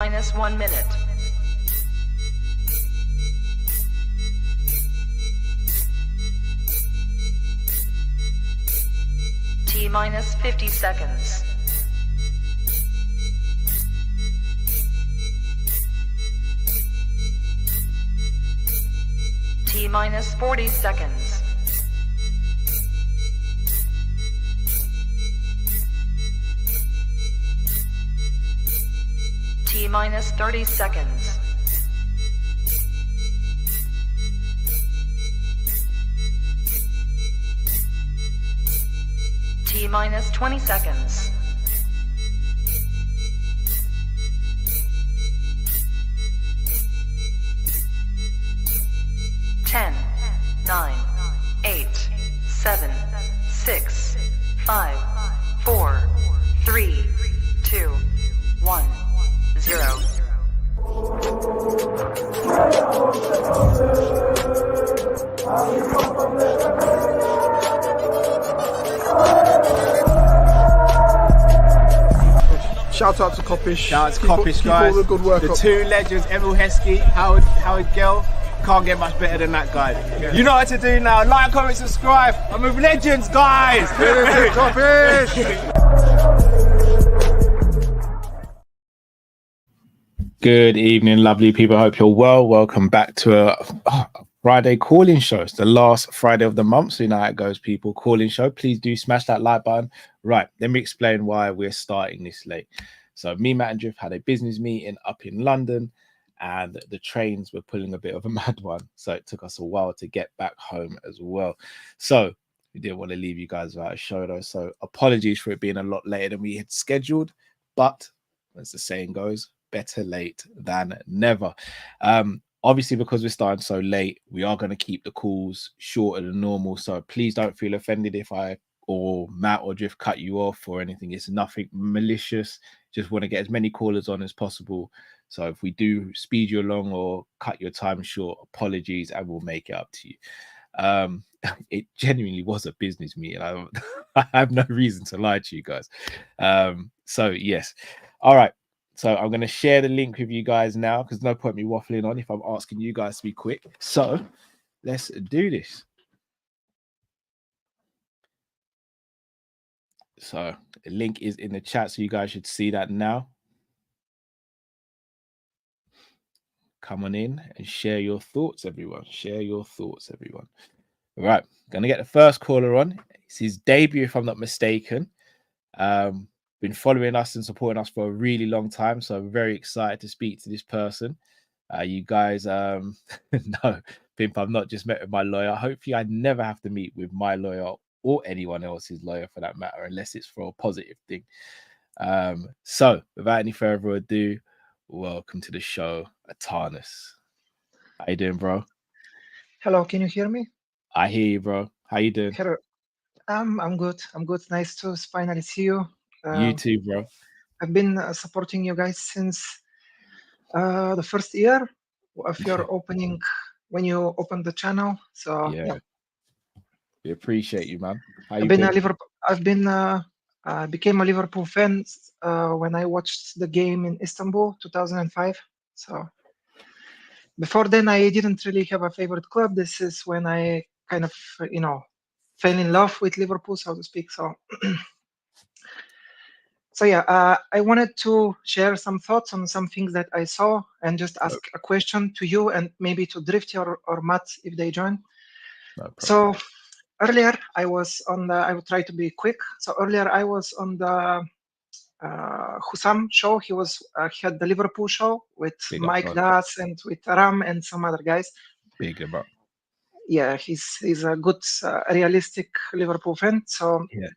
minus 1 minute. T minus 50 seconds. T minus 40 seconds. T minus 30 seconds. T minus 20 seconds. Ten, 9, 8, 7, 6, 5, 4, 3, 2, 1, 0. Shout out to Kopish. Shout out to Kopish, guys. Keep all the good work the up. Two legends, Emil Heskey, Howard Gill. Can't get much better than that, guys. Yeah. You know what to do now. Like, comment, subscribe. I'm with legends, guys. Kopish. Good evening, lovely people. Hope you're well. Welcome back to a Friday call-in show. It's the last Friday of the month, so you know how it goes, people. Call-in show. Please do smash that like button. Right, let me explain why we're starting this late. So me, Matt and Drift had a business meeting up in London, and the trains were pulling a bit of a mad one. So it took us a while to get back home as well. So we didn't want to leave you guys without a show though. So apologies for it being a lot later than we had scheduled. But as the saying goes, better late than never. Obviously, because we're starting so late, we are going to keep the calls shorter than normal. So please don't feel offended if I or Matt or Drift cut you off or anything. It's nothing malicious. Just want to get as many callers on as possible. So if we do speed you along or cut your time short, apologies, and we'll make it up to you. It genuinely was a business meeting. I have no reason to lie to you guys. So yes. All right. So I'm going to share the link with you guys now because no point me waffling on if I'm asking you guys to be quick. So let's do this. So the link is in the chat, so you guys should see that now. Come on in and share your thoughts, everyone. Share your thoughts, everyone. All right, going to get the first caller on. It's his debut, if I'm not mistaken. Been following us and supporting us for a really long time, so I'm very excited to speak to this person. You guys, no, Pimp, I've not just met with my lawyer. Hopefully I never have to meet with my lawyer or anyone else's lawyer for that matter, unless it's for a positive thing. So without any further ado, welcome to the show, Atanas. How you doing, bro? Hello, can you hear me? I hear you, bro. How you doing? Hello. I'm good. I'm good. Nice to finally see you. You too, bro. I've been supporting you guys since the first year of your opening, when you opened the channel. So yeah. We appreciate you, man. Became a Liverpool fan when I watched the game in Istanbul, 2005. So before then, I didn't really have a favorite club. This is when I kind of, fell in love with Liverpool, so to speak. So. So yeah, I wanted to share some thoughts on some things that I saw and just ask a question to you and maybe to Drift or Matt if they join. No, so earlier I was on I will try to be quick. So earlier I was on the Hussam show. He had the Liverpool show with Mike Das and with Ram and some other guys. Big about. Yeah, he's a good, realistic Liverpool fan. So yeah.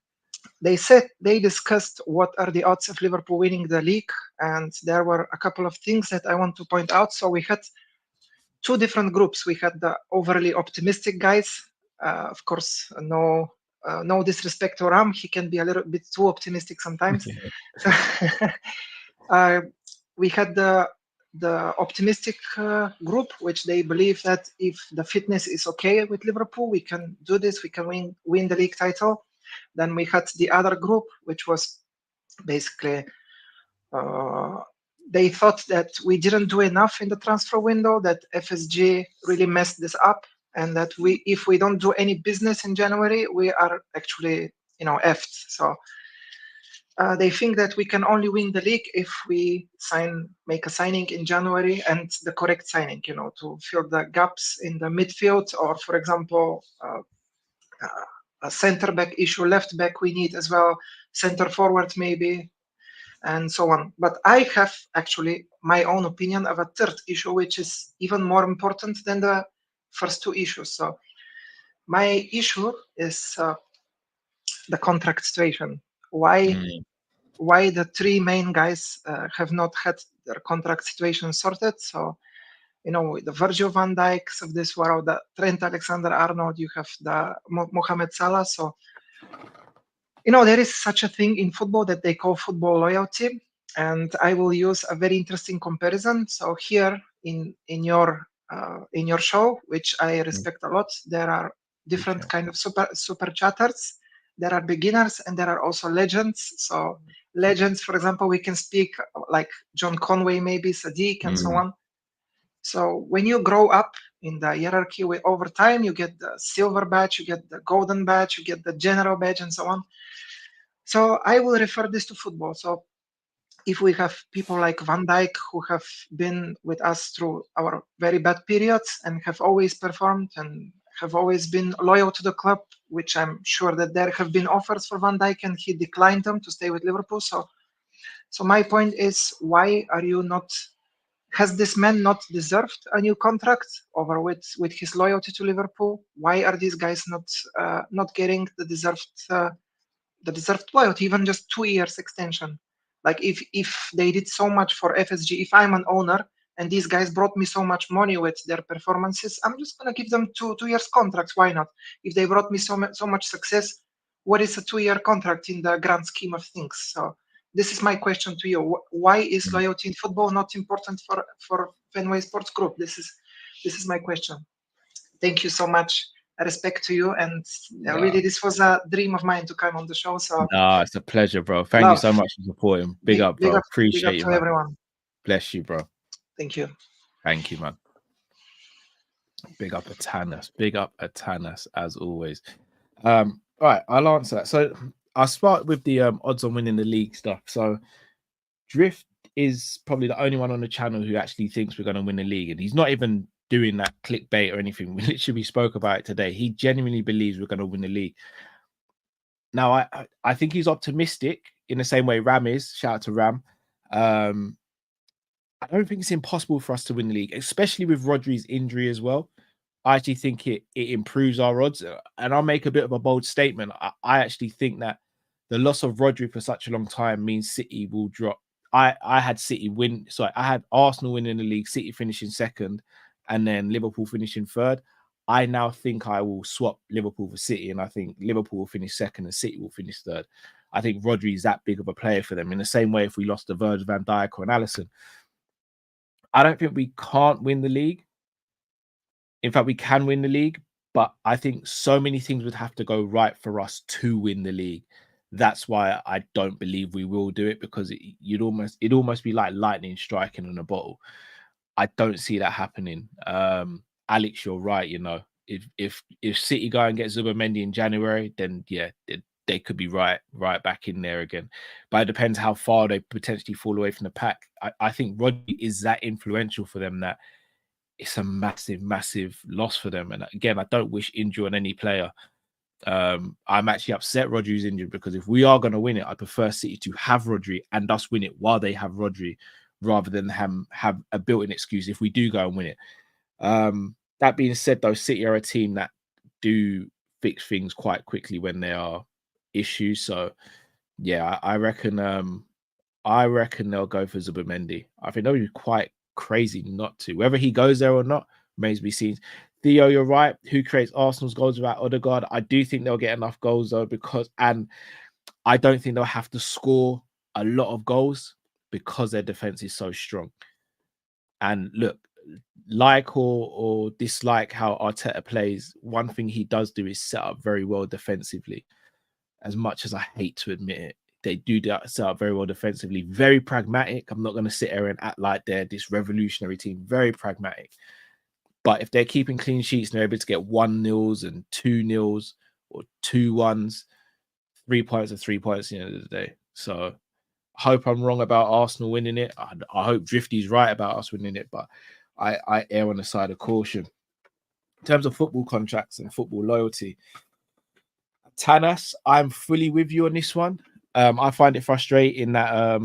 They discussed what are the odds of Liverpool winning the league, and there were a couple of things that I want to point out. So we had two different groups. We had the overly optimistic guys. Of course, no disrespect to Ram. He can be a little bit too optimistic sometimes. We had the optimistic group, which they believe that if the fitness is okay with Liverpool, we can do this. We can win the league title. Then we had the other group, which was basically they thought that we didn't do enough in the transfer window, that FSG really messed this up, and that if we don't do any business in January, we are actually, effed. So they think that we can only win the league if we make a signing in January, and the correct signing, to fill the gaps in the midfield, or for example, a center back issue, left back we need as well, center forward maybe, and so on. But I have actually my own opinion of a third issue, which is even more important than the first two issues. So my issue is the contract situation. Why the three main guys have not had their contract situation sorted? So, the Virgil van Dijks of this world, the Trent Alexander-Arnold, you have the Mohamed Salah. So, there is such a thing in football that they call football loyalty. And I will use a very interesting comparison. So here in your show, which I respect a lot, there are different kind of super chatters. There are beginners and there are also legends. So legends, for example, we can speak like John Conway, maybe Sadiq, and so on. So when you grow up in the hierarchy over time, you get the silver badge, you get the golden badge, you get the general badge, and so on. So I will refer this to football. So if we have people like Van Dijk who have been with us through our very bad periods and have always performed and have always been loyal to the club, which I'm sure that there have been offers for Van Dijk and he declined them to stay with Liverpool. So my point is, why are you not? Has this man not deserved a new contract over with his loyalty to Liverpool? Why are these guys not getting the deserved loyalty, even just 2 years extension? Like if they did so much for FSG, if I'm an owner and these guys brought me so much money with their performances, I'm just gonna give them two years contracts. Why not? If they brought me so much success, what is a 2-year contract in the grand scheme of things? So this is my question to you. Why is loyalty in football not important for Fenway Sports Group? This is my question. Thank you so much. Respect to you, and really, this was a dream of mine to come on the show. So it's a pleasure, bro. Thank you so much for supporting. Big up, bro. Appreciate you, man. Everyone. Bless you, bro. Thank you. Thank you, man. Big up Atanas. Big up Atanas, as always. Right, I'll answer that. So I'll start with the odds on winning the league stuff. So Drift is probably the only one on the channel who actually thinks we're going to win the league, and he's not even doing that clickbait or anything. We literally spoke about it today. He genuinely believes we're going to win the league. Now, I think he's optimistic in the same way Ram is. Shout out to Ram. I don't think it's impossible for us to win the league, especially with Rodri's injury as well. I actually think it improves our odds. And I'll make a bit of a bold statement. I actually think that the loss of Rodri for such a long time means City will drop. I had City win. Sorry, I had Arsenal winning the league, City finishing second, and then Liverpool finishing third. I now think I will swap Liverpool for City, and I think Liverpool will finish second and City will finish third. I think Rodri is that big of a player for them. In the same way, if we lost to Virgil van Dijk or an Alisson, I don't think we can't win the league. In fact, we can win the league, but I think so many things would have to go right for us to win the league. That's why I don't believe we will do it, because it'd almost be like lightning striking in a bottle. I don't see that happening. Alex, you're right. If City go and get Zubimendi in January, then yeah, they could be right back in there again. But it depends how far they potentially fall away from the pack. I think Rodri is that influential for them that it's a massive loss for them. And again, I don't wish injury on any player. I'm actually upset Rodri's injured, because if we are going to win it, I prefer City to have Rodri and us win it while they have Rodri, rather than have a built-in excuse if we do go and win it. That being said, though, City are a team that do fix things quite quickly when there are issues. So yeah, I reckon they'll go for Zubimendi. I think that would be quite crazy not to. Whether he goes there or not remains to be seen. Theo, you're right. Who creates Arsenal's goals without Odegaard? I do think they'll get enough goals though, and I don't think they'll have to score a lot of goals because their defense is so strong. And look, like or dislike how Arteta plays, one thing he does do is set up very well defensively. As much as I hate to admit it, They do that set up very well defensively. Very pragmatic. I'm not going to sit here and act like they're this revolutionary team. Very pragmatic. But if they're keeping clean sheets and they're able to get 1-0s and 2-0s or 2-1s, 3 points are 3 points at the end of the day. So I hope I'm wrong about Arsenal winning it. I hope Drifty's right about us winning it, but I err on the side of caution. In terms of football contracts and football loyalty, Tanas, I'm fully with you on this one. I find it frustrating that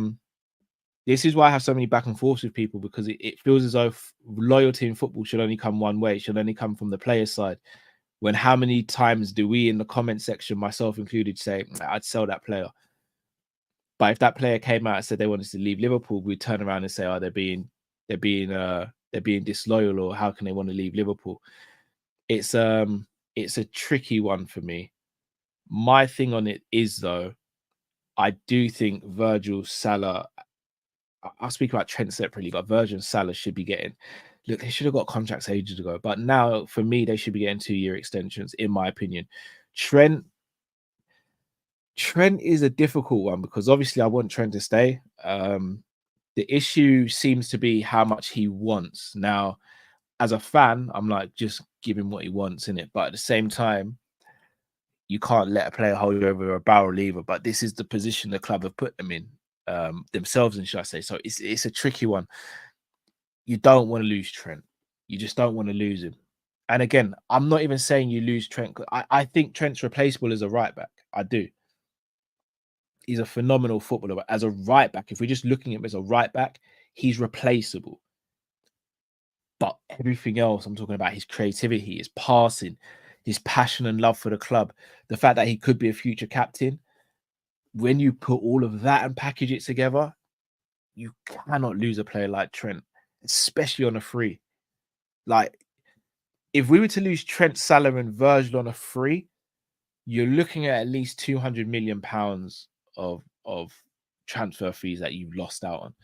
this is why I have so many back and forths with people, because it feels as though loyalty in football should only come one way. It should only come from the player side. When how many times do we in the comment section, myself included, say, I'd sell that player. But if that player came out and said they wanted to leave Liverpool, we'd turn around and say, oh, they're being disloyal, or how can they want to leave Liverpool? It's a tricky one for me. My thing on it is, though, I do think Virgil, Salah, I'll speak about Trent separately, but Virgil and Salah should be getting, look, they should have got contracts ages ago. But now, for me, they should be getting 2-year extensions, in my opinion. Trent is a difficult one because obviously I want Trent to stay. The issue seems to be how much he wants. Now, as a fan, I'm like, just give him what he wants, innit? But at the same time, you can't let a player hold you over a barrel either. But this is the position the club have put them in, themselves, and should I say. So it's a tricky one. You don't want to lose Trent. You just don't want to lose him. And again, I'm not even saying you lose Trent. I think Trent's replaceable as a right back. I do. He's a phenomenal footballer. But as a right back, if we're just looking at him as a right back, he's replaceable. But everything else, I'm talking about his creativity, his passing, his passion and love for the club, the fact that he could be a future captain. When you put all of that and package it together, you cannot lose a player like Trent, especially on a free. Like, if we were to lose Trent, Salah and Virgil on a free, you're looking at least £200 million of transfer fees that you've lost out on.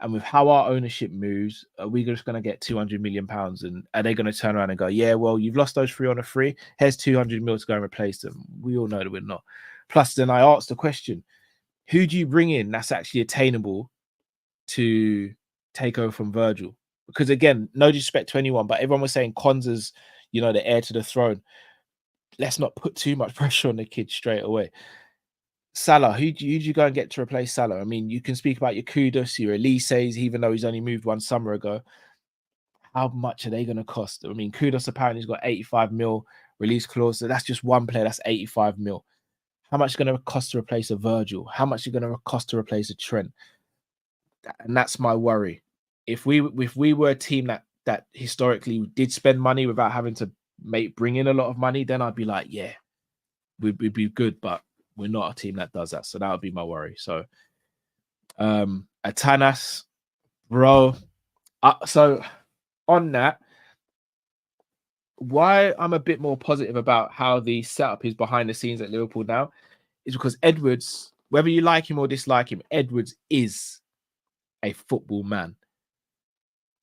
And with how our ownership moves, are we just going to get £200 million? And are they going to turn around and go, yeah, well, you've lost those three on a free. Here's 200 mil to go and replace them. We all know that we're not. Plus, then I asked the question, who do you bring in that's actually attainable to take over from Virgil? Because again, no disrespect to anyone, but everyone was saying Konza's, the heir to the throne. Let's not put too much pressure on the kid straight away. Salah, who do you go and get to replace Salah? I mean, you can speak about your Kudus, your Elise's, even though he's only moved one summer ago. How much are they going to cost? I mean, Kudus apparently has got 85 mil release clause. So that's just one player. That's 85 mil. How much is going to cost to replace a Virgil? How much is going to cost to replace a Trent? And that's my worry. If we were a team that historically did spend money without having to bring in a lot of money, then I'd be like, yeah, we'd be good. But we're not a team that does that. So that would be my worry. So Atanas, bro. So on that, why I'm a bit more positive about how the setup is behind the scenes at Liverpool now is because Edwards, whether you like him or dislike him, Edwards is a football man.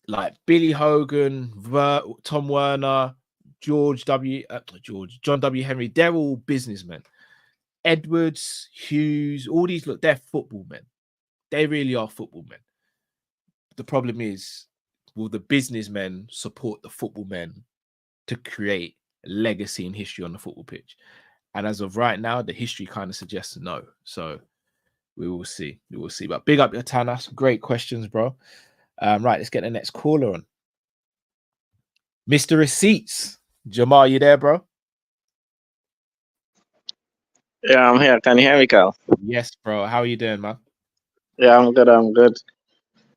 Like Billy Hogan, Tom Werner, John W. Henry, they're all businessmen. Edwards, Hughes, all these, look, they're football men. They really are football men. The problem is, will the businessmen support the football men to create legacy and history on the football pitch? And as of right now, the history kind of suggests no. So we will see. We will see. But big up your Tanas. Great questions, bro. Right, let's get the next caller on. Mr. Receipts. Jamal, you there, bro? Yeah, I'm here. Can you hear me, Kal? Yes, bro. How are you doing, man? Yeah, I'm good. I'm good.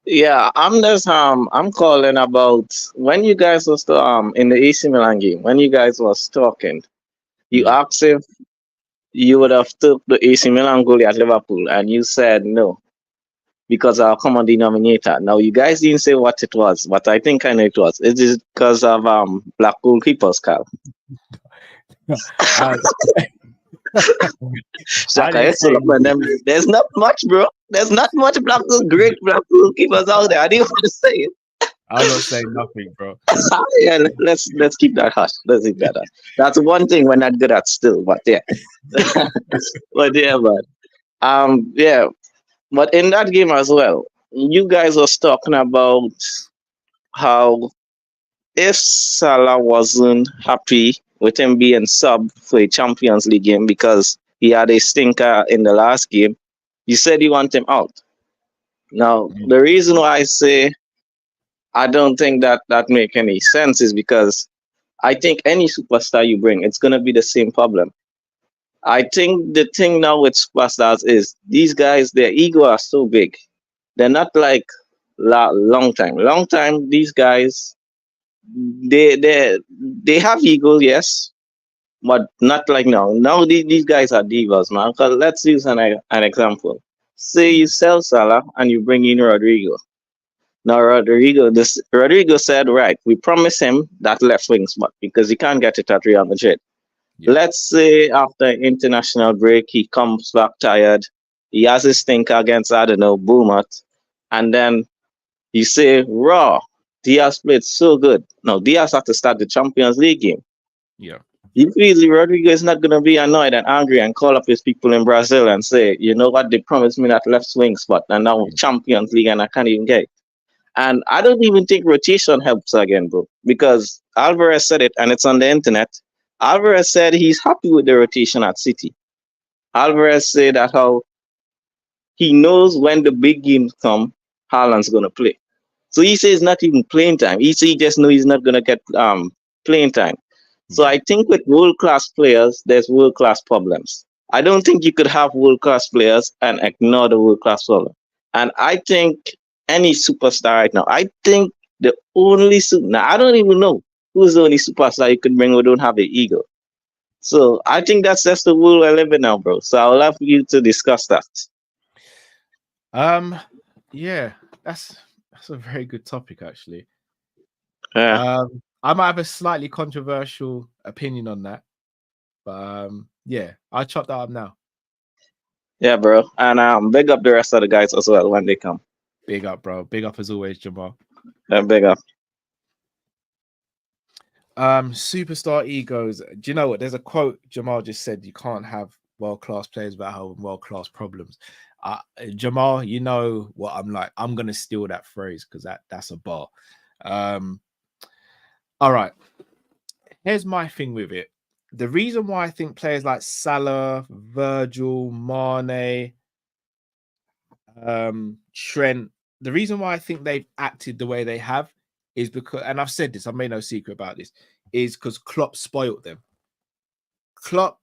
Yeah, I'm just I'm calling about when you guys was in the AC Milan game, when you guys was talking, you asked if you would have took the AC Milan goalie at Liverpool, and you said no because of our common denominator. Now you guys didn't say what it was, but I think I know it was. It is because of black goalkeepers, Kal. There's not much, bro. There's not much great black goalkeepers out there. I didn't want to say it. I'm not saying nothing, bro. Yeah, let's keep that hush. Let's keep that hush. That's one thing we're not good at still, but yeah. But yeah, man. Yeah, but in that game as well, you guys was talking about how if Salah wasn't happy with him being sub for a Champions League game because he had a stinker in the last game, you said you want him out. Now, the reason why I say I don't think that make any sense is because I think any superstar you bring, it's gonna be the same problem. I think the thing now with superstars is these guys, their ego are so big. They're not like long time. Long time, these guys, they have ego, yes, but not like now. Now these guys are divas, man. 'Cause let's use an example. Say you sell Salah and you bring in Rodrigo. Now Rodrigo said, right, we promise him that left wing spot because he can't get it at Real Madrid. Yeah. Let's say after international break, he comes back tired. He has his stinker against, I don't know, Bournemouth. And then you say, raw, Diaz played so good. No, Diaz had to start the Champions League game. Yeah. Usually, Rodrigo is not going to be annoyed and angry and call up his people in Brazil and say, you know what, they promised me that left swing spot and now Champions League and I can't even get it. And I don't even think rotation helps again, bro, because Alvarez said it and it's on the internet. Alvarez said he's happy with the rotation at City. Alvarez said that how he knows when the big games come, Haaland's going to play. So he says not even playing time. He just knows he's not going to get playing time. So I think with world-class players, there's world-class problems. I don't think you could have world-class players and ignore the world-class problem. And I think any superstar right now, I think the only now I don't even know who's the only superstar you could bring who don't have an ego. So I think that's just the world we're living now, bro. So I would love you to discuss that. Yeah, that's a very good topic, actually. Yeah. I might have a slightly controversial opinion on that, but yeah, I'll chop that up now. Yeah, bro. And big up the rest of the guys as well when they come. Big up, bro. Big up as always, Jamal. Big up. Superstar egos. Do you know what? There's a quote Jamal just said: "You can't have world-class players without having world-class problems." Jamal, you know what I'm like. I'm gonna steal that phrase because that's a bar. All right. Here's my thing with it. The reason why I think players like Salah, Virgil, Mane, Trent, the reason why I think they've acted the way they have is because, and I've said this, I've made no secret about this, is because Klopp spoiled them. Klopp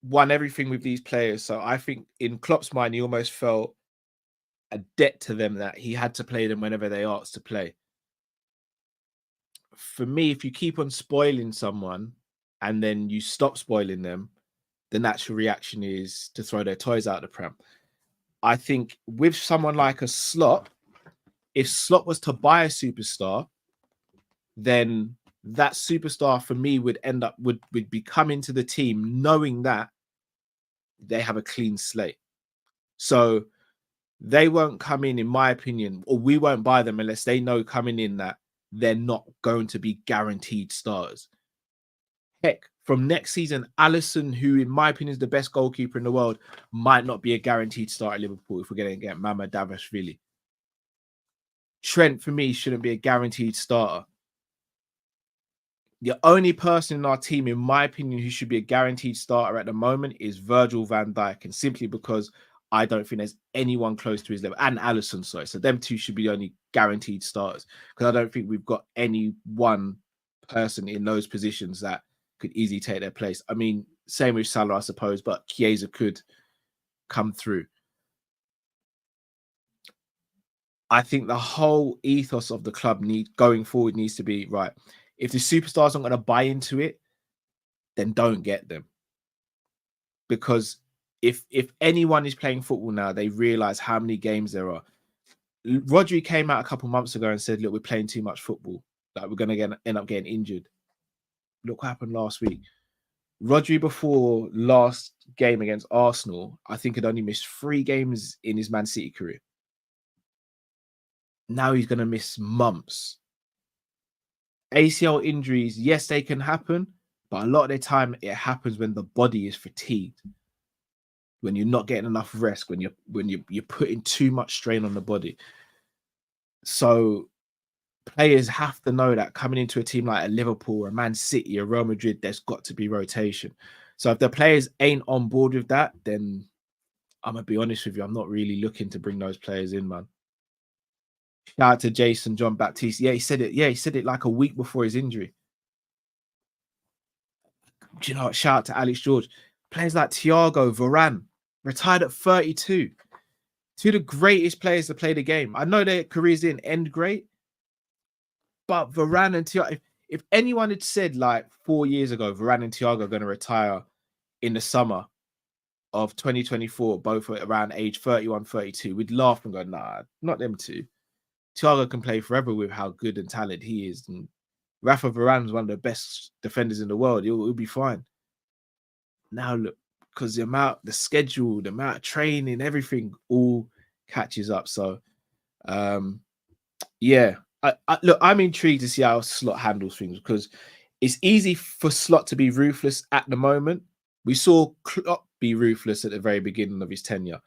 won everything with these players. So I think in Klopp's mind, he almost felt a debt to them that he had to play them whenever they asked to play. For me, if you keep on spoiling someone and then you stop spoiling them, the natural reaction is to throw their toys out the pram. I think with someone like a Slot, if Slot was to buy a superstar, then that superstar for me would be coming to the team knowing that they have a clean slate. So they won't come in my opinion, or we won't buy them unless they know coming in that they're not going to be guaranteed starters. Heck, from next season, Alisson, who in my opinion is the best goalkeeper in the world, might not be a guaranteed start at Liverpool if we're going to get Mama Davashvili. Trent, for me, shouldn't be a guaranteed starter. The only person in our team, in my opinion, who should be a guaranteed starter at the moment is Virgil van Dijk, and simply because I don't think there's anyone close to his level, and Alisson, sorry. So them two should be the only guaranteed starters, because I don't think we've got any one person in those positions that could easily take their place. I mean, same with Salah, I suppose, but Chiesa could come through. I think the whole ethos of the club going forward needs to be, right, if the superstars aren't going to buy into it, then don't get them. Because if anyone is playing football now, they realize how many games there are. Rodri came out a couple months ago and said, look, we're playing too much football. Like, we're going to end up getting injured. Look what happened last week. Rodri, before last game against Arsenal, I think had only missed 3 games in his Man City career. Now he's going to miss months. ACL injuries, yes, they can happen, but a lot of the time it happens when the body is fatigued. when you're not getting enough rest, when you're putting too much strain on the body. So players have to know that coming into a team like a Liverpool, a Man City, a Real Madrid, there's got to be rotation. So if the players ain't on board with that, then I'm gonna be honest with you, I'm not really looking to bring those players in, man. Shout out to Jason John Baptiste. Yeah, he said it. Yeah, he said it like a week before his injury. Do you know what? Shout out to Alex George. Players like Thiago, Varane, retired at 32. Two of the greatest players to play the game. I know their careers didn't end great, but Varane and Thiago, if anyone had said like 4 years ago, Varane and Thiago are going to retire in the summer of 2024, both around age 31, 32, we'd laugh and go, nah, not them two. Thiago can play forever with how good and talented he is. And Rafa Varane is one of the best defenders in the world. He'll be fine. Now look, because the schedule, the amount of training, everything all catches up. So, yeah. Look, I'm intrigued to see how Slot handles things because it's easy for Slot to be ruthless at the moment. We saw Klopp be ruthless at the very beginning of his tenure.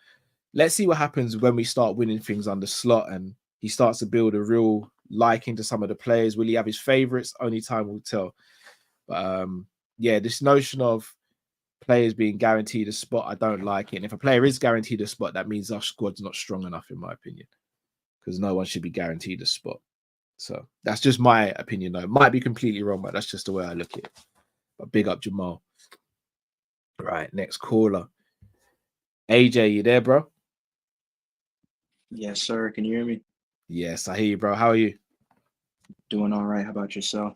Let's see what happens when we start winning things under Slot and he starts to build a real liking to some of the players. Will he have his favorites? Only time will tell. But yeah, this notion of players being guaranteed a spot, I don't like it. And if a player is guaranteed a spot, that means our squad's not strong enough, in my opinion, because no one should be guaranteed a spot. So that's just my opinion, though. Might be completely wrong, but that's just the way I look at it. But big up Jamal. Right, next caller. AJ, you there, bro? Yes, sir. Can you hear me? Yes, I hear you, bro. How are you? Doing all right. How about yourself?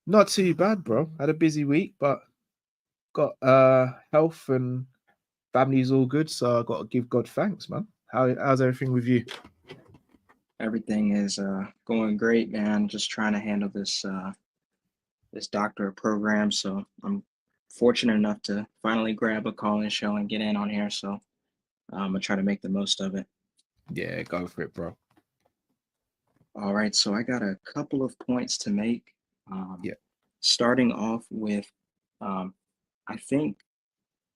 Not too bad, bro. Had a busy week, but got health and family's all good, so I got to give God thanks, man. How's everything with you? Everything is going great, man. Just trying to handle this doctorate program. So I'm fortunate enough to finally grab a call-in show and get in on here. So I'm gonna try to make the most of it. Yeah, go for it, bro. All right. So I got a couple of points to make. Yeah. Starting off with, I think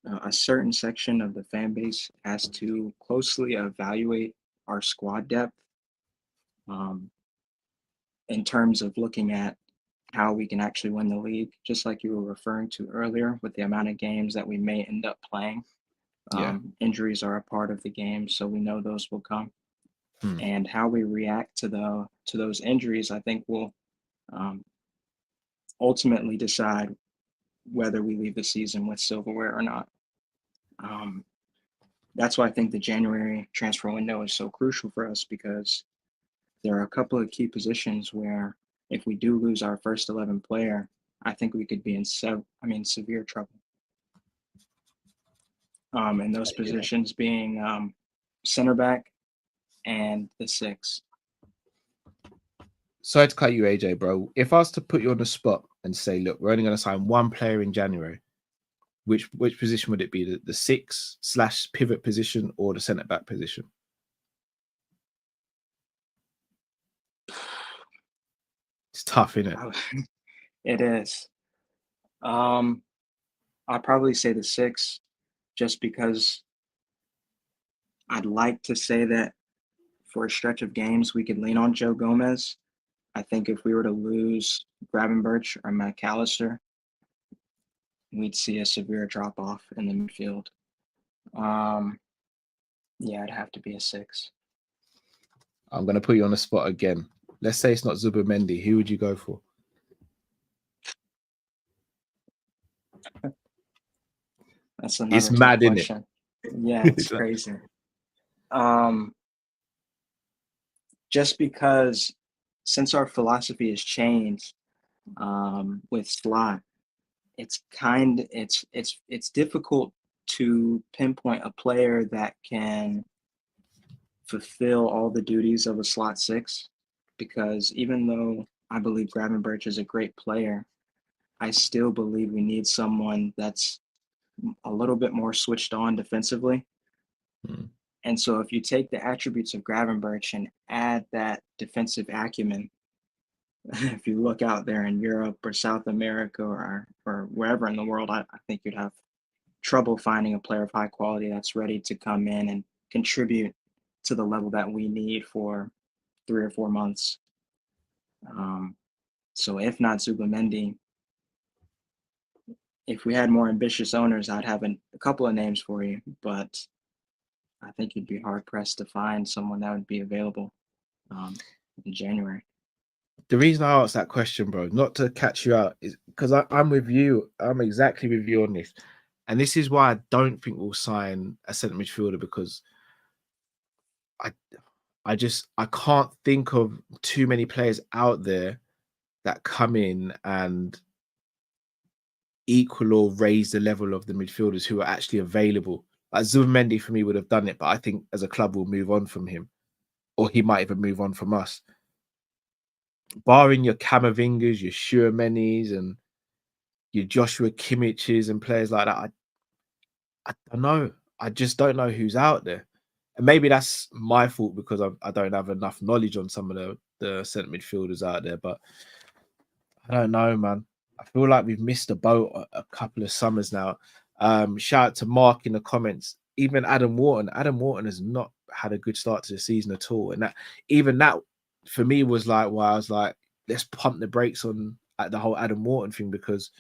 a certain section of the fan base has to closely evaluate our squad depth in terms of looking at how we can actually win the league, just like you were referring to earlier with the amount of games that we may end up playing. Injuries are a part of the game, so we know those will come. And how we react to those injuries, I think, will ultimately decide whether we leave the season with silverware or not. That's why I think the January transfer window is so crucial for us, because there are a couple of key positions where if we do lose our first 11 player, I think we could be in severe trouble. And those positions being center back and the 6. Sorry to cut you, AJ, bro. If I was to put you on the spot and say, look, we're only going to sign one player in January, which position would it be? The 6/pivot position or the centre back position? It's tough, isn't it? It is. I'd probably say the 6, just because I'd like to say that for a stretch of games we could lean on Joe Gomez. I think if we were to lose Gravenberch or McAllister, we'd see a severe drop-off in the midfield. Yeah, it'd have to be a 6. I'm going to put you on the spot again. Let's say it's not Zubimendi. Who would you go for? That's another It's mad, isn't question. Yeah, it's crazy. Just because since our philosophy has changed with Slot, it's difficult to pinpoint a player that can fulfill all the duties of a slot 6, because even though I believe Gravenberch is a great player, I still believe we need someone that's a little bit more switched on defensively. And so if you take the attributes of Gravenberch and add that defensive acumen, if you look out there in Europe or South America or wherever in the world, I think you'd have trouble finding a player of high quality that's ready to come in and contribute to the level that we need for 3 or 4 months. So if not Zubimendi, if we had more ambitious owners, I'd have a couple of names for you, but I think you'd be hard pressed to find someone that would be available in January. The reason I asked that question, bro, not to catch you out, is because I'm with you. I'm exactly with you on this. And this is why I don't think we'll sign a centre midfielder, because I can't think of too many players out there that come in and equal or raise the level of the midfielders who are actually available. Like Zubimendi for me would have done it, but I think as a club we'll move on from him, or he might even move on from us. Barring your Camavingas, your Schuurmanis, and your Joshua Kimmiches and players like that, I don't know. I just don't know who's out there. And maybe that's my fault because I don't have enough knowledge on some of the centre midfielders out there. But I don't know, man. I feel like we've missed a boat a couple of summers now. Shout out to Mark in the comments. Even Adam Wharton has not had a good start to the season at all. And that for me was like why I was like, let's pump the brakes on the whole Adam Wharton thing, because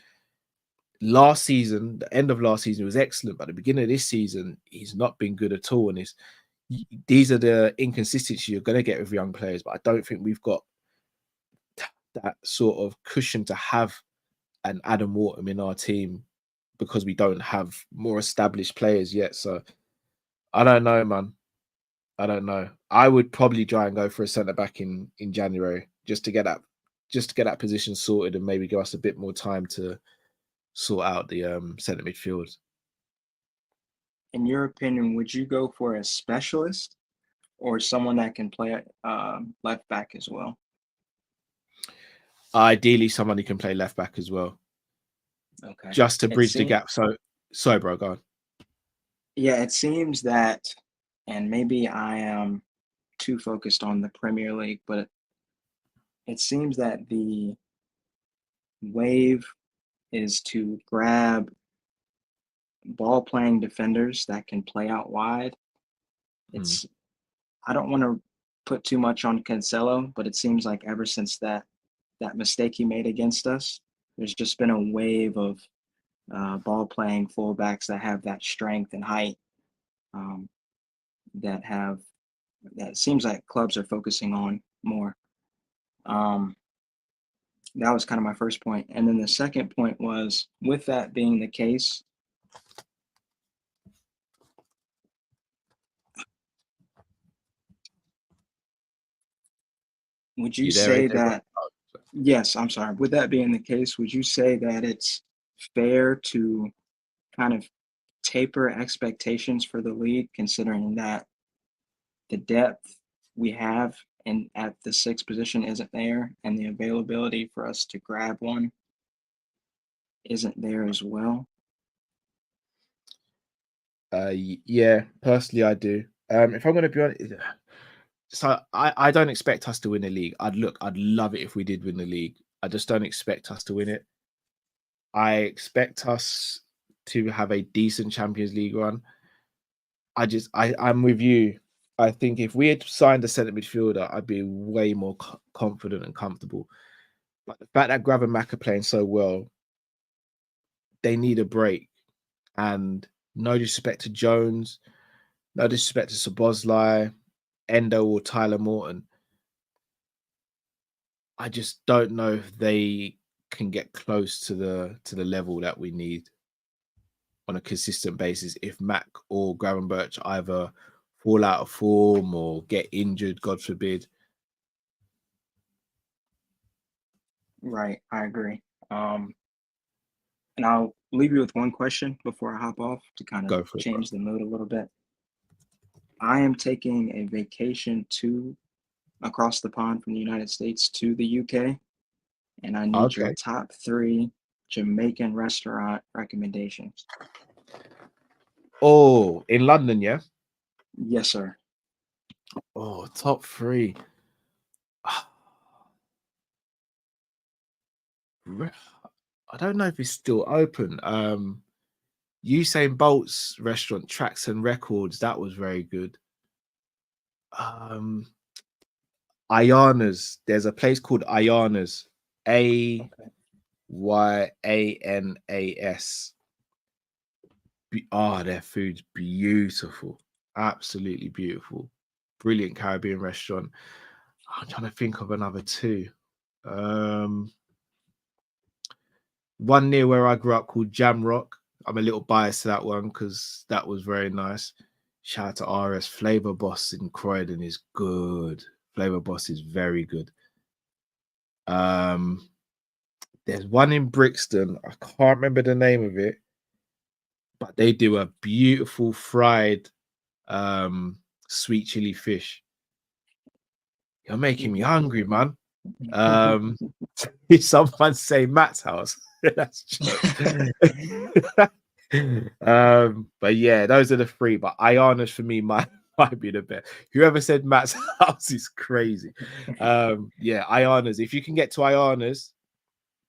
last season, the end of last season was excellent, but at the beginning of this season, he's not been good at all. And these are the inconsistencies you're going to get with young players, but I don't think we've got that sort of cushion to have an Adam Wharton in our team because we don't have more established players yet. So I don't know, man. I don't know. I would probably try and go for a centre back in January just to get that position sorted and maybe give us a bit more time to sort out the centre midfield. In your opinion, would you go for a specialist or someone that can play left back as well? Ideally, someone who can play left back as well. Okay. Just to bridge the gap. So, bro, go on. Yeah, it seems that, and maybe I am too focused on the Premier League, but it seems that the wave is to grab ball-playing defenders that can play out wide. I don't want to put too much on Cancelo, but it seems like ever since that mistake he made against us, there's just been a wave of ball-playing fullbacks that have that strength and height that seems like clubs are focusing on more. That was kind of my first point. And then the second point was, with that being the case, would you say that, yes, I'm sorry, with that being the case, would you say that it's fair to kind of taper expectations for the league, considering that the depth we have and at the sixth position isn't there, and the availability for us to grab one isn't there as well? Yeah, personally, I do. If I'm going to be honest, so I don't expect us to win the league. I'd love it if we did win the league. I just don't expect us to win it. I expect us to have a decent Champions League run. I'm with you. I think if we had signed a centre midfielder, I'd be way more confident and comfortable. But the fact that Gravenberch are playing so well, they need a break. And no disrespect to Jones, no disrespect to Szoboszlai, Endo or Tyler Morton, I just don't know if they can get close to the level that we need on a consistent basis if Mac or Gravenberch either fall out of form or get injured, God forbid. Right, I agree. And I'll leave you with one question before I hop off to kind of change the mood a little bit. I am taking a vacation across the pond from the United States to the UK, and I need your top 3 Jamaican restaurant recommendations. Oh, in London, yeah? Yes, sir. Oh, top 3. I don't know if it's still open. Usain Bolt's restaurant, Tracks and Records, that was very good. Ayana's. There's a place called Ayana's. Ayanas. Their food's beautiful. Absolutely beautiful. Brilliant Caribbean restaurant. I'm trying to think of another two. One near where I grew up called Jam Rock. I'm a little biased to that one because that was very nice. Shout out to RS. Flavor Boss in Croydon is good. Flavor Boss is very good. There's one in Brixton. I can't remember the name of it, but they do a beautiful fried sweet chili fish. You're making me hungry, man. Someone say Matt's house. That's but yeah, those are the three. But Ayana's for me might be the best. Whoever said Matt's house is crazy. Yeah, Ayana's. If you can get to Ayana's,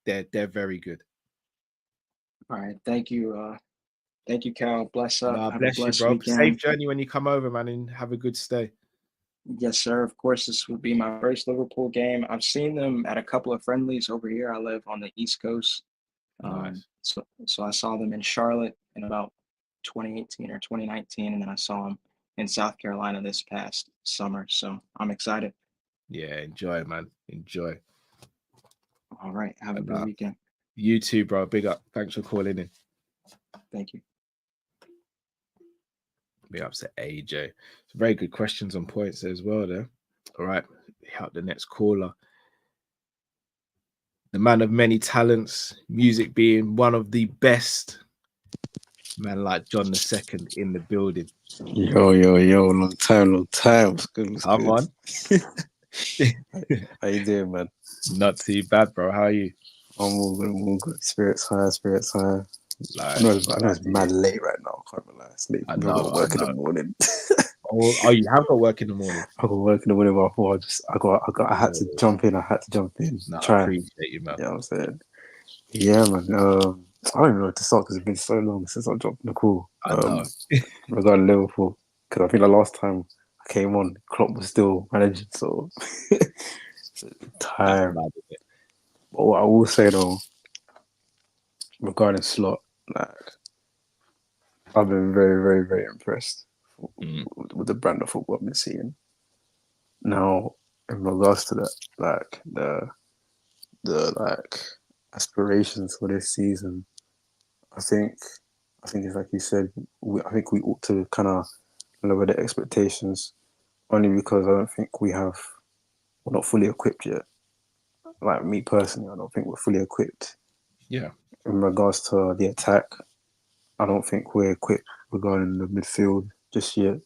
they're very good. All right, thank you, Cal. Bless up. Bless you, bro. Weekend. Safe journey when you come over, man, and have a good stay. Yes, sir. Of course, this would be my first Liverpool game. I've seen them at a couple of friendlies over here. I live on the East Coast. Nice. So I saw them in Charlotte in about 2018 or 2019, and then I saw them in South Carolina this past summer. So I'm excited. Yeah, enjoy, man. Enjoy. All right. Have a good weekend. You too, bro. Big up. Thanks for calling in. Thank you. Big ups to AJ. Some very good questions on points as well there. All right. Help the next caller. The man of many talents, music being one of the best. Man like John II in the building. Yo, long time. What's good? Come on. How you doing, man? Not too bad, bro. How are you? I'm all good. Spirits high. I know it's mad late right now. I can't relax. I know. Work in the morning. Oh, you have got work in the morning. I got work in the morning, but I had to jump in. No, I appreciate you, man. You know what I'm saying? Yeah, man. I don't even know what to start because it's been so long since I dropped the call. I know. Regarding Liverpool, because I think the last time I came on, Klopp was still managing, so time. But what I will say though, regarding Slot, like I've been very, very, very impressed with the brand of football I've been seeing. Now, in regards to that, like the like aspirations for this season, I think it's like you said. I think we ought to kind of lower the expectations, only because I don't think we're not fully equipped yet. Like me personally, I don't think we're fully equipped. Yeah. In regards to the attack, I don't think we're equipped regarding the midfield just yet.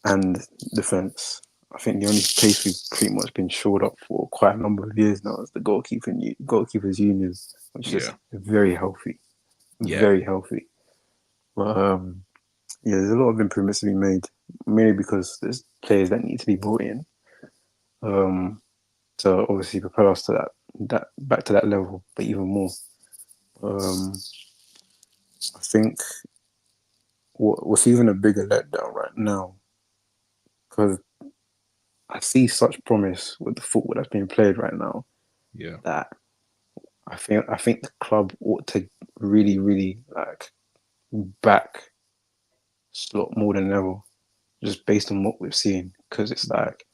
And defence, I think the only place we've pretty much been shored up for quite a number of years now is the goalkeepers union, which is very healthy. Very healthy. But there's a lot of improvements to be made, mainly because there's players that need to be brought in. To obviously propel us to that back to that level, but even more. I think what's even a bigger letdown right now, because I see such promise with the football that's being played right now. Yeah. That I think the club ought to really, really like back Slot more than ever, just based on what we've seen. Because it's like,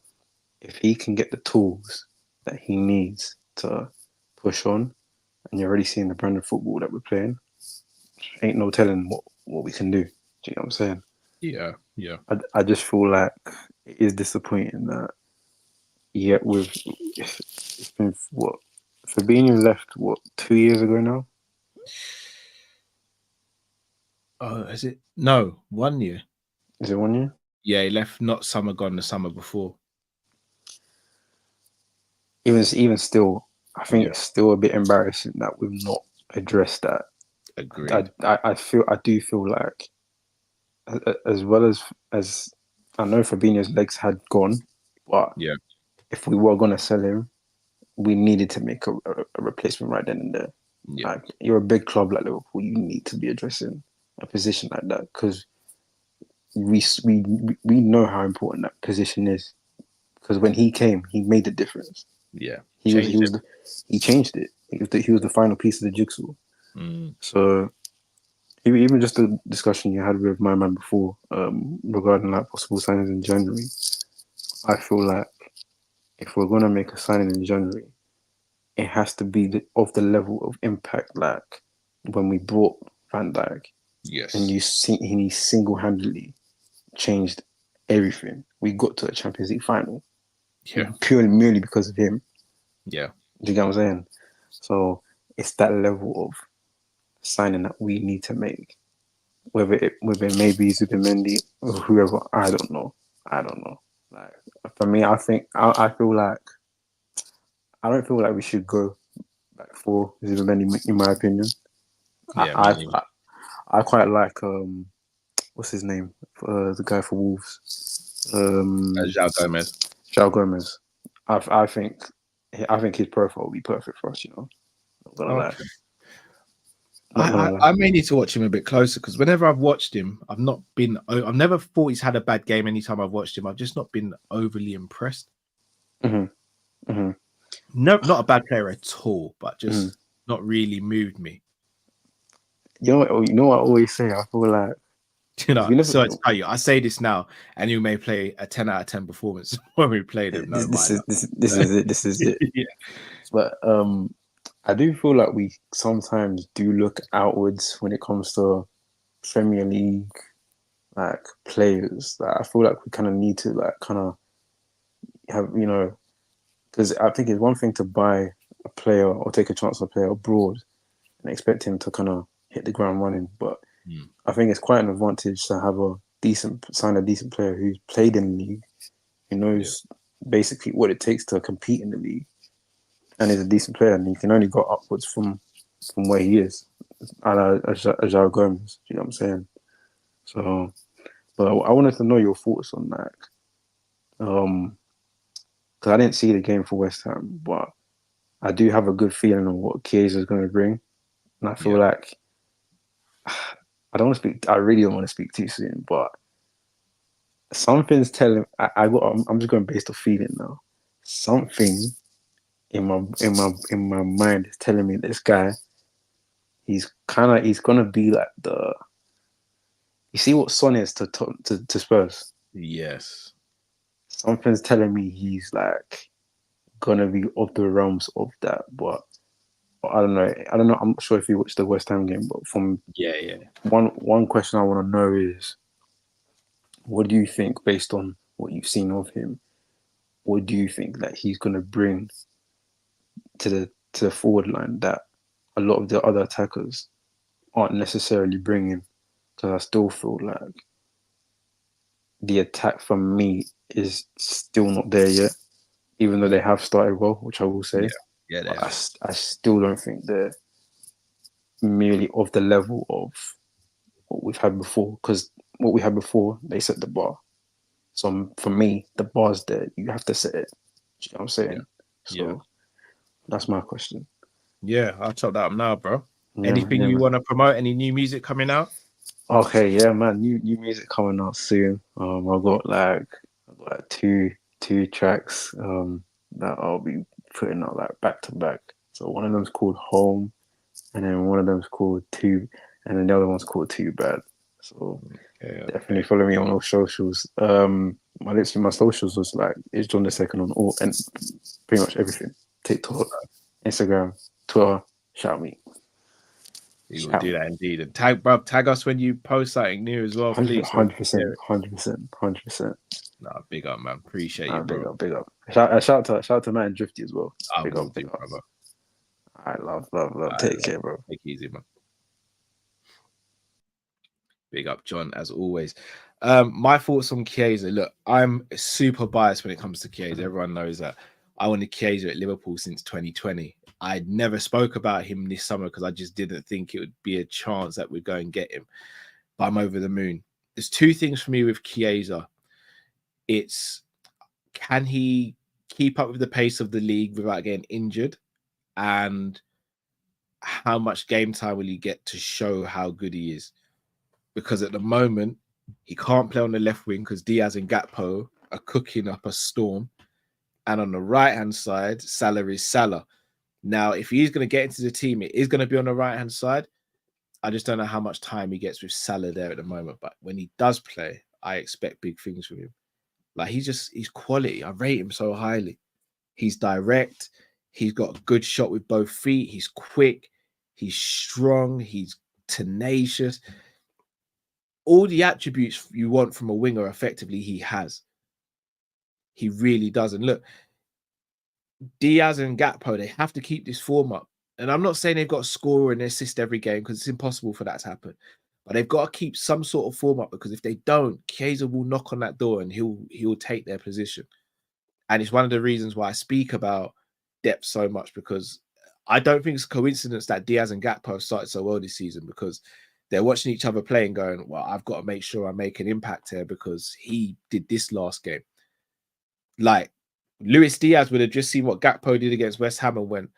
if he can get the tools that he needs to push on, and you're already seeing the brand of football that we're playing, ain't no telling what we can do. Do you know what I'm saying? Yeah. I just feel like it is disappointing that it's been what Fabinho left 2 years ago now. Oh, is it? No, 1 year. Is it 1 year? Yeah, he left not summer gone, the summer before. Even still, I think it's still a bit embarrassing that we've not addressed that. Agreed. I do feel like, as well as I know Fabinho's legs had gone, but if we were gonna sell him, we needed to make a replacement right then and there. Yeah. Like, you're a big club like Liverpool, you need to be addressing a position like that because we know how important that position is. Because when he came, he made the difference. Yeah. He changed it. He was the final piece of the jigsaw. Mm. So even just the discussion you had with my man before, regarding like possible signings in January, I feel like if we're gonna make a signing in January, it has to be of the level of impact like when we brought Van Dijk, Yes. and he single-handedly changed everything. We got to a Champions League final, Yeah. merely because of him. Yeah. Do you get what I'm saying? So it's that level of signing that we need to make. Whether it may be Zubimendi or whoever, I don't know. Like, for me, I think I feel like I don't feel like we should go back for Zubimendi, in my opinion. Yeah. I quite like what's his name? The guy for Wolves. João Gomez. João Gomez. I think his profile will be perfect for us, you know. Not gonna lie. I may need to watch him a bit closer because whenever I've watched him, I've never thought he's had a bad game anytime I've watched him. I've just not been overly impressed. Mm-hmm. Mm-hmm. No, not a bad player at all, but just not really moved me. You know what I always say? I feel like, so it's I say this now, and you may play a 10 out of 10 performance when we play them. This is it. Yeah. But I do feel like we sometimes do look outwards when it comes to Premier League like players. Like, I feel like we kind of need to like kind of have, you know, because I think it's one thing to buy a player or take a chance on a player abroad and expect him to kind of hit the ground running, but I think it's quite an advantage to have a decent player who's played in the league, who knows basically what it takes to compete in the league, and is a decent player, and he can only go upwards from where he is. João Gomez, you know what I'm saying? So, but I wanted to know your thoughts on that, because I didn't see the game for West Ham, but I do have a good feeling on what Chiesa is going to bring, and I feel like I really don't want to speak too soon, but something's telling. I'm just going based off feeling now. Something in my mind is telling me this guy. He's gonna be like the. You see what Son is to Spurs. Yes. Something's telling me he's like gonna be of the realms of that, but I don't know. I'm not sure if you watched the West Ham game, but from one question I want to know is, what do you think, based on what you've seen of him, what do you think that he's going to bring to the forward line that a lot of the other attackers aren't necessarily bringing? Because I still feel like the attack for me is still not there yet, even though they have started well, which I will say. Yeah, I still don't think they're merely of the level of what we've had before, because what we had before, they set the bar. So for me, the bar's there. You have to set it. Do you know what I'm saying? So that's my question. Yeah, I'll chop that up now, bro. Yeah, Anything you want to promote? Any new music coming out? Okay, yeah, man. New music coming out soon. I've got like two tracks that I'll be putting out like back to back. So one of them's called Home, and then one of them's called Too, and then the other one's called Too Bad. So definitely follow me on all socials. My socials was like it's John the Second on all and pretty much everything. TikTok, Instagram, Twitter. Shout me. You will do that indeed, and tag us when you post something new as well, please. 100%. Nah, big up, man. Appreciate you, bro. Big up. Shout out to Matt and Drifty as well. Big up, brother. I love. Take care, bro. Take it easy, man. Big up, John, as always. My thoughts on Chiesa. Look, I'm super biased when it comes to Chiesa. Everyone knows that. I wanted Chiesa at Liverpool since 2020. I never spoke about him this summer because I just didn't think it would be a chance that we'd go and get him. But I'm over the moon. There's two things for me with Chiesa. It's, can he keep up with the pace of the league without getting injured? And how much game time will he get to show how good he is? Because at the moment, he can't play on the left wing because Diaz and Gakpo are cooking up a storm. And on the right-hand side, Salah is Salah. Now, if he's going to get into the team, it is going to be on the right-hand side. I just don't know how much time he gets with Salah there at the moment. But when he does play, I expect big things from him. Like, he's quality. I rate him so highly. He's direct. He's got a good shot with both feet. He's quick. He's strong. He's tenacious. All the attributes you want from a winger, effectively, he has. He really does. And look, Diaz and Gakpo, they have to keep this form up. And I'm not saying they've got to score and assist every game because it's impossible for that to happen. But they've got to keep some sort of form up because if they don't, Chiesa will knock on that door and he'll take their position. And it's one of the reasons why I speak about depth so much, because I don't think it's a coincidence that Diaz and Gakpo have started so well this season, because they're watching each other play and going, well, I've got to make sure I make an impact here because he did this last game. Like, Luis Diaz would have just seen what Gakpo did against West Ham and went,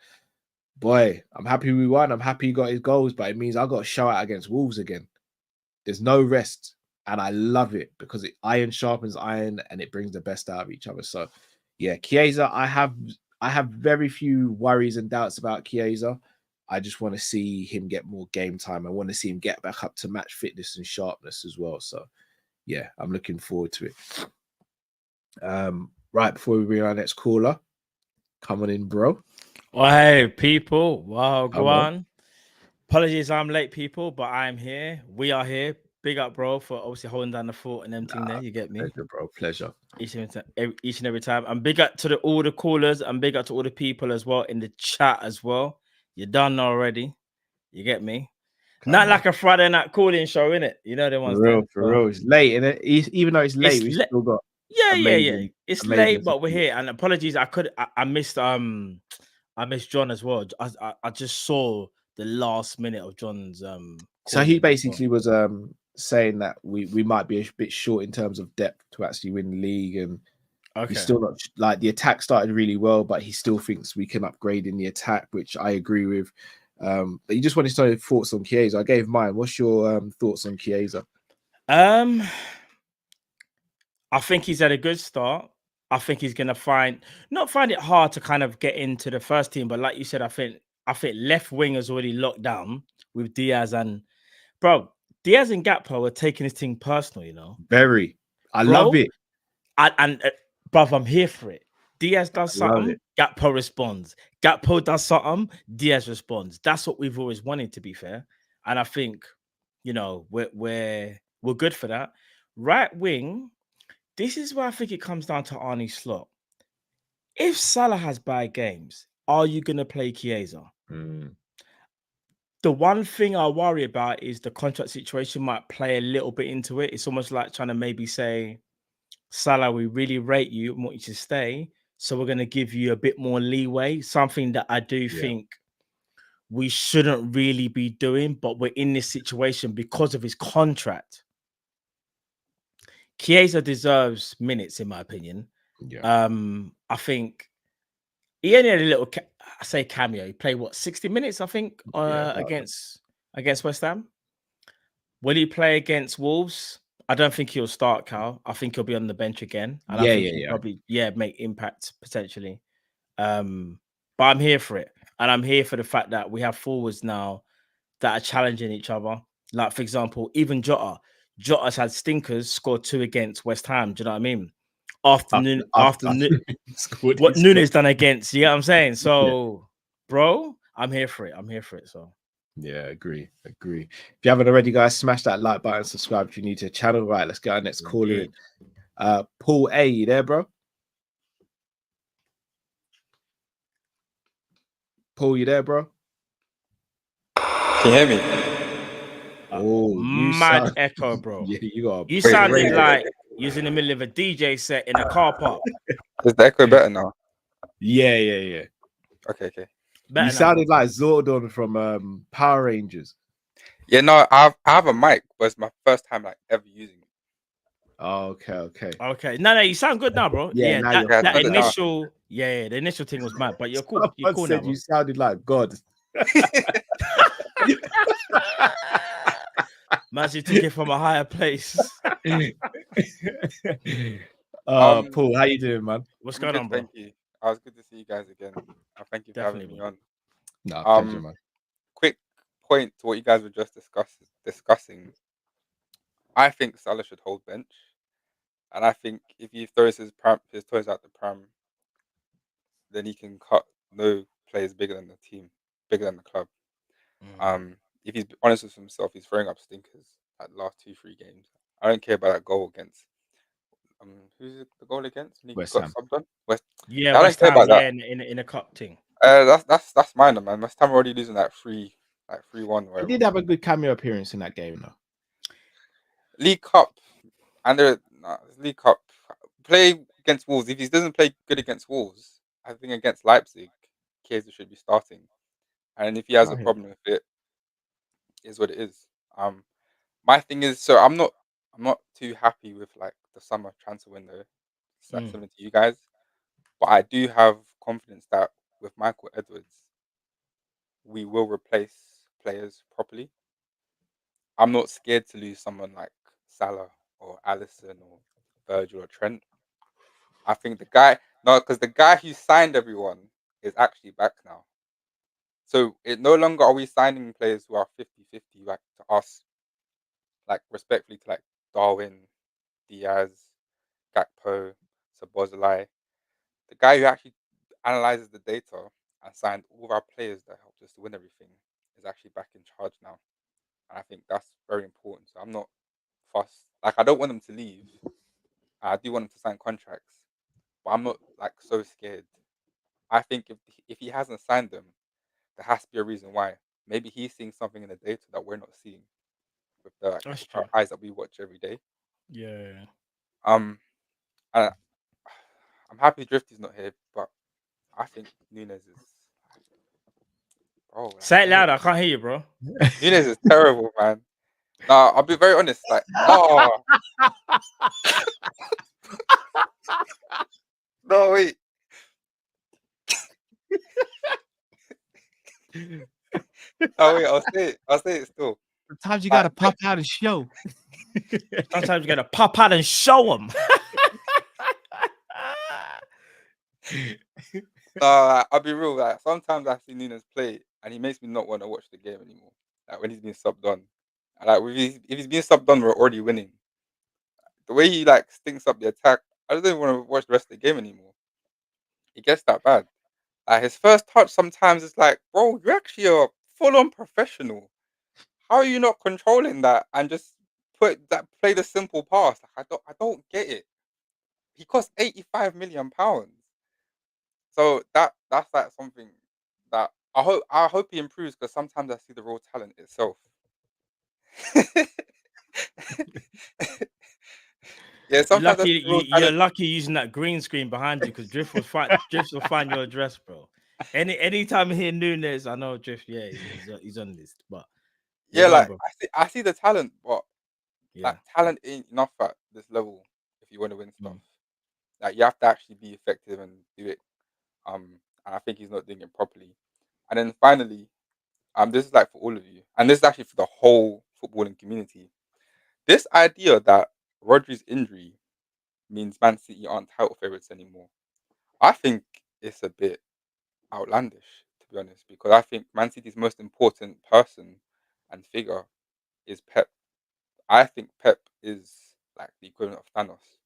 boy, I'm happy we won. I'm happy he got his goals, but it means I've got to show out against Wolves again. There's no rest. And I love it because iron sharpens iron and it brings the best out of each other. So, yeah, Chiesa, I have very few worries and doubts about Chiesa. I just want to see him get more game time. I want to see him get back up to match fitness and sharpness as well. So, yeah, I'm looking forward to it. Right, before we bring our next caller, come on in, bro. Well, hey, people. Wow, Come go on. on. Apologies, I'm late, people, but I'm here. We are here. Big up, bro, for obviously holding down the fort and everything there. You get me? Pleasure, bro. Pleasure. Each and every time. And big up to all the callers and big up to all the people as well in the chat as well. You're done already. You get me? Not like a Friday night calling show, innit? You know the ones. For real. It's late, innit? Even though it's late, we've still got yeah. It's amazing late, but we're here. And apologies, I missed John as well. I just saw the last minute of John's so he basically was saying that we might be a bit short in terms of depth to actually win the league, and he's still not, like, the attack started really well, but he still thinks we can upgrade in the attack, which I agree with. But you just wanted to know thoughts on Chiesa. I gave mine. What's your thoughts on Chiesa? I think he's had a good start. I think he's gonna not find it hard to kind of get into the first team, but like you said, I think left wing is already locked down with Diaz and Diaz and Gakpo are taking this thing personal, you know. Very. I love it. Bruv, I'm here for it. Diaz does something, Gakpo responds. Gakpo does something, Diaz responds. That's what we've always wanted, to be fair. And I think, you know, we're good for that. Right wing, this is where I think it comes down to Arne Slot. If Salah has bad games, are you going to play Chiesa? The one thing I worry about is the contract situation might play a little bit into it. It's almost like trying to maybe say, Salah, we really rate you and want you to stay, so we're going to give you a bit more leeway. Something that I do think we shouldn't really be doing, but we're in this situation because of his contract. Chiesa deserves minutes, in my opinion. I think he only had a little, cameo. He played 60 minutes, I think, against West Ham. Will he play against Wolves? I don't think he'll start, Cal. I think he'll be on the bench again. And I think he'll probably make impact potentially. But I'm here for it. And I'm here for the fact that we have forwards now that are challenging each other. Like, for example, even Jota. Jota's had stinkers, scored 2 against West Ham. Do you know what I mean? After what Nunez done against, you know what I'm saying? So, bro, I'm here for it. So, yeah, agree. If you haven't already, guys, smash that like button, subscribe if you're new to the channel. Right, let's get our next caller in. Paul A, you there, bro? Paul, you there, bro? Can you hear me? Oh, mad echo, bro. Yeah, you sounded like you was in the middle of a DJ set in a car park. Is the echo better now? Yeah. Okay. You sounded like Zordon from Power Rangers. Yeah, no, I have a mic, but it's my first time ever using it. Oh, okay. No, you sound good now, bro. Yeah, that initial, the initial thing was mad, but you're cool. You're cool now, you sounded like God. Man, you took it from a higher place. Paul, how you doing, man? What's I'm going good, on, bro? thank you. I was good to see you guys again. Thank you for having Definitely, me bro. on. No, pleasure, man. Quick point to what you guys were just discussing. I think Salah should hold bench, and I think if he throws his toys out the pram, then he can cut no players bigger than the team, bigger than the club. If he's honest with himself, he's throwing up stinkers at the last 2-3 games. I don't care about that goal against who's the goal against when he West got Ham. subbed on? West. Yeah, I don't West care Ham. about that. Yeah, in a cup thing. That's minor, man. West Ham already losing that 3-1. He did have a good cameo appearance in that game, though. League Cup and League Cup play against Wolves. If he doesn't play good against Wolves, I think against Leipzig, Chiesa should be starting. And if he has a problem with it, is what it is. My thing is, so I'm not too happy with like the summer transfer window. Similar to you guys, but I do have confidence that with Michael Edwards, we will replace players properly. I'm not scared to lose someone like Salah or Allison or Virgil or Trent. I think because the guy who signed everyone is actually back now. So it no longer are we signing players who are 50-50 like to us, like respectfully to like Darwin, Diaz, Gakpo, Szoboszlai. The guy who actually analyzes the data and signed all of our players that helped us to win everything is actually back in charge now. And I think that's very important. So I'm not fussed. Like I don't want them to leave. I do want them to sign contracts, but I'm not like so scared. I think if he hasn't signed them, there has to be a reason why. Maybe he's seeing something in the data that we're not seeing with That's our true. eyes that we watch every day. Yeah. And I'm happy Drifty's not here, but I think Nunez is. Bro, like, Say it louder. I can't hear you, bro. Nunez is terrible, man. Nah, I'll be very honest. Like, no, no, wait. Oh wait, I'll say it. I'll say it still. Sometimes you gotta pop out and show. Sometimes you gotta pop out and show them. I'll be real. Like sometimes I see Nunez play, and he makes me not want to watch the game anymore. Like when he's being subbed on, and, like if he's being subbed on, we're already winning. The way he like stinks up the attack, I don't even want to watch the rest of the game anymore. It gets that bad. Like his first touch sometimes is like, bro, you're actually a full-on professional. How are you not controlling that and just play the simple pass? Like I don't get it. He cost £85 million. So that's like something that I hope he improves because sometimes I see the raw talent itself. Yeah, sometimes I see the raw You're talent. lucky using that green screen behind you because Drift will find your address, bro. Anytime I hear Nunez, I know Drift. Yeah, he's on this. But Yeah, go on, like bro. I see the talent, but Yeah. like talent ain't enough at this level if you want to win stuff. Like you have to actually be effective and do it. And I think he's not doing it properly. And then finally, this is like for all of you, and this is actually for the whole footballing community. This idea that Rodri's injury means Man City aren't title favourites anymore, I think it's a bit outlandish, to be honest, because I think Man City's most important person and figure is Pep. I think Pep is like the equivalent of Thanos.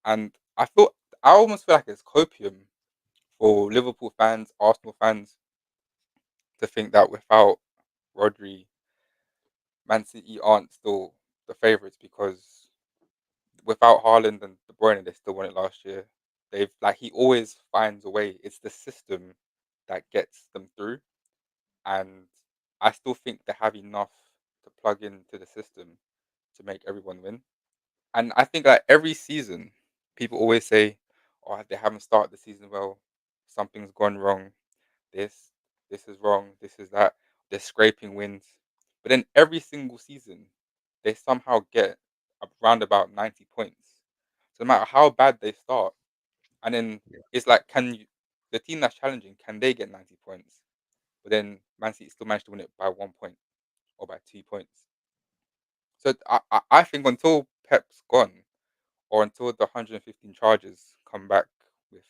And I almost feel like it's copium for Liverpool fans, Arsenal fans to think that without Rodri, Man City aren't still the favourites because without Haaland and De Bruyne, they still won it last year. He always finds a way. It's the system that gets them through, and I still think they have enough to plug into the system to make everyone win. And I think like every season, people always say, "Oh, they haven't started the season well. Something's gone wrong. This, this is wrong. This is that. They're scraping wins." But then every single season, they somehow get around about 90 points. So no matter how bad they start, and then it's like, the team that's challenging, can they get 90 points? but then Man City still managed to win it by 1 point or by 2 points. So I think until Pep's gone, or until the 115 charges come back with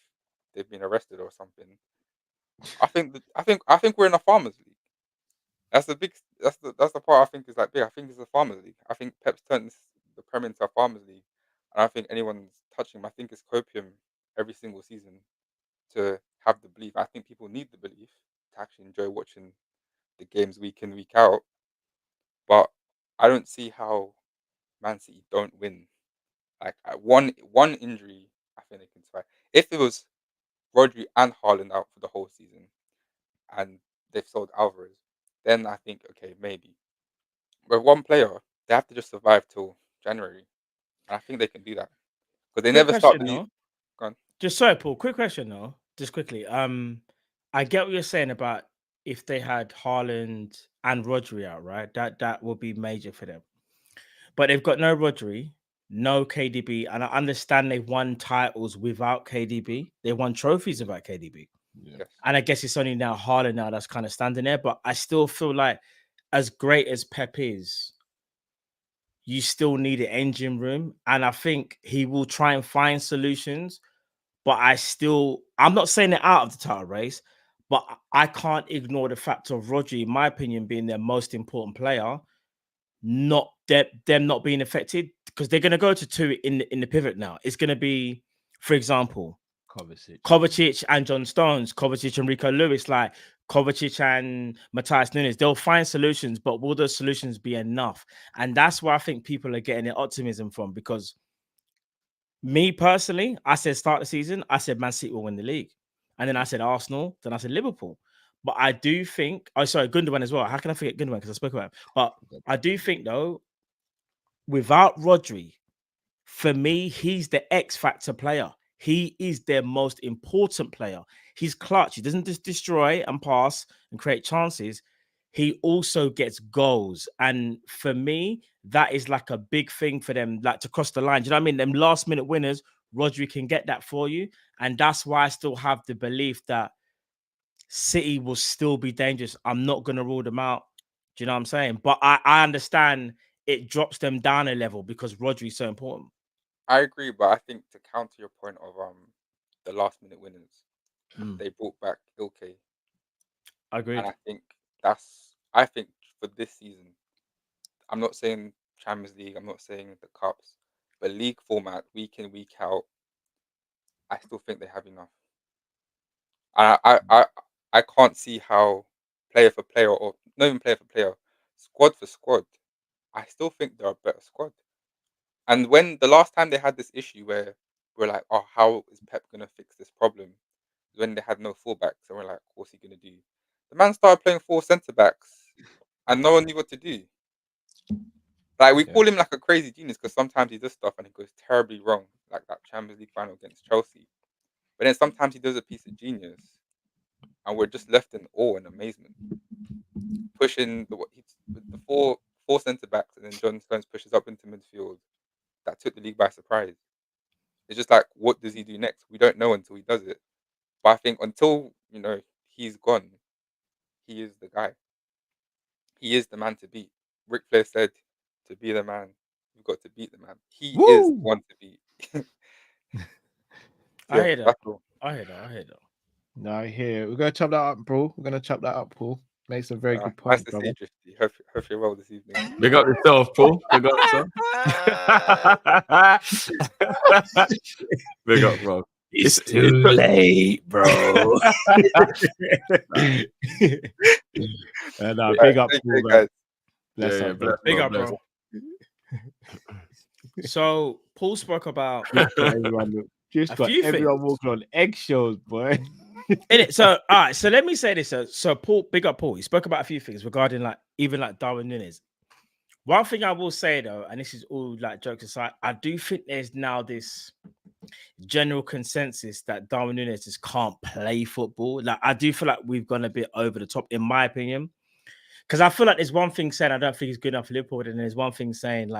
they've been arrested or something, I think we're in a farmers league. That's the big. That's the part I think is like big. I think it's a farmers league. I think Pep's turned the Premier into a farmers league, and I think anyone's touching him. I think it's copium every single season to have the belief. I think people need the belief to actually enjoy watching the games week in week out. But I don't see how Man City don't win. Like one injury, I think they can survive. If it was Rodri and Haaland out for the whole season, and they've sold Alvarez, then I think okay maybe. But one player, they have to just survive till January, and I think they can do that because they Quick never start question, the. though. Go on. Just sorry, Paul. Quick question, though. Just quickly. I get what you're saying about if they had Haaland and Rodri out, right? That would be major for them. But they've got no Rodri, no KDB, and I understand they've won titles without KDB. They won trophies without KDB. Yes. And I guess it's only now Haaland now that's kind of standing there. But I still feel like, as great as Pep is, you still need an engine room. And I think he will try and find solutions. But I'm not saying they're out of the title race, but I can't ignore the fact of Rodri, in my opinion, being their most important player, not them not being affected, because they're going to go to two in the pivot now. It's going to be, for example, Kovacic and John Stones, Kovacic and Rico Lewis, like Kovacic and Matthias Nunes. They'll find solutions, but will those solutions be enough? And that's where I think people are getting their optimism from, because me personally, I said start the season, I said Man City will win the league. And then I said Arsenal, then I said Liverpool. But I do think, Gundogan as well. How can I forget Gundogan? Because I spoke about him. But I do think, though, without Rodri, for me, he's the X factor player. He is their most important player. He's clutch. He doesn't just destroy and pass and create chances. He also gets goals. And for me, that is like a big thing for them, like to cross the line. Do you know what I mean? Them last minute winners, Rodri can get that for you. And that's why I still have the belief that City will still be dangerous. I'm not going to rule them out. Do you know what I'm saying? But I understand it drops them down a level because Rodri is so important. I agree, but I think to counter your point of the last minute winners, they brought back Ilkay. Agreed. And I think for this season, I'm not saying Champions League, I'm not saying the cups, but league format, week in, week out, I still think they have enough. And I can't see how player for player, or not even player for player, squad for squad, I still think they're a better squad. And when the last time they had this issue where we're like, oh, how is Pep going to fix this problem? When they had no fullbacks, and we're like, what's he going to do? The man started playing 4 centre backs, and no one knew what to do. Like, we call him like a crazy genius because sometimes he does stuff and it goes terribly wrong, like that Champions League final against Chelsea. But then sometimes he does a piece of genius, and we're just left in awe and amazement. Pushing the four centre backs, and then John Stones pushes up into midfield. That took the league by surprise. It's just like, what does he do next? We don't know until he does it. But I think until he's gone, he is the guy. He is the man to beat. Ric Flair said, "To be the man, you've got to beat the man." He is the one to beat. I hear that. I hear that. No, I hear. We're gonna chop that up, bro. We're gonna chop that up, Paul. Makes a very good point. Nice to see you, Drifty. Hope you're well this evening. Big up yourself, Paul. Big up yourself. Big up, bro. It's too late, bro. Big up, Paul, guys. Bless up, big up, bro. So Paul spoke about everyone walking on eggshells, boy. So all right, so let me say this. So Paul, big up Paul. He spoke about a few things regarding even Darwin Nunez. One thing I will say though, and this is all like jokes aside, I do think there's now this general consensus that Darwin Nunez just can't play football. Like, I do feel like we've gone a bit over the top, in my opinion. Because I feel like there's one thing saying I don't think he's good enough for Liverpool, and there's one thing saying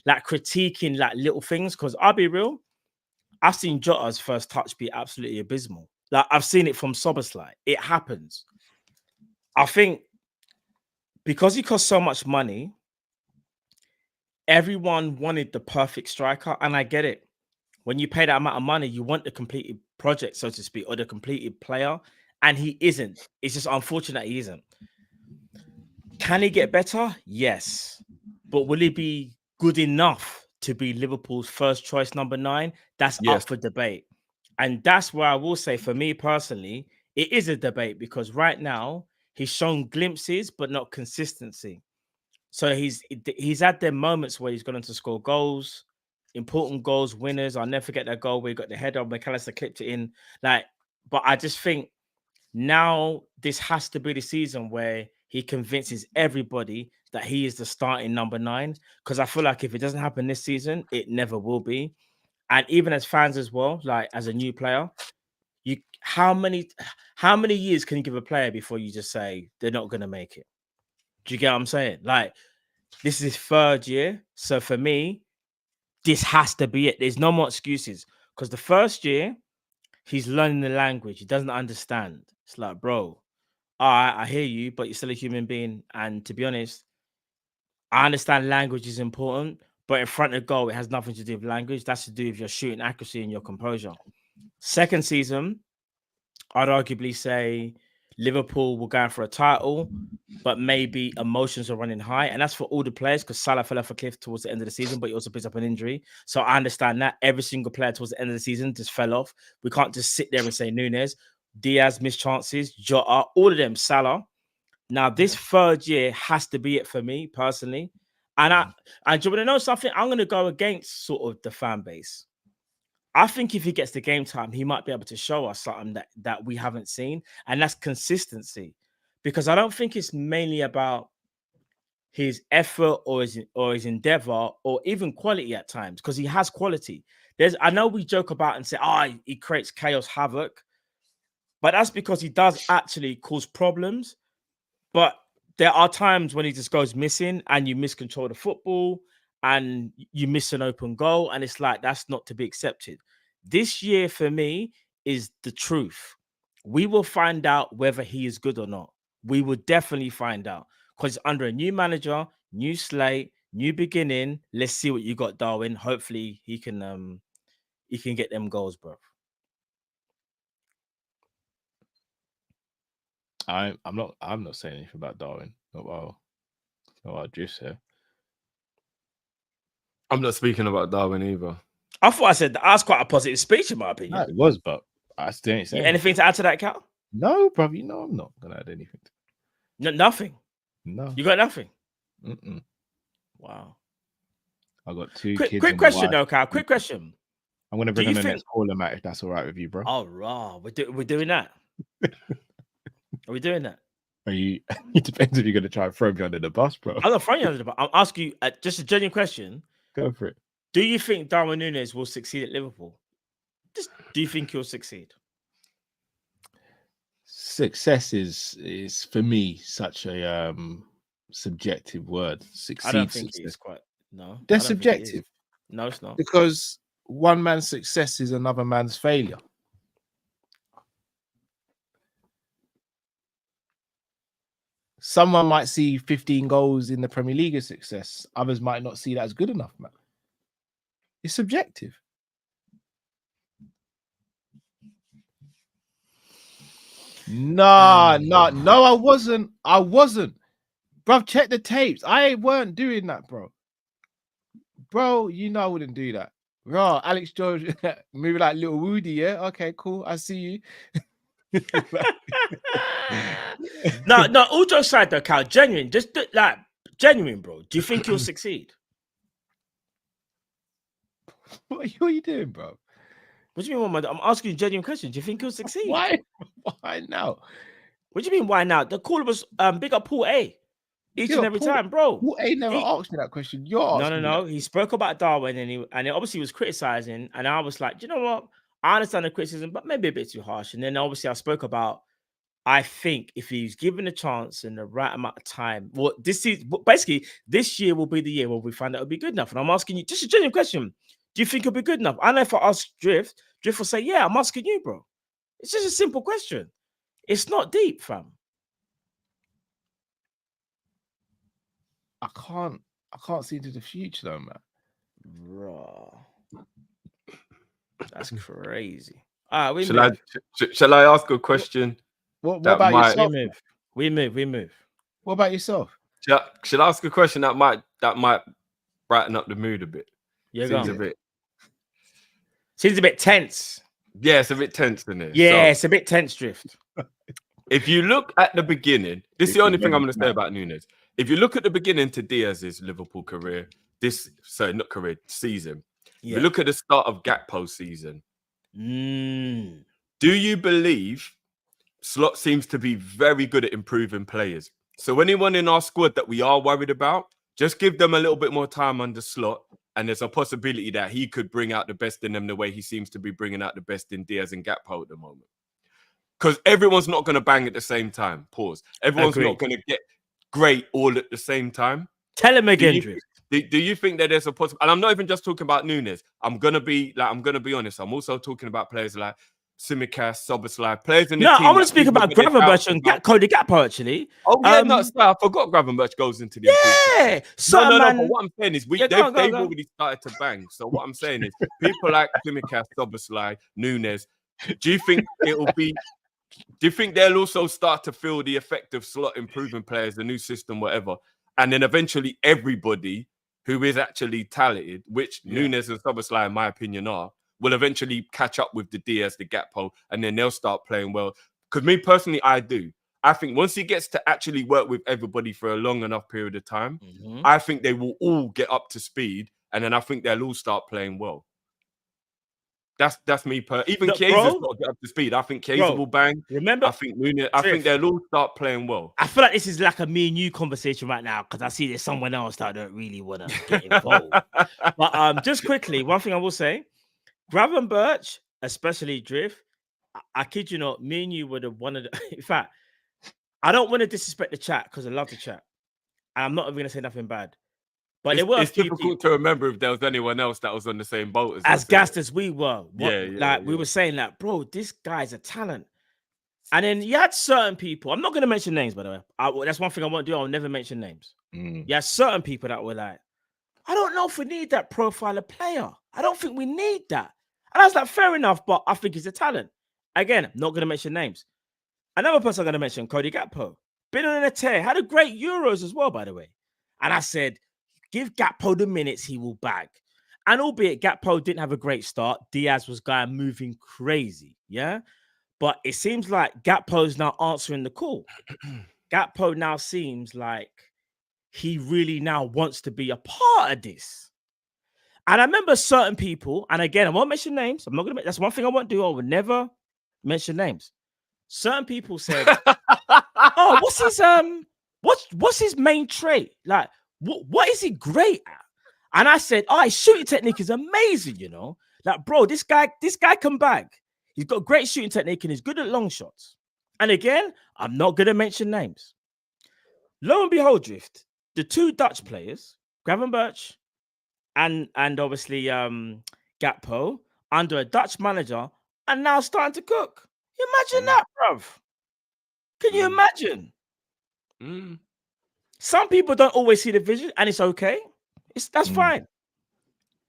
critiquing little things. Because I'll be real, I've seen Jota's first touch be absolutely abysmal. Like, I've seen it from Szoboszlai. It happens. I think because he cost so much money, everyone wanted the perfect striker, and I get it. When you pay that amount of money, you want the completed project, so to speak, or the completed player, and he isn't. It's just unfortunate he isn't. Can he get better? Yes. But will he be good enough to be Liverpool's first choice number 9? That's Yes. up for debate. And that's where I will say, for me personally, it is a debate because right now he's shown glimpses, but not consistency. So he's had their moments where he's gone on to score goals, important goals, winners. I'll never forget that goal where he got the header, McAllister clipped it in. But I just think now this has to be the season where he convinces everybody that he is the starting number 9. Because I feel like if it doesn't happen this season, it never will be. And even as fans as well, like as a new player, how many years can you give a player before you just say they're not going to make it? Do you get what I'm saying? Like, this is his 3rd year. So for me, this has to be it. There's no more excuses. Because the first year, he's learning the language. He doesn't understand. It's like, bro, all right, I hear you, but you're still a human being. And to be honest, I understand language is important, but in front of goal, it has nothing to do with language. That's to do with your shooting accuracy and your composure. Second season, I'd arguably say Liverpool were going for a title, but maybe emotions are running high. And that's for all the players because Salah fell off a cliff towards the end of the season, but he also picked up an injury. So I understand that. Every single player towards the end of the season just fell off. We can't just sit there and say Nunez, Diaz missed chances, Jota, all of them, Salah. Now, this 3rd year has to be it for me personally. And do you want to know something? I'm going to go against sort of the fan base. I think if he gets the game time, he might be able to show us something that we haven't seen. And that's consistency. Because I don't think it's mainly about his effort or his endeavor or even quality at times, because he has quality. I know we joke about and say, he creates chaos, havoc. But that's because he does actually cause problems. But there are times when he just goes missing and you miscontrol the football and you miss an open goal. And it's like, that's not to be accepted. This year for me is the truth. We will find out whether he is good or not. We will definitely find out because under a new manager, new slate, new beginning. Let's see what you got, Darwin. Hopefully he can get them goals, bro. I'm not saying anything about Darwin. Not while Drift's here. I'm not speaking about Darwin either. I thought I said that's quite a positive speech in my opinion. No, it was, but I still ain't saying anything to add to that, Cal? No, bro. You know I'm not gonna add anything. No, nothing. No, you got nothing. Mm-mm. Wow. I got 2 kids. Quick question, though, Cal. Quick question. I'm gonna bring on the next caller, Matt, if that's all right with you, bro. Oh, raw. We're doing that. Are we doing that? Are you? It depends if you're gonna try and throw me under the bus, bro. I'm not throwing you under the bus. I'm asking you just a genuine question. Go for it. Do you think Darwin Nunez will succeed at Liverpool? Do you think he'll succeed? Success is for me such a subjective word. Succeed. I don't think it's quite. No, they're subjective. No, it's not. Because one man's success is another man's failure. Someone might see 15 goals in the Premier League as success. Others might not see that as good enough, man. It's subjective. No, I wasn't. Bro, check the tapes. I weren't doing that, bro. Bro, you know I wouldn't do that. Bro, Alex George, maybe like little Woody, yeah? Okay, cool. I see you. No, all jokes aside though, Cal, genuine, just like genuine, bro. Do you think you'll succeed? What are you doing, bro? What do you mean? I'm asking you a genuine question. Do you think you'll succeed? Why now? What do you mean? Why now? The caller was big up Paul A. Each and every time, bro. Paul A never asked me that question. You're asking. No. He spoke about Darwin and he obviously was criticizing, and I was like, you know what? I understand the criticism, but maybe a bit too harsh. And then obviously I spoke about, I think if he's given a chance in the right amount of time, well, basically this year will be the year where we find out it'll be good enough. And I'm asking you just a genuine question. Do you think it'll be good enough? I know if I ask Drift will say, yeah, I'm asking you, bro. It's just a simple question. It's not deep, fam. I can't see into the future though, man. Bro, that's crazy. All right, Shall I ask a question? What about yourself? We move. What about yourself? Should I ask a question that might brighten up the mood a bit? Yeah, Seems a bit tense. Yeah, it's a bit tense in it. Yeah, it's a bit tense, Drift. If you look at the beginning, this is the only thing I'm going to say about Nunez. If you look at the beginning to Diaz's Liverpool career, season. Yeah. If you look at the start of Gakpo's season, do you believe Slot seems to be very good at improving players? So anyone in our squad that we are worried about, just give them a little bit more time under Slot, and there's a possibility that he could bring out the best in them the way he seems to be bringing out the best in Diaz and Gakpo at the moment. Because everyone's not going to bang at the same time. Pause. Everyone's not going to get great all at the same time. Tell him again, do you think that there's a possible? And I'm not even just talking about Nunez. I'm gonna be honest. I'm also talking about players like Tsimikas, Szoboszlai, players in the team. I want to speak about Gravenberch and Cody Gakpo actually. Oh yeah, I forgot Gravenberch goes into the yeah. But what I'm saying is they've already started to bang. So what I'm saying is people like Tsimikas, Szoboszlai, Nunez. Do you think they'll also start to feel the effect of Slot improving players, the new system, whatever? And then eventually everybody who is actually talented, which Nunez and Szoboszlai, in my opinion, are, will eventually catch up with the Diaz, the Gakpo, and then they'll start playing well. Because me personally, I do. I think once he gets to actually work with everybody for a long enough period of time, I think they will all get up to speed, and then I think they'll all start playing well. That's me. Even Chiesa's got to get up to speed. I think Chiesa will bang. Remember, I think Nunez. I think they'll all start playing well. I feel like this is like a me and you conversation right now because I see there's someone else that I don't really want to get involved. But just quickly, one thing I will say: Gravenberch, especially Drift. I kid you not, me and you would have wanted. In fact, I don't want to disrespect the chat because I love the chat, and I'm not even going to say nothing bad. But it's difficult to remember if there was anyone else that was on the same boat as gassed as we were. We were saying that, bro, this guy's a talent. And then you had certain people. I'm not going to mention names, by the way. That's one thing I won't do. I'll never mention names. You had certain people that were like, I don't know if we need that profile of player. I don't think we need that. And I was like, fair enough, but I think he's a talent. Again, I'm not going to mention names. Another person I'm going to mention, Cody Gakpo. Been on a tear. Had a great Euros as well, by the way. And I said, give Gakpo the minutes, he will bag. And albeit Gakpo didn't have a great start, Diaz was moving crazy, yeah? But it seems like Gakpo's now answering the call. Gakpo now seems like he really now wants to be a part of this. And I remember certain people, and again, I won't mention names. I'm not going to. That's one thing I won't do. I would never mention names. Certain people said, "Oh, what's his main trait? Like, what is he great at?" And I said, "Oh, his shooting technique is amazing. You know, like, bro, this guy can bag. He's got great shooting technique and he's good at long shots." And again, I'm not going to mention names. Lo and behold, Drift, the two Dutch players, Gravenberch and obviously Gakpo, under a Dutch manager, are now starting to cook. Imagine that, bruv. Can you imagine? Some people don't always see the vision, and it's okay. That's fine.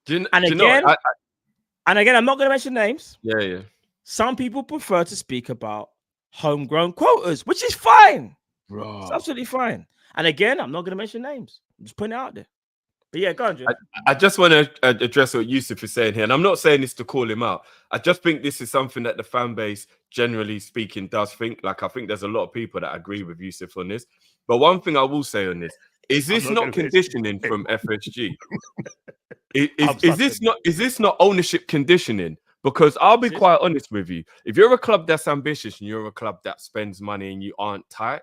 And again, I'm not going to mention names. Yeah. Some people prefer to speak about homegrown quotas, which is fine. Bro. It's absolutely fine. And again, I'm not going to mention names. I'm just putting it out there. But yeah, go on, Joe. I just want to address what Yusuf is saying here. And I'm not saying this to call him out. I just think this is something that the fan base, generally speaking, does think. Like, I think there's a lot of people that agree with Yusuf on this. But one thing I will say on this, is this not conditioning from FSG? Is this not ownership conditioning? Because I'll be quite honest with you. If you're a club that's ambitious and you're a club that spends money and you aren't tight,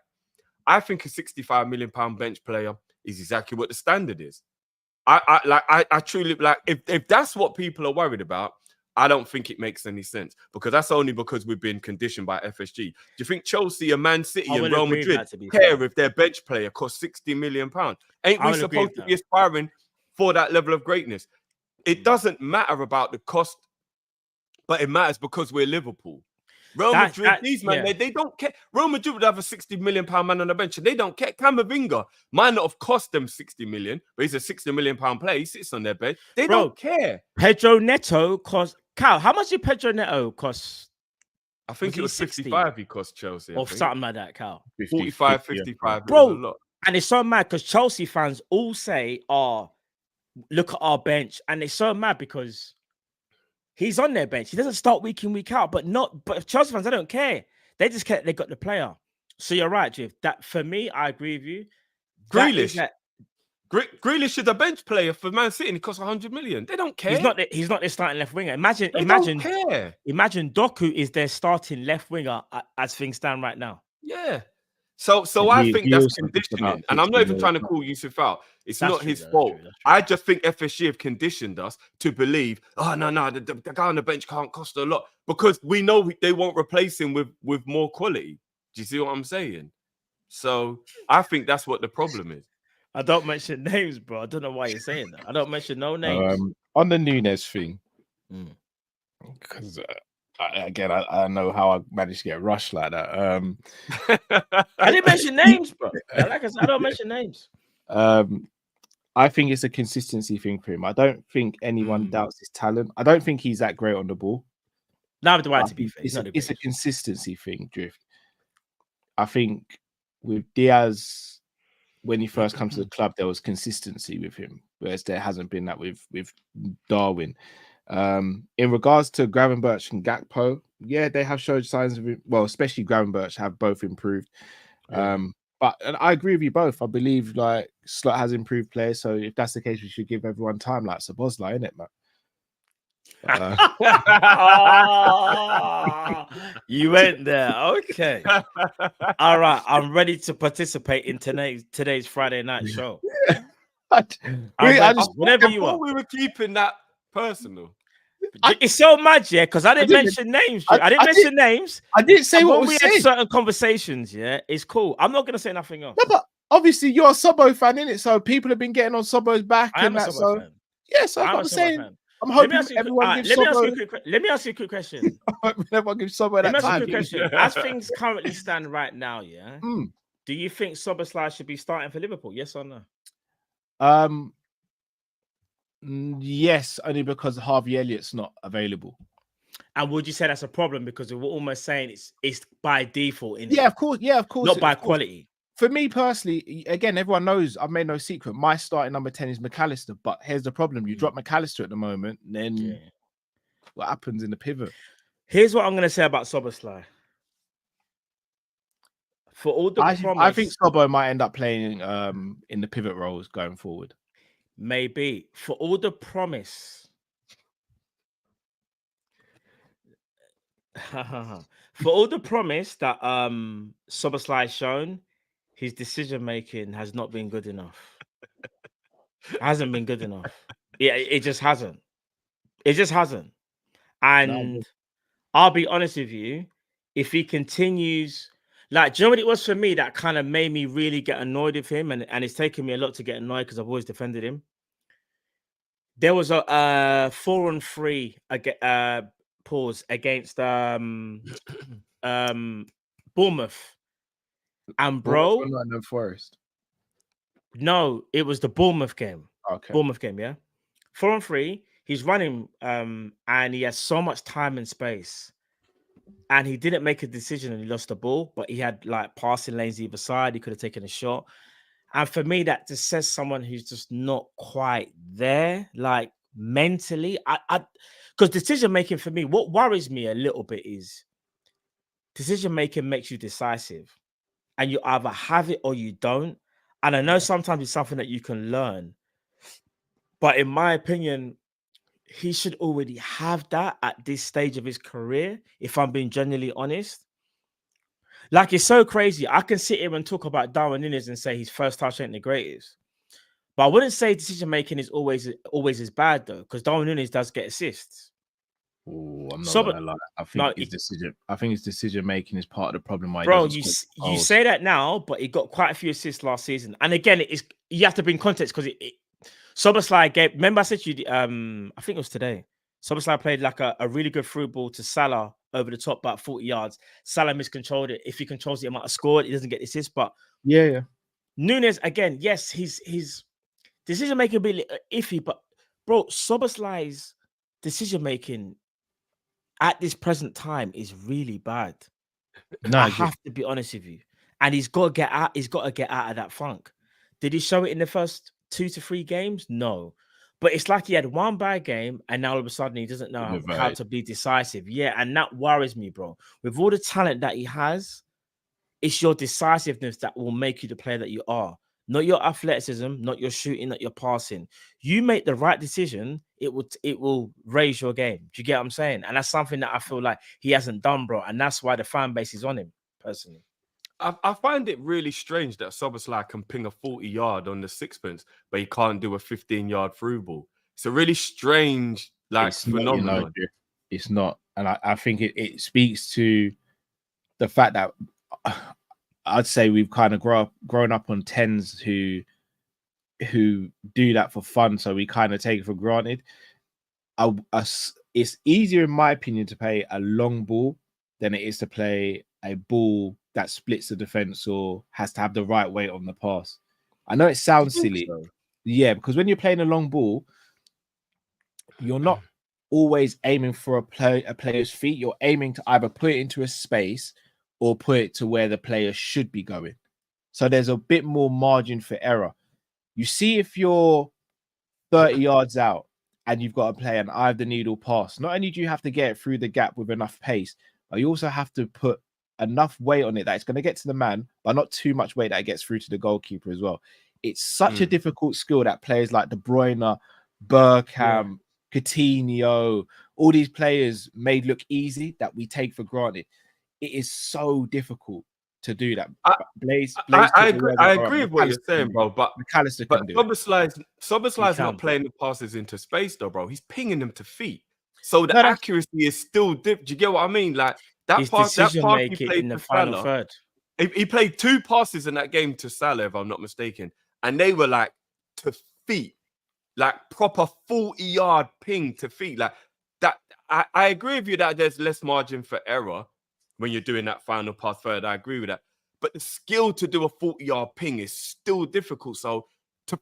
I think a £65 million bench player is exactly what the standard is. I truly like if that's what people are worried about, I don't think it makes any sense because that's only because we've been conditioned by FSG. Do you think Chelsea and Man City and Real Madrid care if their bench player costs £60 million? Ain't we supposed to be aspiring for that level of greatness? It doesn't matter about the cost, but it matters because we're Liverpool. Real Madrid, these man, yeah. they don't care. Real Madrid would have a 60 million pound man on the bench, and they don't care. Camavinga might not have cost them 60 million, but he's a 60 million pound player. He sits on their bench. They don't care. Pedro Neto cost. Cal, how much did Pedro Neto cost? I think it was 55 he cost Chelsea. Or something like that, Cal. 45, 55. Bro, it was a lot. And it's so mad because Chelsea fans all say, oh, look at our bench. And it's so mad because he's on their bench. He doesn't start week in, week out. But Chelsea fans, they don't care. They just care they got the player. So you're right, Jiv. That for me, I agree with you. Grealish. Grealish is a bench player for Man City and he costs 100 million. They don't care. He's not their starting left winger. Imagine Doku is their starting left winger as things stand right now. Yeah. So I think that's conditioning. And I'm not even trying to call Yusuf out. It's not his fault. I just think FSG have conditioned us to believe, oh, no, the guy on the bench can't cost a lot because we know they won't replace him with more quality. Do you see what I'm saying? So I think that's what the problem is. I don't mention names, bro. I don't know why you're saying that. I don't mention no names. On the Nunez thing, because again, I know how I managed to get rushed like that. I didn't mention names, bro. Like I said, I don't mention names. I think it's a consistency thing for him. I don't think anyone doubts his talent. I don't think he's that great on the ball. No, but to be fair, it's a consistency thing, Drift. I think with Diaz, when he first comes to the club, there was consistency with him, whereas there hasn't been that with Darwin. In regards to Gravenberch and Gakpo, yeah, they have showed signs of it. Well, especially Gravenberch have both improved. But I agree with you both. I believe like Slot has improved players, so if that's the case, we should give everyone time, like Szoboszlai, innit, man? You went there. Okay. All right. I'm ready to participate in today's Friday night show. Whenever you are. We were keeping that personal. It's so mad, yeah, because I didn't mention names. I didn't mention names. I didn't say what we was had said. certain conversations, yeah, it's cool. I'm not gonna say nothing else. No, but obviously you're a Sobo fan, innit? So people have been getting on Sobo's back and that. So fan. Yeah, so I'm saying. I'm hoping everyone gives Sobo. Let me ask you a quick question. Everyone gives Sobo that time. Quick question. As things currently stand right now, yeah, do you think Szoboszlai should be starting for Liverpool? Yes or no? Yes, only because Harvey Elliott's not available. And would you say that's a problem because we're almost saying it's by default? Yeah, of course. Yeah, of course. Not by quality. For me personally, again, everyone knows I've made no secret. My starting number 10 is McAllister, but here's the problem: you drop McAllister at the moment, then what happens in the pivot? Here's what I'm going to say about Szoboszlai. For all the promise, I think Sobo might end up playing in the pivot roles going forward. Maybe for all the promise. For all the promise that Szoboszlai has shown, his decision making has not been good enough. Hasn't been good enough. Yeah, it just hasn't. It just hasn't. And I'll be honest with you, if he continues, like, do you know what it was for me that kind of made me really get annoyed with him, and it's taken me a lot to get annoyed because I've always defended him. There was a 4-on-3 pause against Bournemouth. And bro, Forest. No, it was the Bournemouth game. Okay. Bournemouth game, yeah. 4-on-3. He's running and he has so much time and space. And he didn't make a decision and he lost the ball, but he had like passing lanes either side. He could have taken a shot. And for me, that just says someone who's just not quite there, like mentally. Because decision making for me, what worries me a little bit is decision making makes you decisive, and you either have it or you don't. And I know sometimes it's something that you can learn, but in my opinion, he should already have that at this stage of his career. If I'm being genuinely honest. Like, it's so crazy. I can sit here and talk about Darwin Nunez and say his first touch ain't the greatest. But I wouldn't say decision-making is always as bad, though, because Darwin Nunez does get assists. Oh, I'm not gonna lie. I think his decision-making is part of the problem. Why bro, you say that now, but he got quite a few assists last season. And again, you have to bring context because Szoboszlai gave... Remember I said to you, I think it was today, Szoboszlai played like a really good through ball to Salah over the top, about 40 yards. Salah miscontrolled it. If he controls it, he might have scored. He doesn't get the assist. But Yeah. Nunez, again, yes, his decision making a bit iffy, but bro, Szoboszlai's decision making at this present time is really bad. No, I have to be honest with you. And he's got to get out. He's got to get out of that funk. Did he show it in the first 2 to 3 games? No. But it's like he had one bad game and now all of a sudden he doesn't know how to be decisive. Yeah, and that worries me, bro. With all the talent that he has, it's your decisiveness that will make you the player that you are. Not your athleticism, not your shooting, not your passing. You make the right decision, it will raise your game. Do you get what I'm saying? And that's something that I feel like he hasn't done, bro. And that's why the fan base is on him, personally. I find it really strange that Szoboszlai can ping a 40-yard on the sixpence, but he can't do a 15-yard through ball. It's a really strange phenomenon. It's not. And I think it speaks to the fact that I'd say we've kind of grown up on 10s who do that for fun, so we kind of take it for granted. It's easier, in my opinion, to play a long ball than it is to play a ball that splits the defense or has to have the right weight on the pass. I know it sounds silly. Yeah, because when you're playing a long ball, you're not always aiming for a player's feet. You're aiming to either put it into a space or put it to where the player should be going. So there's a bit more margin for error. You see, if you're 30 yards out and you've got to play an eye of the needle pass, not only do you have to get it through the gap with enough pace, but you also have to put enough weight on it that it's going to get to the man, but not too much weight that it gets through to the goalkeeper as well. It's such a difficult skill that players like De Bruyne, Bergkamp, Coutinho, all these players made look easy that we take for granted. It is so difficult to do that. I agree with what you're saying, bro. But Szoboszlai's not playing the passes into space, though, bro. He's pinging them to feet, so the accuracy is still dip. Do you get what I mean? Like that pass he played in the final third. He played 2 passes in that game to Salah, if I'm not mistaken, and they were like to feet, like proper 40-yard ping to feet, like that. I agree with you that there's less margin for error when you're doing that final pass third. I agree with that. But the skill to do a 40-yard ping is still difficult. So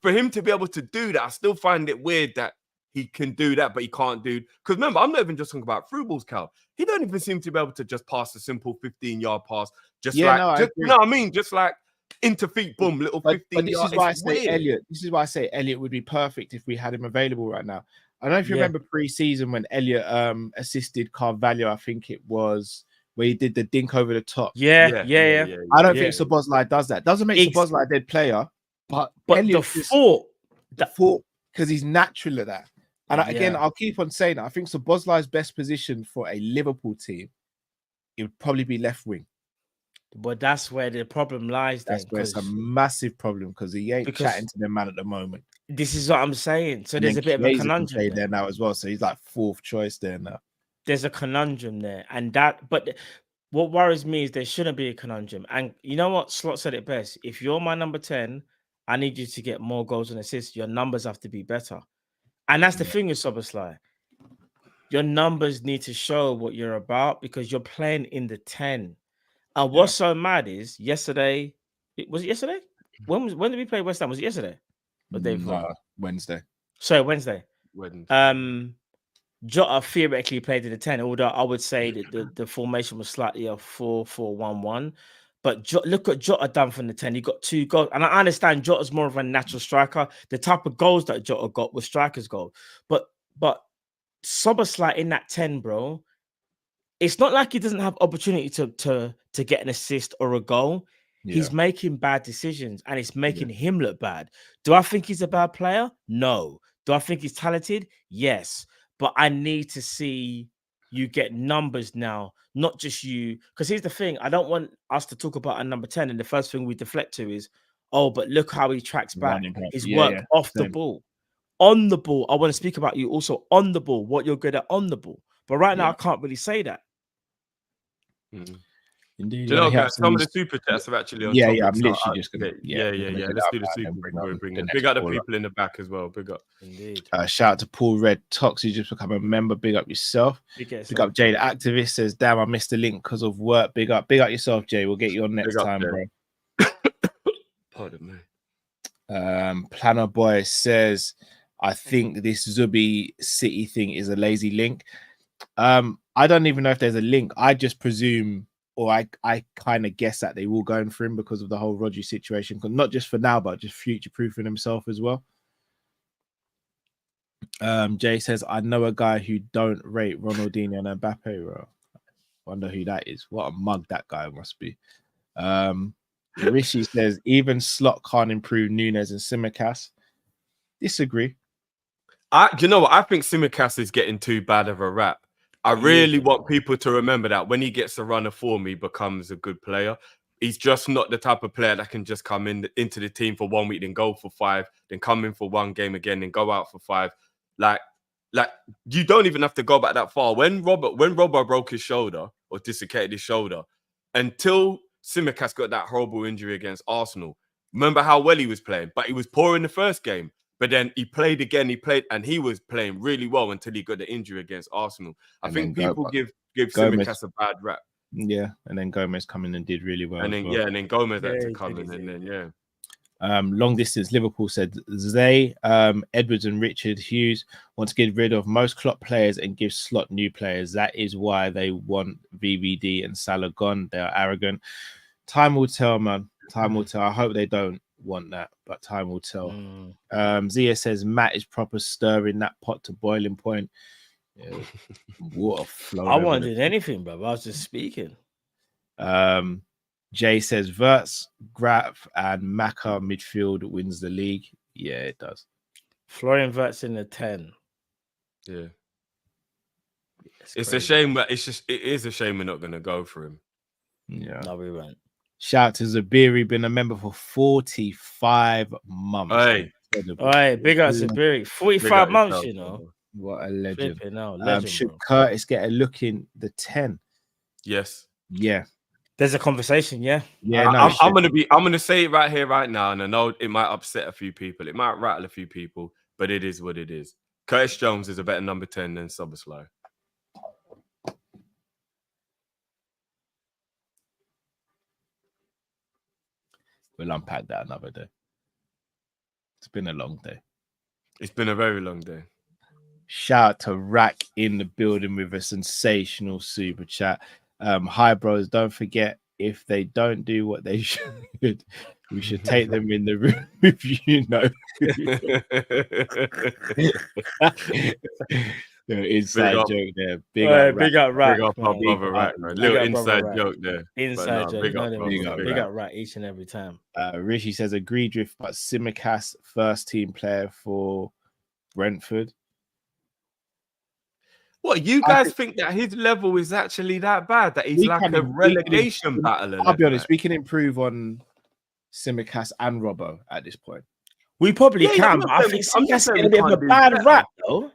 for him to be able to do that, I still find it weird that he can do that, but he can't do. Because remember, I'm not even just talking about through balls, Cal. He don't even seem to be able to just pass a simple 15-yard pass. You know what I mean? Just like into feet, boom, little 15 yards. This is why I say Elliot would be perfect if we had him available right now. I don't know if you remember pre-season when Elliot assisted Carvalho, I think it was, where he did the dink over the top. Yeah. I don't think Szoboszlai does that. Doesn't make Szoboszlai a dead player, but Elliot the thought, because he's natural at that. And again, I'll keep on saying that. I think Szoboszlai's best position for a Liverpool team, it would probably be left wing. But that's where the problem lies. That's where it's a massive problem, because he ain't chatting to the man at the moment. This is what I'm saying. So there's a bit of a conundrum there now as well. So he's like 4th choice there now. There's a conundrum there, but what worries me is there shouldn't be a conundrum. And you know what? Slot said it best. If you're my number 10, I need you to get more goals and assists. Your numbers have to be better. And that's the thing with Szoboszlai. Your numbers need to show what you're about, because you're playing in the 10. And what's so mad is yesterday. Was it yesterday? When did we play West Ham? Was it yesterday? Wednesday. Sorry, Wednesday. Jota theoretically played in the 10, although I would say that the formation was slightly a 4-4-1-1. But look what Jota done from the 10. He got 2 goals. And I understand Jota's more of a natural striker. The type of goals that Jota got was striker's goal. But Szoboszlai in that 10, bro, it's not like he doesn't have opportunity to get an assist or a goal. He's making bad decisions, and it's making him look bad. Do I think he's a bad player? No. Do I think he's talented? Yes. But I need to see you get numbers now, not just you. Because here's the thing. I don't want us to talk about a number 10, and the first thing we deflect to is, but look how he tracks back. His work off the ball. On the ball, I want to speak about you also on the ball, what you're good at on the ball. But right now, I can't really say that. Indeed. Do you know, He guys, some of the absolutely- super chats are actually on Yeah, topic. yeah. I'm so literally just gonna yeah. we're gonna get Let's that do the out super and bring before we on bring the in. next Big up the caller. people in the back as well. Big up. Indeed. Shout out to Paul Red Tox, who just become a member. Big up yourself. Big up Jay. The activist says, "Damn, I missed the link because of work." Big up yourself, Jay. We'll get you on next Big up, time, Jay. bro. Pardon me. Planner Boy says, "I think this Zubi City thing is a lazy link." I don't even know if there's a link. I just presume, or I kind of guess that they will go in for him because of the whole Rodri situation, not just for now, but just future proofing himself as well. Jay says, "I know a guy who don't rate Ronaldinho and Mbappe, bro. Wonder who that is. What a mug that guy must be." Rishi says, "Even Slot can't improve Nunez and Simicast." Disagree. Do you know what? I think Simicast is getting too bad of a rap. I really want people to remember that when he gets a run of form, he becomes a good player. He's just not the type of player that can just come into the team for 1 week, then go for 5, then come in for one game again, and go out for 5. Like you don't even have to go back that far. When Robbo broke his shoulder or dislocated his shoulder, until Simicast got that horrible injury against Arsenal, remember how well he was playing, but he was poor in the first game. But then he played again, and he was playing really well until he got the injury against Arsenal. I think people give Simicast a bad rap. Yeah, and then Gomez come in and did really well. And then and then Gomez had to come in, and then long distance Liverpool said Zay, Edwards and Richard Hughes want to get rid of most Klopp players and give Slot new players. That is why they want VVD and Salah gone. They are arrogant. Time will tell, man. Time will tell. I hope they don't want that, but time will tell. Zia says Matt is proper stirring that pot to boiling point. Yeah, water flowing. I wasn't doing anything, bro. I was just speaking. Jay says Verts, Graf, and Maka midfield wins the league. Yeah, it does. Florian Verts in the 10. Yeah. It's a shame, but it is a shame we're not going to go for him. Yeah. No, we won't. Shout out to Zabiri, been a member for 45 months. Hey, big up Zabiri. 45 months, you know. What a legend. Should bro. Curtis get a look in the 10? Yes. Yeah. There's a conversation, yeah. Yeah, I'm gonna say it right here, right now, and I know it might upset a few people, it might rattle a few people, but it is what it is. Curtis Jones is a better number 10 than Szoboszlai. We'll unpack that another day. It's been a long day. It's been a very long day. Shout out to Rack in the building with a sensational super chat. Hi, bros. Don't forget, if they don't do what they should, we should take them in the room if you know. Inside joke there. Big up Rack. Big up our brother Rack. Little inside joke there. Inside joke. Big up Rack each and every time. Rishi says agreed with, but Simicast first team player for Brentford. What, you guys think that his level is actually that bad? That he's like a relegation battler? I'll be honest, we can improve on Simicast and Robbo at this point. We probably can, but I think Simicast getting a bit of a bad rap, though.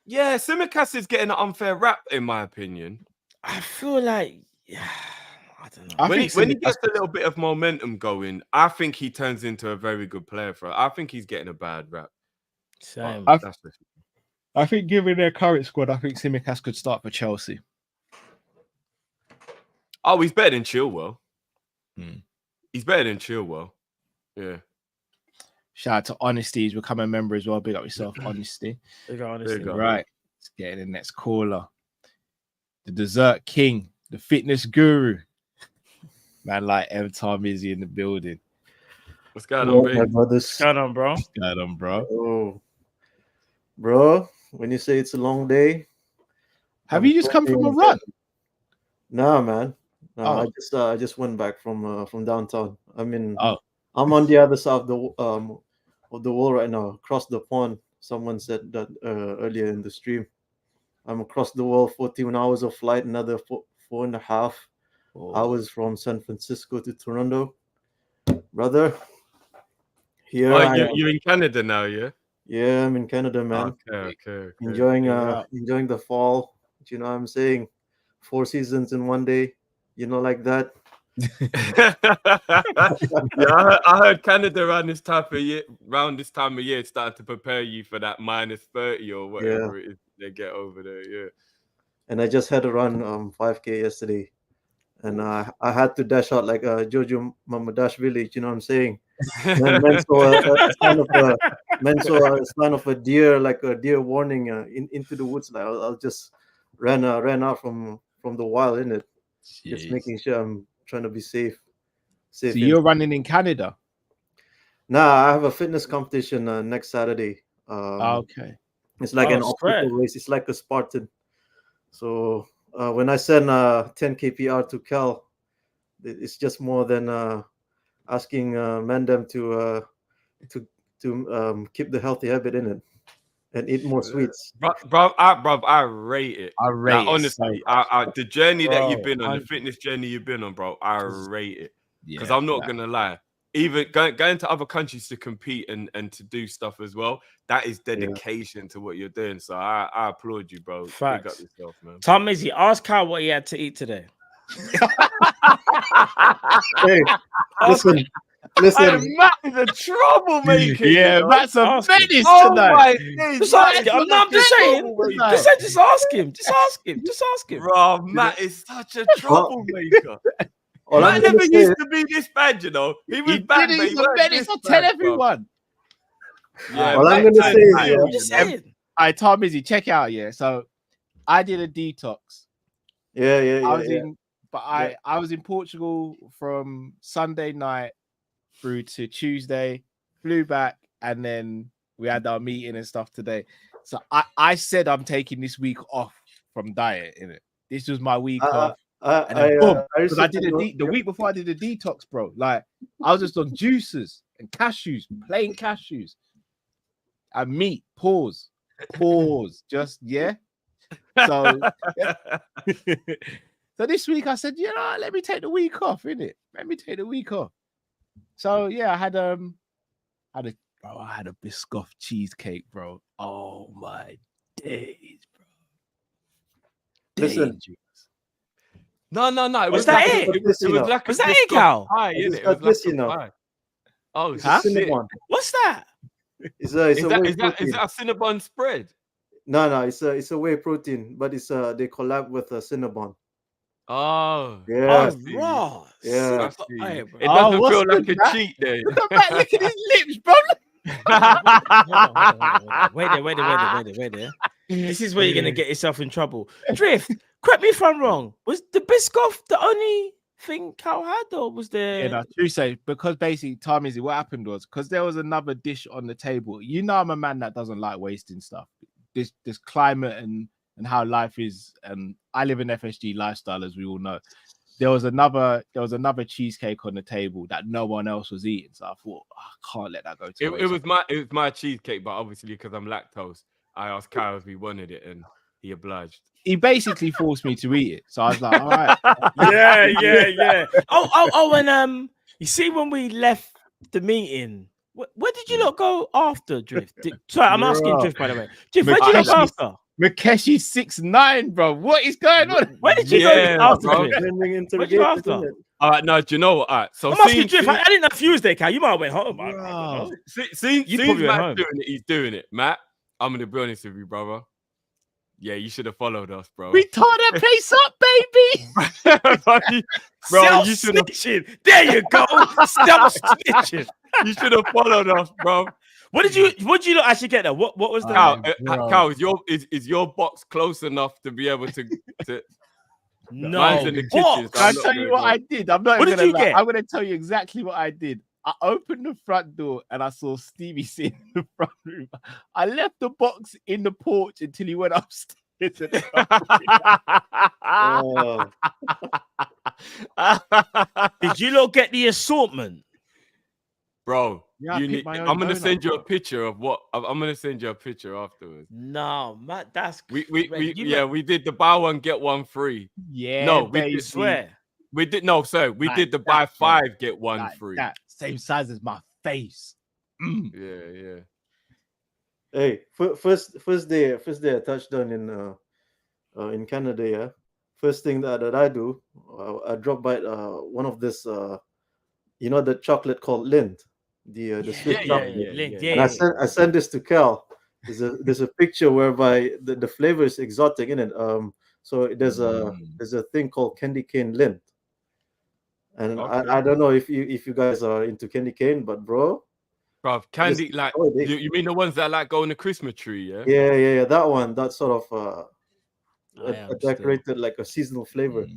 Yeah, Simicast is getting an unfair rap, in my opinion. I feel like, I don't know. When he gets a little bit of momentum going, I think he turns into a very good player for it. I think he's getting a bad rap. Same. I think given their current squad, I think Simicast could start for Chelsea. Oh, he's better than Chilwell. He's better than Chilwell. Yeah. Shout out to Honesty. He's become a member as well. Big up yourself, Honesty. Big up Honesty. Right. Let's get in the next caller. The dessert king, the fitness guru. Man like M. Tarmizi in the building. What's going on, my brothers? What's going on, bro? What's going on, bro? Oh, bro, when you say it's a long day, have you just come from a run? Nah, man. No, I just went back from downtown. I'm on the other side of the wall right now, across the pond. Someone said that earlier in the stream. I'm across the wall, 14 hours of flight, another 4.5 hours from San Francisco to Toronto. Brother, here you're in Canada now, yeah? Yeah, I'm in Canada, man. Okay. Enjoying the fall. You know what I'm saying? 4 seasons in one day. You know, like that. Yeah, I heard Canada around this time of year, starting to prepare you for that -30 or whatever it is they get over there. Yeah. And I just had to run 5K yesterday, and I had to dash out like Jojo Mamadashvili. You know what I'm saying? Man saw a sign of a deer, like a deer warning into the woods. Like I'll just ran out from the wild in it. Just Jeez. making sure I'm trying to be safe. So you're running in Canada? Nah, I have a fitness competition next Saturday. Okay. It's like an obstacle race. It's like a Spartan. So when I send 10 kpr to Cal, it's just more than asking Mandem to keep the healthy habit in it and eat more sweets. Bro, I rate it. I rate like, it. honestly, the journey that you've been on, the fitness journey you've been on, bro, I rate it. Because I'm not gonna lie, even going to other countries to compete and to do stuff as well, that is dedication to what you're doing. So I applaud you, bro. Facts. Big up yourself, man. Tom Izzy, ask Kyle what he had to eat today. Hey, listen. Matt is a troublemaker. Yeah, Matt's a menace tonight. Just ask him. I'm just saying. Just ask him. Just ask him. Bro, Matt is such a troublemaker. Matt never used to be this bad, you know. He was bad, but he's a menace. I'll tell everyone. Yeah, all I'm gonna say is, I Tom Izzy, check it out. Yeah, so I did a detox. I was in Portugal from Sunday night through to Tuesday, flew back, and then we had our meeting and stuff today. So I said I'm taking this week off from diet. Innit? This was my week off. Because I did the week before I did a detox, bro. Like I was just on juices and cashews, plain cashews, and meat. Pause. Just So, so this week I said, let me take the week off, innit? Let me take the week off. So yeah, I had a Biscoff cheesecake, bro. Oh my days, bro. Listen. No. It was that it? It was like was that it, Cal? It was like a Oh, it's a Cinnabon. What's that? Is that a Cinnabon spread? No, it's a whey protein, but it's they collab with a Cinnabon. Oh, yeah, raw. Yeah, it doesn't feel like a cheat day. Look at his lips, bro. Wait there. This is where you're gonna get yourself in trouble. Drift, correct me if I'm wrong. Was the Biscoff the only thing Cal had, or was there? Yeah, no, true say, because basically, Tom Izzy, what happened was because there was another dish on the table. I'm a man that doesn't like wasting stuff. This climate and how life is, and I live in FSG lifestyle, as we all know. There was another cheesecake on the table that no one else was eating, so I thought I can't let that go to waste. It was my cheesecake, but obviously because I'm lactose, I asked Kyle if he wanted it, and he obliged. He basically forced me to eat it, so I was like, all right. Yeah. Oh, and you see when we left the meeting, where did you not go after, Drift? Sorry, I'm asking Drift, by the way. Drift, where did you go after? Makeshi 6'9", bro. What is going on? Where did you go after? Where did you go after? All right, no, do you know what? All right, so I'm asking Drift. I didn't know if you was there, Cal. You might have went home. See, Matt's doing it. He's doing it, Matt. I'm gonna be honest with you, brother. Yeah, you should have followed us, bro. We tore that place up, baby. Bro, you should have. There you go. Self-snitching. You should have followed us, bro. What did you not actually get there? What was the Cal? Is your box close enough to be able to No. Mine's in the kitchen. I'll tell you what I did. I'm not. What did you get? I'm gonna tell you exactly what I did. I opened the front door and I saw Stevie sitting in the front room. I left the box in the porch until he went upstairs. Did you not get the assortment? Bro, Yeah, I'm gonna send you a picture of what I'm gonna send you a picture afterwards. No, Matt, that's we did the buy one get one free. Yeah, no, baby. we did swear. We did the buy five get one free. That same size as my face. Yeah. Hey, first day I touched down in Canada. Yeah, first thing that I do, I drop by one of this, the chocolate called Lind, the Swiss chocolate. And I sent this to Cal. There's a picture whereby the flavor is exotic in it. So there's a thing called candy cane Lind. And I don't know if you guys are into candy cane, but bro, candy like you mean the ones that like go on the Christmas tree, yeah? Yeah, that one, that sort of decorated like a seasonal flavor.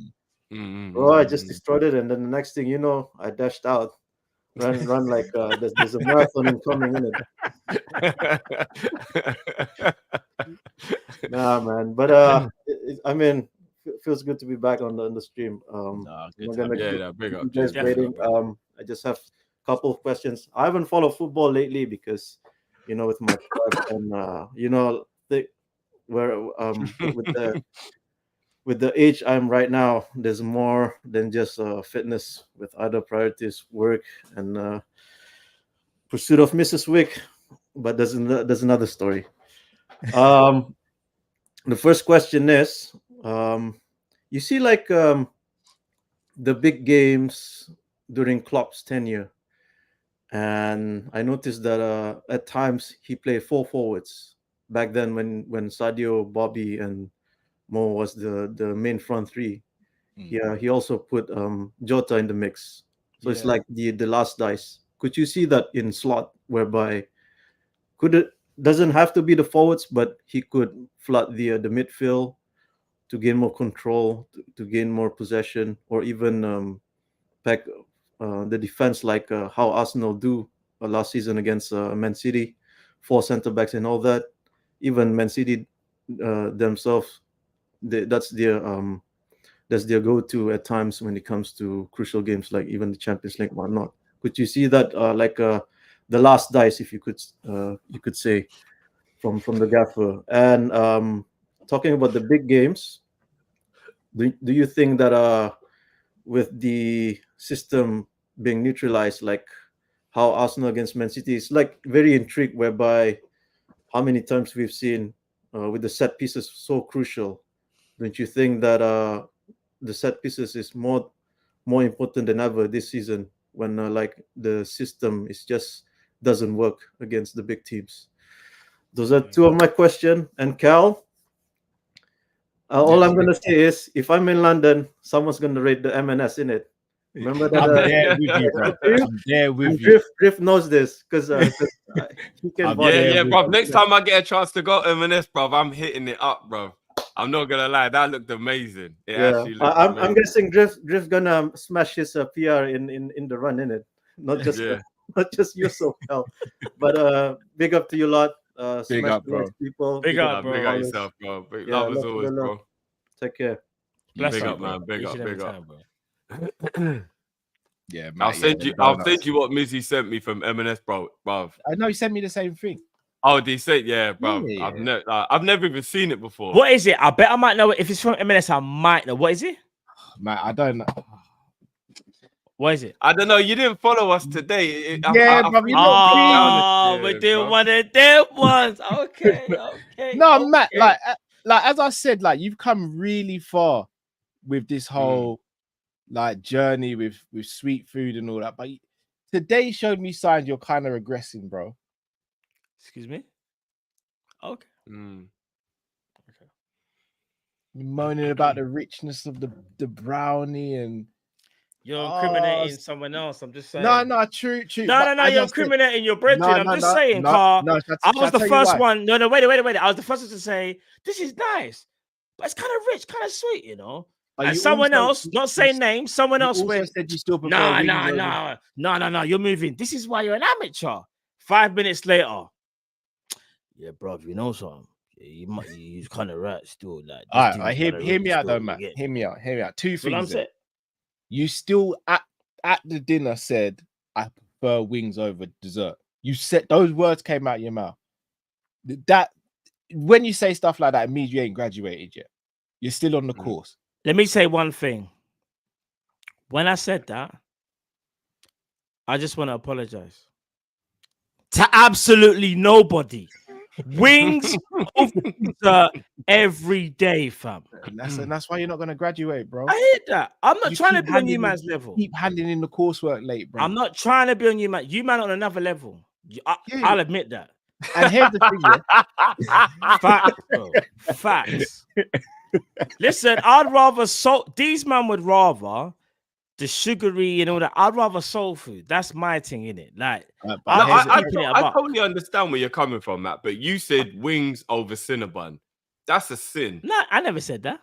Bro, I just destroyed it, and then the next thing you know, I dashed out, run like there's a marathon incoming in it. Nah, man, but I mean, feels good to be back on the stream. Big up, you guys waiting. I just have a couple of questions. I haven't followed football lately because, with my prep and with the age I'm right now, there's more than just fitness with other priorities, work and pursuit of Mrs. Wick. But there's another story. The first question is, you see, like the big games during Klopp's tenure, and I noticed that at times he played 4 forwards back then when Sadio, Bobby, and Mo was the main front three. Yeah, he also put Jota in the mix. So it's like the last dice. Could you see that in slot whereby doesn't have to be the forwards, but he could flood the midfield to gain more control, to gain more possession, or even pack the defense like how Arsenal do last season against Man City, 4 centre backs and all that. Even Man City themselves, that's their go-to at times when it comes to crucial games like even the Champions League, whatnot. Could you see that the last dice, if you could say, from the gaffer? And talking about the big games, do you think that with the system being neutralized, like how Arsenal against Man City is like very intrigued, whereby how many times we've seen with the set pieces so crucial? Don't you think that the set pieces is more important than ever this season when like the system is just doesn't work against the big teams? Those are 2 of my questions. And Cal, all I'm gonna say is, if I'm in London, someone's gonna rate the M&S in it. Remember that? I'm there with you, bro. I'm there with you. Griff knows this because he can. Bro. Next time I get a chance to go M&S, bro, I'm hitting it up, bro. I'm not gonna lie, that looked amazing. I'm guessing Griff gonna smash his PR in the run, in it. Not just not just yourself, Cal. But big up to you lot. Big up, bro. People. Big up, bro. Big up yourself, bro. Big love as always, bro. Take care. Big up, man. Big up. Yeah, man. I'll send you what Mizzy sent me from M&S, bro. I know he sent me the same thing. Oh, did he say? Yeah, bro. Yeah. I've never even seen it before. What is it? I bet I might know it. If it's from M&S, I might know. What is it? Man, I don't know. What is it? I don't know. You didn't follow us today. We're doing one of them ones. Okay. No, Matt. Like as I said, like you've come really far with this whole like journey with sweet food and all that. But today showed me signs you're kind of regressing, bro. Excuse me. Okay. Okay. You're moaning about the richness of the brownie and. You're incriminating someone else. I'm just saying. No, true. No. You're incriminating your brethren. I'm just saying, Carl. I was the first one. No, wait. I was the first one to say, this is nice, but it's kind of rich, kind of sweet, And someone else, not saying names, someone else went, said you still prefer no, you're moving. This is why you're an amateur. 5 minutes later. Yeah, bro, you know something. You're kind of right still. Like, all right, hear me out, though, man. Hear me out. 2 things. You still at the dinner said, I prefer wings over dessert. You said those words came out your mouth. That when you say stuff like that, it means you ain't graduated yet. You're still on the course. Let me say one thing. When I said that, I just want to apologize to absolutely nobody Wings over dessert every day, fam. And that's why you're not gonna graduate, bro. I hear that. I'm not trying to be on you man's level. Keep handing in the coursework late, bro. I'm not trying to be on you man. You man on another level. I'll admit that. And here's the thing, yeah. Facts, bro. Facts. Listen, I'd rather these man would rather the sugary and all that. I'd rather soul food. That's my thing, innit? Like, I totally understand where you're coming from, Matt. But you said wings over Cinnabon. That's a sin. No, I never said that.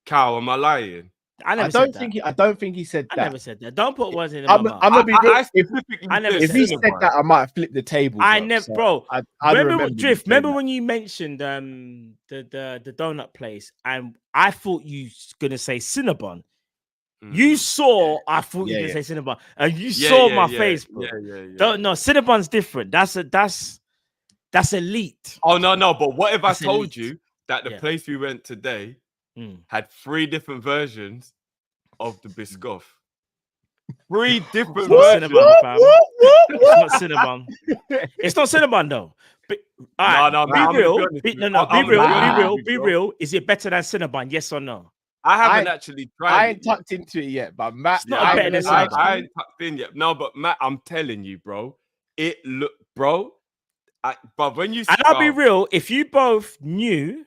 Cow, am I lying? I don't think he said that. I never said that. Don't put words in my mouth. I'm gonna be real. If he said that, I might have flipped the table. I never, bro. Remember Drift? Remember that. when you mentioned the donut place, and I thought you was gonna say Cinnabon. You saw, I thought you were gonna say Cinnabon, and you saw my face, bro. Don't know. Cinnabon's different. That's elite. Oh no! But what if I told you that the place we went today had 3 different versions of the Biscoff? 3 different versions. Cinnabon, fam. It's not Cinnabon. It's not Cinnabon though. No, be real. Is it better than Cinnabon? Yes or no? I haven't actually tried. I ain't tucked into it yet, but Matt, I ain't tucked in yet. No, but Matt, I'm telling you, bro. It look, bro. But when you, and I'll be real, if you both knew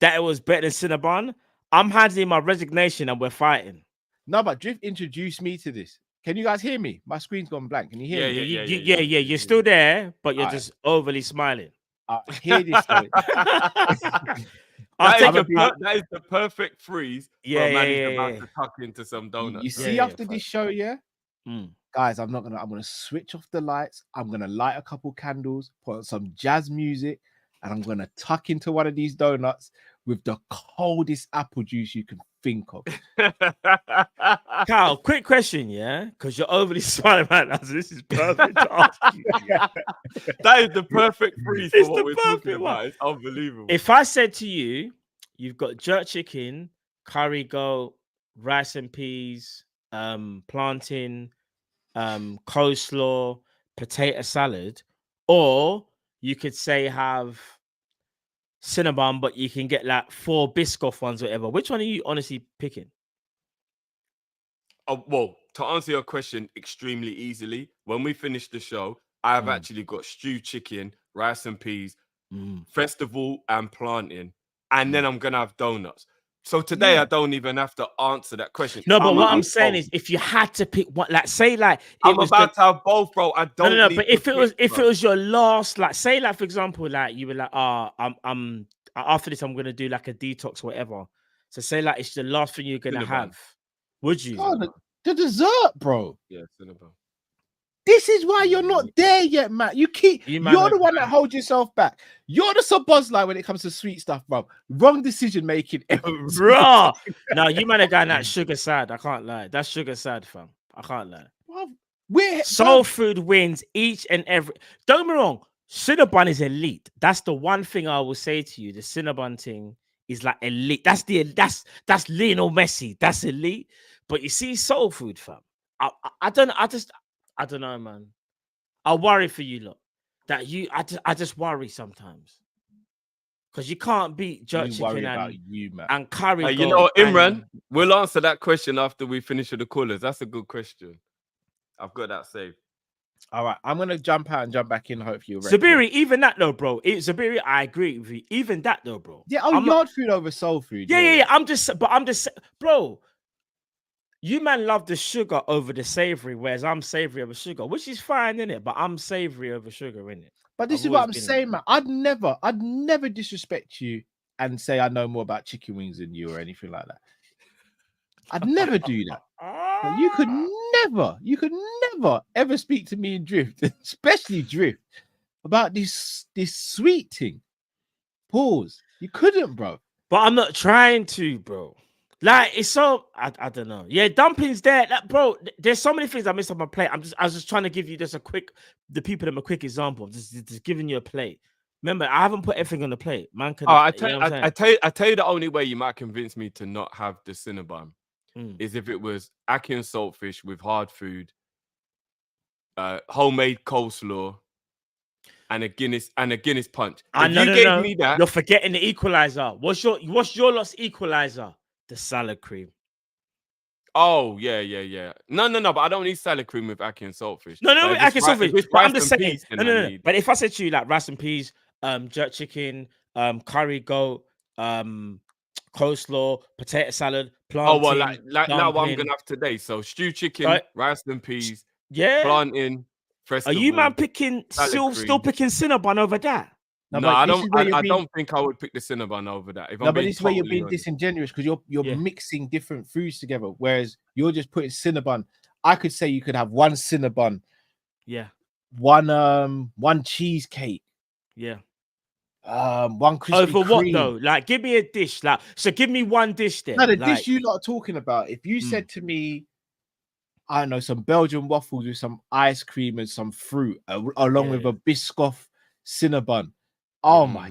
that it was better than Cinnabon, I'm handing in my resignation and we're fighting. No, but Drift introduced me to this. Can you guys hear me? My screen's gone blank. Can you hear me? Yeah. You're still there, but you're just overly smiling. Hear this. That is the perfect freeze. Yeah, about to tuck into some donuts. You see, after this show, guys, I'm gonna switch off the lights. I'm gonna light a couple candles, put on some jazz music, and I'm gonna tuck into one of these donuts with the coldest apple juice you can think of. Kyle, quick question, because you're overly smiling right now. So this is perfect. That is the perfect freeze for what we're talking about. It's unbelievable. If I said to you, you've got jerk chicken, curry goat, rice and peas, plantain, coleslaw, potato salad, or you could say have Cinnabon, but you can get like 4 Biscoff ones, whatever. Which one are you honestly picking? Well, to answer your question extremely easily, when we finish the show, I have actually got stewed chicken, rice and peas, festival and plantain, and then I'm gonna have donuts. So today I don't even have to answer that question. No, but what I'm saying is, if you had to pick one, like say like I'm about to have both, bro. I don't. No. But if it was your last, like say like for example, like you were like, I'm after this I'm gonna do like a detox, whatever. So say like it's the last thing you're gonna have. Would you? Oh, the dessert, bro. Yeah, Cinnabon. This is why you're not there yet, Matt. You're the one that holds yourself back. You're the Szoboszlai when it comes to sweet stuff, bro. Wrong decision making. Bro. No, you man are going that sugar sad. I can't lie. That's sugar sad, fam. I can't lie. Soul food wins each and every. Don't get me wrong. Cinnabon is elite. That's the one thing I will say to you. The Cinnabon thing is like elite. That's Lionel Messi. That's elite. But you see, soul food, fam. I don't know, man. I worry for you, look. That I just worry sometimes. Because you can't beat jerk chicken and curry. You know what, Imran? We'll answer that question after we finish with the callers. That's a good question. I've got that saved. All right, I'm gonna jump out and jump back in. Hopefully, Zabiri, even that though, bro. Zabiri, I agree with you. Even that though, bro. Yeah, yard food over soul food. Yeah. I'm just, bro. You man love the sugar over the savory, whereas I'm savory over sugar, which is fine, innit? But I'm savory over sugar, innit? But this is what I'm saying, man. I'd never disrespect you and say I know more about chicken wings than you or anything like that. I'd never do that. But you could never ever speak to me in Drift, especially Drift, about this sweet thing. Pause. You couldn't, bro. But I'm not trying to, bro. Like it's so I don't know. Yeah, dumplings there, bro. There's so many things I missed on my plate. I was just trying to give you just a quick example. Just giving you a plate. Remember, I haven't put everything on the plate, man. I tell you the only way you might convince me to not have the Cinnabon is if it was ackee and saltfish with hard food, homemade coleslaw, and a Guinness punch. I If no, you no, gave no. me that, You're forgetting the equalizer. What's your lot's equalizer? The salad cream. oh yeah. No. But I don't need salad cream with ackee and saltfish. No, But if I it's can ri- solve if it. it's But I'm rice just and saying. peas, then No, I no, no. need. But if I said to you like rice and peas, jerk chicken, curry goat, coleslaw, potato salad, Oh well, plantain, like now what I'm dumpling. gonna have today. So stew chicken, Right. rice and peas, Yeah. plantain, Are festival. you man picking still cream. picking Cinnabon over that? No, I don't. I don't think I would pick the Cinnabon over that. If No, I'm but being this is where you're totally being honest. disingenuous because you're Yeah. mixing different foods together, whereas you're just putting Cinnabon. I could say you could have one Cinnabon, Yeah. one cheesecake, Yeah. one Krispy Oh, for what Kreme. though? Like, give me a dish. Like, so give me one dish then. No, the like, dish you lot are talking about. If you said to me, I don't know, some Belgian waffles with some ice cream and some fruit, along with a Biscoff Cinnabon. Oh my,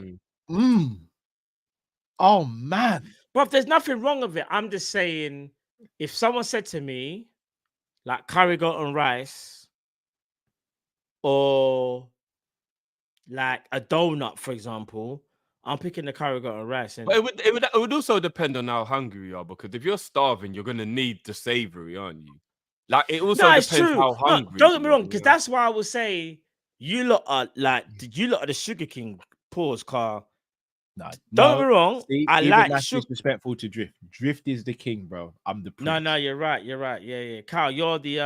oh man. But there's nothing wrong with it. I'm just saying, if someone said to me, like curry goat and rice, or like a donut, for example, I'm picking the curry goat and rice. But it would also depend on how hungry you are, because if you're starving, you're gonna need the savory, aren't you? Like it also No, it's depends true. how No, hungry. don't get me you wrong, are, because you know? that's why I would say you lot are the Sugar King. Pause, car. No, Don't get me wrong. See, I even like that's sugar. disrespectful to Drift. Drift is the king, bro. I'm the prince. No, you're right. Yeah. Carl, you're the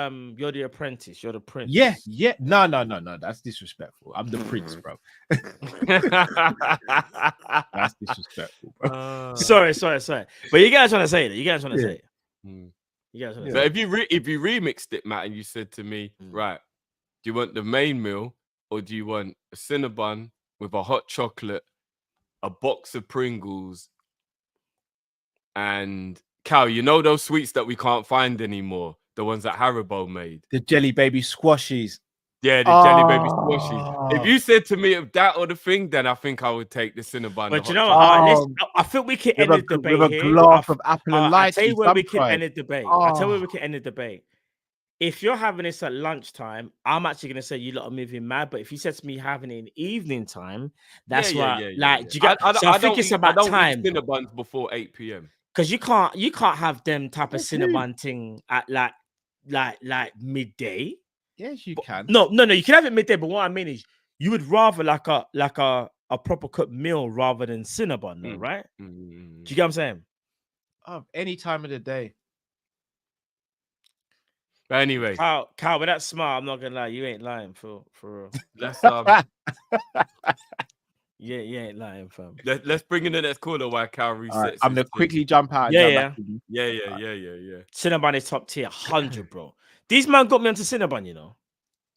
apprentice. You're the prince. Yeah. No. That's disrespectful. I'm the prince, bro. That's disrespectful, bro. Sorry. But you guys want to say that. You guys want to say it. You guys want to So say if you remixed it, Matt, and you said to me, right, do you want the main meal or do you want a Cinnabon with a hot chocolate, a box of Pringles, and Cal, you know those sweets that we can't find anymore, the ones that Haribo made, The Jelly Baby squashies. yeah, the Jelly Baby squishies. If you said to me that or the thing, then I think I would take the Cinnabon. But the you know hot what? chocolate. I think we can with end a- the debate with a here. glass of apple and I tell you lychee, where we some can pride. end the debate. I tell you where Oh. we can end the debate. If you're having this at lunchtime, I'm actually gonna say you lot are moving mad. But if you said to me having it in evening time, that's why. Do you get? So I think it's about time. Cinnabons before 8 p.m. Because you can't have them type of Cinnabon thing at like midday. Yes, you can. No, you can have it midday. But what I mean is, you would rather like a proper cooked meal rather than Cinnabon, though, right? Do you get what I'm saying? Any time of the day. But anyway, Kyle, with that smile, I'm not gonna lie, you ain't lying for real. let's Yeah, you ain't lying, fam. let's bring in the next caller while Cal resets. Right, I'm gonna quickly jump out. And Yeah. jump back in. Yeah. Cinnabon is top tier, 100, bro. These man got me onto Cinnabon, you know.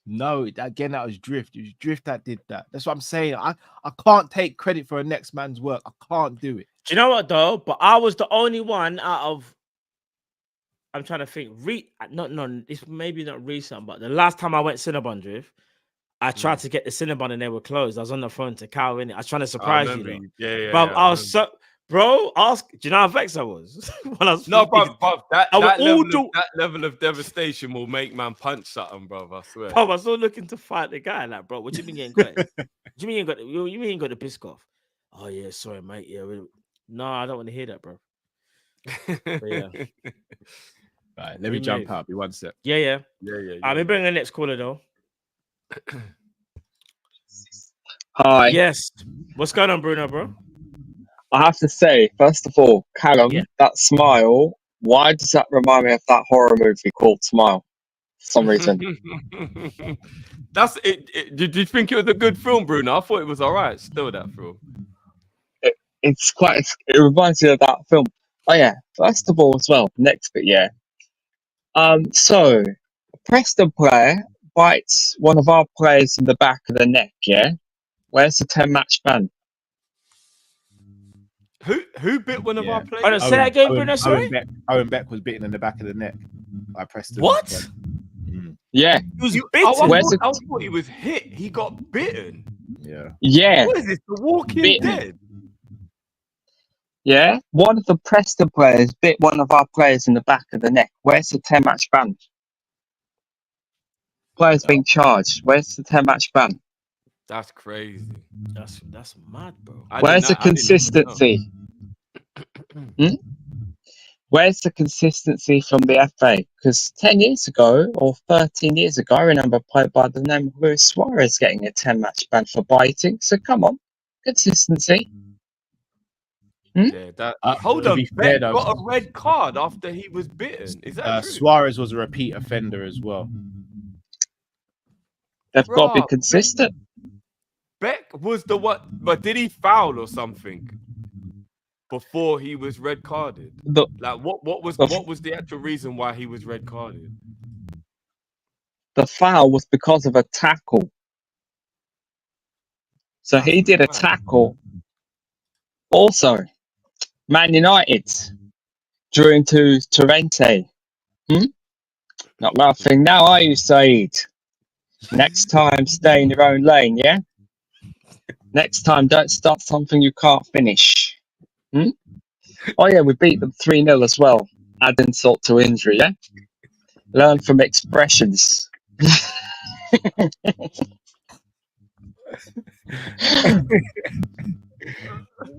No, again, that was Drift. It was Drift that did that. That's what I'm saying. I can't take credit for a next man's work. I can't do it. Do you know what though? But I was the only one out of. I'm trying to think. No, it's maybe not recent, but the last time I went Cinnabon Drift, I tried to get the Cinnabon and they were closed. I was on the phone to Kall-In. I was trying to surprise you. Though. Yeah. But I was so, bro. Do you know how vexed I was? When I was that level of devastation will make man punch something, bro. I swear. I was so looking to fight the guy, like, bro. What do you mean you ain't got it? What do you mean you mean you ain't got the Biscoff? Oh yeah, sorry, mate. Yeah, no, I don't want to hear that, bro. But yeah. Right, let me jump out. Be one sec. Yeah. I'm me bring the next caller though. Hi. Yes. What's going on, Bruno, bro? I have to say, first of all, Callum, that smile, why does that remind me of that horror movie called Smile? For some reason. That's it. Did you think it was a good film, Bruno? I thought it was all right. Still, that film. It reminds me of that film. Oh yeah. First of all, as well, next bit, yeah. So a Preston player bites one of our players in the back of the neck, yeah? Where's the 10-match ban? Who bit one of our players? Say that again, Bruno, sorry? Owen Beck was bitten in the back of the neck by Preston. What? Yeah. He was bitten. I thought he was hit. He got bitten. Yeah. What is this? The Walking Dead? Yeah. One of the Preston players bit one of our players in the back of the neck. Where's the 10-match ban? Players being charged. Where's the 10-match ban? That's crazy. That's mad, bro. Where's the consistency? Where's the consistency from the FA? Because 10 years ago or 13 years ago, I remember a player by the name of Luis Suarez getting a 10-match ban for biting. So come on, consistency. Yeah, that. Hold to on, be Beck fair, though, got a red card after he was bitten. Is that true? Suarez was a repeat offender as well. They've got to be Bruh, consistent. Beck was the one, but did he foul or something before he was red carded? Like what was the actual reason why he was red carded? The foul was because of a tackle. So he did a tackle. Also, Man United drew into Torrente. Not laughing now, are you, Saeed? Next time, stay in your own lane, yeah? Next time, don't start something you can't finish. Oh, yeah, we beat them 3-0 as well. Add insult to injury, yeah? Learn from expressions.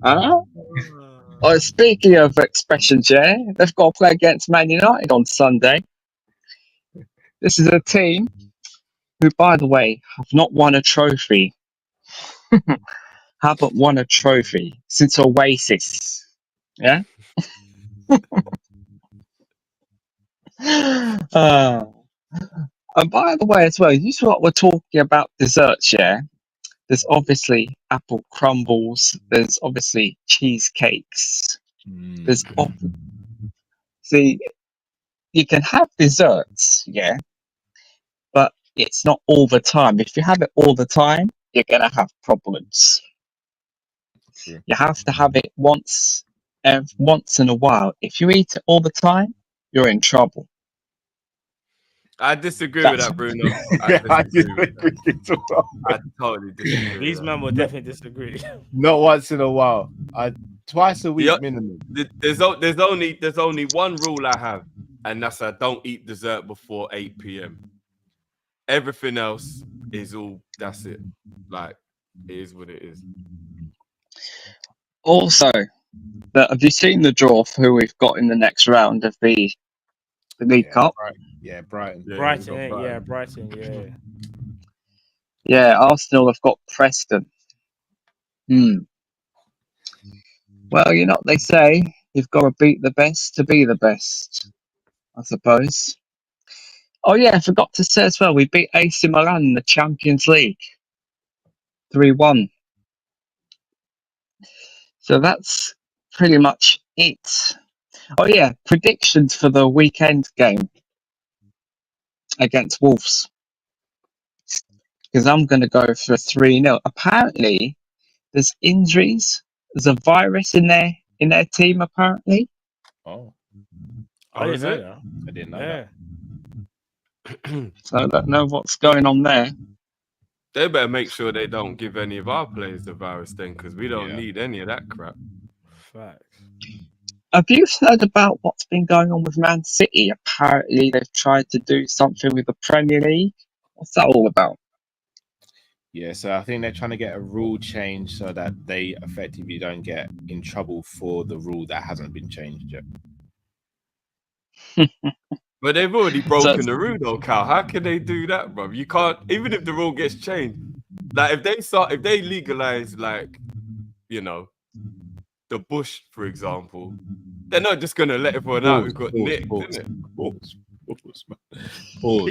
Oh, speaking of expressions, yeah, they've got to play against Man United on Sunday. This is a team who, by the way, have not won a trophy. Haven't won a trophy since Oasis. Yeah? And by the way, as well, you saw what we're talking about desserts, yeah? There's obviously apple crumbles. There's obviously cheesecakes. There's see, you can have desserts, yeah, but it's not all the time. If you have it all the time, you're gonna have problems. You have to have it once in a while. If you eat it all the time, you're in trouble. I disagree with that, Bruno. I totally disagree. These men will definitely disagree. Not once in a while. Twice a week minimum. There's only one rule I have, and that's I don't eat dessert before 8 p.m. Everything else is that's it. Like, it is what it is. Also, have you seen the draw for who we've got in the next round of the League Cup? Brighton. Brighton, yeah. Yeah, Arsenal have got Preston. Well, you know what they say, you've got to beat the best to be the best, I suppose. Oh yeah, I forgot to say as well, we beat AC Milan in the Champions League. 3-1. So that's pretty much it. Oh yeah, predictions for the weekend game against Wolves. Because I'm going to go for 3-0. Apparently, there's injuries. There's a virus in their team, apparently. Oh. I didn't know that. I didn't know that. So I don't know what's going on there. They better make sure they don't give any of our players the virus then, because we don't need any of that crap. Facts. Have you heard about what's been going on with Man City? Apparently, they've tried to do something with the Premier League. What's that all about? Yeah, so I think they're trying to get a rule change so that they effectively don't get in trouble for the rule that hasn't been changed yet. But they've already broken the rule, though, Cal. How can they do that, bro? You can't, even if the rule gets changed. Like, if they legalize, like, you know, the bush, for example, they're not just gonna let everyone out who got nicked, isn't it? Well,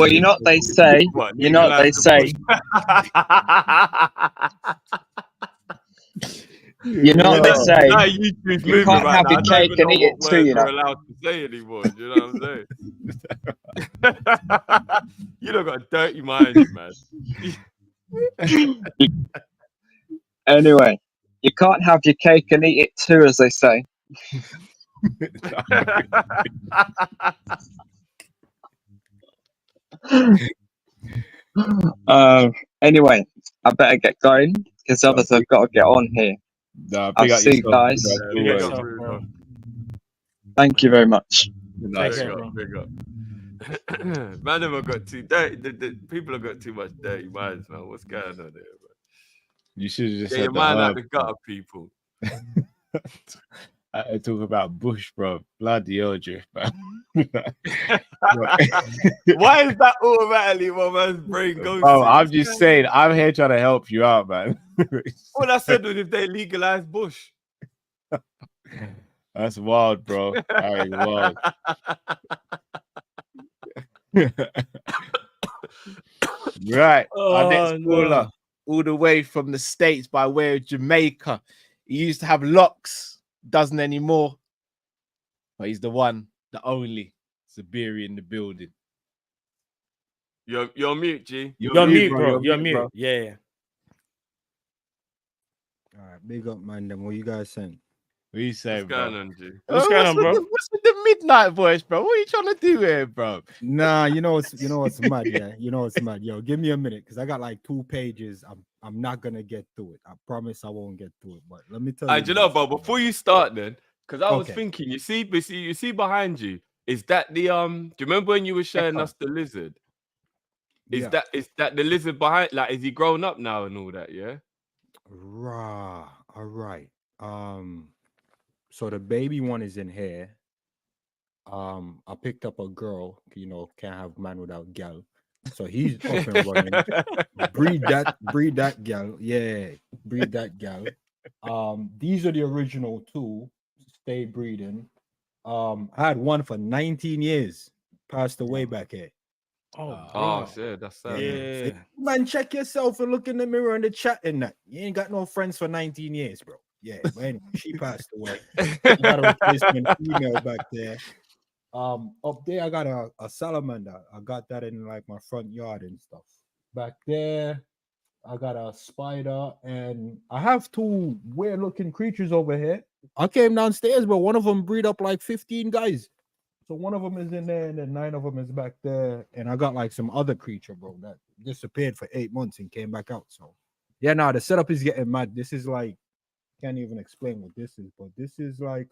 you know what they say. You know what they say. You know what they say. You can't have your cake and eat it too, you know. Allowed to say anymore. You know what I'm saying? You don't got a dirty mind, man. Anyway, you can't have your cake and eat it too, as they say. Anyway, I better get going because others have got to get on here. I'll see you guys. Thank you very much. Big up. Man, have got too dirty. The people have got too much dirty minds, man. What's going on there, bro? You should have just Yeah, said your the man like herb. the gutter people. I talk about bush, bro. Bloody hell, drift, man. Why is that automatically what man's brain goes Oh, to? I'm just saying, I'm here trying to help you out, man. All I said was if they legalize bush. That's wild, bro. That is wild. Right. Our next caller, all the way from the States by way of Jamaica. He used to have locks, doesn't anymore. But he's the one, the only Sabiri in the building. You're mute, G. You're mute, bro. You're mute. Bro. Yeah. All right, big up, man. Then what you guys saying? What you saying, What's going on, G? What's going on, bro? What's with the midnight voice, bro? What are you trying to do here, bro? Nah, you know what's mad, yeah. You know what's mad. Yo, give me a minute because I got like 2 pages. I'm not gonna get through it. I promise I won't get through it. But let me tell you. You know, bro, before you start then, because I was Okay. thinking, you see behind you, is that the do you remember when you were showing us the lizard? Is that the lizard behind? Like, is he grown up now and all that? Yeah. Rah, all right. So the baby one is in here. I picked up a girl, you know, can't have man without gal. So he's up and running. breed that gal. Yeah, breed that gal. These are the original 2. Stay breeding. I had one for 19 years. Passed away back here. Oh shit, that's sad. Yeah. Man, check yourself and look in the mirror and the chat and that. You ain't got no friends for 19 years, bro. Yeah, but anyway, she passed away. Got a replacement female back there. Up there, I got a salamander. I got that in like my front yard and stuff. Back there, I got a spider, and I have 2 weird-looking creatures over here. I came downstairs, but one of them breed up like 15 guys. So one of them is in there, and then 9 of them is back there. And I got like some other creature, bro, that disappeared for 8 months and came back out. So yeah, nah, the setup is getting mad. This is like, can't even explain what this is, but this is like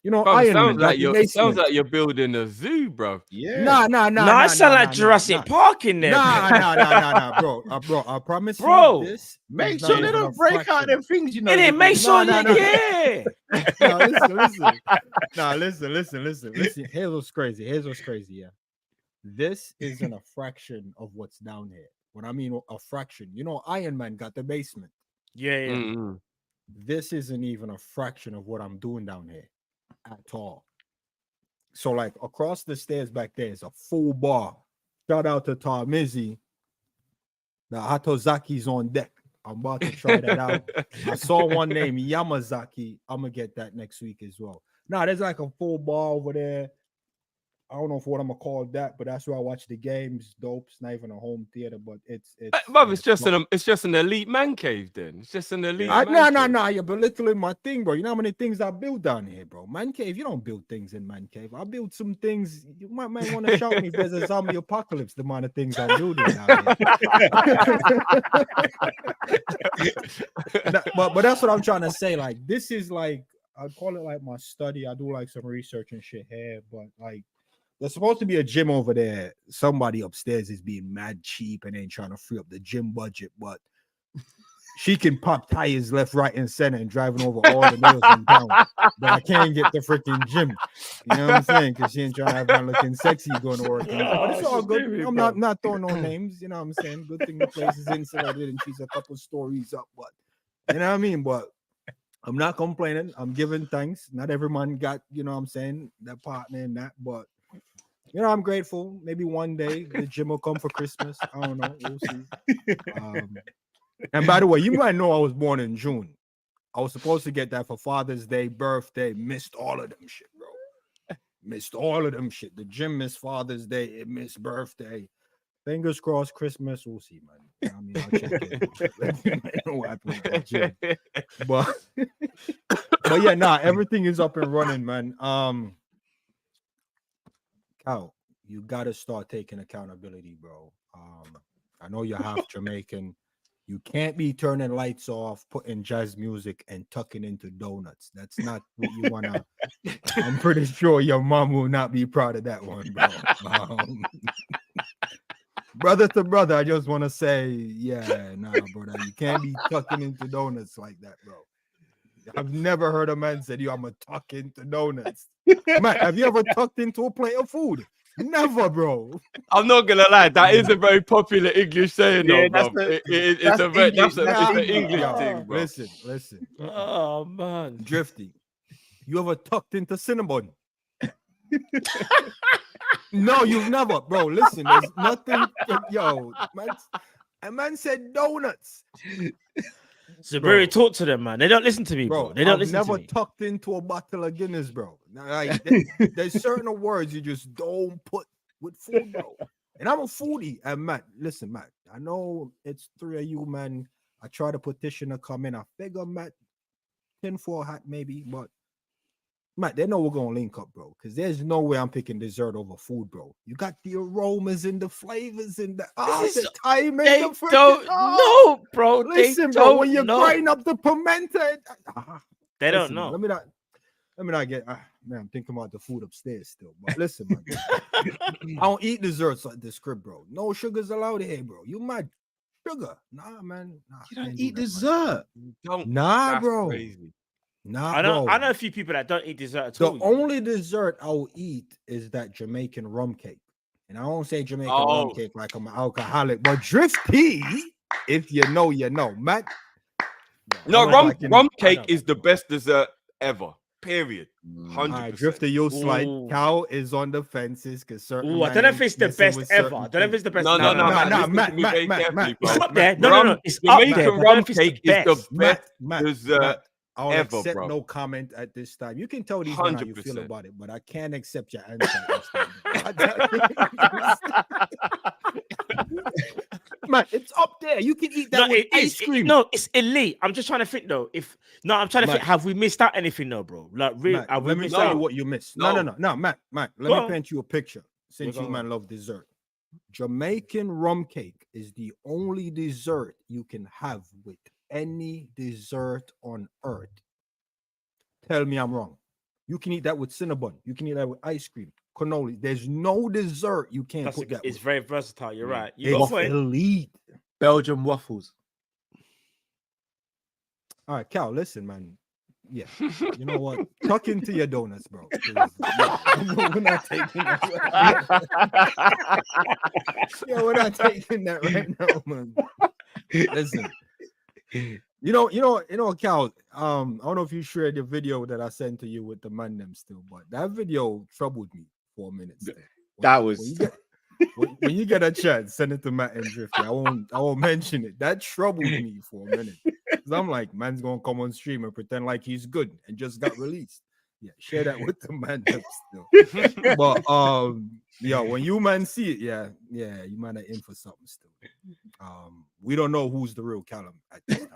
you know, Bro, Iron sounds Man. like sounds like you're building a zoo, bro. Yeah. Nah, it sound like Jurassic Park in there. Nah, bro. I promise Bro, you this. Make sure they don't break out them things, you know. It didn't make sure Nah. yeah. Listen. Here's what's crazy. Yeah. This isn't a fraction of what's down here. When I mean a fraction, you know, Iron Man got the basement. Yeah. Mm-hmm. This isn't even a fraction of what I'm doing down here at all. So, like, across the stairs back there is a full bar. Shout out to Tarmizi. The Hatozaki's on deck. I'm about to try that out. I saw one named Yamazaki. I'm gonna get that next week as well. Now, there's like a full bar over there. I don't know what I'm gonna call that, but that's where I watch the games. Dope. It's not even a home theater, but it's just an elite man cave. Then it's just an elite. Nah. You're belittling my thing, bro. You know how many things I build down here, bro? Man cave. You don't build things in man cave. I build some things. You might want to shout me if there's a zombie apocalypse. The amount of things I'm building down here. but that's what I'm trying to say. Like, this is like, I call it like my study. I do like some research and shit here, but like, there's supposed to be a gym over there. Somebody upstairs is being mad cheap and ain't trying to free up the gym budget, but she can pop tires left, right, and center and driving over all the nails in town. But I can't get the freaking gym. You know what I'm saying? Because she ain't trying to have one looking sexy going to work. But it's all good. I'm not throwing no names. You know what I'm saying? Good thing the place is insulated and she's a couple stories up. But you know what I mean? But I'm not complaining. I'm giving thanks. Not every man got, you know what I'm saying, that partner and that, but you know, I'm grateful. Maybe one day the gym will come for Christmas. I don't know. We'll see. And by the way, you might know I was born in June. I was supposed to get that for Father's Day, birthday. Missed all of them shit, bro. Missed all of them shit. The gym missed Father's Day. It missed birthday. Fingers crossed, Christmas. We'll see, man. I mean, I'll check it. I know what happened with that gym. But yeah, nah, everything is up and running, man. Cal, you gotta start taking accountability, bro. I know you're half Jamaican. You can't be turning lights off, putting jazz music, and tucking into donuts. That's not what you wanna. I'm pretty sure your mom will not be proud of that one, bro. brother to brother, I just want to say, yeah, nah, brother, you can't be tucking into donuts like that, bro. I've never heard a man say, "Yo, I'm gonna tuck into donuts." Man, have you ever tucked into a plate of food? Never, bro. I'm not gonna lie, that is a very popular English saying, Yeah, though, bro. It's an English Yo, thing, bro. Listen. Oh man, Drifty, you ever tucked into cinnamon? No, you've never, bro. Listen, there's nothing. Yo, man, a man said donuts. So Barry, talk to them, man. They don't listen to me, bro. They don't I've listen to never me. tucked into a bottle of Guinness, bro. Like, there's certain words you just don't put with food, bro. And I'm a foodie. And Matt, listen, Matt, I know it's three of you, man. I try to petition to come in. I figure Matt, tinfoil hat maybe, but Matt, they know we're gonna link up, bro. Because there's no way I'm picking dessert over food, bro. You got the aromas and the flavors and the timing. They don't know, bro. Listen, they bro, don't when you know. grind up the pimento, They don't listen, know. Let me not get. Man, I'm thinking about the food upstairs still. But listen, man, I don't eat desserts like this crib, bro. No sugars allowed here, bro. You mad? Sugar? Nah, man. Nah, You don't eat dessert. Nah, That's bro. crazy. Nah, I know bro. a few people that don't eat dessert at The all. only dessert I'll eat is that Jamaican rum cake. And I don't say Jamaican rum cake like I'm an alcoholic, but Drifty, if you know, you know. Matt. No, rum cake is the best dessert ever. Period. 100%. Drifter, you'll slide. Cal is on the fences because certain. Ooh, I don't know if it's the best ever. I don't know if it's the best. No, Matt. It's up there. No. It's up there. Jamaican rum cake is the best dessert I'll ever, accept bro. no comment at this time. You can tell these men how you feel 100%. about it, but I can't accept your answer at this time. Man, it's up there. You can eat that with ice cream. No, it's elite. I'm just trying to think though. I'm trying to think. Have we missed out anything though, bro? Like, really? Matt, let me tell you what you missed. No, Matt. Let me paint you a picture. Since you man love dessert, Jamaican rum cake is the only dessert you can have with any dessert on earth. Tell me I'm wrong. You can eat that with cinnamon. You can eat that with ice cream, cannoli. There's no dessert you can't put that. It's very versatile. You're right. It's elite. Belgian waffles. All right, Cal, listen, man. Yeah, you know what? Tuck into your donuts, bro. We're not taking that. Yeah, we're not taking that right now, man. Listen, you know, Cal. I don't know if you shared the video that I sent to you with the man them still, but that video troubled me for a minute. When you get a chance, send it to Matt and Drifty. I won't mention it. That troubled me for a minute. Because I'm like, man's gonna come on stream and pretend like he's good and just got released. Yeah, share that with the man still. But yeah, when you man see it, yeah, you might are in for something still. We don't know who's the real Callum at this time.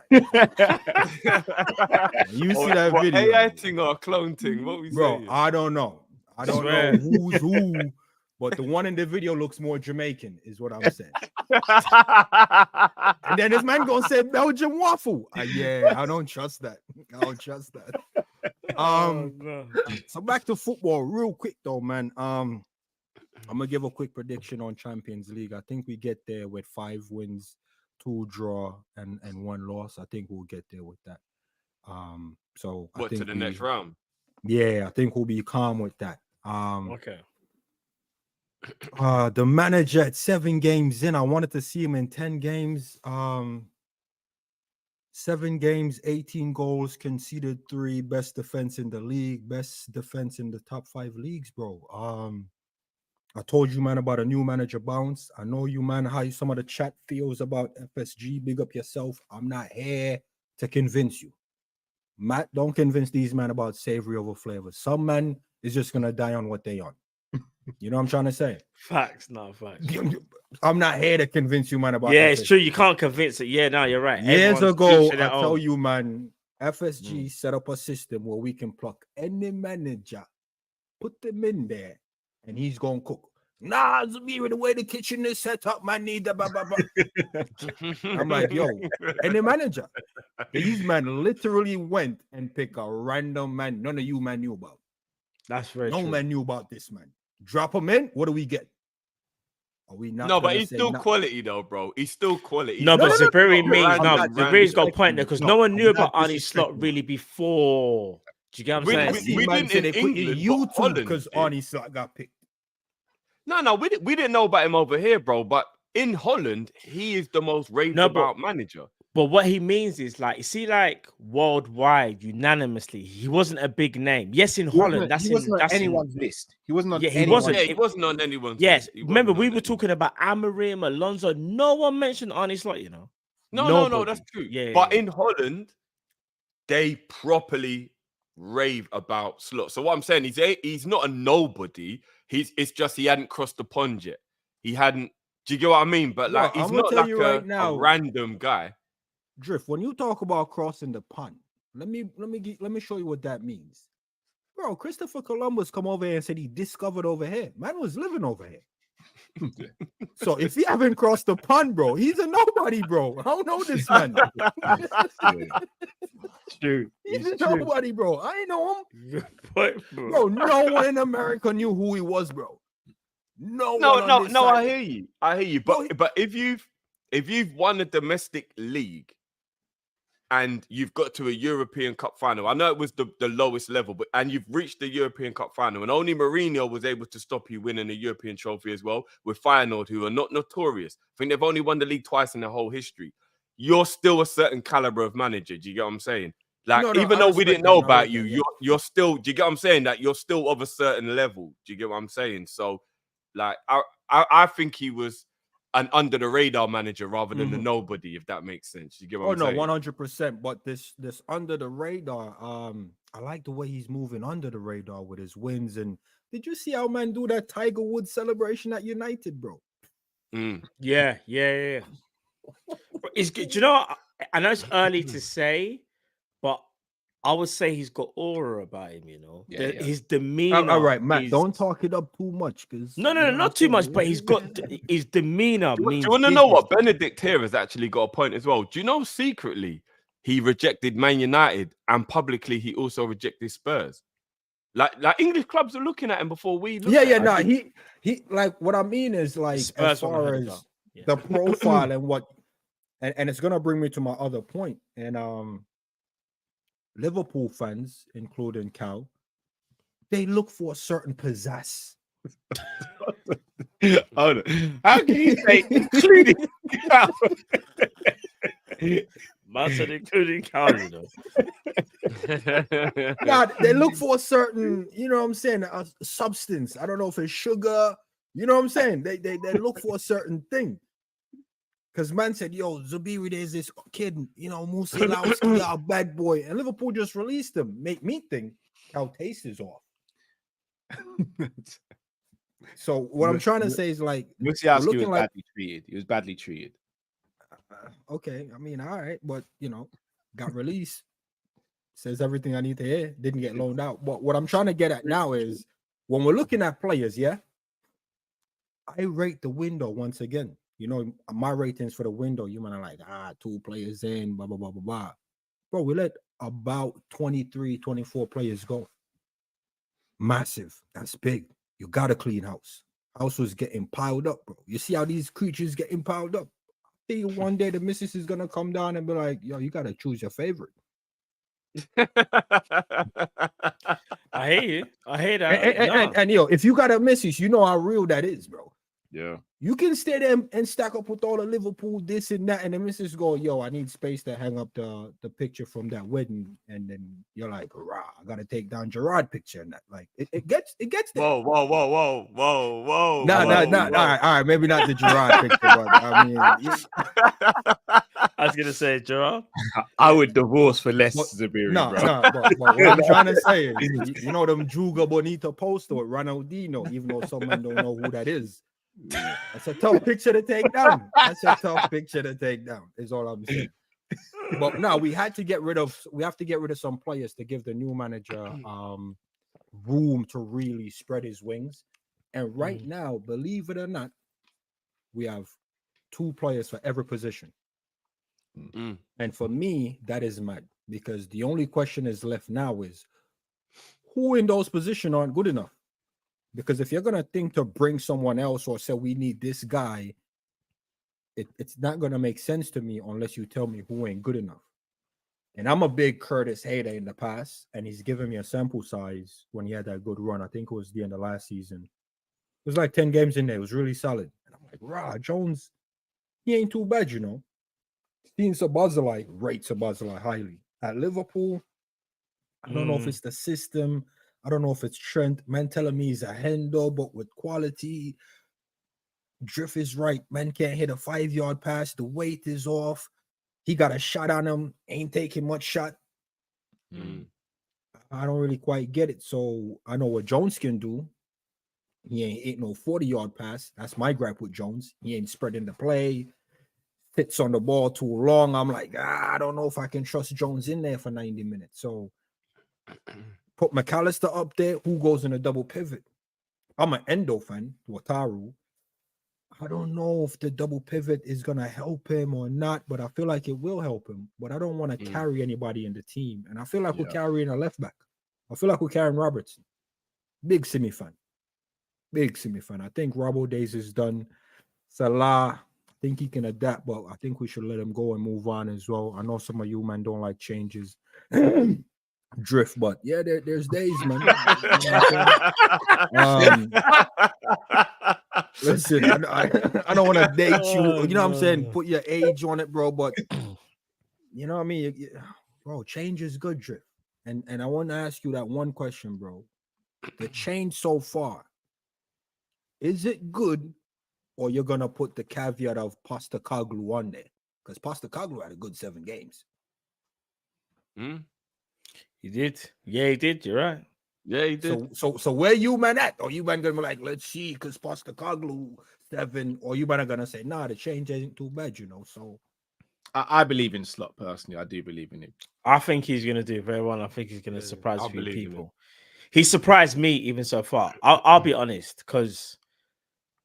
You see that video. AI thing or clone thing? What we bro, saying? I don't know. I don't know who's who. But the one in the video looks more Jamaican, is what I'm saying. And then this man gonna say Belgian waffle. Yeah, I don't trust that. So back to football, real quick though, man. I'm gonna give a quick prediction on Champions League. I think we get there with 5 wins, 2 draw, and 1 loss. I think we'll get there with that. So I think to the next round? Yeah, I think we'll be calm with that. Okay. The manager at 7 games in, I wanted to see him in 10 games. 7 games, 18 goals, conceded 3, best defense in the league, best defense in the top 5 leagues, bro. I told you, man, about a new manager bounce. I know you, man, how some of the chat feels about FSG. Big up yourself. I'm not here to convince you. Matt, don't convince these men about savory over flavor. Some man is just gonna die on what they on. You know what I'm trying to say? Facts. I'm not here to convince you, man, about Yeah, FSG. it's true. You can't convince it. Yeah, no, you're right. Years Everyone's ago, teaching I their tell own. you, man, FSG set up a system where we can pluck any manager, put them in there, and he's gonna cook. Nah, Zamir, the way the kitchen is set up, man, need the blah, blah, blah. I'm like, yo, any manager. These man literally went and picked a random man none of you man knew about. That's very no true. man knew about this man. Drop him in, what do we get? Are we not? No, but gonna he's say still not? quality though, bro. He's still quality. No, He's but not Zabiri means random, Zabiri's got a random. point there because No, no one knew I'm not about Arnie Slot disrespecting really before. Do you get what I'm We- saying? I we- see we man didn't say in they put in England, but YouTube Holland because did. Arnie Slot got picked. No, we didn't know about him over here, bro. But in Holland, he is the most raved No, but- about manager. But what he means is like, you see, like worldwide, unanimously, he wasn't a big name. Yes, in Holland, he wasn't on anyone's list. He wasn't on Yeah, he anyone's wasn't. Yeah, he wasn't on anyone's Yes, list. He remember wasn't we on were talking about Amarim, Alonso. No one mentioned Arnie Slot. You know. No, Nobody. that's true. Yeah, But yeah. in Holland, they properly rave about Slot. So what I'm saying is he's not a nobody. It's just he hadn't crossed the pond yet. He hadn't. Do you get what I mean? But like, Bro, he's I'm gonna not tell like you right now, a random guy. Drift, when you talk about crossing the pond, let me show you what that means. Bro, Christopher Columbus come over here and said he discovered over here. Man was living over here. So if he haven't crossed the pond, bro, he's a nobody, bro. I don't know this man. True. He's a nobody, bro. I ain't know him. Bro, No one in America knew who he was, bro. No. I hear you. But if you've won a domestic league and you've got to a European Cup final, I know it was the lowest level, and you've reached the European Cup final, and only Mourinho was able to stop you winning a European trophy as well with Feyenoord, who are not notorious. I think they've only won the league twice in their whole history. You're still a certain caliber of manager. Do you get what I'm saying? Like, even though we didn't know about you, you're still. Do you get what I'm saying? That you're still of a certain level. Do you get what I'm saying? So, like, I think he was an under the radar manager rather than a nobody, if that makes sense. You get what I'm saying? 100%. But this under the radar, I like the way he's moving under the radar with his wins. And did you see how man do that Tiger Woods celebration at United, bro? Yeah. Do you know what? I know it's early to say, but I would say he's got aura about him, you know. His demeanor. All right, Matt, don't talk it up too much, because no, not too much, but he's got his demeanor. Do you want to know what? Benedict here has actually got a point as well. Do you know secretly he rejected Man United and publicly he also rejected Spurs? Like English clubs are looking at him before we look at him. He like, what I mean is, like, Spurs as far as the profile and what, and it's gonna bring me to my other point. And Liverpool fans, including Cal, they look for a certain pizzazz. Hold on. How can you say including Cal? Man said including Cal, you know. Yeah, they look for a certain, you know what I'm saying, a substance. I don't know if it's sugar. You know what I'm saying? They look for a certain thing. Because man said, yo, Zabiri, there's this kid, you know, Musilowski, our bad boy. And Liverpool just released him. Make me think how taste is off. So what I'm trying to say is, like, Musilowski was badly treated. He was badly treated. Okay, I mean, all right, but, you know, got released. Says everything I need to hear. Didn't get loaned out. But what I'm trying to get at now is, when we're looking at players, I rate the window once again. You know, my ratings for the window, you might are like, 2 players in, blah, blah, blah, blah, blah. Bro, we let about 23, 24 players go. Massive. That's big. You got to clean house. House was getting piled up, bro. You see how these creatures getting piled up? I think one day the missus is going to come down and be like, yo, you got to choose your favorite. I hear you. I hear that. And yo, if you got a missus, you know how real that is, bro. Yeah. You can stay there and stack up with all the Liverpool, this and that, and the missus go, yo, I need space to hang up the picture from that wedding. And then you're like, rah, I gotta take down Gerard picture and that. Like, it gets there. Whoa. All right, maybe not the Gerard picture, but I mean, I was gonna say, Gerard, I would divorce for less Zabiri, but what I'm trying to say is, you know, them Juga Bonita poster with Ronaldinho, even though some men don't know who that is. That's a tough picture to take down. Is all I'm saying. But no, we have to get rid of some players to give the new manager room to really spread his wings. And right now, believe it or not, we have 2 players for every position. And for me, that is mad, because the only question is left now is, who in those positions aren't good enough? Because if you're gonna think to bring someone else or say we need this guy, it's not gonna make sense to me unless you tell me who ain't good enough. And I'm a big Curtis hater in the past, and he's given me a sample size when he had that good run. I think it was the end of last season. It was like 10 games in there. It was really solid. And I'm like, rah, Jones, he ain't too bad, you know. Seeing Szoboszlai rates Szoboszlai highly. At Liverpool, I don't know if it's the system. I don't know if it's Trent. Man telling me he's a Hendo, but with quality. Drift is right. Man can't hit a 5-yard pass. The weight is off. He got a shot on him. Ain't taking much shot. I don't really quite get it. So I know what Jones can do. He ain't no 40-yard pass. That's my gripe with Jones. He ain't spreading the play. Sits on the ball too long. I'm like, I don't know if I can trust Jones in there for 90 minutes. So put McAllister up there. Who goes in a double pivot? I'm an Endo fan, Wataru. I don't know if the double pivot is going to help him or not, but I feel like it will help him. But I don't want to carry anybody in the team. And I feel like we're carrying a left back. I feel like we're carrying Robertson. Big Simi fan. Big Simi fan. I think Robbo Days is done. Salah, I think he can adapt, but I think we should let him go and move on as well. I know some of you, man, don't like changes. Drift, but yeah, there's days, man. Listen, I don't want to date you. You know what I'm saying? Put your age on it, bro. But you know what I mean, bro. Change is good, Drift. And I want to ask you that one question, bro. The change so far, is it good, or you're gonna put the caveat of Postecoglou on there? Because Postecoglou had a good 7 games. He did. Yeah, he did. You're right. Yeah, he did. So where you man at? Or you man gonna be like, let's see, because Postecoglou 7, or you man are gonna say, nah, the change ain't too bad, you know. So I believe in Slot personally. I do believe in him. I think he's gonna do very well. I think he's gonna surprise a few people. He surprised me even so far. I'll be honest, because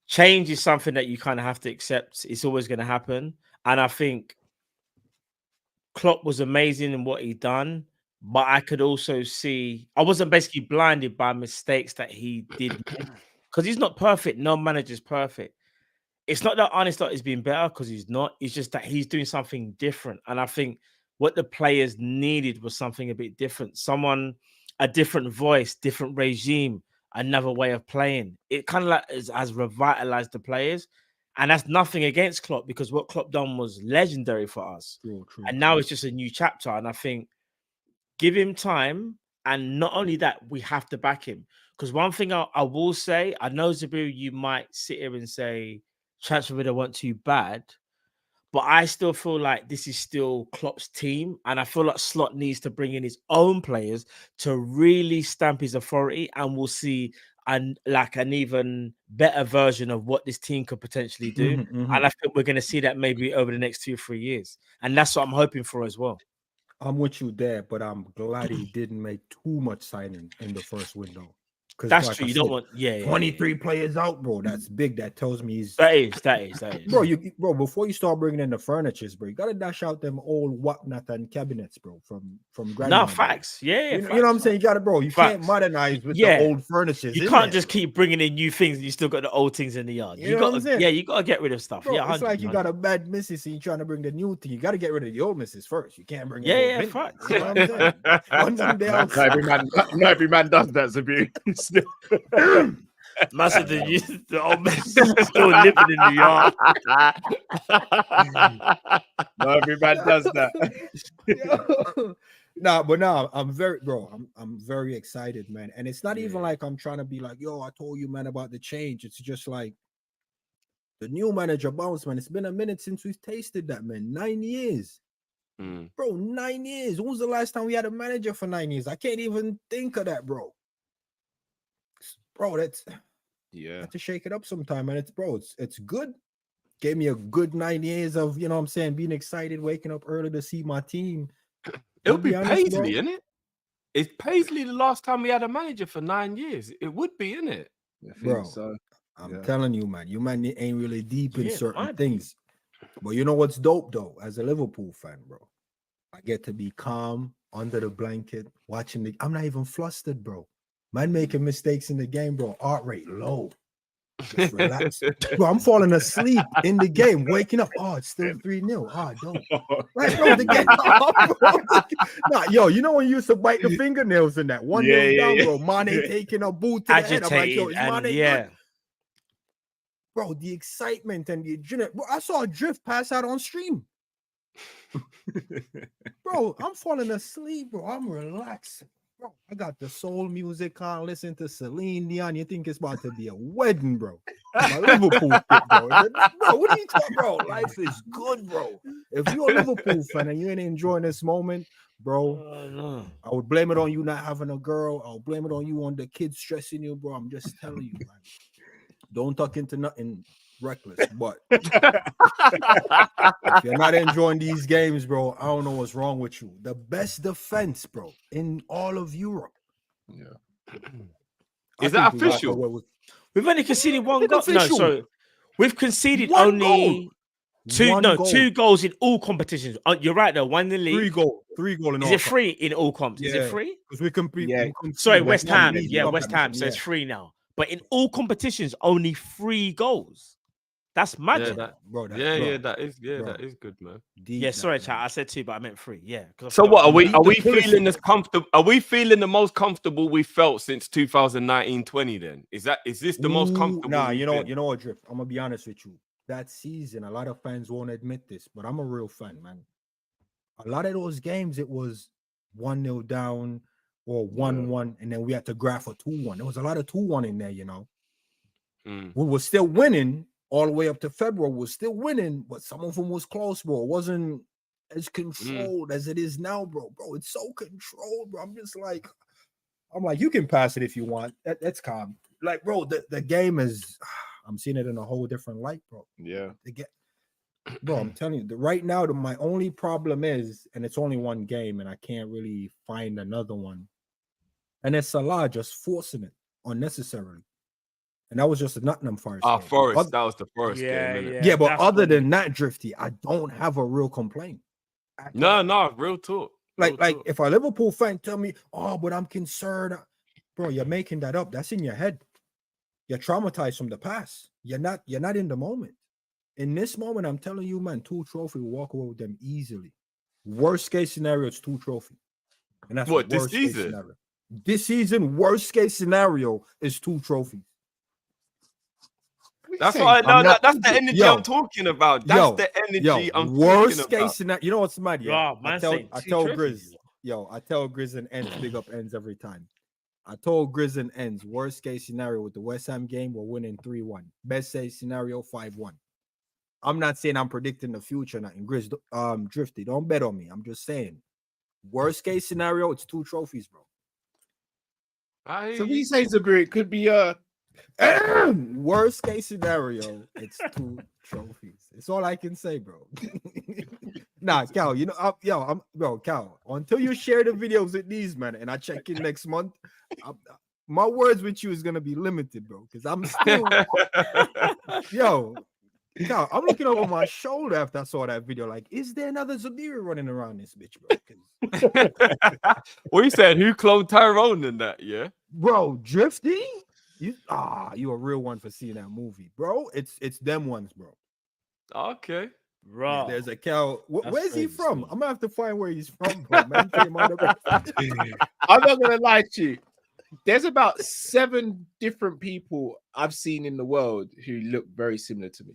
change is something that you kind of have to accept. It's always going to happen. And I think Klopp was amazing in what he done, but I could also see I wasn't basically blinded by mistakes that he did because he's not perfect. No manager's perfect. It's not that Arne Slot is being better because he's not. It's just that he's doing something different. And I think what the players needed was something a bit different. A different voice, different regime, another way of playing. It kind of like has revitalized the players. And that's nothing against Klopp because what Klopp done was legendary for us. True. Now it's just a new chapter. And I think give him time. And not only that, we have to back him. Because one thing I will say, I know, Zabu, you might sit here and say transfer window weren't too bad. But I still feel like this is still Klopp's team. And I feel like Slot needs to bring in his own players to really stamp his authority. And we'll see an even better version of what this team could potentially do. And I think we're going to see that maybe over the next 2 or 3 years. And that's what I'm hoping for as well. I'm with you there, but I'm glad he didn't make too much signing in the first window. That's like true. You don't want 23 players out, bro. That's big. That tells me he's that is. Bro, before you start bringing in the furnitures, bro, you gotta dash out them old whatnot and cabinets, bro, from grandma. No, facts. Yeah, you know what I'm saying? You gotta, bro. You can't modernize with the old furnitures. You can't just keep bringing in new things and you still got the old things in the yard. You know what I'm saying? You gotta get rid of stuff. Bro, it's like you got a bad missus and you're trying to bring the new thing. You gotta get rid of the old missus first. You can't bring facts. You know what I'm saying? Not every man does that, Zabu. Massive the old man is still living in the yard. Not every man does that. I'm very excited, man. And it's not even like I'm trying to be like, yo, I told you, man, about the change. It's just like the new manager bounce, man. It's been a minute since we've tasted that, man. 9 years. Bro, 9 years. When was the last time we had a manager for 9 years? I can't even think of that, bro. Bro, that's I have to shake it up sometime, and it's good. Gave me a good 9 years of, you know what I'm saying, being excited, waking up early to see my team. It'll be Paisley, isn't it? Is Paisley the last time we had a manager for 9 years? It would be, isn't it? Bro, so. I'm telling you, man. You man ain't really deep in certain things. But you know what's dope, though? As a Liverpool fan, bro, I get to be calm under the blanket, watching I'm not even flustered, bro. Man making mistakes in the game, bro. Heart rate low. Just relax. Bro, I'm falling asleep in the game, waking up. Oh, it's still 3-0. Ah, dope. Right, bro, the game. Nah, yo, you know when you used to bite the fingernails in that 1-0 down, bro. Mane taking a boot to the head. I'm like, yo, is Mane good? Bro, the excitement and the adrenaline. Bro, I saw a drift pass out on stream. Bro, I'm falling asleep, bro. I'm relaxing. Bro, I got the soul music on, listen to Celine Dion. You think it's about to be a wedding, bro? My Liverpool shit, bro. Bro, what are you talking, bro? Life is good, bro. If you're a Liverpool fan and you ain't enjoying this moment, bro, I would blame it on you not having a girl. I'll blame it on you on the kids stressing you, bro. I'm just telling you, man. Don't tuck into nothing reckless, but if you're not enjoying these games, bro, I don't know what's wrong with you. The best defense, bro, in all of Europe. Yeah. Is that official? We've only conceded one goal. No, sorry. We've conceded only two goals in all competitions. You're right, though. One in the league. Three goal in all. Is it 3 in all comps? Yeah. Is it 3? Because we compete. Yeah. Sorry, West Ham. Yeah, West Ham. So it's 3 now. But in all competitions, only 3 goals. That's magic, bro. That is good, man. Sorry, chat. I said 2, but I meant 3. Yeah. So what are we feeling as comfortable? Are we feeling the most comfortable we felt since 2019-20? Then is this the most comfortable? Nah, you know what, Drift. I'm gonna be honest with you. That season, a lot of fans won't admit this, but I'm a real fan, man. A lot of those games, it was 1-0 down or 1-1, and then we had to graph for 2-1. There was a lot of 2-1 in there, you know. We were still winning. All the way up to February, was still winning, but some of them was close, bro. It wasn't as controlled as it is now, bro. Bro, it's so controlled, bro. I'm like, you can pass it if you want. That's calm. Like, bro, the game is, I'm seeing it in a whole different light, bro. Yeah. Bro, I'm telling you, right now, my only problem is, and it's only one game, and I can't really find another one, and it's Salah just forcing it unnecessarily. And that was just a Nottingham Forest. Forest. That was the Forest game. Yeah, but other than that, Drifty, I don't have a real complaint. No, real talk. Like, if a Liverpool fan tell me, oh, but I'm concerned, bro, you're making that up. That's in your head. You're traumatized from the past. You're not in the moment. In this moment, I'm telling you, man, 2 trophies, we'll walk away with them easily. Worst case scenario, it's 2 trophies. And that's what this season. This season, worst case scenario is 2 trophies. That's what that's the energy I'm talking about. That's the energy I'm talking about. Worst case scenario. You know what's mad? I tell Grizz, I tell Grizz and Ends, big up Ends every time. I told Grizz and Ends, worst case scenario with the West Ham game, we're winning 3-1. Best case scenario, 5-1. I'm not saying I'm predicting the future, nothing. Grizz, Drifty, don't bet on me. I'm just saying, worst case scenario, it's 2 trophies, bro. So he says it could be worst case scenario, it's 2 trophies. It's all I can say, bro. Nah, Cal, you know, Cal, until you share the videos with these, man, and I check in next month, my words with you is gonna be limited, bro, because I'm still Cal, I'm looking over my shoulder after I saw that video. Like, is there another Zabiri running around this bitch, bro? What you said? Who cloned Tyrone in that? Yeah, bro, Drifty. You a real one for seeing that movie, bro. It's them ones, bro. Okay, bro. Yeah, there's a cow. Where's he from? I'm gonna have to find where he's from, bro. Man, I'm not gonna lie to you. There's about 7 different people I've seen in the world who look very similar to me.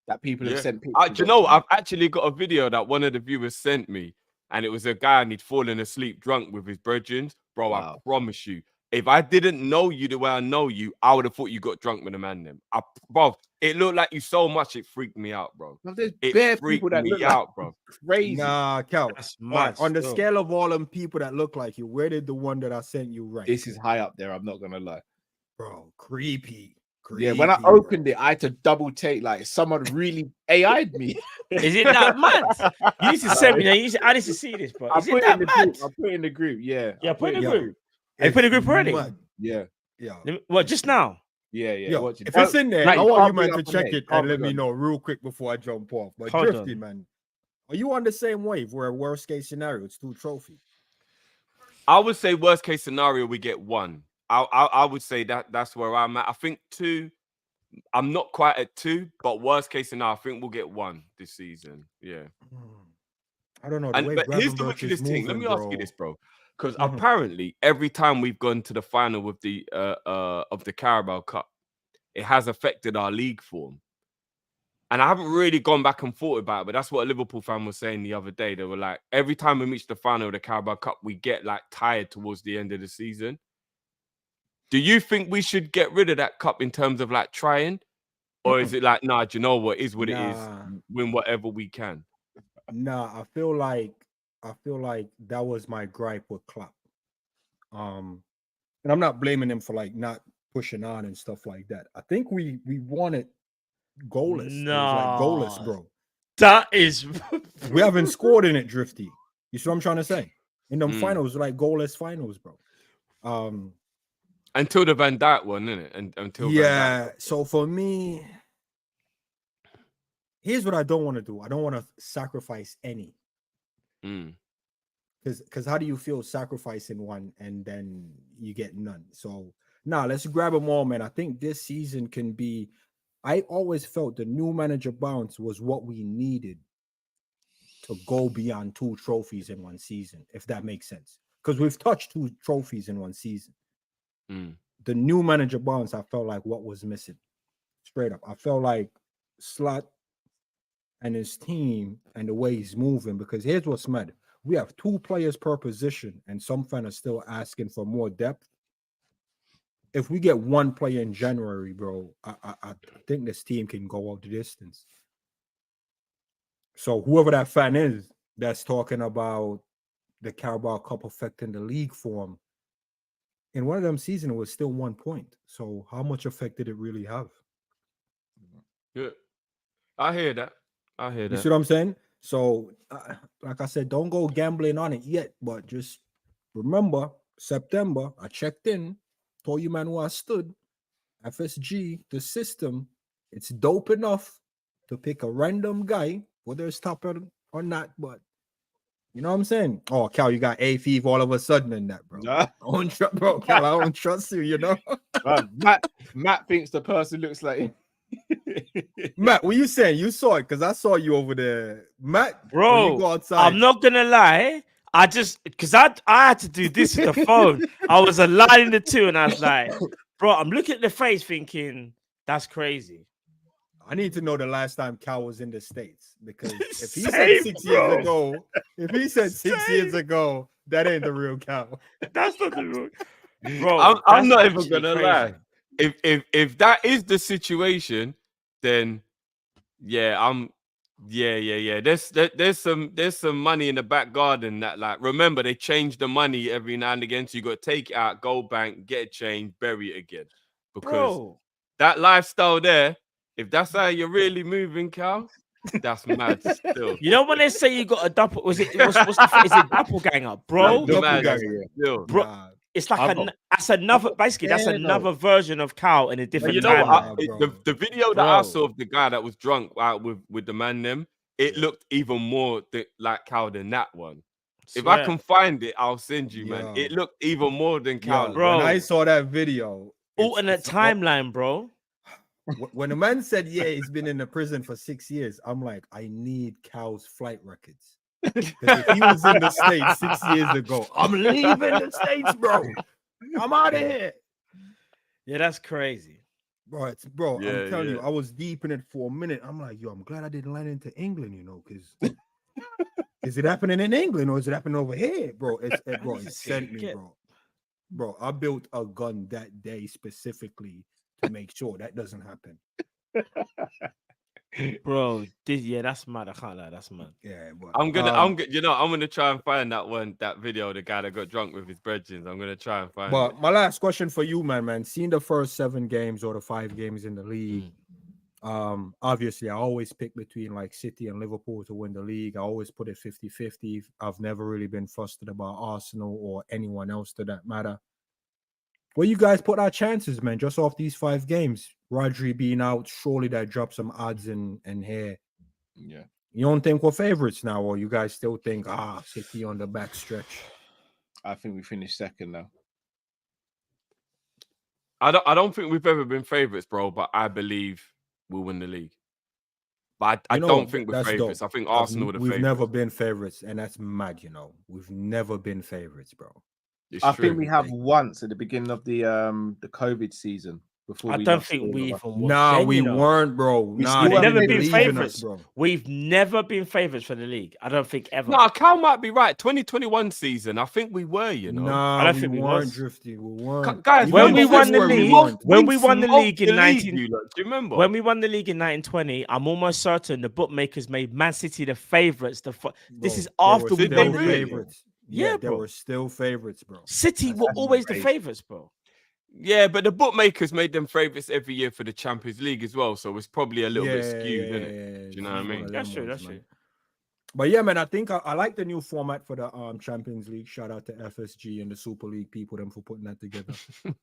That people have sent pictures. Do you know? I've actually got a video that one of the viewers sent me, and it was a guy and he'd fallen asleep drunk with his brethren. Bro, wow. I promise you, if I didn't know you the way I know you, I would have thought you got drunk with a man. Bro, it looked like you so much, it freaked me out, bro. It freaked me out, bro. Crazy. Nah, Cal. On the scale of all them people that look like you, where did the one that I sent you rank? This is high up there. I'm not gonna lie, bro. Creepy. Yeah, when I opened it, I had to double take. Like someone really AI'd me. Is it that mad? You need to send me. I need to see this, bro. Is it that mad? I put it in the group. Yeah. Yeah, put it in the group. Have you put in the group already? Yeah. What? Just now? Yeah. Yo, if it's in there, I want you, man, to check it and let me know real quick before I jump off. But Drifty, man, are you on the same wave where worst case scenario it's 2 trophies? I would say worst case scenario we get 1. I would say that's where I'm at. I think 2. I'm not quite at 2, but worst case scenario, I think we'll get 1 this season. Yeah. I don't know the way But here's the Gravenberch is wickedest thing. moving, Let me ask you bro. this, bro. Because Mhm. apparently every time we've gone to the final with the of the Carabao Cup, it has affected our league form. And I haven't really gone back and thought about it, but that's what a Liverpool fan was saying the other day. They were like, every time we reach the final of the Carabao Cup, we get like tired towards the end of the season. Do you think we should get rid of that cup in terms of like trying? Or is it like, nah, do you know what? It is what it is. Win whatever we can. Nah, I feel like that was my gripe with Klopp. And I'm not blaming him for like not pushing on and stuff like that. I think we wanted goalless. It was like goalless, bro. That is we haven't scored in it, Drifty. You see what I'm trying to say? In them finals, like goalless finals, bro. Until the Van Dijk one, innit? And until yeah. So for me, here's what I don't want to do. I don't want to sacrifice any. Because how do you feel sacrificing one and then you get none? So let's grab them all, man. I think this season can be. I always felt the new manager bounce was what we needed to go beyond 2 trophies in one season, if that makes sense. Because we've touched 2 trophies in one season. The new manager bounce, I felt like what was missing. Straight up. I felt like Slot and his team and the way he's moving, because here's what's mad. We have 2 players per position, and some fans are still asking for more depth. If we get 1 player in January, bro, I think this team can go out the distance. So whoever that fan is that's talking about the Carabao Cup affecting the league form, in one of them seasons, it was still 1 point. So how much effect did it really have? Yeah, I hear that. You see what I'm saying? So, like I said, don't go gambling on it yet, but just remember, September, I checked in, told you, man, where I stood. FSG, the system, it's dope enough to pick a random guy, whether it's top or not, but you know what I'm saying? Oh, Cal, you got A-Thief all of a sudden in that, bro. Bro, Cal, I don't trust you, you know? Matt thinks the person looks like Matt, what you saying? You saw it because I saw you over there. Matt, bro, when you go outside. I'm not gonna lie. I just because I had to do this with the phone. I was aligning the 2, and I was like, bro, I'm looking at the face thinking that's crazy. I need to know the last time Cal was in the States, because if he said 6 years ago, that ain't the real Cal. That's not the real. Bro, I'm not even gonna lie. If that is the situation, then yeah, There's some money in the back garden that, like, remember, they change the money every now and again, so you got to take it out, go bank, get it changed, bury it again, because that lifestyle there, if that's how you're really moving, Cal, that's mad still. You know when they say you got a double, is it doppelganger, bro? Doppelganger, bro. It's like that's another version of Cal in a different timeline. The video that I saw of the guy that was drunk out with the man them, it looked even more like Cal than that one. If I can find it, I'll send you, man. It looked even more than Cal. Bro, when I saw that video, alternate timeline, bro. When the man said, yeah, he's been in the prison for 6 years, I'm like, I need Cal's flight records. If he was in the States 6 years ago, I'm leaving the States, bro. I'm out of here. Yeah, that's crazy. Bro, I'm telling you, I was deep in it for a minute. I'm like, yo, I'm glad I didn't land into England, you know, because is it happening in England or is it happening over here? Bro, it sent me, bro. Bro, I built a gun that day specifically to make sure that doesn't happen. Bro, that's mad. I can't lie, that's mad. Yeah, but I'm gonna try and find that video of the guy that got drunk with his brethren. I'm gonna try and find it. My last question for you, man, seeing the first 7 games or the 5 games in the league, obviously I always pick between like City and Liverpool to win the league. I always put it 50-50. I've never really been fussed about Arsenal or anyone else to that matter. Where you guys put our chances, man, just off these 5 games? Rodri being out, surely that drops some odds in here. Yeah. You don't think we're favorites now, or you guys still think, City on the back stretch? I think we finished second now. I don't think we've ever been favourites, bro. But I believe we'll win the league. But I don't think we're that's favourites. dope. I think Arsenal are the We've favourites. never been favorites, and that's mad. We've never been favorites, bro. It's I true. think we have once at the beginning of the COVID season. Before I we don't lost think all we of us. even was. Nah, then, we you know. weren't, bro. We Nah, still they We've haven't never didn't been believe in us, favourites. bro. We've never been favourites for the league. I don't think ever. No, Cal might be right. 2021 season, I think we were. You know, Nah, I don't we think we weren't, was. Drifty. We weren't. Guys, When we Even won the February, we league, weren't. when we won the league in the 19, you lot, do you remember? when we won the league in 1920, I'm almost certain the bookmakers made Man City the favourites. This Bro, is they after were we Did won they the still really? league. favorites. Yeah, Yeah, they bro. were still favorites, bro. City were That's always the crazy. favourites, bro. Yeah, but the bookmakers made them favourites every year for the Champions League as well, so it's probably a little bit skewed, isn't it? Do you know what I It's one mean? of That's them true. ones, That's man. true. But yeah, man, I think I like the new format for the Champions League. Shout out to FSG and the Super League people them for putting that together.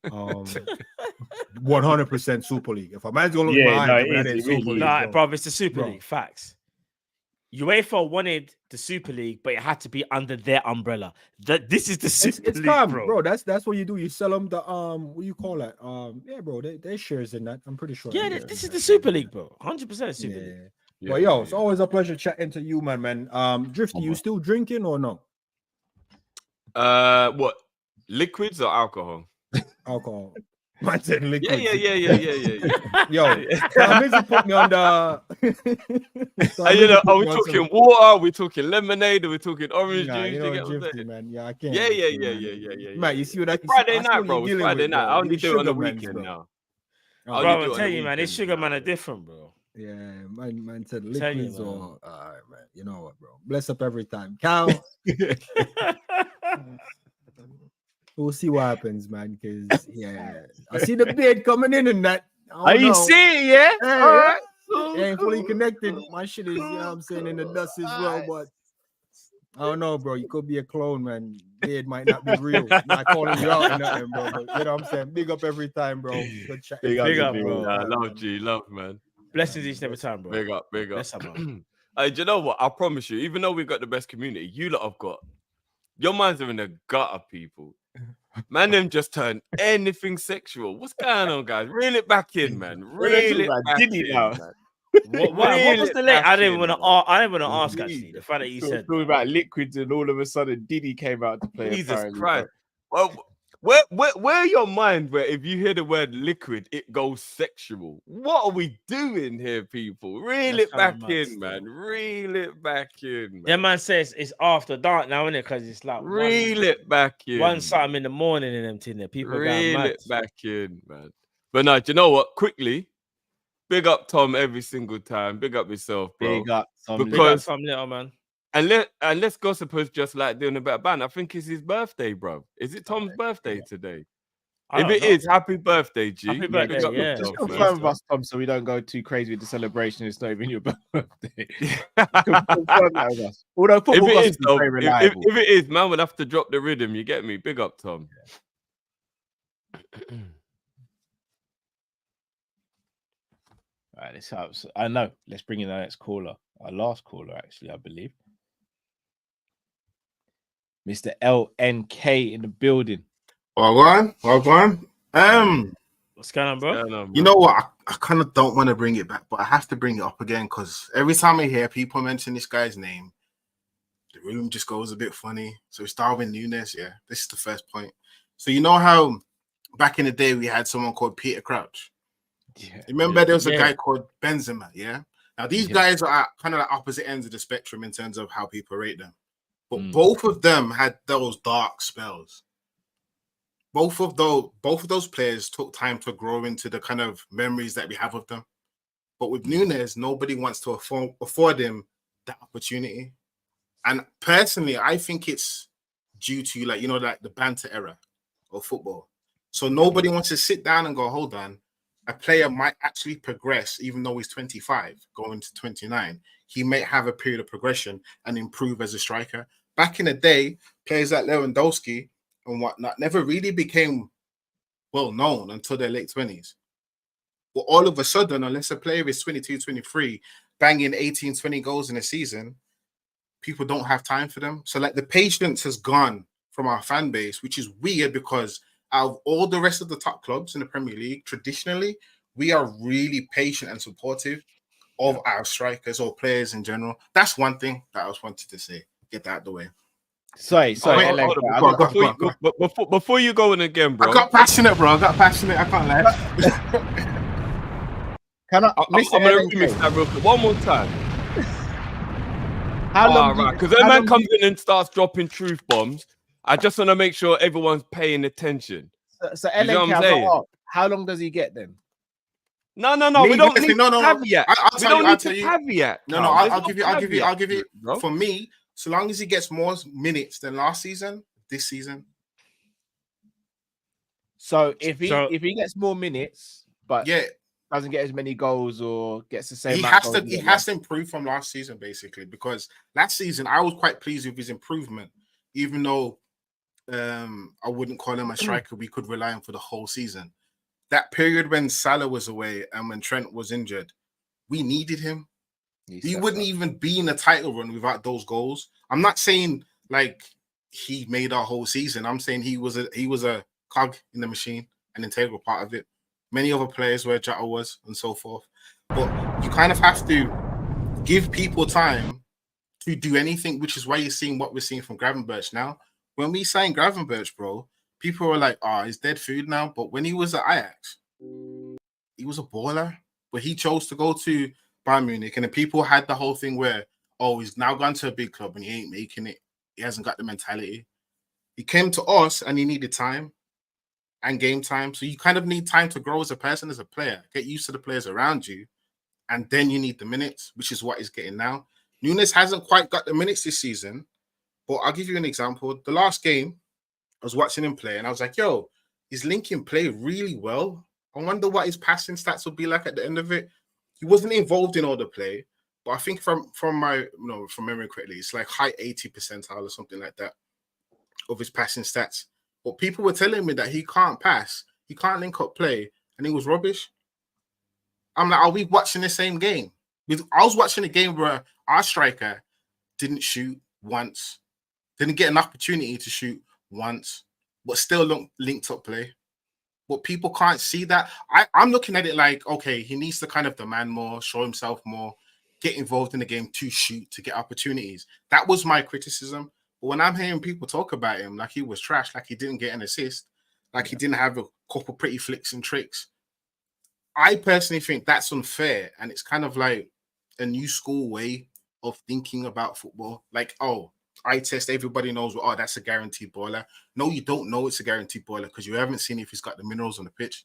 100% Super League. If a man's gonna look Yeah, behind, no, tell me it that is, ain't it really Super is. League, Nah, bro. bro, it's the Super Bro. League. Facts. UEFA wanted the Super League, but it had to be under their umbrella. This is the Super It's League, calm, bro. bro. That's what you do. You sell them the what do you call that? Yeah, bro. They shares in that. I'm pretty sure. Yeah, they this shares is in the that. Super League, bro. 100% Super League. Yeah. Yeah, But yo, yeah, it's yeah. always a pleasure chatting to you, man. Drifty, you still drinking or no? What? Liquids or alcohol? Alcohol. Man said Yeah, liquid. yeah. Yo, Mizzy put me on the. And you know, are we talking water? Are we talking lemonade? Are we talking orange Nah, juice? you know, get what I'm Drifty, saying? man. Yeah, I can't. Yeah. Man, you see what I It's Friday I see night, what bro. you're It's dealing Friday with, night. bro. I only These do it on the sugar mans, weekend bro. now. Oh, I only Bro, do it I'm on telling the you, man, these weekend sugar now. man are different, bro. Yeah, man said Tell you, liquids man. or all right, man. You know what, bro? Bless up every time. Cal. We'll see what happens, man. Because yeah, I see the beard coming in and that. Are you seeing? Yeah. Hey, All right. it ain't fully connected. My shit is, you know what I'm saying, in the dust as well. But I don't know, bro. You could be a clone, man. Beard might not be real. Not calling you out or nothing, bro. But you know what I'm saying? Big up every time, bro. Good chat. Big up, bro. Love G, love, man. Blessings each and every time, bro. Big up. Bless up, man. Hey, do you know what? I promise you, even though we've got the best community, you lot have got your minds are in the gutter, people. Man, them just turn anything sexual. What's going on, guys? Reel it back in, man. Reel it back in, man. What was the late? I didn't want to. I didn't want to ask actually. The fact that you said talking about liquids and all of a sudden Diddy came out to play. Jesus Christ. Well, where your mind where if you hear the word liquid, it goes sexual? What are we doing here, people? Reel That's it back kinda mad in, man. Reel it back in, man. Yeah, man says it's after dark now, isn't it? Because it's like Reel it back in. one something in the morning and them thing there. People are going Reel mad. it back in, man. But no, do you know what? Quickly, big up Tom every single time. Big up yourself, bro. Big up Tom. Big up Tom Little, man. And let's gossipers just like doing a bit of ban. I think it's his birthday, bro. Is it Tom's birthday today? I If don't it know. is, happy birthday, G. Happy Big birthday, up yeah. yourself, Just man. confirm with us, Tom, so we don't go too crazy with the celebration. It's not even your birthday. Confirm that with us. Although If football it gossip is, is though, very reliable. if it is, man, we'll have to drop the rhythm. You get me? Big up, Tom. Right, let's have. I know. Let's bring in our next caller. Our last caller, actually, I believe. Mr. LNK in the building. Well gone. What's going on, bro? You know what? I kind of don't want to bring it back, but I have to bring it up again because every time I hear people mention this guy's name, the room just goes a bit funny. So it's Darwin Nunez. Yeah, this is the first point. So you know how back in the day we had someone called Peter Crouch. Yeah. Remember there was a guy called Benzema. Yeah. Now these guys are at kind of like opposite ends of the spectrum in terms of how people rate them, but both of them had those dark spells. Both of those players took time to grow into the kind of memories that we have of them. But with Nunez, nobody wants to afford him that opportunity. And personally, I think it's due to like the banter era of football. So nobody wants to sit down and go, hold on, a player might actually progress even though he's 25, going to 29. He may have a period of progression and improve as a striker. Back in the day, players like Lewandowski and whatnot never really became well known until their late 20s. But all of a sudden, unless a player is 22, 23, banging 18, 20 goals in a season, people don't have time for them. So like the patience has gone from our fan base, which is weird because out of all the rest of the top clubs in the Premier League, traditionally, we are really patient and supportive of our strikers or players in general. That's one thing that I was wanted to say. Get that out of the way. Sorry, Hold on. Before you go in again, bro. I got passionate, bro. I can't lie. Can I? I'm gonna remix that real quick. One more time. How long? Right, because that man comes in and starts dropping truth bombs. I just want to make sure everyone's paying attention. So you know what I'm saying? How long does he get then? No. We don't need caveat. We don't need to caveat. No, I'll give you. Bro. For me, so long as he gets more minutes than last season, this season. So if he gets more minutes, but yeah, doesn't get as many goals or gets the same, he has to improve from last season basically, because last season I was quite pleased with his improvement, even though I wouldn't call him a striker we could rely on for the whole season. That period when Salah was away and when Trent was injured, we needed him. He wouldn't even be in a title run without those goals. I'm not saying like he made our whole season. I'm saying he was a cog in the machine, an integral part of it. Many other players where Jota was and so forth. But you kind of have to give people time to do anything, which is why you're seeing what we're seeing from Gravenberch now. When we signed Gravenberch, bro, people were like, he's dead food now. But when he was at Ajax, he was a baller. But he chose to go to Bayern Munich, and the people had the whole thing where, he's now gone to a big club and he ain't making it. He hasn't got the mentality. He came to us and he needed time and game time. So you kind of need time to grow as a person, as a player, get used to the players around you, and then you need the minutes, which is what he's getting now. Nunez hasn't quite got the minutes this season, but I'll give you an example. The last game, I was watching him play, and I was like, he's linking play really well. I wonder what his passing stats will be like at the end of it. He wasn't involved in all the play, but I think from memory correctly, it's like high 80 percentile or something like that of his passing stats. But people were telling me that he can't pass, he can't link up play, and he was rubbish. I'm like, are we watching the same game? I was watching a game where our striker didn't shoot once, didn't get an opportunity to shoot once, but still linked up play. But people can't see that. I'm looking at it like, okay, he needs to kind of demand more, show himself more, get involved in the game to shoot, to get opportunities. That was my criticism. But when I'm hearing people talk about him like he was trash, like he didn't get an assist, like he didn't have a couple pretty flicks and tricks, I personally think that's unfair. And it's kind of like a new school way of thinking about football. Like, eye test, everybody knows, that's a guaranteed baller. No, you don't know it's a guaranteed baller because you haven't seen if he's got the minerals on the pitch.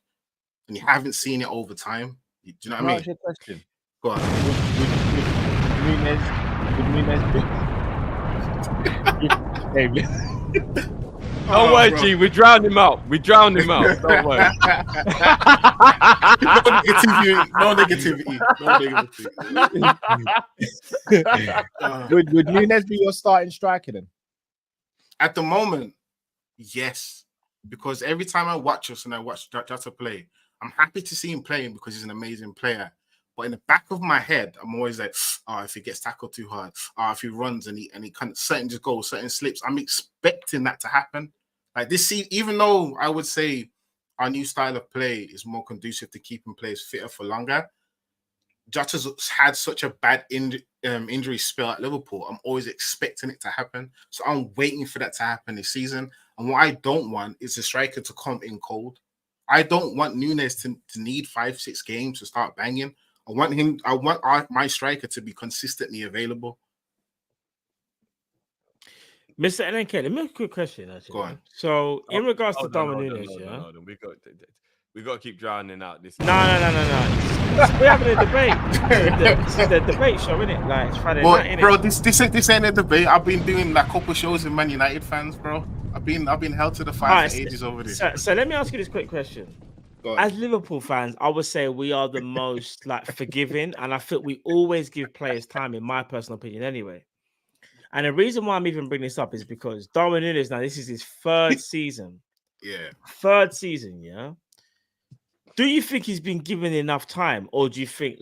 And you haven't seen it over time. Do you know what I mean? Ask you a question. Go on. Don't worry, G. We drowned him out. Don't worry. No negativity. Would Nunez be your starting striker then? At the moment, yes. Because every time I watch us and I watch Jota play, I'm happy to see him playing because he's an amazing player. But in the back of my head, I'm always like, if he gets tackled too hard, if he runs and he kind of certain just goes, certain slips, I'm expecting that to happen. Like this, even though I would say our new style of play is more conducive to keeping players fitter for longer, Jota's had such a bad injury spell at Liverpool. I'm always expecting it to happen. So I'm waiting for that to happen this season. And what I don't want is a striker to come in cold. I don't want Nunez to need 5-6 games to start banging. I want my striker to be consistently available. Mr. LNK, let me ask a quick question. Actually. Go on. So, in regards to Darwin Nunez, we got to keep drowning out this. No. We're having a debate. This is the debate show, isn't it? Like, it's Friday night, innit? Bro, this ain't a debate. I've been doing like a couple shows with Man United fans, bro. I've been held to the fire for ages over this. So let me ask you this quick question. As Liverpool fans, I would say we are the most forgiving, and I think we always give players time, in my personal opinion, anyway. And the reason why I'm even bringing this up is because Darwin Nunez, now this is his third season. Yeah. Third season, yeah. Do you think he's been given enough time, or do you think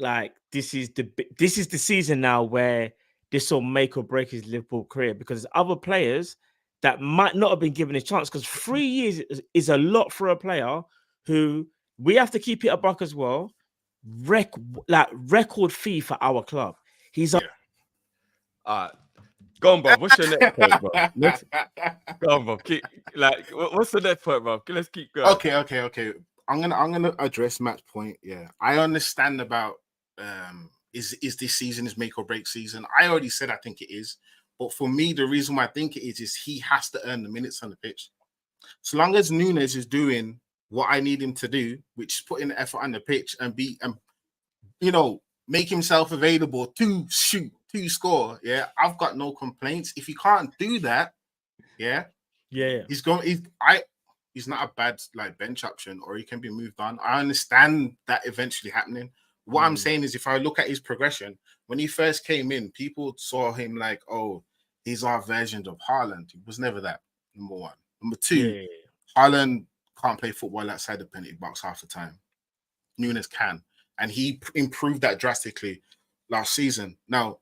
this is the season now where this will make or break his Liverpool career? Because other players, that might not have been given a chance, because 3 years is a lot for a player who we have to keep it a buck as well. Record fee for our club. He's Go on, bro. What's your next point, bro? Go on, bro. What's the next point, bro? Let's keep going. Okay. I'm gonna address Matt's point. Yeah, I understand about is this season his make or break season? I already said I think it is, but for me, the reason why I think it is he has to earn the minutes on the pitch. So long as Nunez is doing what I need him to do, which is putting the effort on the pitch and make himself available to shoot, to score. Yeah, I've got no complaints. If he can't do that, he's not a bad bench option, or he can be moved on. I understand that eventually happening. What I'm saying is, if I look at his progression, when he first came in, people saw him like, oh, he's our version of Haaland. He was never that, number one. Number two, Haaland can't play football outside the penalty box half the time. Nunez can. And he improved that drastically last season. Now,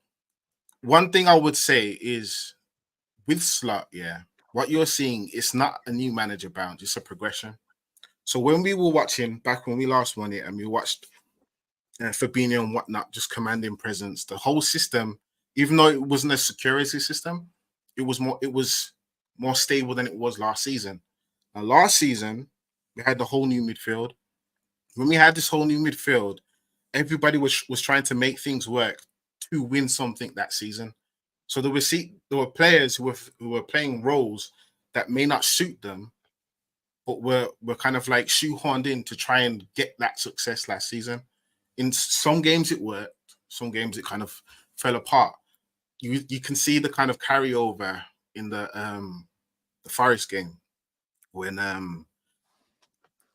one thing I would say is, with Slot, what you're seeing is not a new manager bound, it's a progression. So when we were watching, back when we last won it, and we watched Fabinho and whatnot, just commanding presence, the whole system, even though it wasn't a security system, it was more stable than it was last season. Now, last season, we had the whole new midfield. When we had this whole new midfield, everybody was trying to make things work to win something that season. So there were players who were playing roles that may not suit them, but were kind of like shoehorned in to try and get that success last season. In some games it worked, some games it kind of fell apart. You can see the kind of carryover in the Forest game when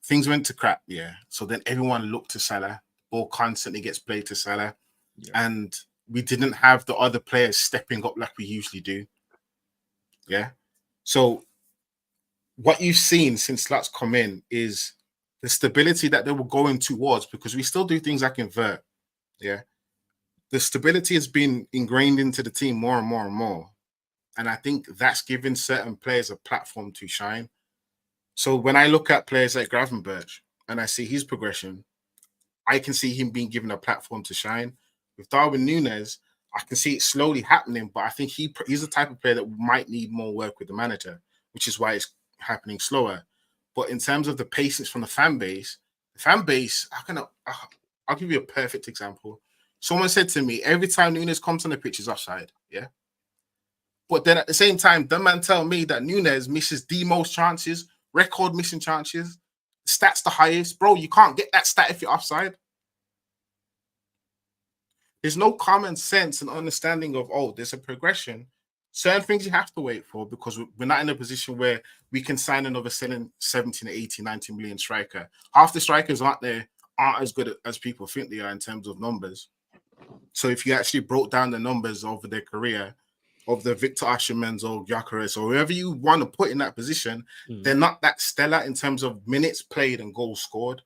things went to crap, So then everyone looked to Salah. Ball constantly gets played to Salah. And we didn't have the other players stepping up like we usually do. So what you've seen since Slot's come in is the stability that they were going towards, because we still do things like invert. The stability has been ingrained into the team more and more and more. And I think that's given certain players a platform to shine. So when I look at players like Gravenberch and I see his progression, I can see him being given a platform to shine. With Darwin Nunez, I can see it slowly happening, but I think he's the type of player that might need more work with the manager, which is why it's happening slower. But in terms of the patience from the fan base, I'll give you a perfect example. Someone said to me, every time Nunez comes on the pitch, he's offside. But then at the same time, the man tell me that Nunez misses the most chances, record missing chances, stats the highest. Bro, you can't get that stat if you're offside. There's no common sense and understanding of, there's a progression. Certain things you have to wait for, because we're not in a position where we can sign another 17, 18, 19 million striker. Half the strikers aren't as good as people think they are in terms of numbers. So if you actually broke down the numbers over their career, of the Victor Osimhen's or Gyökeres or whoever you want to put in that position, they're not that stellar in terms of minutes played and goals scored.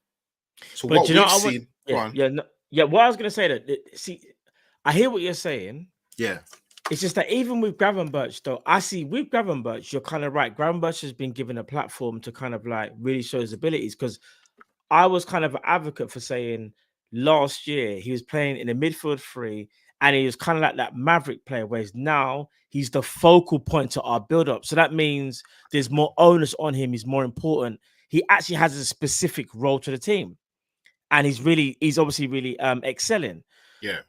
So but what we've seen... What I was going to say, that I hear what you're saying. It's just that even with Gravenberch, though, I see with Gravenberch, you're kind of right. Gravenberch has been given a platform to kind of like really show his abilities, because I was kind of an advocate for saying last year he was playing in a midfield three, and he was kind of like that maverick player, whereas now he's the focal point to our build-up. So that means there's more onus on him. He's more important. He actually has a specific role to the team, and he's obviously really excelling.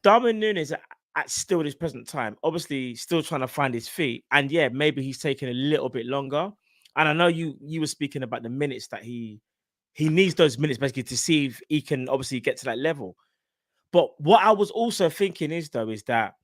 Darwin Nunez at still this present time, obviously still trying to find his feet, and maybe he's taking a little bit longer. And I know you were speaking about the minutes that he needs, those minutes basically to see if he can obviously get to that level. But what I was also thinking is that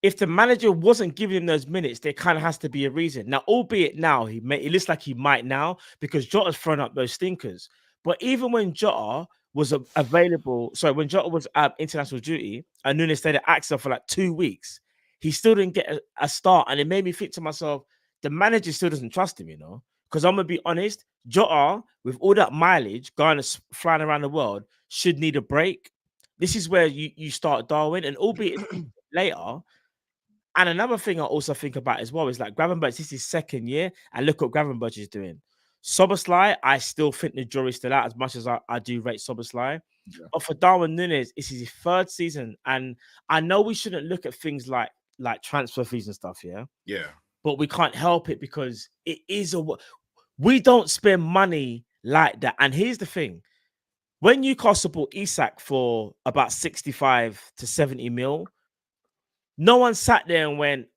if the manager wasn't giving him those minutes, there kind of has to be a reason. Now, albeit now it looks like he might now, because Jota's thrown up those stinkers. But even when Jota was available, when Jota was international duty, and Nunez stayed at AXA for like 2 weeks, he still didn't get a start. And it made me think to myself, the manager still doesn't trust him, because I'm going to be honest, Jota, with all that mileage, flying around the world, should need a break. This is where you start Darwin, and albeit later, And another thing I also think about as well is like Gravenberch, this is his second year, and look what Gravenberch is doing. Szoboszlai, I still think the jury's still out as much as I do rate Szoboszlai. Yeah. But for Darwin Nunez, this is his third season. And I know we shouldn't look at things like transfer fees and stuff, yeah? Yeah. But we can't help it because it is we don't spend money like that. And here's the thing. When Newcastle bought Isak for about 65 to 70 mil, no one sat there and went,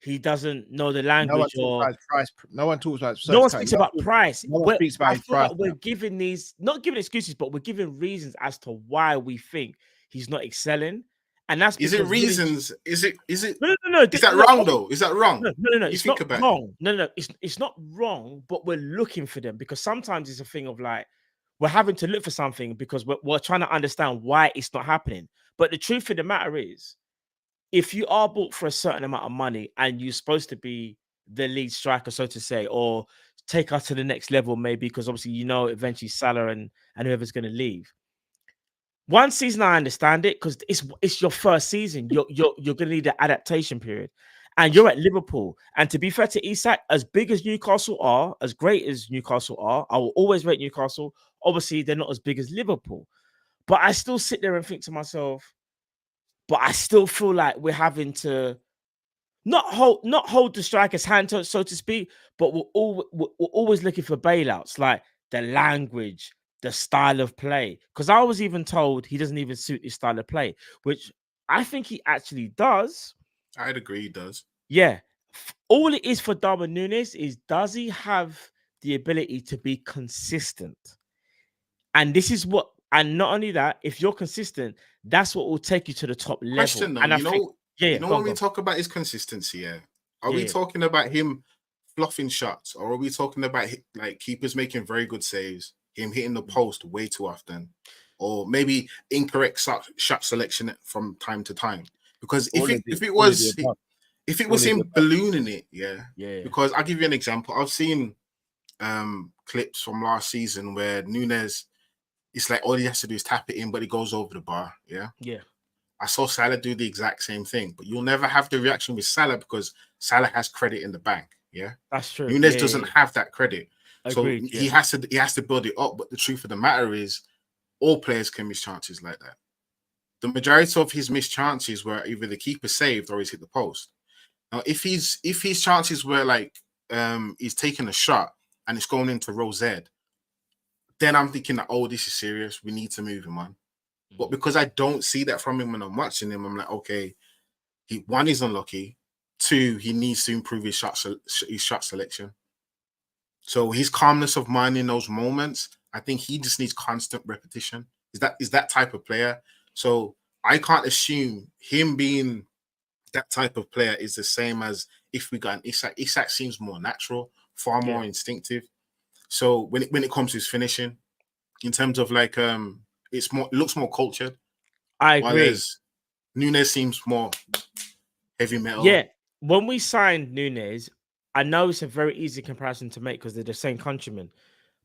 he doesn't know the language or price. No one talks about no one speaks about price. No one speaks about his price. Like we're giving these, not giving excuses, but we're giving reasons as to why we think he's not excelling. And that's is it reasons? Is it no. Is that wrong though? Is that wrong? No. It's not wrong. No. It's not wrong, but we're looking for them because sometimes it's a thing of like we're having to look for something because we're trying to understand why it's not happening. But the truth of the matter is, if you are bought for a certain amount of money and you're supposed to be the lead striker, so to say, or take us to the next level, maybe because obviously eventually Salah and whoever's going to leave. One season I understand it because it's your first season. You're going to need an adaptation period, and you're at Liverpool. And to be fair to Isak, as big as Newcastle are, as great as Newcastle are, I will always rate Newcastle. Obviously, they're not as big as Liverpool, but I still sit there and think to myself. But I still feel like we're having to not hold the striker's hand, so to speak, but we're always looking for bailouts, like the language, the style of play. Because I was even told he doesn't even suit his style of play, which I think he actually does. I'd agree he does. Yeah. All it is for Darwin Nunez is, does he have the ability to be consistent? And this is what, and not only that, if you're consistent, that's what will take you to the top level. Question though, and when we talk about his consistency, are we talking about him fluffing shots, or are we talking about like keepers making very good saves, him hitting the post way too often, or maybe incorrect shot selection from time to time? Because if it was him ballooning it, Because I'll give you an example. I've seen clips from last season where Nunez, it's like all he has to do is tap it in, but he goes over the bar. Yeah. I saw Salah do the exact same thing, but you'll never have the reaction with Salah because Salah has credit in the bank. Yeah, that's true. Nunez doesn't have that credit, Agreed, so he has to build it up. But the truth of the matter is, all players can miss chances like that. The majority of his missed chances were either the keeper saved or he's hit the post. Now, if his chances were like he's taking a shot and it's going into row Z, then I'm thinking that, this is serious. We need to move him on. But because I don't see that from him when I'm watching him, I'm like, okay, one, he's unlucky. Two, he needs to improve his shot selection. So his calmness of mind in those moments, I think he just needs constant repetition. Is that type of player. So I can't assume him being that type of player is the same as if we got an Isak. Isak seems more natural, far more instinctive. So when it comes to his finishing, in terms of like it looks more cultured. I agree. Whereas Nunez seems more heavy metal. Yeah. When we signed Nunez, I know it's a very easy comparison to make because they're the same countrymen.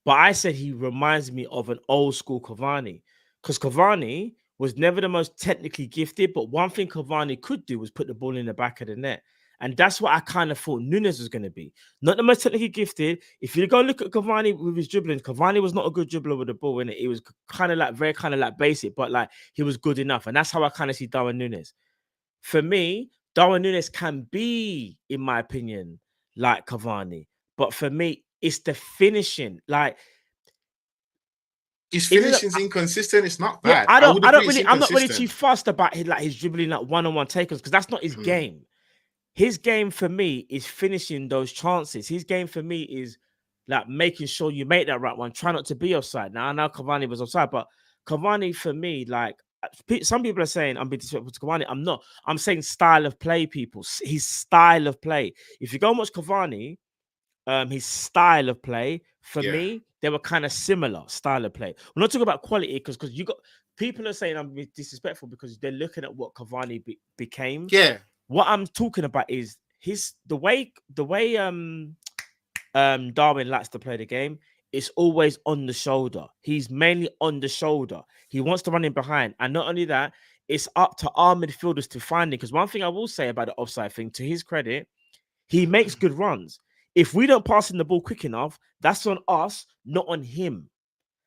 But I said he reminds me of an old school Cavani. Because Cavani was never the most technically gifted, but one thing Cavani could do was put the ball in the back of the net. And that's what I kind of thought Nunez was going to be. Not the most technically gifted. If you go look at Cavani with his dribbling, Cavani was not a good dribbler with the ball, innit? He was very basic, but like he was good enough. And that's how I kind of see Darwin Nunez. For me, Darwin Nunez can be, in my opinion, like Cavani. But for me, it's the finishing. Like, his finishing's inconsistent. It's not bad. I'm not really too fussed about his dribbling like one-on-one takers because that's not his game. His game for me is finishing those chances. His game for me is like making sure you make that right one. Try not to be offside. Now I know Cavani was offside, but Cavani for me, like some people are saying I'm being disrespectful to Cavani. I'm not. I'm saying style of play, people. His style of play. If you go and watch Cavani, his style of play for me, they were kind of similar style of play. We're not talking about quality because you got people are saying I'm being disrespectful because they're looking at what Cavani became. Yeah. What I'm talking about is the way Darwin likes to play the game. It's always on the shoulder. He's mainly on the shoulder. He wants to run in behind, and not only that, it's up to our midfielders to find it. Because one thing I will say about the offside thing, to his credit, he makes good runs. If we don't pass in the ball quick enough, that's on us, not on him.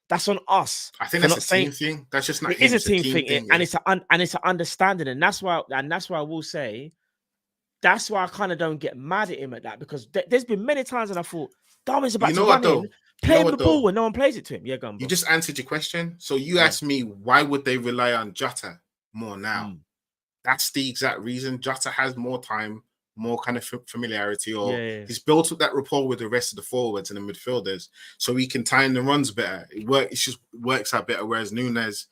That's on us. I think for that's not a team thing. That's just not it him. is a It's team thing, thing, and yeah. it's an understanding, and that's why I will say that's why I kind of don't get mad at him at that, because there's been many times that I thought Darwin's about You to know what run in, though? play You know him the what though? ball, and no one plays it to him. Yeah, go on, You bro. just answered your question. So you Yeah. asked me, why would they rely on Jota more now? Mm. That's the exact reason. Jota has more time, more kind of familiarity, or Yeah. he's built up that rapport with the rest of the forwards and the midfielders, so he can time the runs better. It just works out better. Whereas Nunez,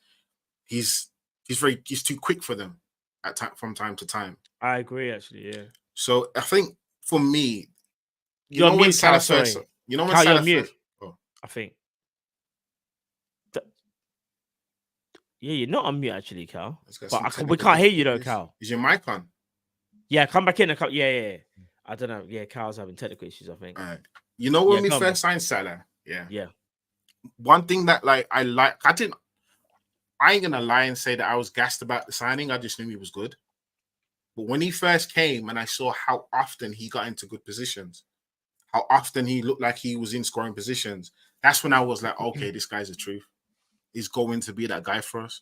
he's too quick for them from time to time. I agree, actually. Yeah. So I think for me, You're when mute, Salah Cal. first, Sorry, when Cal, Salah you're mute. first, oh. I think. Yeah, you're not on mute actually, Cal. But we can't hear you though, Cal. Is your mic on? Yeah, come back in. Yeah. I don't know. Yeah, Cal's having technical issues, I think. All right. When we first signed Salah, yeah. One thing that I ain't gonna lie and say that I was gassed about the signing. I just knew he was good. But when he first came and I saw how often he got into good positions, how often he looked like he was in scoring positions, that's when I was like, okay, this guy's the truth. He's going to be that guy for us.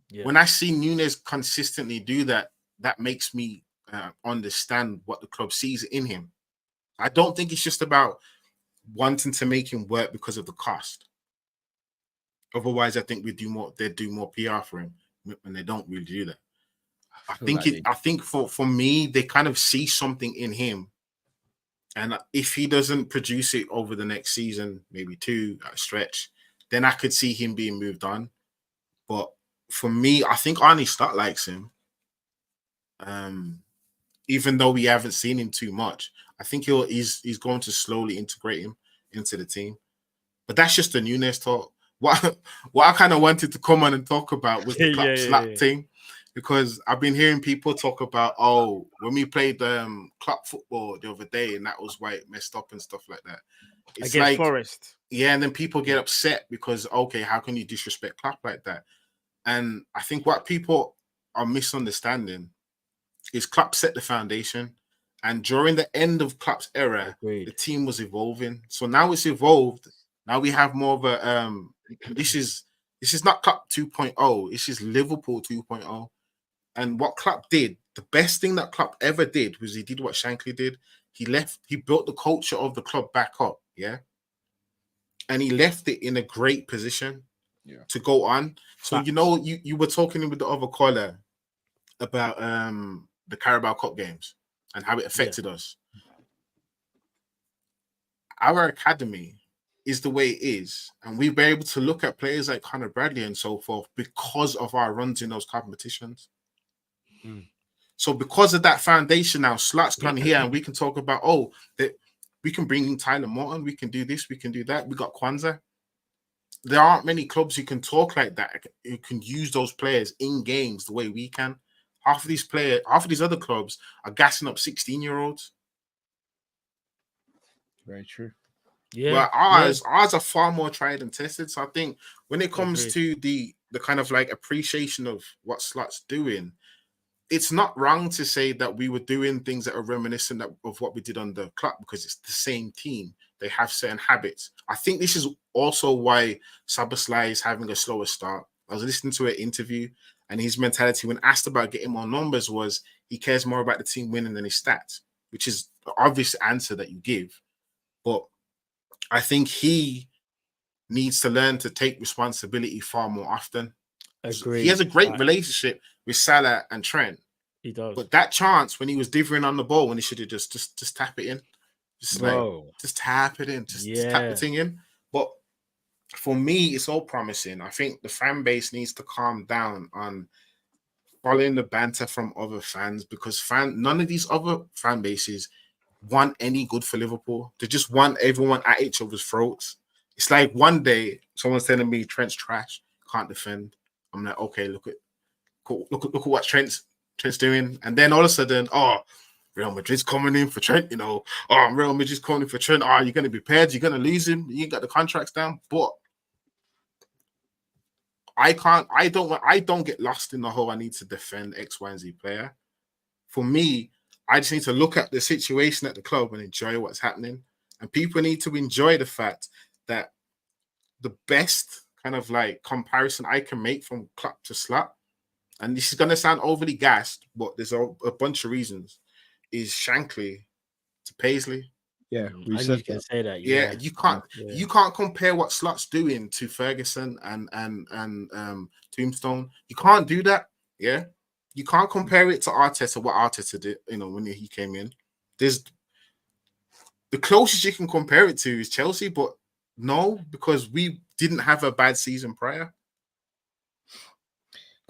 Yeah. When I see Nunez consistently do that, that makes me understand what the club sees in him. I don't think it's just about wanting to make him work because of the cost. Otherwise, I think they'd do more PR for him, and they don't really do that. I think for me, they kind of see something in him, and if he doesn't produce it over the next season, maybe 2 at a stretch, then I could see him being moved on. But for me, I think Arnie Stott likes him. Even though we haven't seen him too much, I think he's going to slowly integrate him into the team. But that's just the Nunez talk. What I kind of wanted to come on and talk about was the club slap thing, because I've been hearing people talk about, when we played club football the other day, and that was why it messed up and stuff like that. It's against Forest. Yeah, and then people get upset because, okay, how can you disrespect Klopp like that? And I think what people are misunderstanding is Klopp set the foundation, and during the end of Klopp's era, the team was evolving. So now it's evolved. Now we have more of a this is not Klopp 2.0. This is Liverpool 2.0. And what Klopp did, the best thing that Klopp ever did was he did what Shankly did. He built the culture of the club back up, yeah. And he left it in a great position to go on. So you were talking with the other caller about the Carabao Cup games and how it affected us. Our academy is the way it is, and we've been able to look at players like Conor Bradley and so forth because of our runs in those competitions. So because of that foundation, now Slot's gone here, and we can talk about that we can bring in Tyler Morton, we can do this, we can do that. We got Kwanzaa. There aren't many clubs who can talk like that, who can use those players in games the way we can. Half of these other clubs are gassing up 16-year-olds. Very true. Yeah. Well, ours are far more tried and tested. So I think when it comes to the kind of like appreciation of what Slot's doing, it's not wrong to say that we were doing things that are reminiscent of what we did on the club, because it's the same team. They have certain habits. I think this is also why Szoboszlai is having a slower start. I was listening to an interview, and his mentality when asked about getting more numbers was he cares more about the team winning than his stats, which is the obvious answer that you give. But I think he needs to learn to take responsibility far more often. Agreed. He has a great relationship with Salah and Trent. He does. But that chance when he was divvying on the ball, when he should have just tap it in. Just tap it in. Just tap the thing in. But for me, it's all promising. I think the fan base needs to calm down on following the banter from other fans, because none of these other fan bases want any good for Liverpool. They just want everyone at each other's throats. It's like one day someone's telling me Trent's trash, can't defend. I'm like, okay, look at what Trent's doing, and then all of a sudden, Real Madrid's coming in for Trent. Real Madrid's coming in for Trent. You're going to be paired. You're going to lose him. You ain't got the contracts down. But I don't get lost in the whole I need to defend X, Y, and Z player. For me, I just need to look at the situation at the club and enjoy what's happening. And people need to enjoy the fact that the best kind of like comparison I can make from club to slut, and this is going to sound overly gassed, but there's a bunch of reasons, is Shankly to Paisley. Yeah, I knew you can say that. Yeah, you can't compare what Slot's doing to Ferguson and Tombstone. You can't do that. Yeah, you can't compare it to Arteta. What Arteta did, when he came in. There's the closest you can compare it to is Chelsea, but no, because we didn't have a bad season prior.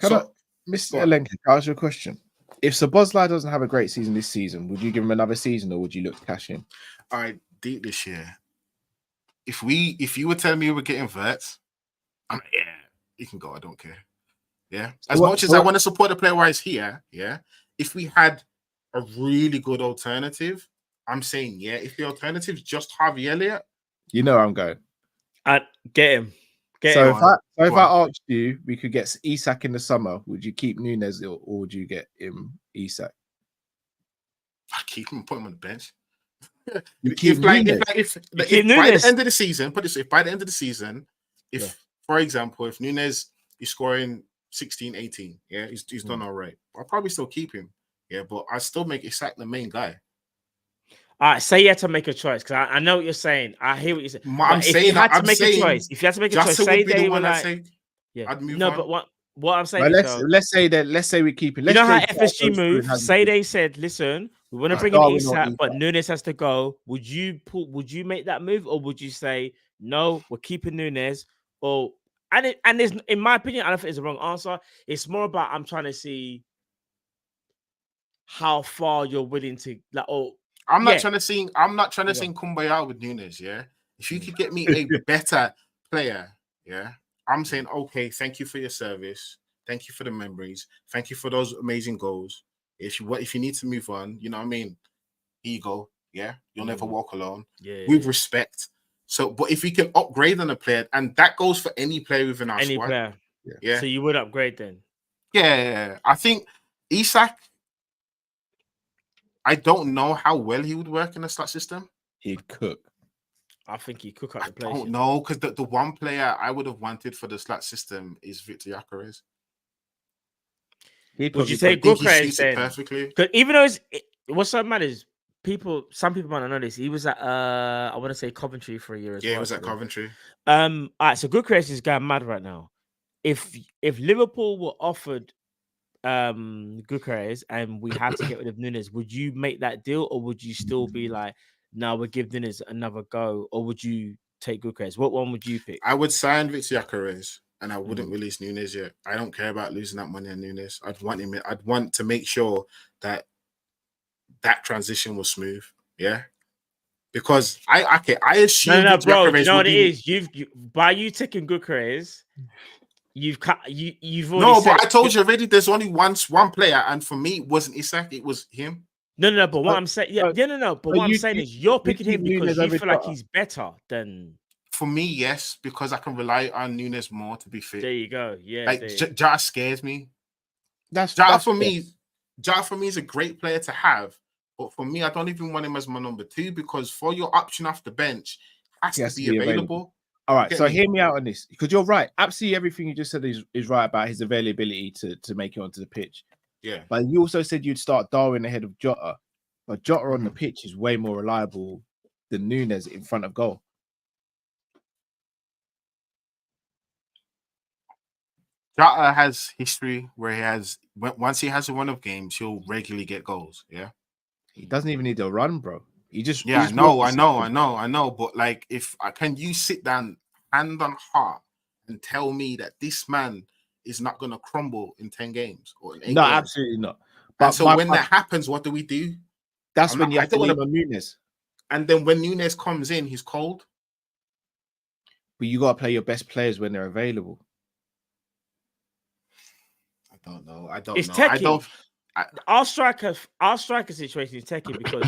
Mr. Elenke, can I ask you a question? If Szoboszlai doesn't have a great season this season, would you give him another season, or would you look to cash in? All right, deep this year. If you were telling me we're getting Verts, I'm like, yeah, he can go. I don't care. Yeah, as much as I want to support the player while he's here, yeah. If we had a really good alternative, I'm saying yeah. If the alternative is just Harvey Elliott, you know where I'm going. Get him. If I asked you, we could get Isak in the summer. Would you keep Nunez or would you get him Isak? I'd keep him and put him on the bench. If by the end of the season, for example, if Nunez is scoring 16, 18, yeah, he's done all right. I'll probably still keep him. Yeah, but I still make Isak the main guy. All right, say you had to make a choice because I know what you're saying. I hear what you're saying. If you had to make a choice, say they were like, I'd move no, on. but what I'm saying is, let's say we keep it. You know how FSG move? Say they said, listen, we want to bring in Isak, but Nunez has to go. Would you make that move, or would you say no? We're keeping Nunez, and there's, in my opinion, I don't think it's the wrong answer. It's more about I'm trying to see how far you're willing to like. I'm not trying to sing Kumbaya with Nunez, yeah. If you could get me a better player, yeah, I'm saying okay, thank you for your service, thank you for the memories, thank you for those amazing goals. If you need to move on, you know what I mean, here you go, yeah. You'll never walk alone. With respect. So, but if we can upgrade on a player, and that goes for any player within our squad. Player. Yeah. So you would upgrade then? Yeah. I think Isak, I don't know how well he would work in a slot system. He'd cook. I think he'd cook out the place. I don't know, because the one player I would have wanted for the slot system is Victor Gyökeres. Would you say Gyökeres then? Perfectly. Because even though what's so mad is some people might not know this. He was at I want to say Coventry for a year as well. Yeah, he was at Coventry. All right, so Gyökeres is going mad right now. If Liverpool were offered Gyökeres and we had to get rid of Nunez, would you make that deal, or would you still be like, no, we'll give Nunez another go, or would you take Gyökeres? What one would you pick? I would sign Victor Gyökeres and I wouldn't release Nunez yet. I don't care about losing that money on Nunez. I'd want to make sure that transition was smooth. Yeah. Because I assume no, bro. You know what it is? By you taking Gyökeres, you've already but I told you already. There's only one player, and for me, it wasn't Isak. It was him. No. But what I'm saying, But what I'm saying is, you're picking him because you feel like he's better than. For me, yes, because I can rely on Nunez more to be fit. There you go. Yeah. Like Jota scares me. Jota for me is a great player to have, but for me, I don't even want him as my number 2 because for your option off the bench, has to be available. All right, so hear me out on this, because you're right. Absolutely everything you just said is right about his availability to make it onto the pitch. Yeah. But you also said you'd start Darwin ahead of Jota. But Jota on the pitch is way more reliable than Nunez in front of goal. Jota has history where once he has a run of games, he'll regularly get goals. Yeah. He doesn't even need a run, bro. I know. But like, can you sit down, hand on heart, and tell me that this man is not going to crumble in 10 games or in 8 games? Absolutely not. But so when that happens, what do? That's when you have to lean on Nunez. And then when Nunez comes in, he's cold. But you got to play your best players when they're available. I don't know. It's techie. Our striker situation is techie because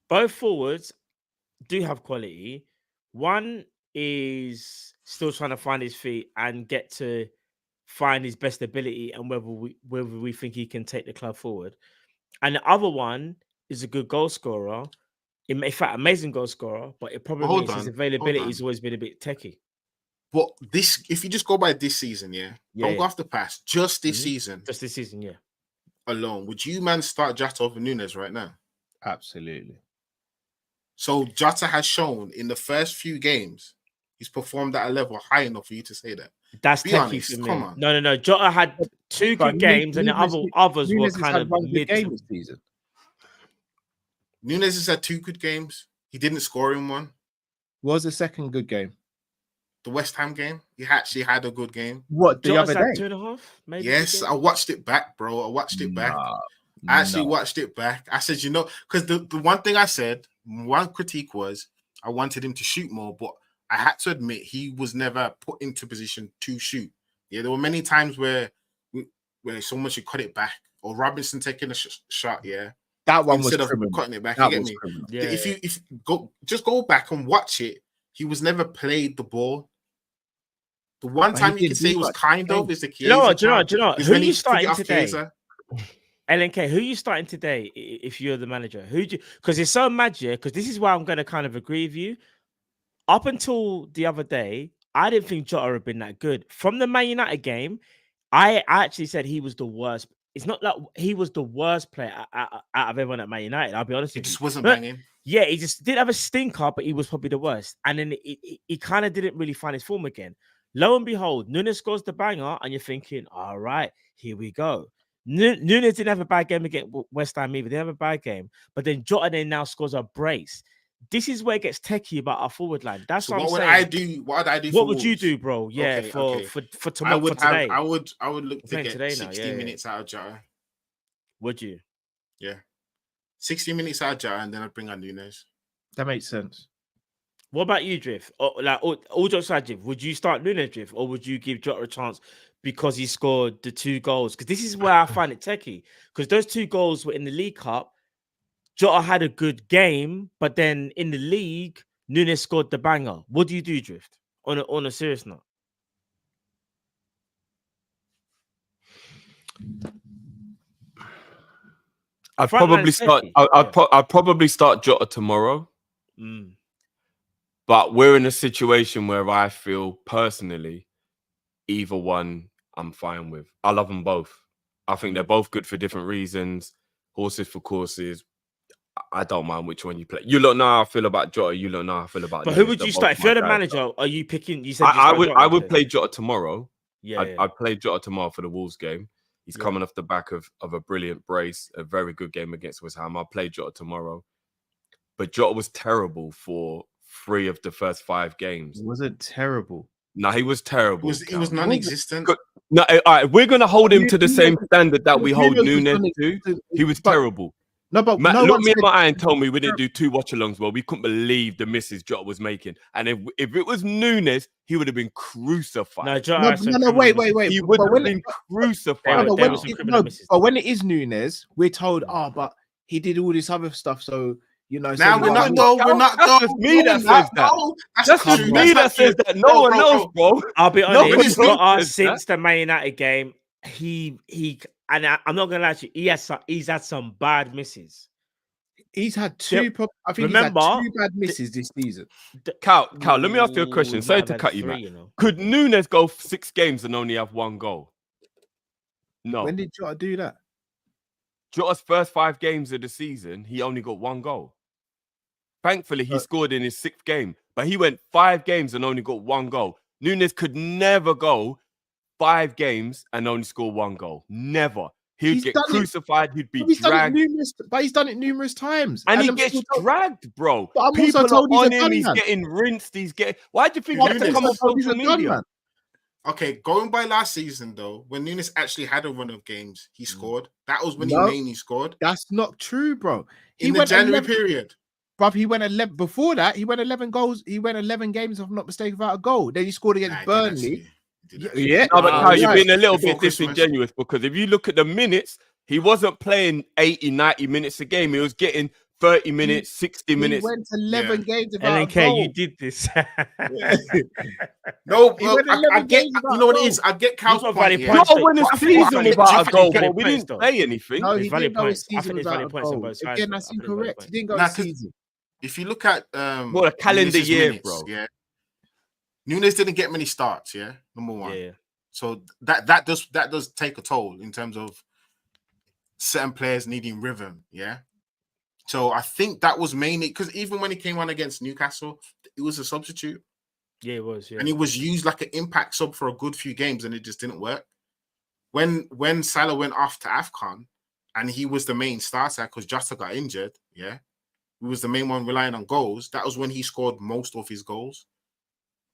both forwards do have quality. One is still trying to find his feet and get to find his best ability and whether we think he can take the club forward. And the other one is a good goal scorer. In fact, amazing goal scorer, but it probably means his availability has always been a bit techie. But if you just go by this season, don't go off the past, just this season. Just this season, alone, would you start Jota over Nunez right now? Absolutely. So Jota has shown in the first few games he's performed at a level high enough for you to say that. That's Be techie honest, for me. come on. No. Jota had 2 good games, and the others were kind of mid. Game season. Nunez has had 2 good games. He didn't score in one. What was the second good game? The West Ham game. He actually had a good game. What, the Jota's other had day? 2.5, maybe. Yes, I watched it back, bro. I watched it back. I actually watched it back. I said, because the one thing I said, one critique was I wanted him to shoot more, but I had to admit he was never put into position to shoot. Yeah, there were many times where someone should cut it back, or Robinson taking a shot. Yeah, that one instead was of cutting it back. You get me? Yeah. If you go back and watch it, he was never played the ball. The one time you could say he was kind of is the Chiesa. Do you know? Who are you starting today? Chiesa. LNK, who are you starting today if you're the manager? Because it's so mad, because this is why I'm going to kind of agree with you. Up until the other day, I didn't think Jota had been that good. From the Man United game, I actually said he was the worst. It's not like he was the worst player out of everyone at Man United. I'll be honest with you. He just wasn't banging. Yeah, he just did have a stinker, but he was probably the worst. And then he kind of didn't really find his form again. Lo and behold, Nunez scores the banger, and you're thinking, all right, here we go. Nunez didn't have a bad game against West Ham either. They have a bad game. But then Jota then now scores a brace. This is where it gets techie about our forward line. That's what I'm saying. What would I do? What would you do, bro? Yeah, for tomorrow, for today. I would look to get 60 minutes out of Jota. Would you? Yeah. 60 minutes out of Jota, and then I'd bring on Nunez. That makes sense. What about you, Drift? All jokes aside, Drift, would you start Nunez, Drift, or would you give Jota a chance because he scored the 2 goals? Because this is where I find it techie. Because those 2 goals were in the League Cup. Jota had a good game, but then in the league, Nunez scored the banger. What do you do, Drift? On a serious note. I'd probably start. I'd probably start Jota tomorrow. But we're in a situation where I feel personally, either one I'm fine with. I love them both. I think they're both good for different reasons. Horses for courses. I don't mind which one you play. You don't know how I feel about Jota. You don't know how I feel about. But who would you start if you're the manager? Are you picking? You said I would play Jota tomorrow. Yeah, I'd play Jota tomorrow for the Wolves game. He's coming off the back of a brilliant brace, a very good game against West Ham. I'll play Jota tomorrow. But Jota was terrible for 3 of the first 5 games. Was it terrible? No, he was terrible. He was non-existent. No, all right, we're gonna hold him to the same standard that we hold Nunez to. He was terrible. No, but Matt, look me in my eye and told me we didn't do 2 watch-alongs. Well, we couldn't believe the misses Jota was making. And if it was Nunez, he would have been crucified. No, wait. He would have been crucified. But when it is Nunez, we're told, but he did all this other stuff, so now so we're not though. That's me that says that. That's me that says that. No one else, bro. I'll be honest. Since the Man United game, he and I'm not gonna lie to you, he's had some bad misses. He's had 2. I think remember, he's had 2 bad misses this season. Cal, let me ask you a question. Sorry to cut you, man. Could Nunez go 6 games and only have 1 goal? No. When did Jota do that? Jota's first 5 games of the season, he only got 1 goal. Thankfully, he scored in his 6th game, but he went 5 games and only got 1 goal. Nunez could never go 5 games and only score 1 goal. Never. He'd get crucified. He'd be dragged. But he's done it numerous times. And he gets dragged, bro. People are on him. He's getting rinsed. Why do you think he has to come on social media? Okay, going by last season, though, when Nunez actually had a run of games, he scored. That was when he mainly scored. That's not true, bro. In the January period. Bruv, he went 11 before that. He went 11 goals. He went 11 games, if I'm not mistaken, without a goal. Then he scored against Burnley. Yeah, no, but Kyle, you're being a little bit disingenuous because if you look at the minutes, he wasn't playing 80, 90 minutes a game. He was getting 30 minutes, 60 He minutes. went 11 games without a LNK, goal. you did this. No, He well, went 11 I get. games You without know a what it goal. is. I get You Cal's got point valid here. points. No, when the I think it's season valid without a points. goal, Valid but we points, didn't though. play anything. No, It's he valid didn't go his points. I season think it's without valid a points on goal. both sides. Again, though. that's I think it's valid incorrect. He points. didn't go Nah, his 'cause season. if you look at Well, a calendar Nunez's year, minutes, bro. yeah, Nunez didn't get many starts. Yeah, number one. Yeah. So that does take a toll in terms of certain players needing rhythm. Yeah. So I think that was mainly because even when he came on against Newcastle, it was a substitute. Yeah, it was. Yeah. And he was used like an impact sub for a good few games, and it just didn't work. When Salah went off to AFCON, and he was the main starter because Jota got injured, yeah, he was the main one relying on goals. That was when he scored most of his goals.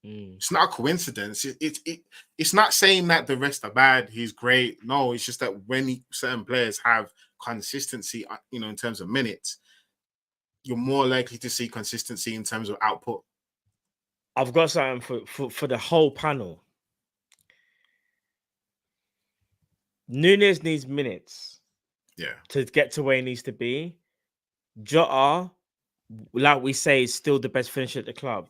It's not a coincidence. It's not saying that the rest are bad. He's great. No, it's just that when certain players have consistency, in terms of minutes, you're more likely to see consistency in terms of output. I've got something for the whole panel. Nunez needs minutes. Yeah. To get to where he needs to be. Jota, like we say, is still the best finisher at the club.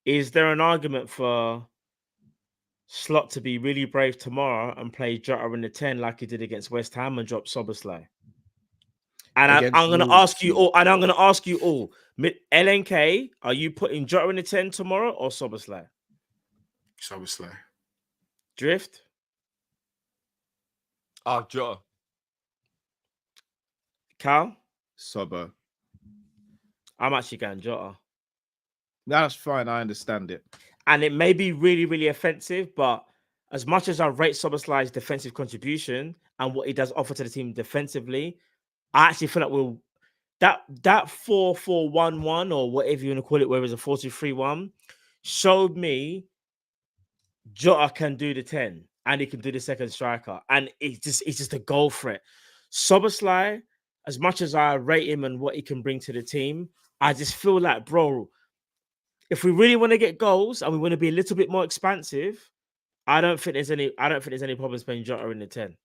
Is there an argument for Slot to be really brave tomorrow and play Jota in the 10 like he did against West Ham and drop Szoboszlai? And I'm going to ask you all, LNK, are you putting Jota in the 10 tomorrow or Szoboszlai? Szoboszlai. Drift? Jota. Kal? Sobo. I'm actually going Jota. That's fine. I understand it. And it may be really, really offensive, but as much as I rate Szoboszlai's defensive contribution and what he does offer to the team defensively, I actually feel like that 4-4-1-1 or whatever you want to call it, whether it's a 4-2-3-1, showed me Jota can do the 10 and he can do the second striker. And it's just a goal threat. Szoboszlai, as much as I rate him and what he can bring to the team, I just feel like, bro, if we really want to get goals and we want to be a little bit more expansive, I don't think there's any problems playing Jota in the 10.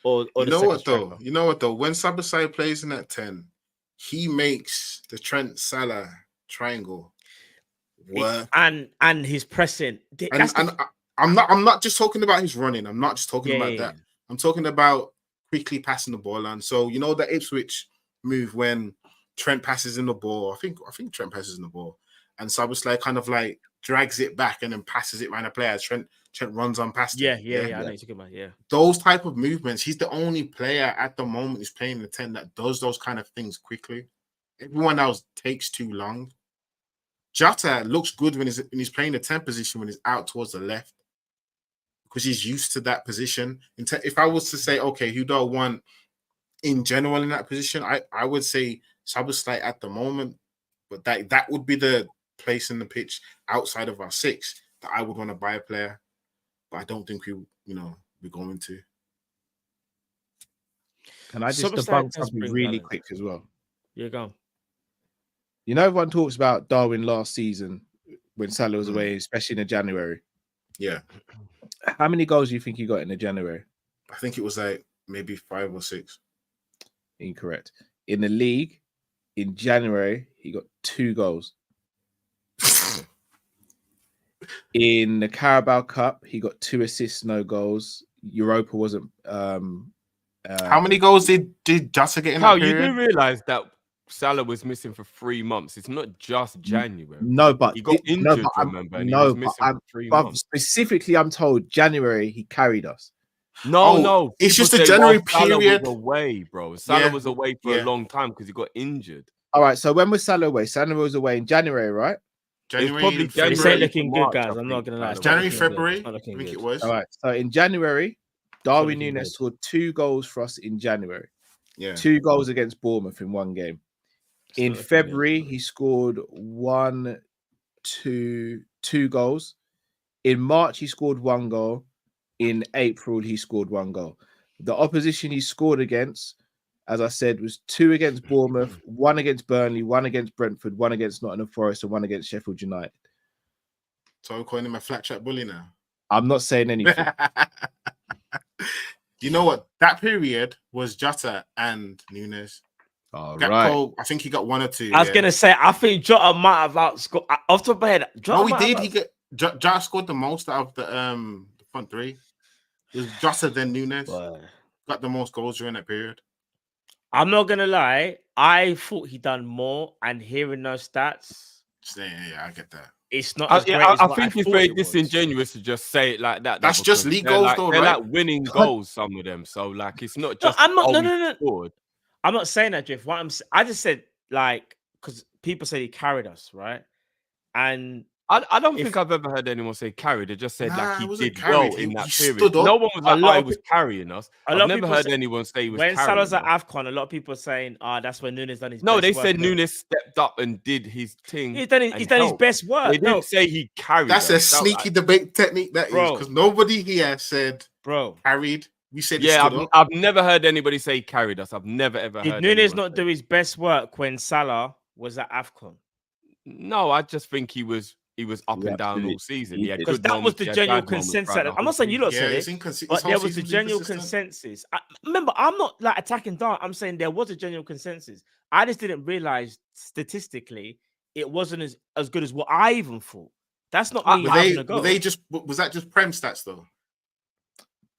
Or you the know second what striker. though? You know what though? When Szoboszlai plays in that 10, he makes the Trent Salah triangle work. And his pressing. I'm not just talking about his running. I'm not just talking about that. Yeah. I'm talking about quickly passing the ball on. So you know the Ipswich move when Trent passes in the ball. I think Trent passes in the ball, and Szoboszlai kind of like drags it back and then passes it around the player. Trent runs on past Yeah. it. I know you're talking about. Yeah. Those type of movements. He's the only player at the moment who's playing the 10 that does those kind of things quickly. Everyone else takes too long. Jota looks good when he's playing the 10 position when he's out towards the left because he's used to that position. If I was to say, okay, who do I want in general in that position, I would say Szoboszlai at the moment, but that would be the place in the pitch outside of our 6 that I would want to buy a player, but I don't think we're going to. Can I just Szoboszlai debunk does something bring really balance. quick as well? Yeah, go. You know, everyone talks about Darwin last season when Salah was away, especially in the January. Yeah. How many goals do you think he got in the January? I think it was like maybe 5 or 6. Incorrect. In the league, in January, he got 2 goals. In the Carabao Cup, he got 2 assists, no goals. Europa wasn't. How many goals did Jota get in Kal, that you period? do realize that Salah was missing for 3 months. It's not just January. No, but he got injured, but remember? And he was missing for 3 months. Specifically, I'm told January he carried us. No. It's just the People say January while Salah period. was away, bro. Salah was away for a long time because he got injured. All right. So when was Salah away? Salah was away in January, right? It's probably January. This ain't looking to good, March, guys. I I'm not think, gonna lie. It's not January, looking good. February, It's not I looking think good. it was. All right. So in January, Darwin looking Nunez good. scored 2 goals for us in January. Yeah. 2 goals against Bournemouth in 1 game. In February, he scored 2 goals. In March, he scored 1 goal. In April, he scored 1 goal. The opposition he scored against, as I said, was 2 against Bournemouth, 1 against Burnley, 1 against Brentford, 1 against Nottingham Forest, and 1 against Sheffield United. So we're calling him a flat track bully now. I'm not saying anything. You know what? That period was Jota and Nunez. All Gakpo, I think he got 1 or 2. I was gonna say, I think Jota might have outscored. Off the top of my head, Jota No, he might did. have He got Jota scored the most out of the front three. It was Jota then Nunez. Got the most goals during that period. I'm not gonna lie. I thought he done more, and hearing those stats, yeah, I get that. It's not as great as I what think I it's thought very it was. disingenuous to just say it like that. That's just league goals, though, they're right? like winning goals, some of them. So like, it's not No, just. I'm not. oh, No, he no, no. scored. I'm not saying that, Jeff. I just said like because people say he carried us, right? And I don't think I've ever heard anyone say carried. They just said like he he wasn't did carried. well He in that stood period. up. No one was A like, lot "I of was pe- carrying us." a I've lot of never people heard say- anyone say he was when carrying Salah's at us. AFCON, a lot of people are saying, that's when Nunez done his No, best they work. said Nunez stepped up and did his thing. He's done his helped. best work. They didn't say he carried. That's a us. sneaky debate technique, that is, Bro. because nobody here said Bro carried. We said he Yeah, stood up. I've never heard anybody say he carried us. I've never ever Did heard Nunez anyone not say. do his best work when Salah was at AFCON? No, I just think he was up and down all season. He had Because good that was moments. the he had general bad moments consensus. throughout the I'm whole not saying you season. lot said it's it, his but whole there was the season's general inconsistent. consensus. Remember, I'm not like attacking Dart. I'm saying there was a general consensus. I just didn't realize statistically it wasn't as good as what I even thought. That's not me having a go. Was that just Prem stats though?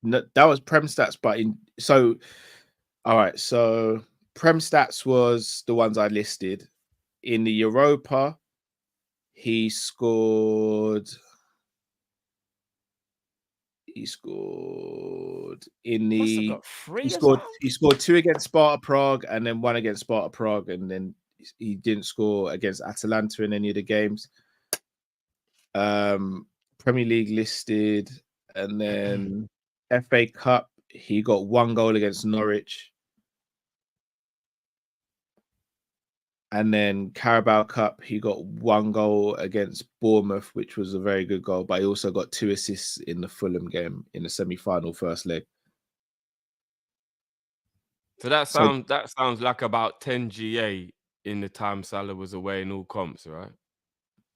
No, that was Prem stats, but all right. So Prem stats was the ones I listed. In the Europa, he scored. He scored in the. He scored 2 against Sparta Prague and then 1 against Sparta Prague, and then he didn't score against Atalanta in any of the games. Premier League listed, and then FA Cup, he got 1 goal against Norwich. And then Carabao Cup, he got 1 goal against Bournemouth, which was a very good goal. But he also got 2 assists in the Fulham game in the semi-final first leg. So that sounds like about 10 GA in the time Salah was away in all comps, right?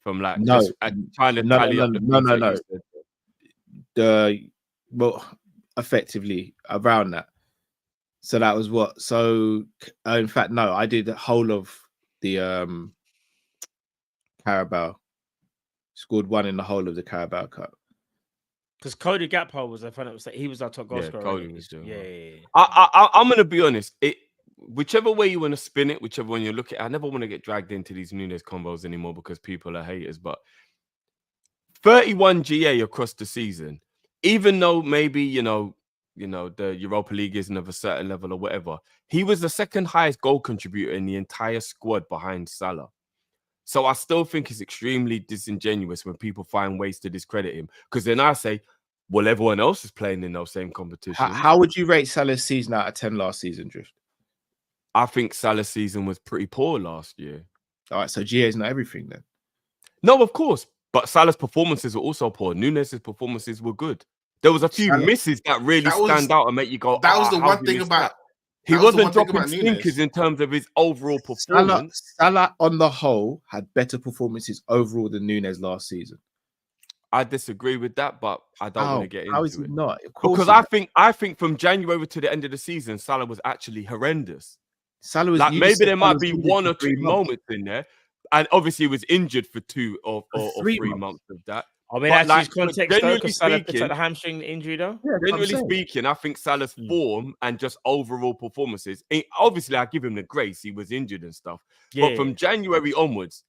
From like just trying to tally up the things that you said. Well, effectively around that. So that was what. So in fact, no, I did the whole of the Carabao. Scored 1 in the whole of the Carabao Cup. Because Cody Gakpo was, he was our top goal scorer. Cody was doing well. Yeah. I'm gonna be honest. Whichever way you want to spin it, whichever one you look at, I never want to get dragged into these Nunez combos anymore because people are haters. But 31 GA across the season, even though maybe you know the Europa League isn't of a certain level or whatever, he was the second highest goal contributor in the entire squad behind Salah. So I still think it's extremely disingenuous when people find ways to discredit him. Because then I say, well, everyone else is playing in those same competitions. How would you rate Salah's season out of 10 last season, Drift? I think Salah's season was pretty poor last year. All right, so GA is not everything then. No, of course. But Salah's performances were also poor. Nunez's performances were good. There was a few misses that really stand out and make you go, that was the one thing about... He wasn't dropping stinkers in terms of his overall performance. Salah, on the whole, had better performances overall than Nunez last season. I disagree with that, but I don't want to get into it. How is he not? Because I think from January to the end of the season, Salah was actually horrendous. Salah was maybe there might be 1 or 2 moments in there, and obviously he was injured for 2 or 3 months of that. I mean, that's his context though, because Salah picked up the hamstring injury though. Yeah, generally speaking, I think Salah's form and just overall performances, obviously I give him the grace, he was injured and stuff. Yeah. But from January onwards,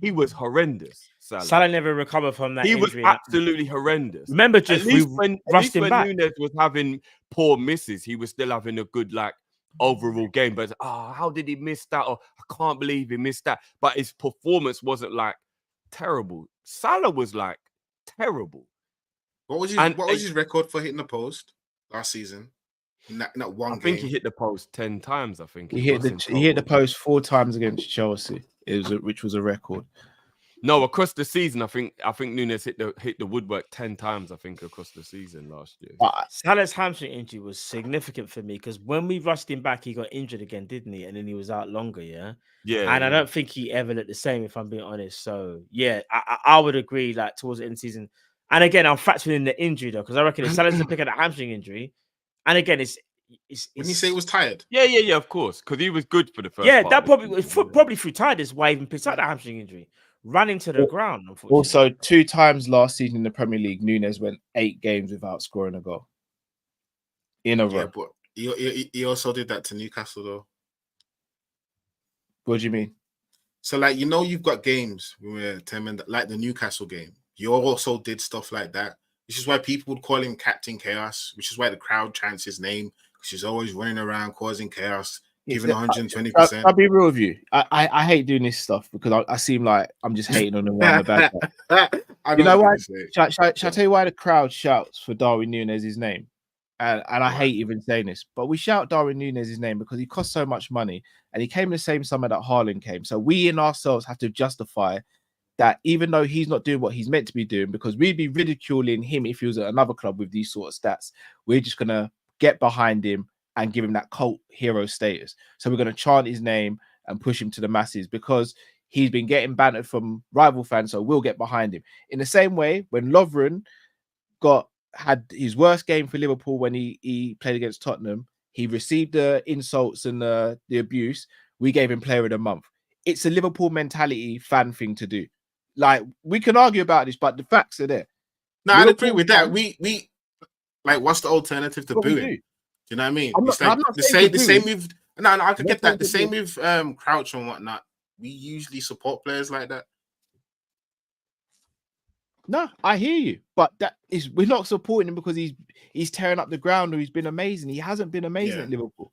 he was horrendous. Salah never recovered from that injury. He was absolutely horrendous. Remember, just when Nunez was having poor misses, he was still having a good overall game. But how did he miss that? Or I can't believe he missed that. But his performance wasn't terrible. Salah was terrible. What was his record for hitting the post last season? In that one game, I think he hit the post 10 times. I think he hit the post 4 times against Chelsea. Which was a record. No, across the season, I think Nunez hit the woodwork 10 times. I think across the season last year. Salah's hamstring injury was significant for me because when we rushed him back, he got injured again, didn't he? And then he was out longer. Yeah. And I don't think he ever looked the same, if I'm being honest. So yeah, I would agree. Towards the end of the season, and again, I'm factoring in the injury though, because I reckon if Salah's to pick up a hamstring injury, and again, When you say he was tired, yeah, of course, because he was good for the first. Yeah, part that of the probably season. was probably through tiredness. Why even picked up that hamstring injury, running to the ground. Unfortunately, Also, 2 times last season in the Premier League, Nunez went 8 games without scoring a goal in a row. yeah, but he also did that to Newcastle though. What do you mean? So like you've got games where like the Newcastle game. You also did stuff like that. Which is why people would call him Captain Chaos, which is why the crowd chants his name, because he's always running around causing chaos, giving 120%. I'll be real with you. I hate doing this stuff because I seem like I'm just hating on the one. The bad guy. You know why? Shall I tell you why the crowd shouts for Darwin Nunez' name? And I hate even saying this, but we shout Darwin Nunez' name because he costs so much money and he came the same summer that Haaland came. So we in ourselves have to justify that even though he's not doing what he's meant to be doing, because we'd be ridiculing him if he was at another club with these sort of stats. We're just going to get behind him and give him that cult hero status. So we're going to chant his name and push him to the masses because he's been getting bantered from rival fans. So we'll get behind him. In the same way, when Lovren had his worst game for Liverpool when he played against Tottenham, he received the insults and the abuse. We gave him player of the month. It's a Liverpool mentality fan thing to do. Like, we can argue about this, but the facts are there. No, I'd agree with that. We like, what's the alternative to booing? Do you know what I mean? It's like the same with no, I could get that. The same with Crouch and whatnot. We usually support players like that. No, I hear you, but we're not supporting him because he's tearing up the ground or he's been amazing. He hasn't been amazing at Liverpool.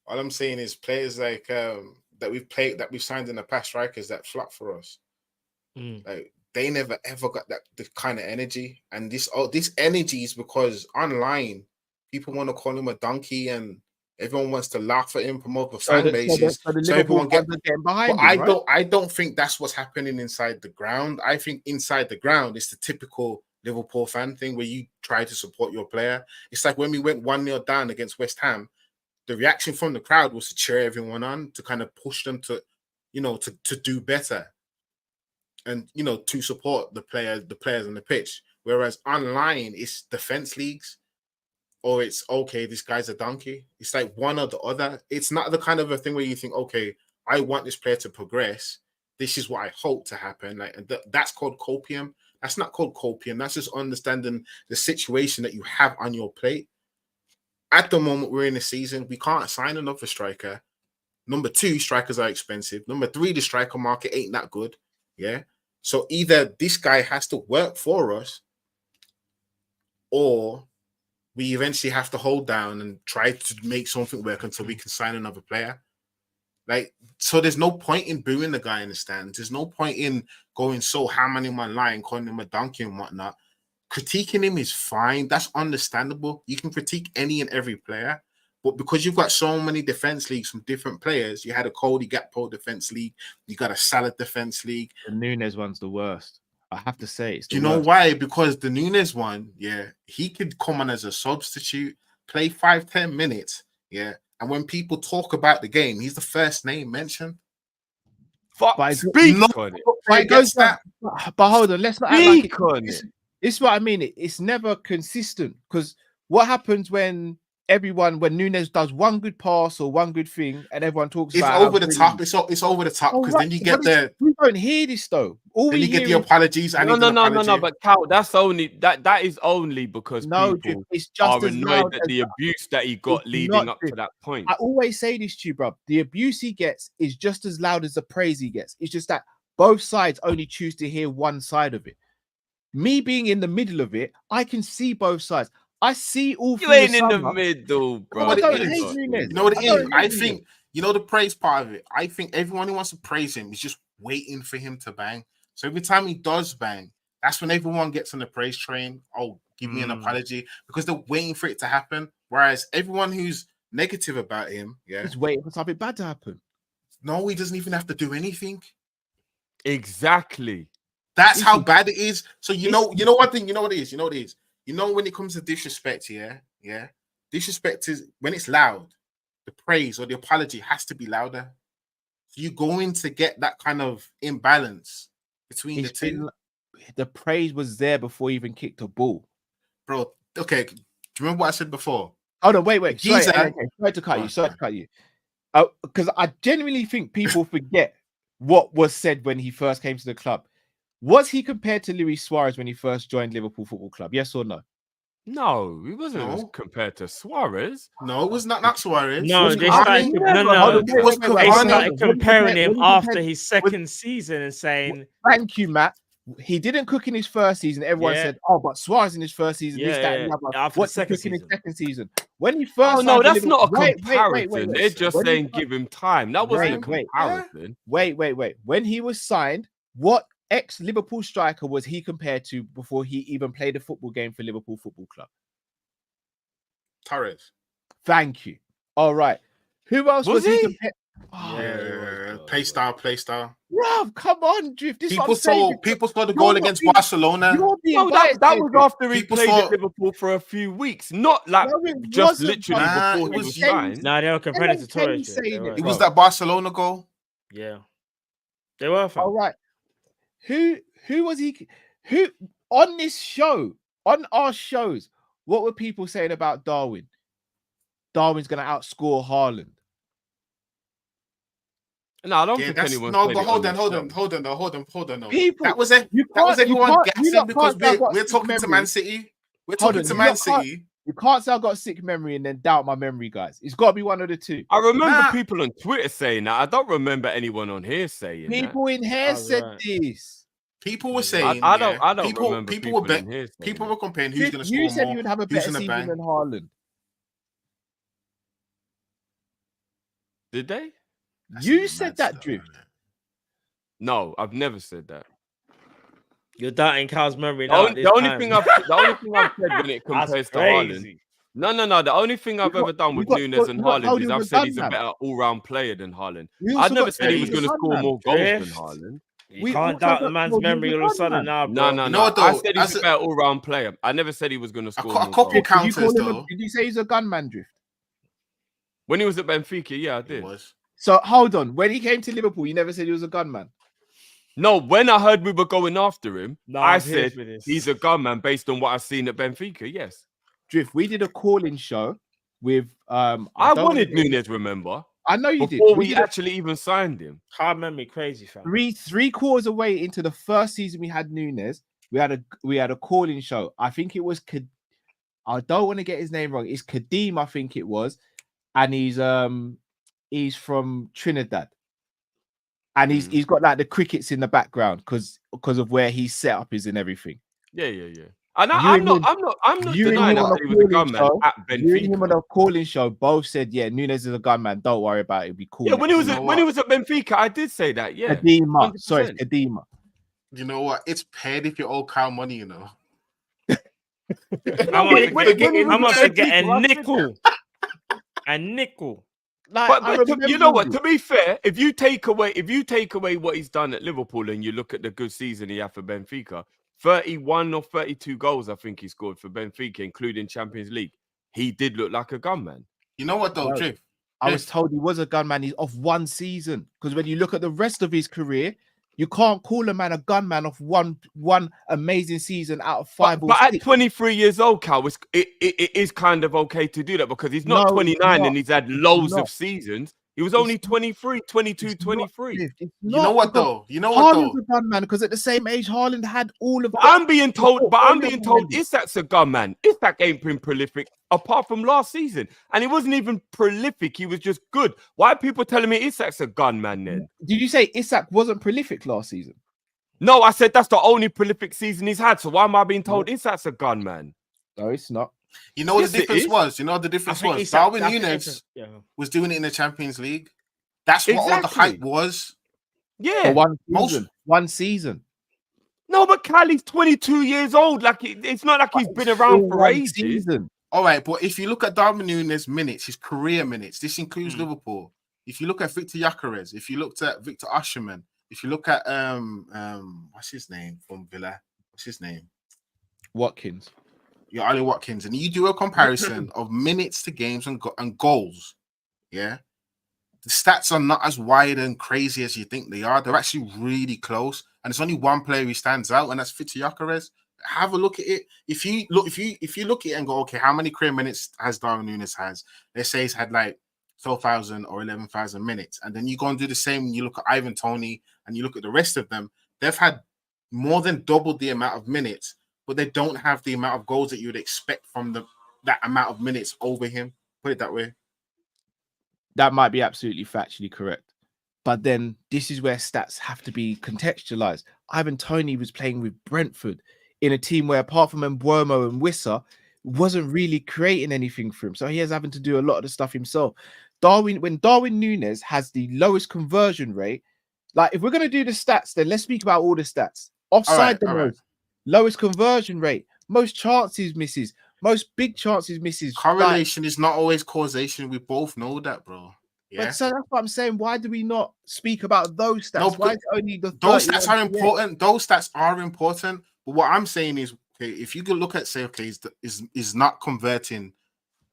All I'm saying is players like that we've signed in the past, strikers that flop for us. Like, they never ever got the kind of energy, and this energy is because online people want to call him a donkey and everyone wants to laugh at him, promote the fan bases. So everyone getting behind him, I don't think that's what's happening inside the ground. I think inside the ground it's the typical Liverpool fan thing where you try to support your player. It's like when we went 1-0 down against West Ham, the reaction from the crowd was to cheer everyone on, to kind of push them to, to do better. And to support the players on the pitch. Whereas online, it's defense leagues, or it's okay, this guy's a donkey. It's like one or the other. It's not the kind of a thing where you think, okay, I want this player to progress. This is what I hope to happen. Like that's called copium. That's not called copium. That's just understanding the situation that you have on your plate. At the moment, we're in the season. We can't sign another striker. Number 2, strikers are expensive. Number 3, the striker market ain't that good. Yeah. So either this guy has to work for us, or we eventually have to hold down and try to make something work until we can sign another player. Like, so there's no point in booing the guy in the stands. There's no point in going so hammering him online, calling him a donkey and whatnot. Critiquing him is fine. That's understandable. You can critique any and every player. But because you've got so many defense leagues from different players, you had a Cody Gakpo defense league, you got a Salah defense league. The Nunez one's the worst. I have to say, it's the Do you know worst. why? Because the Nunez one, he could come on as a substitute, play 5-10 minutes, and when people talk about the game, he's the first name mentioned. But speak on it. But hold on, let's not act like it's what I mean. It's never consistent, because what happens when Nunez does one good pass or one good thing and everyone talks about over the top. It's over the top, because then you get we don't hear this though. Then you get the apologies. No. But Cal, that is only because people it's just are annoyed at the abuse that he got leading up to that point. I always say this to you, bro. The abuse he gets is just as loud as the praise he gets. It's just that both sides only choose to hear one side of it. Me being in the middle of it, I can see both sides. I see all. You ain't in the middle, bro. You know what it is? I think the praise part of it. I think everyone who wants to praise him is just waiting for him to bang. So every time he does bang, that's when everyone gets on the praise train. Oh, give me an apology, because they're waiting for it to happen. Whereas everyone who's negative about him, is waiting for something bad to happen. No, he doesn't even have to do anything. Exactly. That's how bad it is. So you know one thing. You know what it is. When it comes to disrespect, disrespect is when it's loud. The praise or the apology has to be louder. So you're going to get that kind of imbalance between the two. The praise was there bore he even kicked a ball. Bro, okay. Do you remember what I said before? Hold on, wait. Sorry, Chiesa- okay, sorry to cut you. Because I genuinely think people forget what was said when he first came to the club. Was he compared to Luis Suarez when he first joined Liverpool Football Club? Yes or no? No, he wasn't No. compared to Suarez. No, it was not Suarez. No, Was they it- started. I mean, No. It was They Cavani. started comparing him when he after compared- his second season and saying, Thank you, Matt. He didn't cook in his first season. Everyone Yeah. said, "Oh, but Suarez in his first season, this, that, and the other." After What's the he second cooking in his season. second season? When he first, Oh no, signed for that's not a Liverpool- comparison. They're just When he saying first- give him time. That wasn't a comparison. Wait. When he was signed, what ex-Liverpool striker was he compared to before he even played a football game for Liverpool Football Club? Torres. Thank you. All right. Who else was he compared? Yeah, play style. Rob, come on, Drift. This is what People I'm saying. saw the You're goal not against being- Barcelona. you're being No, that biased was here, after he People played saw- at Liverpool for a few weeks, not like No, it just wasn't, literally Nah, before it he was was James- signed. "Nah, they were comparing it to Ellen Torres." Kane They saying were. It was that Barcelona goal. Yeah, they were. Fam. All right. Who was he? Who on this show, on our shows, what were people saying about Darwin? Darwin's gonna outscore Haaland. No, I don't Yeah, think that's anyone. no. But hold on. No. People, that was you that was can't- you everyone can't- you gassing lot because can't say I've got we're sick talking to memory. Man City. We're Hold talking on, to you Man lot can't- City. You can't say I've got sick memory and then doubt my memory, guys. It's got to be one of the two. I remember Nah. people on Twitter saying that. I don't remember anyone on here saying People in here Oh, said right. this. People were saying, I don't people, remember people were people in here saying people that. were comparing who's going to You score said more, you would have a who's better going to season bang. than Haaland. Did they? You said that, Drift. No, I've never said that. You're doubting Cal's memory The now. only, the only thing I've said when it That's compares to Haaland. crazy. No. The only thing I've ever done with Nunez and Haaland is I've said he's a better all-round player than Haaland. I never said he was going to score more goals than Haaland. You can't doubt the man's memory all of a sudden now, bro. No. You know what, I though? said he's a better all-round player. I never said he was going to score more couple goals. counters, Did though. you say he's a gunman, Drift? When he was at Benfica, yeah, I did. So hold on. When he came to Liverpool, you never said he was a gunman. No, when I heard we were going after him, I I'm here said for this. he's a gunman based on what I've seen at Benfica. Yes, Drift, we did a call-in show with I don't wanted wanna get- Nunez. Remember, I know you did. before we did a- actually even signed him. Hard memory, crazy fam. three quarters away into the first season we had Nunez. We had a call-in show. I think it was I don't want to get his name wrong. It's Kadeem, I think it was, and he's from Trinidad, and he's got like the crickets in the background because of where his setup is and everything. Yeah. And I'm not denying that he was a gunman at You and him on Benfica. a calling show both said, "Yeah, Nunez is a gunman. Don't worry about it. It'll be cool." Yeah, when he was next at Benfica, I did say that. Yeah, season." Kadima, 100%. sorry, it's Kadima. You know what? It's paid if you owe Kyle money, you know. I'm gonna get a nickel. A nickel. Like, But you know what? To be fair, if you take away what he's done at Liverpool and you look at the good season he had for Benfica, 31 or 32 goals I think he scored for Benfica, including Champions League. He did look like a gunman. You know what though, Drift? I was told he was a gunman. He's off one season because when you look at the rest of his career, you can't call a man a gunman off one amazing season out of five. But at 23 years old, Cal, it is kind of okay to do that because he's not 29 and he's had loads of seasons. He was only 23, 22, 23. You know what though? Haaland's a gunman because at the same age, Haaland had all of. I'm being told Isak's a gunman. Isak ain't been prolific apart from last season, and he wasn't even prolific. He was just good. Why are people telling me Isak's a gunman then? Did you say Isak wasn't prolific last season? No, I said that's the only prolific season he's had. So why am I being told Isak's a gunman? No, it's not. You know what Yes, the it difference is. was? You know what the difference I think was? Isak- Darwin that's Nunez different. was doing it in the Champions League. That's what all the Exactly. hype was. Yeah. For one Most- season. One season. No, but Callie's 22 years old. Like it's not like he's been around for One ages. season. All right, but if you look at Darwin Nunez' minutes, his career minutes, this includes Liverpool. If you look at Victor Gyökeres, if you looked at Victor Osimhen, if you look at what's his name from Villa? What's his name? Watkins. Yeah, Ollie Watkins, and you do a comparison of minutes to games and goals. Yeah, the stats are not as wide and crazy as you think they are. They're actually really close, and there's only one player who stands out, and that's Victor Gyökeres. have a look at it. If you look at it and go, okay, how many career minutes has Darwin Nunez has? Let's say he's had like 12,000 or 11,000 minutes, and then you go and do the same. And you look at Ivan Toney and you look at the rest of them. They've had more than double the amount of minutes, but they don't have the amount of goals that you would expect from that amount of minutes over him. Put it that way. That might be absolutely factually correct. But then this is where stats have to be contextualized. Ivan Toney was playing with Brentford in a team where, apart from Mbeumo and Wissa, wasn't really creating anything for him. So he is having to do a lot of the stuff himself. When Darwin Nunez has the lowest conversion rate, like if we're going to do the stats, then let's speak about all the stats. Offside the most, lowest conversion rate, most chances misses, most big chances misses. Correlation is not always causation. We both know that, bro. Yeah. But so that's what I'm saying. Why do we not speak about those stats? No, Why is it only those stats are important. Those stats are important. But what I'm saying is, okay, if you could look at, say, okay, is not converting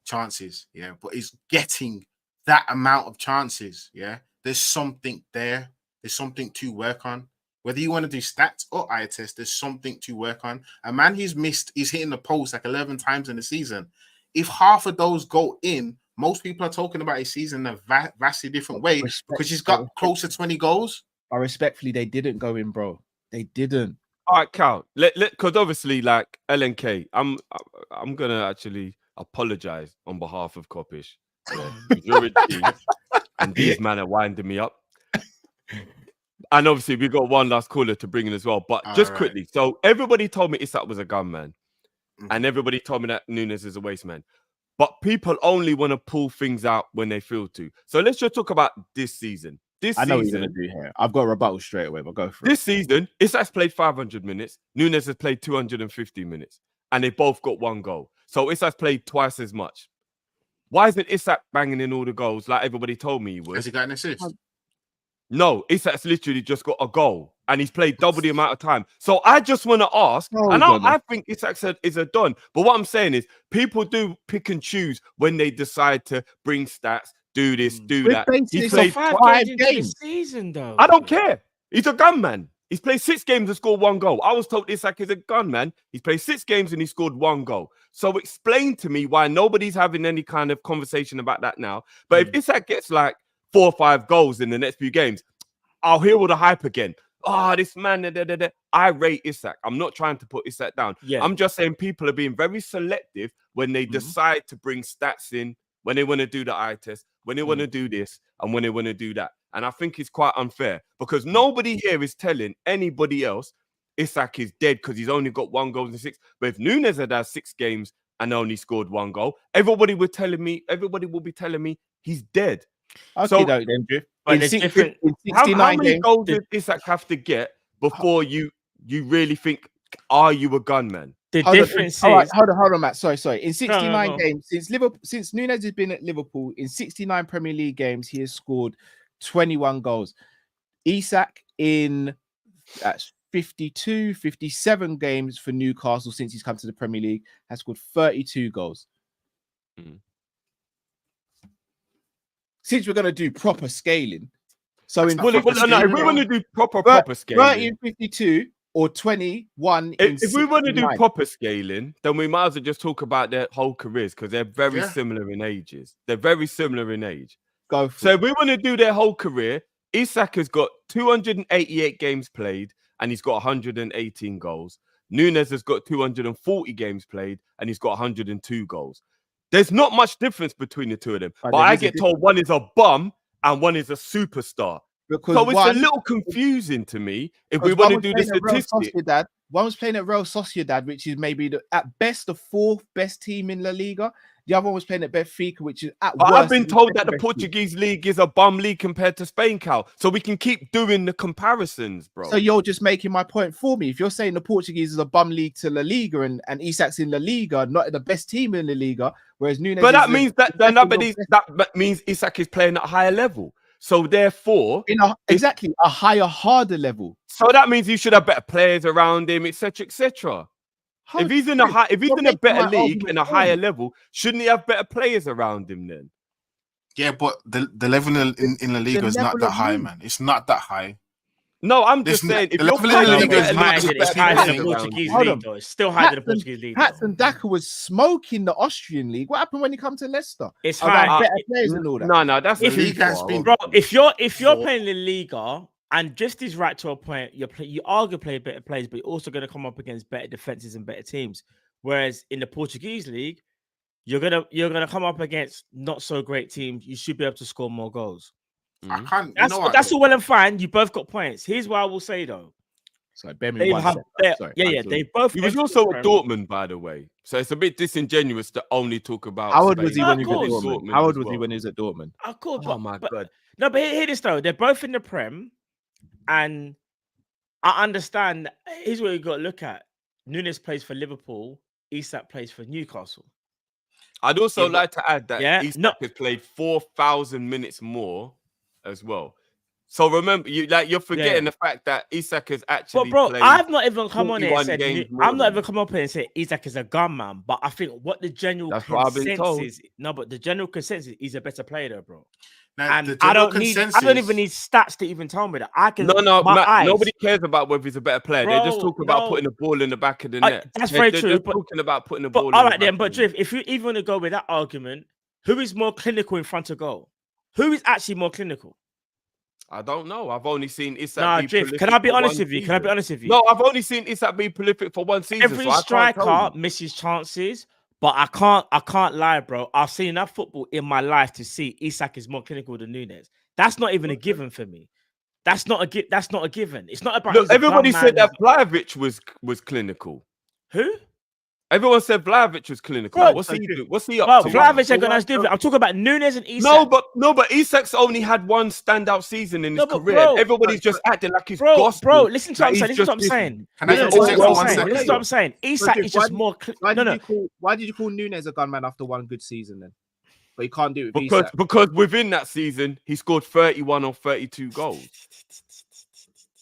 chances, yeah, but is getting that amount of chances, yeah, there's something there. There's something to work on. Whether you want to do stats or eye test, there's something to work on. A man he's hitting the post like 11 times in the season. If half of those go in, most people are talking about his season in a vastly different way because he's got close to 20 goals. But respectfully, they didn't go in, bro. They didn't. All right, Cal. Because obviously, like LNK, I'm gonna actually apologize on behalf of Kopish. Yeah, and these men are winding me up. And obviously, we got one last caller to bring in as well. But just quickly, so everybody told me Isak was a gunman, and everybody told me that Nunez is a waste man. But people only want to pull things out when they feel to. So let's just talk about this season. I know what you're going to do here. I've got a rebuttal straight away, but go for it. This season, Isak's played 500 minutes. Nunez has played 250 minutes. And they both got one goal. So Isak's played twice as much. Why isn't Isak banging in all the goals like everybody told me he would? Has he got an assist? No, Isak's literally just got a goal. And he's played double the amount of time. So I just want to ask, I think Isak is a done. But what I'm saying is, people do pick and choose when they decide to bring stats, do this, do that. He played 5 games season, though. I don't care. He's a gunman. He's played 6 games and scored 1 goal. I was told Isak is a gunman. He's played 6 games and he scored 1 goal. So explain to me why nobody's having any kind of conversation about that now. But if Isak gets like 4 or 5 goals in the next few games, I'll hear all the hype again. Oh, this man, I rate Isak. I'm not trying to put Isak down. Yeah. I'm just saying people are being very selective when they decide to bring stats in, when they want to do the eye test, when they want to do this, and when they want to do that. And I think it's quite unfair because nobody here is telling anybody else Isak is dead because he's only got 1 goal in 6. But if Nunez had 6 games and only scored 1 goal, everybody will be telling me he's dead. Okay, so, then, Drew. In 69 many goals does Isak have to get before you really think, are you a gunman? The difference is... Hold on, Matt. Sorry. In 69 games, since Nunez has been at Liverpool, in 69 Premier League games, he has scored 21 goals. Isak in 52, 57 games for Newcastle since he's come to the Premier League has scored 32 goals. Since we're going to do proper scaling, so if we want to do proper scaling, 30 and 52 or 21. If we want to do proper scaling, then we might as well just talk about their whole careers because they're very similar in ages. They're very similar in age. So if we want to do their whole career, Isak has got 288 games played and he's got 118 goals. Nunez has got 240 games played and he's got 102 goals. There's not much difference between the two of them. But I get told one is a bum and one is a superstar. So it's a little confusing to me if we want to do the statistics. One was playing at Real Sociedad, which is maybe at best the 4th best team in La Liga. The other one was playing at Benfica, which is at worst. I've been told that the Portuguese league is a bum league compared to Spain, Cal. So we can keep doing the comparisons, bro. So you're just making my point for me. If you're saying the Portuguese is a bum league to La Liga and Isak's in La Liga, not the best team in La Liga, whereas Nunez. But that means that means Isak is playing at a higher level. So therefore, exactly a higher, harder level. So that means you should have better players around him, etc., etc. If he's in a better league and a higher level, shouldn't he have better players around him then? Yeah, but the level in La Liga is not that high, man. It's not that high. No, I'm just saying if the you're level in the playing league is not just It's better higher than players the around Portuguese you. Hold league, on. though. It's still higher than the Portuguese league. Patson Daka was smoking the Austrian league. What happened when he come to Leicester? It's Around high. better players and all that. No, that's The the league has been Bro, if you're for- playing the Liga, and just is right to a point, you are gonna play better players, but you're also gonna come up against better defenses and better teams. Whereas in the Portuguese league, you're gonna come up against not so great teams. You should be able to score more goals. I can't. That's all well and fine. You both got points. Here's what I will say though. Sorry, bear me They one have second. better- Sorry, yeah, they both. He was entered also the at Prem. Dortmund, by the way. So it's a bit disingenuous to only talk about. How old was he Spain. when he was at course. Dortment? How old was he when he was at Dortmund? Of course, Oh my God. No, but hear this though. They're both in the Prem, and I understand. Here's what you got to look at. Nunez plays for Liverpool. Isak plays for Newcastle. I'd also Yeah, like to add that Isak has played 4,000 minutes more as well. So remember, you're forgetting the fact that Isak has actually. But bro, played I've not even come on here and 41 said games more I'm not than even come up here and said Isak is a gunman. But I think what the general That's what I've been told. consensus no, but the general consensus is a better player, though, bro. Now, And the I general don't consensus- even need stats to even tell me that. I can. No, my Matt, eyes, nobody cares about whether he's a better player. They just Bro, talk about no. putting the ball in the back of the I- net. that's They're very true, just but- talking about putting the But ball. all in right the then, back but of the net. Drift, if you even want to go with that argument, who is more clinical in front of goal? Who is actually more clinical? I don't know. I've only seen Isak Nah, be Drift, prolific can I be for honest one with you? Can I be season. honest with you? No, I've only seen Isak be prolific for one season. Every so I can't tell striker you. misses chances, but I can't lie, bro. I've seen enough football in my life to see Isak is more clinical than Nunez. That's not even a given for me. That's not a given. It's not about. Look, he's a everybody gun said man. that Vlahovic was clinical. Who? Everyone said Vlahovic was clinical. Bro, What's he do? What's he up Well, to? Vlahovic ain't gonna do it. I'm talking about Nunez and Isak. No, but Isak's only had one standout season in his but career. bro, Everybody's just acting like it's Bro, gospel. listen to what I'm saying. Listen to what I'm saying. Can I Listen interject to for what 1 I'm saying. second? Listen to what I'm saying. Isak is just more. Why No, did no. why did you call Nunez a gunman after one good season then? But you can't do it with Isak. Because within that season he scored 31 or 32 goals.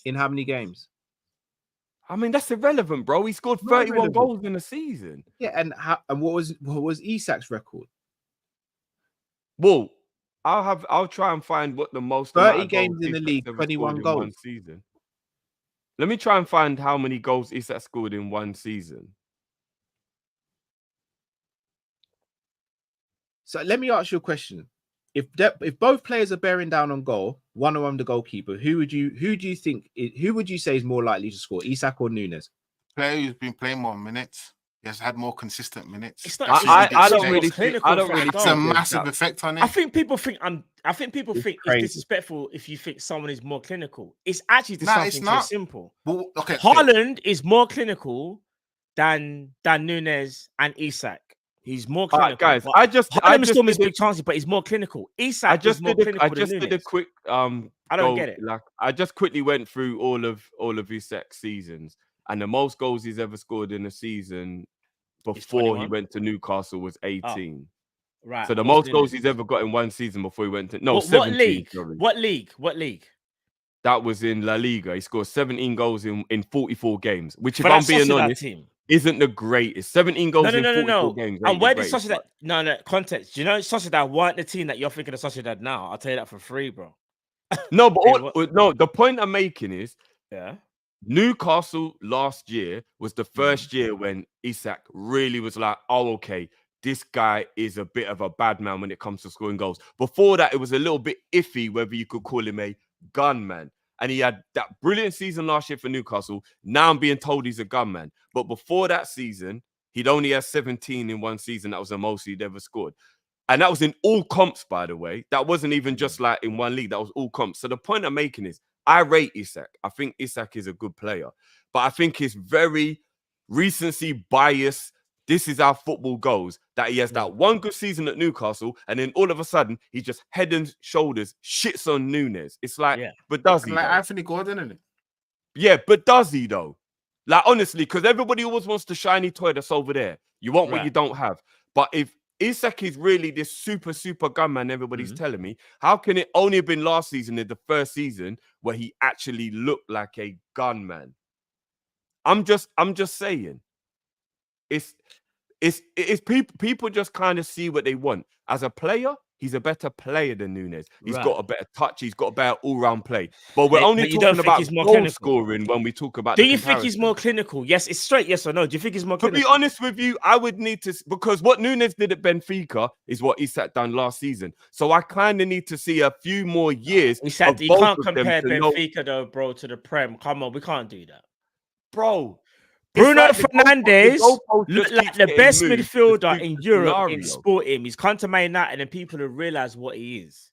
In how many games? I mean, that's irrelevant, bro. He scored Not 31 irrelevant. goals in a season. Yeah, and what was Isak's record? Well, I'll try and find what the most 30 amount of games goals in the Isak's league, ever 21 scored in one goals. season. Let me try and find how many goals Isak scored in one season. So let me ask you a question. If both players are bearing down on goal, one of them the goalkeeper, who would you say is more likely to score, Isak or Nunez? Player who's been playing more minutes. He has had more consistent minutes. It's not. I don't really think. I don't really It's think a there's massive that. effect on I it. think people think it's crazy. disrespectful if you think someone is more clinical. It's actually just Nah, something it's so not. simple. Well, okay, Haaland is more clinical than Nunez and Isak. He's more All clinical. right, guys. but I just still miss did big chances, but he's more clinical. Isak I just is more did a, clinical I than just Nunez. did a quick I don't get it. Like I just quickly went through all of Isak's seasons, and the most goals he's ever scored in a season before he 21? went to Newcastle was 18. Right. So the what's most Nunez? goals he's ever got in one season before he went to What 17. league? Sorry. What league? What league? That was in La Liga. He scored 17 goals in 44 games, which, if For I'm that being Sociedad honest, team. isn't the greatest. 17 goals in 44 games. And ain't where the did greatest, Sociedad? No, context. You know, Sociedad weren't the team that you're thinking of Sociedad now. I'll tell you that for free, bro. No, but Yeah, no. The point I'm making is, Yeah. Newcastle last year was the first year when Isak really was like, oh, okay, this guy is a bit of a bad man when it comes to scoring goals. Before that, it was a little bit iffy whether you could call him a gunman. And he had that brilliant season last year for Newcastle. Now I'm being told he's a gunman. But before that season, he'd only had 17 in one season. That was the most he'd ever scored. And that was in all comps, by the way. That wasn't even just like in one league. That was all comps. So the point I'm making is, I rate Isak. I think Isak is a good player. But I think it's very recency bias. This is how football goes. That he has that one good season at Newcastle, and then all of a sudden, he just head and shoulders shits on Nunez. It's like, but does he? Like though? Anthony Gordon, isn't it? Yeah, but does he though? Like, honestly, because everybody always wants the shiny toy that's over there. You want what you don't have. But if Isak is really this super gunman everybody's telling me, how can it only have been last season in the first season where he actually looked like a gunman? I'm just saying. It's people just kind of see what they want. As a player, He's a better player than Nunez. He's Right. got a better touch. He's got a better all-round play. But we're But only you don't talking think about he's more goal clinical? scoring when we talk about Do the you think he's comparison. more clinical? Yes, it's straight. Yes or no? Do you think he's more To clinical? be honest with you, I would need to, because what Nunez did at Benfica is what Isak done last season. So I kind of need to see a few more years Isak, of you both can't of them compare to know, Benfica though, bro, to the Prem. Come on, we can't do that. bro. Bruno It's like Fernandes the goalpost looked just like keeps the getting best moved to midfielder suit in the Europe in scenario. sport him. He's come to Man United and people have realized what he is.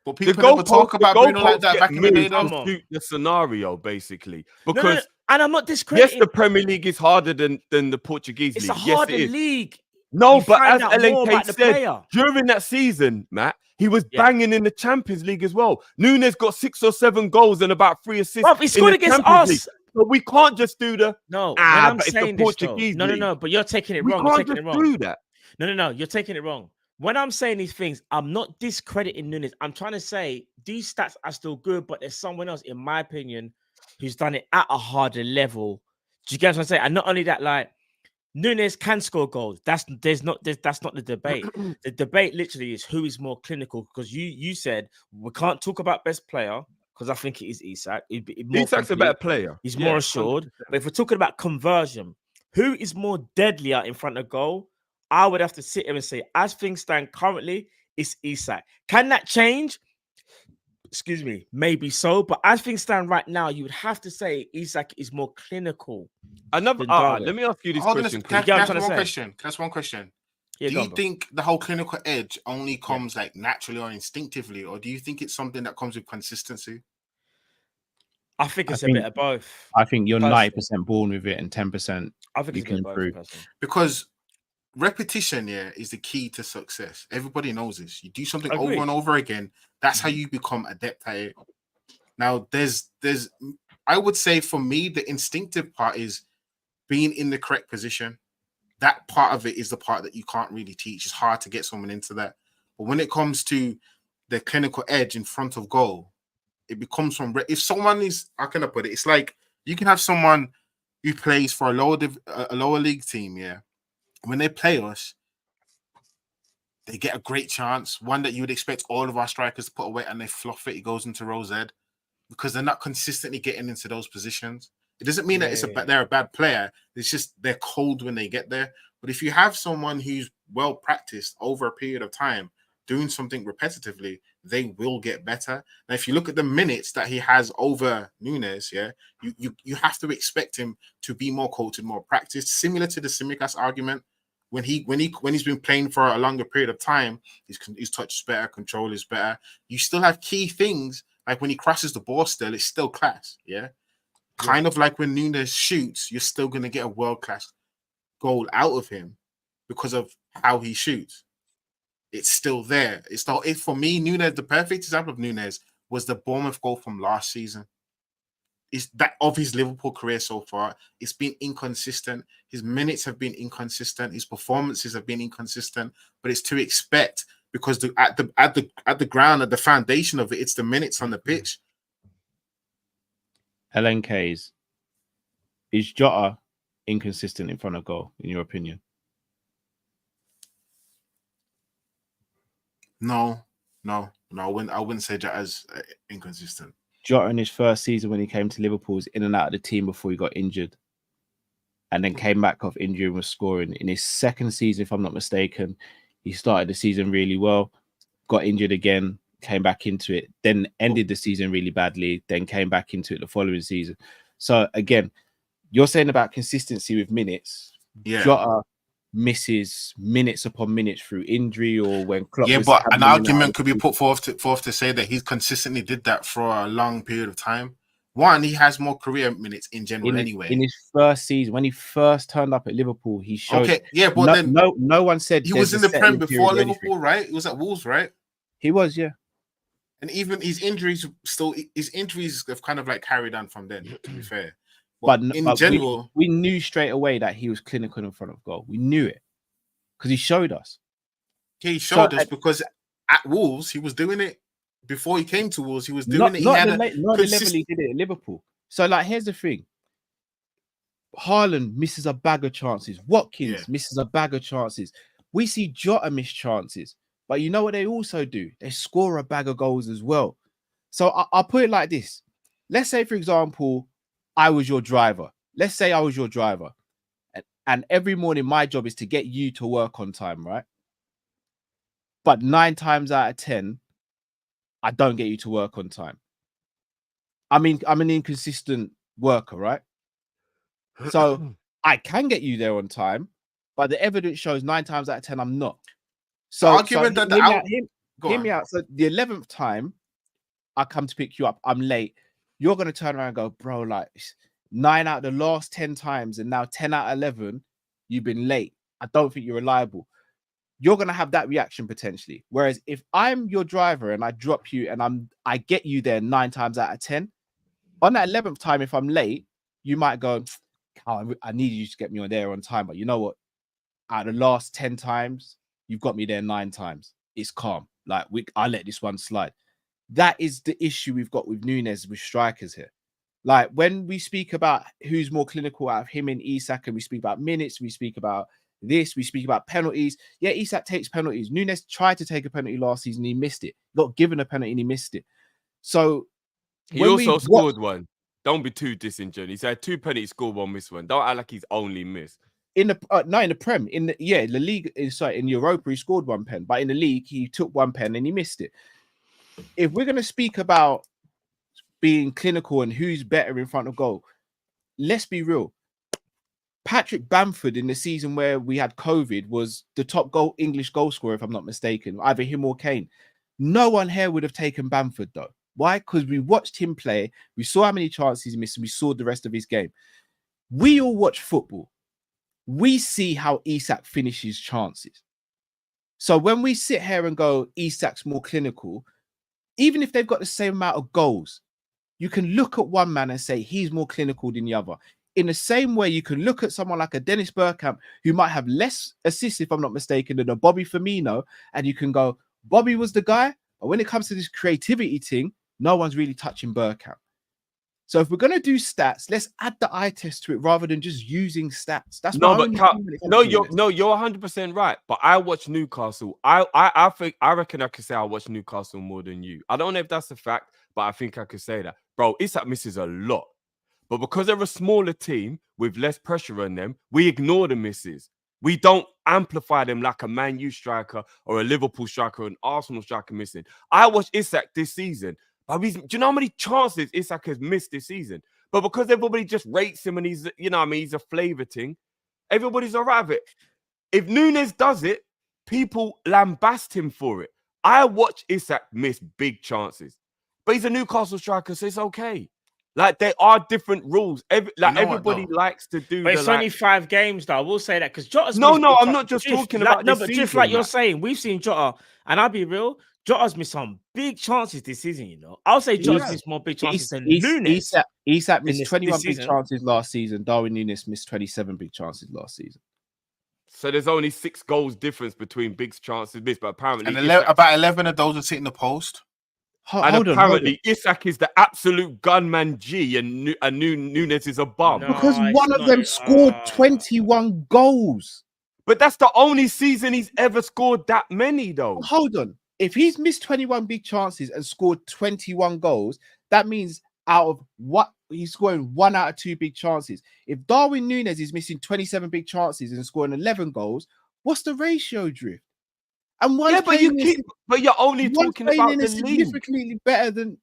But The people never talk the about Bruno like goalposts that get back in the day, moved though. to suit the scenario, basically. No, Because and I'm not yes, discrediting. the Premier League is harder than the Portuguese It's league. a Yes, harder it is. league. No, You but find as out more LNK about the said, player. during that season, Matt, he was Yeah. banging in the Champions League as well. Nunez got 6 or 7 goals and about 3 assists Bruv, he in scored the against Champions League. us. But we can't just do the No, when I'm but it's the saying this though, Portuguese no, league. but you're taking it We wrong. You're can't taking just it wrong. do that. No, you're taking it wrong. When I'm saying these things, I'm not discrediting Nunez. I'm trying to say these stats are still good, but there's someone else, in my opinion, who's done it at a harder level. Do you get what I'm saying? And not only that, like Nunez can score goals. That's not the debate. The debate literally is who is more clinical. Because you said we can't talk about best player because I think it is Isak. He'd be more Isak's a complete. better player. He's Yeah, more assured. 100%. But if we're talking about conversion, who is more deadlier in front of goal? I would have to sit here and say, as things stand currently, it's Isak. Can that change? Excuse me, maybe so. But as things stand right now, you would have to say Isak is more clinical. Another, than Darwin. let me ask you this Hold on, question. can You I get what I'm ask trying to one say? question? Can I ask one question? Yeah, Do go you on, bro. think the whole clinical edge only comes like naturally or instinctively, or do you think it's something that comes with consistency? I think I it's a think- bit of both. I think you're Personally. 90% born with it and 10% I think you it's a can bit of both. improve. Personally. Because repetition, yeah, is the key to success. Everybody knows this. You do something over Agreed. and over again, that's how you become adept at it. Now, there's I would say for me, the instinctive part is being in the correct position. That part of it is the part that you can't really teach. It's hard to get someone into that. But when it comes to the clinical edge in front of goal, it becomes from if someone is, how can I put it? It's like you can have someone who plays for a lower league team, yeah. When they play us, they get a great chance, one that you would expect all of our strikers to put away, and they fluff it. It goes into row Z because they're not consistently getting into those positions. It doesn't mean that they're a bad player. It's just they're cold when they get there. But if you have someone who's well practiced over a period of time doing something repetitively, they will get better. Now, if you look at the minutes that he has over Nunez, yeah, you have to expect him to be more coated, more practiced, similar to the Tsimikas argument. When he's been playing for a longer period of time, his touch is better, control is better. You still have key things like when he crosses the ball, still it's still class, yeah. Kind of like when Nunez shoots, you're still going to get a world-class goal out of him because of how he shoots. It's still there. For me, Nunez, the perfect example of Nunez was the Bournemouth goal from last season. Is that of his Liverpool career so far? It's been inconsistent. His minutes have been inconsistent. His performances have been inconsistent. But it's to expect because at the ground, at the foundation of it, it's the minutes on the pitch. LNKs, is Jota inconsistent in front of goal, in your opinion? No. I wouldn't say Jota's inconsistent. Jota in his first season when he came to Liverpool was in and out of the team before he got injured, and then came back off injury and was scoring. In his second season, if I'm not mistaken, he started the season really well, got injured again, came back into it, then ended the season really badly, then came back into it the following season. So again, you're saying about consistency with minutes. Yeah. Jota misses minutes upon minutes through injury or when Klopp was but having an him out argument of could be the put forth to say that he's consistently did that for a long period of time. One, he has more career minutes in general anyway. In his first season, when he first turned up at Liverpool, he showed. Okay, yeah, but then no one said he was in there's the a Prem settling before period or anything. Liverpool, right? He was at Wolves, right? He was, yeah. And even his injuries have kind of like carried on from then, to be fair. But in general, we knew straight away that he was clinical in front of goal. We knew it because he showed us. he showed us because at Wolves, he was doing it before he came to Wolves. He was doing it. Not the level he did it at Liverpool. So, like, here's the thing. Haaland misses a bag of chances. Watkins misses a bag of chances. We see Jota miss chances. But you know what they also do? They score a bag of goals as well. So I'll put it like this. Let's say, for example, I was your driver. Let's say I was your driver. And every morning my job is to get you to work on time, right? But 9 times out of 10, I don't get you to work on time. I mean, I'm an inconsistent worker, right? So I can get you there on time, but the evidence shows 9 times out of 10 I'm not. So argument that hear me out. So the 11th time I come to pick you up, I'm late. You're gonna turn around and go, bro, like 9 out of the last 10 times, and now 10 out of 11, you've been late. I don't think you're reliable. You're gonna have that reaction potentially. Whereas if I'm your driver and I drop you and I get you there 9 times out of 10, on that 11th time, if I'm late, you might go, oh, I need you to get me on there on time. But you know what? Out of the last 10 times, you've got me there 9 times. It's calm. Like I let this one slide. That is the issue we've got with Nunez with strikers here. Like when we speak about who's more clinical out of him and Isak, and we speak about minutes, we speak about this, we speak about penalties. Yeah, Isak takes penalties. Nunez tried to take a penalty last season, he missed it. Got given a penalty and he missed it. So he also scored one. Don't be too disingenuous. He's had 2 penalties, scored 1, missed 1. Don't act like he's only missed. In the in the Prem, in the league, in Europa, he scored 1 pen, but in the league, he took 1 pen and he missed it. If we're gonna speak about being clinical and who's better in front of goal, let's be real. Patrick Bamford in the season where we had COVID was the top English goal scorer, if I'm not mistaken, either him or Kane. No one here would have taken Bamford though. Why? Because we watched him play, we saw how many chances he missed, and we saw the rest of his game. We all watch football. We see how Isak finishes chances. So when we sit here and go, Isak's more clinical, even if they've got the same amount of goals, you can look at one man and say he's more clinical than the other. In the same way, you can look at someone like a Dennis Bergkamp, who might have less assists, if I'm not mistaken, than a Bobby Firmino, and you can go, Bobby was the guy, but when it comes to this creativity thing, no one's really touching Bergkamp. So if we're going to do stats, let's add the eye test to it rather than just using stats. That's you're 100% right. But I watch Newcastle. I reckon I could say I watch Newcastle more than you. I don't know if that's a fact, but I think I could say that. Bro, Isak misses a lot. But because they're a smaller team with less pressure on them, we ignore the misses. We don't amplify them like a Man U striker or a Liverpool striker or an Arsenal striker missing. I watched Isak this season. Do you know how many chances Isak has missed this season? But because everybody just rates him and he's, he's a flavor thing, everybody's all right with it. If Nunez does it, people lambast him for it. I watch Isak miss big chances. But he's a Newcastle striker, so it's okay. Like, there are different rules. Everybody likes to do. But it's only 5 games, though. I will say that because Jota's. No, I'm not just talking about. No, but just like you're saying, we've seen Jota, and I'll be real. Jota's missed some big chances this season. I'll say Jota's missed more big chances than Nunez. Isak missed 21 big chances last season. Darwin Nunez missed 27 big chances last season. So there's only 6 goals difference between big chances missed, but apparently about 11 of those are hitting the post. And apparently, Isak is the absolute gunman G, and Nunez is a bum. No, because one of them scored 21 goals. But that's the only season he's ever scored that many, though. Hold on. If he's missed 21 big chances and scored 21 goals, that means out of what he's scoring 1 out of 2 big chances. If Darwin Nunez is missing 27 big chances and scoring 11 goals, what's the ratio drift? And but you're only talking about the significantly league. Better than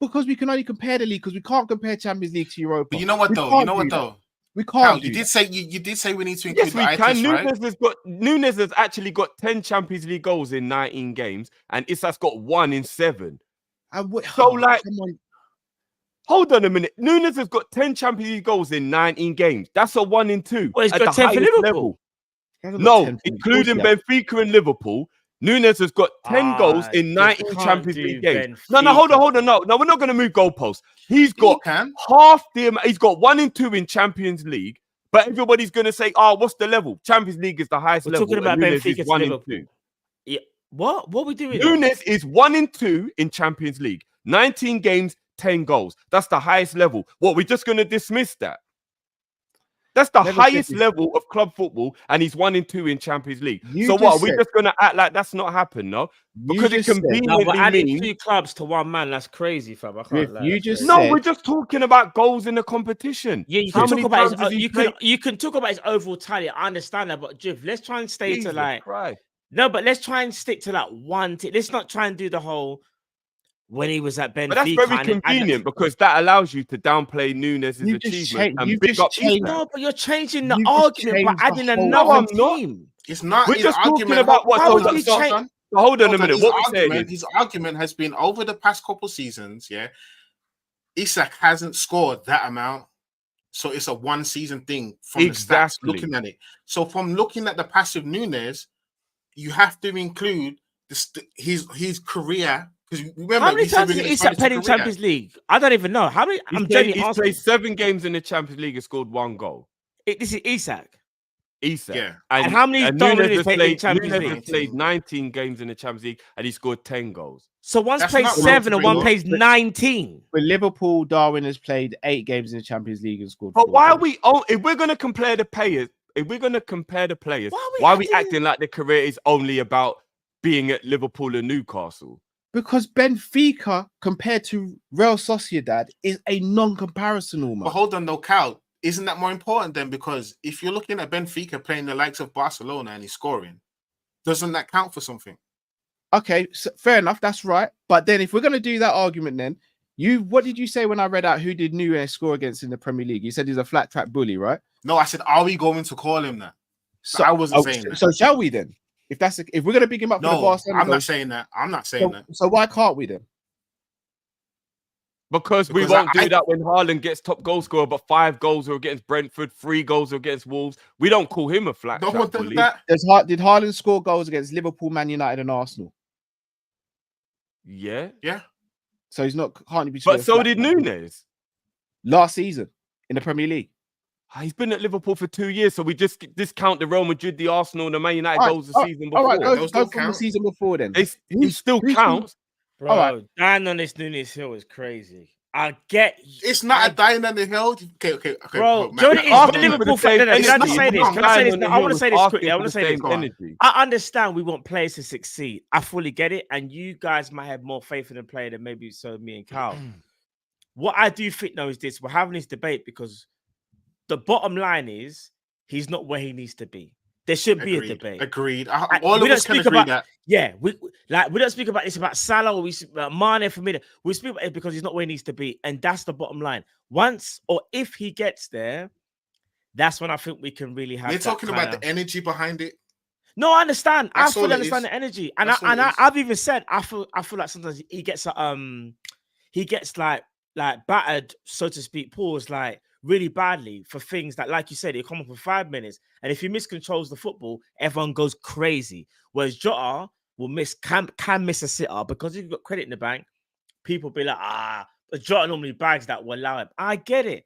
because we can only compare the league because we can't compare Champions League to Europa. But you know what though? We can't. You did say we need to include the eye test, right? Nunez has actually got 10 Champions League goals in 19 games, and Isak's got 1 in 7. Hold on a minute. Nunez has got 10 Champions League goals in 19 games. That's a 1 in 2. Well, he's got 10 for Liverpool. Level. No, including Benfica and Liverpool. Nunez has got 10 goals in 19 Champions League games. No, hold on. No, we're not going to move goalposts. He's got half the amount. He's got 1 and 2 in Champions League, but everybody's going to say, what's the level? Champions League is the highest level. Talking about Benfica to Liverpool. Yeah. What are we doing? Nunez is 1 and 2 in Champions League. 19 games, 10 goals. That's the highest level. What, we're just going to dismiss that? That's the Never said highest this. level of club football, and he's 1 and 2 in Champions League. You So what? just Are we said- just gonna act like that's not happened? No, You because it just said- No, conveniently but adding means 2 clubs to 1 man, that's crazy, fam. I can't Griff, lie. you that's just crazy. no. said- We're just talking about goals in the competition. Yeah, you How can many talk about times has he you played? can talk about his overall tally. I understand that, but Jiv, let's try and stay Jesus to like Christ. no, but let's try and stick to like one. Let's not try and do the whole when he was at Benfica. But that's very and convenient because that allows you to downplay Nunez's You just achievement and you big just up changed- Isak. No, but you're changing the You just argument by changed the adding whole- another No, I'm not. team. It's not. We're his just talking argument. about what. Why Hold would on, you so- change? hold on a Hold on, minute. his What we saying argument, is, his argument has been over the past couple seasons, yeah, Isak hasn't scored that amount. So it's a 1 season thing from the stats, Exactly. looking at it. So from looking at the passive Nunez, you have to include his career. Because remember, How many we said times we're has gonna Isak target played his in career. Champions League? I don't even know. How many? he's I'm played, genuinely he's asking. played 7 games in the Champions League and scored 1 goal. This is Isak. Isak. Yeah. And how many Darwin Nunez played in Champions Nunez League? has played 19 games in the Champions League and he scored 10 goals. So one's That's plays not wrong 7 to and bring one up. plays 19. With Liverpool, Darwin has played 8 games in the Champions League and scored. But 4 why are goals. we? If we're going to compare the players, Why why are we acting like the career is only about being at Liverpool and Newcastle? Because Benfica compared to Real Sociedad is a non-comparison But almost. hold on, though, Cal. Isn't that more important then? Because if you're looking at Benfica playing the likes of Barcelona and he's scoring, doesn't that count for something? Okay, so fair enough, that's right. But then if we're gonna do that argument, then what did you say when I read out who did Nunez score against in the Premier League? You said he's a flat track bully, right? No, I said, are we going to call him that? So I wasn't saying that. So shall we then? If we're gonna pick him up for the No, Barcelona, I'm not saying that. I'm not saying that. So why can't we then? Because we Because won't do that when Haaland gets top goal scorer, but 5 goals are against Brentford, 3 goals are against Wolves. We don't call him a flat No track one does bully. that. Did Haaland score goals against Liverpool, Man United, and Arsenal? Yeah. Yeah. So he's not can't be. But so did Nunez. Last season in the Premier League. He's been at Liverpool for 2 years, so we just discount the Real Madrid, the Arsenal, and the Man United goals the season before. All right, Those go don't from the count. season before then. He still counts. Bro, All right. dying on this Nunez Hill is crazy. I get It's not a dying on the hill. Okay. Bro, Matt, Jordan is asking the for Liverpool the same fan. Can I just energy. say this? Can I say this? No, I want to say this Asking quickly. I for want to the say this. same energy. I understand we want players to succeed. I fully get it. And you guys might have more faith in the player than maybe so me and Carl. What I do think though is this: we're having this debate because the bottom line is he's not where he needs to be. There should be a debate. Agreed. And All we of don't us can speak agree about that. yeah. We don't speak about this about Salah or we speak about Mane for me. We speak about it because he's not where he needs to be, and that's the bottom line. Once or if he gets there, that's when I think we can really have. We're that talking about kinda- the energy behind it. No, I understand. I That's all fully it understand is. the energy, That's all it is. I've even said I feel like sometimes he gets like battered, so to speak, paused like really badly for things that, like you said, it come up for 5 minutes, and if he miscontrols the football, everyone goes crazy. Whereas Jota will can miss a sitter because he's got credit in the bank. People be like, but Jota normally bags that will allow him. I get it,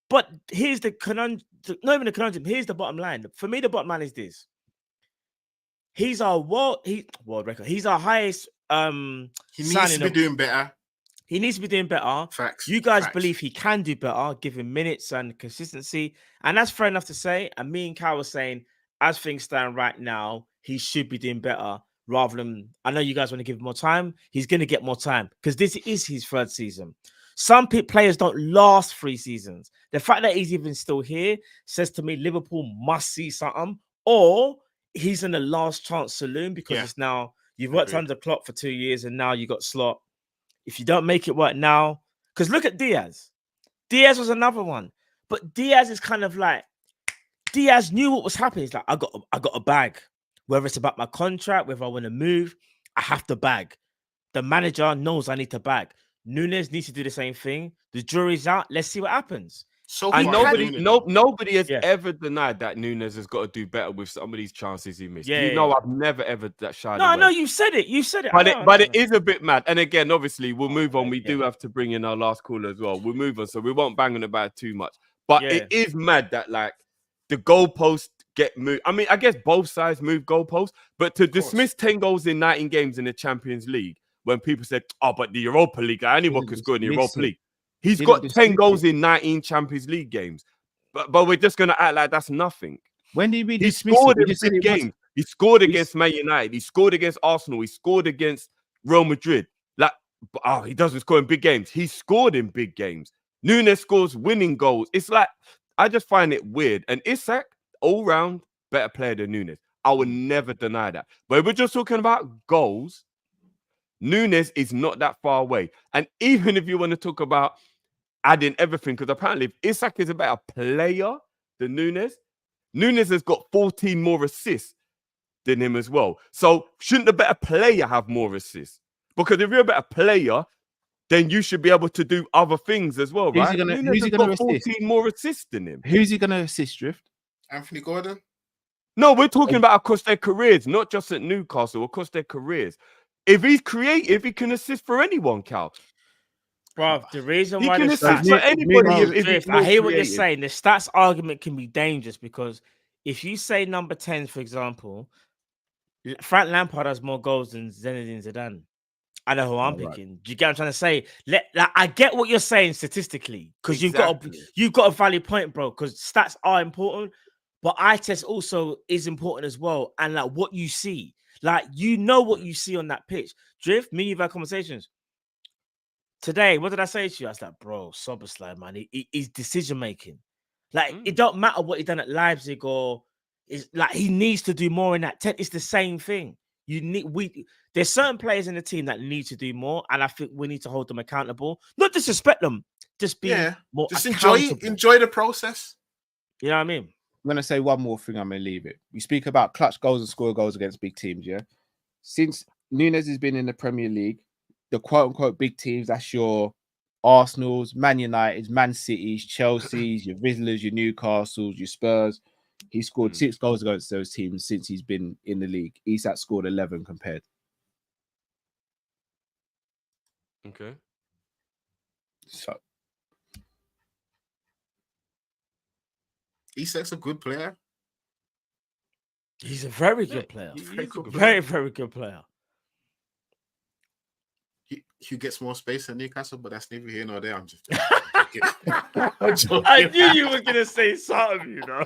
but here's the conundrum. Not even the conundrum. Here's the bottom line. For me, the bottom line is this. He's our world record. He's our highest He needs to be doing better. He needs to be doing better. Facts. You guys Facts. believe he can do better, give him minutes and consistency. And that's fair enough to say. And me and Kyle were saying, as things stand right now, he should be doing better rather than, I know you guys want to give him more time. He's going to get more time because this is his 3rd season. Some players don't last 3 seasons. The fact that he's even still here says to me, Liverpool must see something, or he's in the last chance saloon because it's now, you've worked under Klopp for 2 years and now you got Slot. If you don't make it work now, because look at Diaz. Diaz was another one. But Diaz is kind of like, Diaz knew what was happening. He's like, I got a bag. Whether it's about my contract, whether I want to move, I have to bag. The manager knows I need to bag. Nunez needs to do the same thing. The jury's out. Let's see what happens. So And far, nobody has ever denied that Nunez has got to do better with some of these chances he missed. I've never ever shied away. No, you said it. You said it. But it is a bit mad. And again, obviously, we'll move on. We do have to bring in our last caller as well. We'll move on, so we won't bang on about it too much. But it is mad that like the goalposts get moved. I mean, I guess both sides move goalposts, but to dismiss 10 goals in 19 games in the Champions League when people said, "Oh, but the Europa League, anyone could score in the Europa League." He's got 10 goals in 19 Champions League games. but we're just gonna act like that's nothing. When did we He dismiss scored it? in big games. He scored against Man United. He scored against Arsenal. He scored against Real Madrid. Like, he doesn't score in big games. He scored in big games. Nunez scores winning goals. It's like, I just find it weird. And Isak, all round, better player than Nunez. I would never deny that. But if we're just talking about goals, Nunez is not that far away. And even if you want to talk about adding everything, because apparently if Isak is a better player than Nunez has got 14 more assists than him as well. So shouldn't the better player have more assists? Because if you're a better player, then you should be able to do other things as well, right? Nunez has got 14 more assists than him. Who's he going to assist, Drift? Anthony Gordon? No, we're talking about across their careers, not just at Newcastle, across their careers. If he's creative, he can assist for anyone, Cal. Bro, the reason He why can the assist stats, for anybody if he's I hear more what you're creative. saying. The stats argument can be dangerous because if you say number 10, for example, Frank Lampard has more goals than Zinedine Zidane. I know who I'm picking. Do you get what I'm trying to say? I get what you're saying statistically because you've got a valid point, bro. Because stats are important, but eye test also is important as well. And like what you see, like you know what you see on that pitch. Drift, me, you've had conversations. Today, what did I say to you? I was like, bro, Szoboszlai, man, he's decision making. Like, it don't matter what he done at Leipzig or is like he needs to do more in that 10. It's the same thing. There's certain players in the team that need to do more, and I think we need to hold them accountable. Not disrespect them, just be more just accountable. enjoy the process. You know what I mean? I'm going to say one more thing. I'm going to leave it. We speak about clutch goals and score goals against big teams, yeah? Since Nunez has been in the Premier League, the quote-unquote big teams, that's your Arsenals, Man Uniteds, Man Cities, Chelseas, your Villars, your Newcastles, your Spurs. He scored 6 goals against those teams since he's been in the league. Isak scored 11 compared. Okay. So Isak's a good player. He's a very good player. Very, very good player. He gets more space than Newcastle, but that's neither here nor there. I'm just I knew you were gonna say something, you know.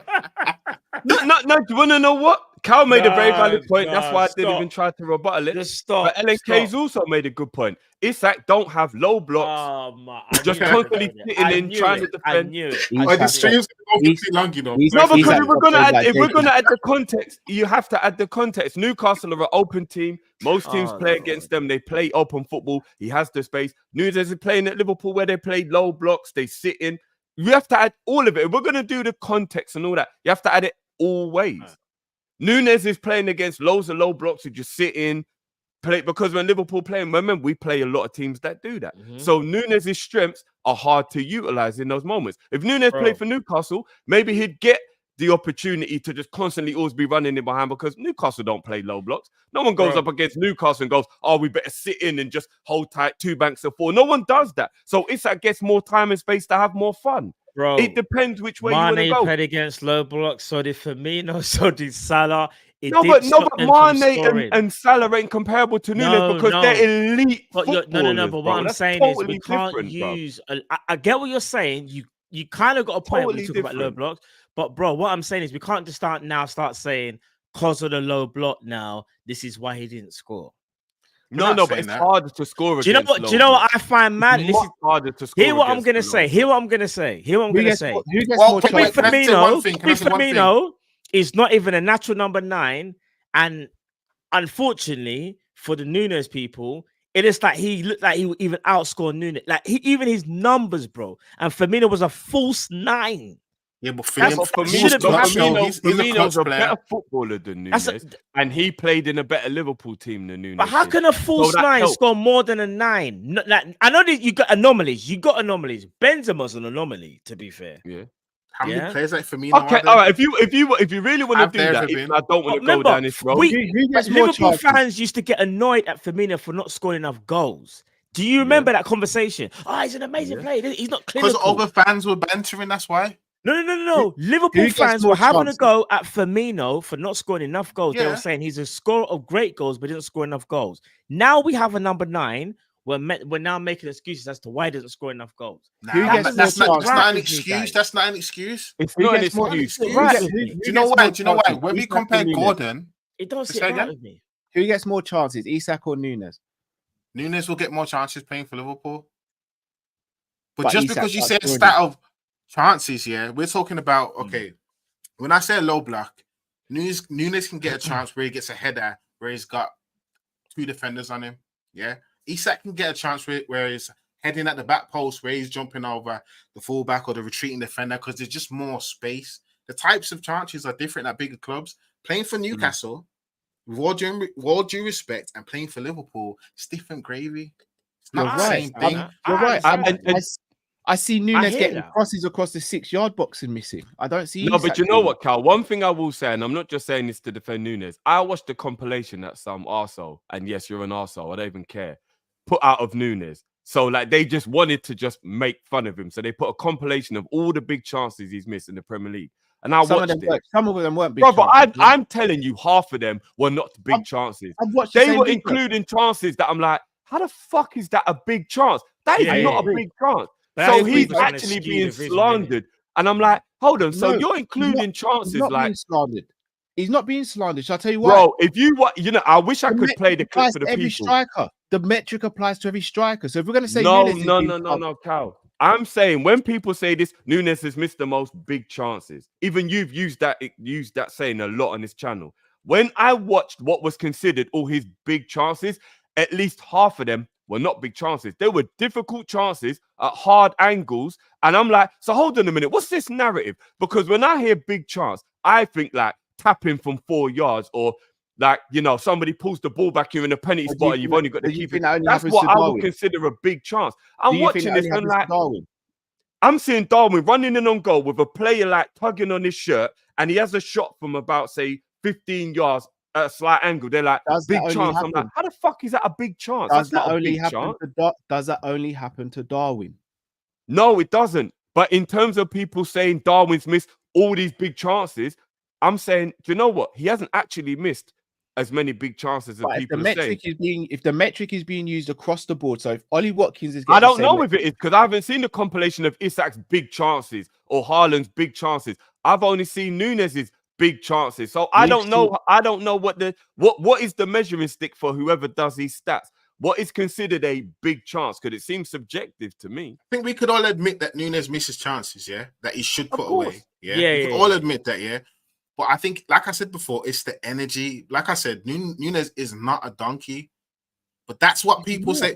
No. Do you want to know what? Cal made a very valid point. That's why I didn't even try to rebuttal it. Just stop. But LNK's also made a good point. Isak don't have low blocks. Just constantly sitting in, trying to defend. I knew it. The streams go too long, you know. No, because if we're gonna add the context, you have to add the context. Newcastle are an open team. Most teams play against them. They play open football. He has the space. Nunez is playing at Liverpool where they play low blocks. They sit in. You have to add all of it. If we're gonna do the context and all that, you have to add it always. Nunez is playing against loads of low blocks who just sit in, play, because when Liverpool play, remember, we play a lot of teams that do that. So Nunez's strengths are hard to utilize in those moments. If Nunez played for Newcastle, maybe he'd get the opportunity to just constantly always be running in behind because Newcastle don't play low blocks. No one goes up against Newcastle and goes, oh, we better sit in and just hold tight 2 banks of 4. No one does that. So Isak gets more time and space to have more fun. Bro, it depends which way you want to go. played against low blocks, so did Firmino, so did Salah. No, but Mane and Salah ain't comparable to Nunez because they're elite footballers. No. But what I'm saying is we can't use. I get what you're saying. You kind of got a point when you talk about low blocks. But bro, what I'm saying is we can't just start saying because of the low block now, this is why he didn't score. No, but it's harder to score. Do you know what I find mad? It's harder to score. Hear what I'm gonna say. Who gets Firmino is not even a natural number 9, and unfortunately for the Nunez people, it is like he looked like he would even outscore Nunez. Like even his numbers, bro. And Firmino was a false 9. Yeah, but Firmino's a better footballer than Nunez, and he played in a better Liverpool team than Nunez. But how can a false 9 score more than a 9? I know that you got anomalies. Benzema's an anomaly, to be fair. Yeah. How many players like Firmino? Okay, all right. If you really want to do that, I don't want to go down this road. Liverpool fans used to get annoyed at Firmino for not scoring enough goals. Do you remember that conversation? Oh, he's an amazing player. He's not clinical. Because other fans were bantering. That's why. No. Liverpool fans were having a go at Firmino for not scoring enough goals. They were saying he's a scorer of great goals, but didn't score enough goals. Now we have a number 9 we're now making excuses as to why he doesn't score enough goals. Nah, that's not an me, excuse. guys. That's not an excuse. It's Who not an gets more- excuse. Right. Do you know why? Do you know why? When we compare Gordon, It don't Say sit right again? with me. Who gets more chances, Isak or Nunez? Nunez will get more chances playing for Liverpool. But But just Isak because you starts said scoring stat of chances, yeah, we're talking about okay. When I say a low block, Nunez can get a chance where he gets a header where he's got 2 defenders on him. Yeah, Isak can get a chance where he's heading at the back post, where he's jumping over the fullback or the retreating defender because there's just more space. The types of chances are different at bigger clubs. Playing for Newcastle, with all due respect, and playing for Liverpool, it's different gravy. It's not the same thing. You're right. I see Nunez hear getting that. crosses across the 6-yard box and missing. I don't see. No, Isak but you know doing what, Cal? One thing I will say, and I'm not just saying this to defend Nunez. I watched the compilation that some arsehole, and yes, you're an arsehole, I don't even care, put out of Nunez. So, like, they just wanted to just make fun of him. So they put a compilation of all the big chances he's missed in the Premier League. And I watched it. Some of them weren't big Bro, but chances. I'm telling you, half of them were not big chances. I've watched the They same were video. including chances that I'm like, how the fuck is that a big chance? That is Yeah, not yeah. a big chance. But So that's he's people trying to actually skew being the vision, innit? slandered. And I'm like, hold on. So No, you're he's including He's chances not like, being slandered. He's not being slandered. Shall I tell you why? bro, if you what, you know, I wish I The could play the metric clip applies for the to every people. striker. The metric applies to every striker. So if we're going to say No, Nunez is no, being no, no, slandered- no, Cal. I'm saying when people say this, Nunez has missed the most big chances. Even you've used that saying a lot on this channel. When I watched what was considered all his big chances, at least half of them were not big chances. They were difficult chances at hard angles. And I'm like, so hold on a minute. What's this narrative? Because when I hear big chance, I think like tapping from 4 yards or like, you know, somebody pulls the ball back here in a penalty But do spot you and you've think only got that- to do you keep think it. that only That's happens what to I would Darwin? consider a big chance. Do I'm you think watching that this only and happens like, to Darwin? I'm seeing Darwin running in on goal with a player like tugging on his shirt, and he has a shot from about, say, 15 yards at a slight angle. They're like, Does big that only chance. I'm like, happen? how the fuck is that a big chance? Does That's that not a only big happen chance. to Does that only happen to Darwin? No, it doesn't. But in terms of people saying Darwin's missed all these big chances, I'm saying, do you know what? He hasn't actually missed as many big chances as But people are saying. if the metric is being used across the board, so if Ollie Watkins is I getting the don't same know if it is because I haven't seen the compilation of Isak's big chances or Haaland's big chances. I've only seen Nunez's big chances. So I We've don't know. I don't know what is the measuring stick for whoever does these stats. What is considered a big chance? Because it seems subjective to me. I think we could all admit that Nunez misses chances, yeah, that he should put away. Yeah, Yeah, we could yeah, all yeah. admit that, yeah. But I think, like I said before, it's the energy. Like I said, Nunez is not a donkey, but that's what people say.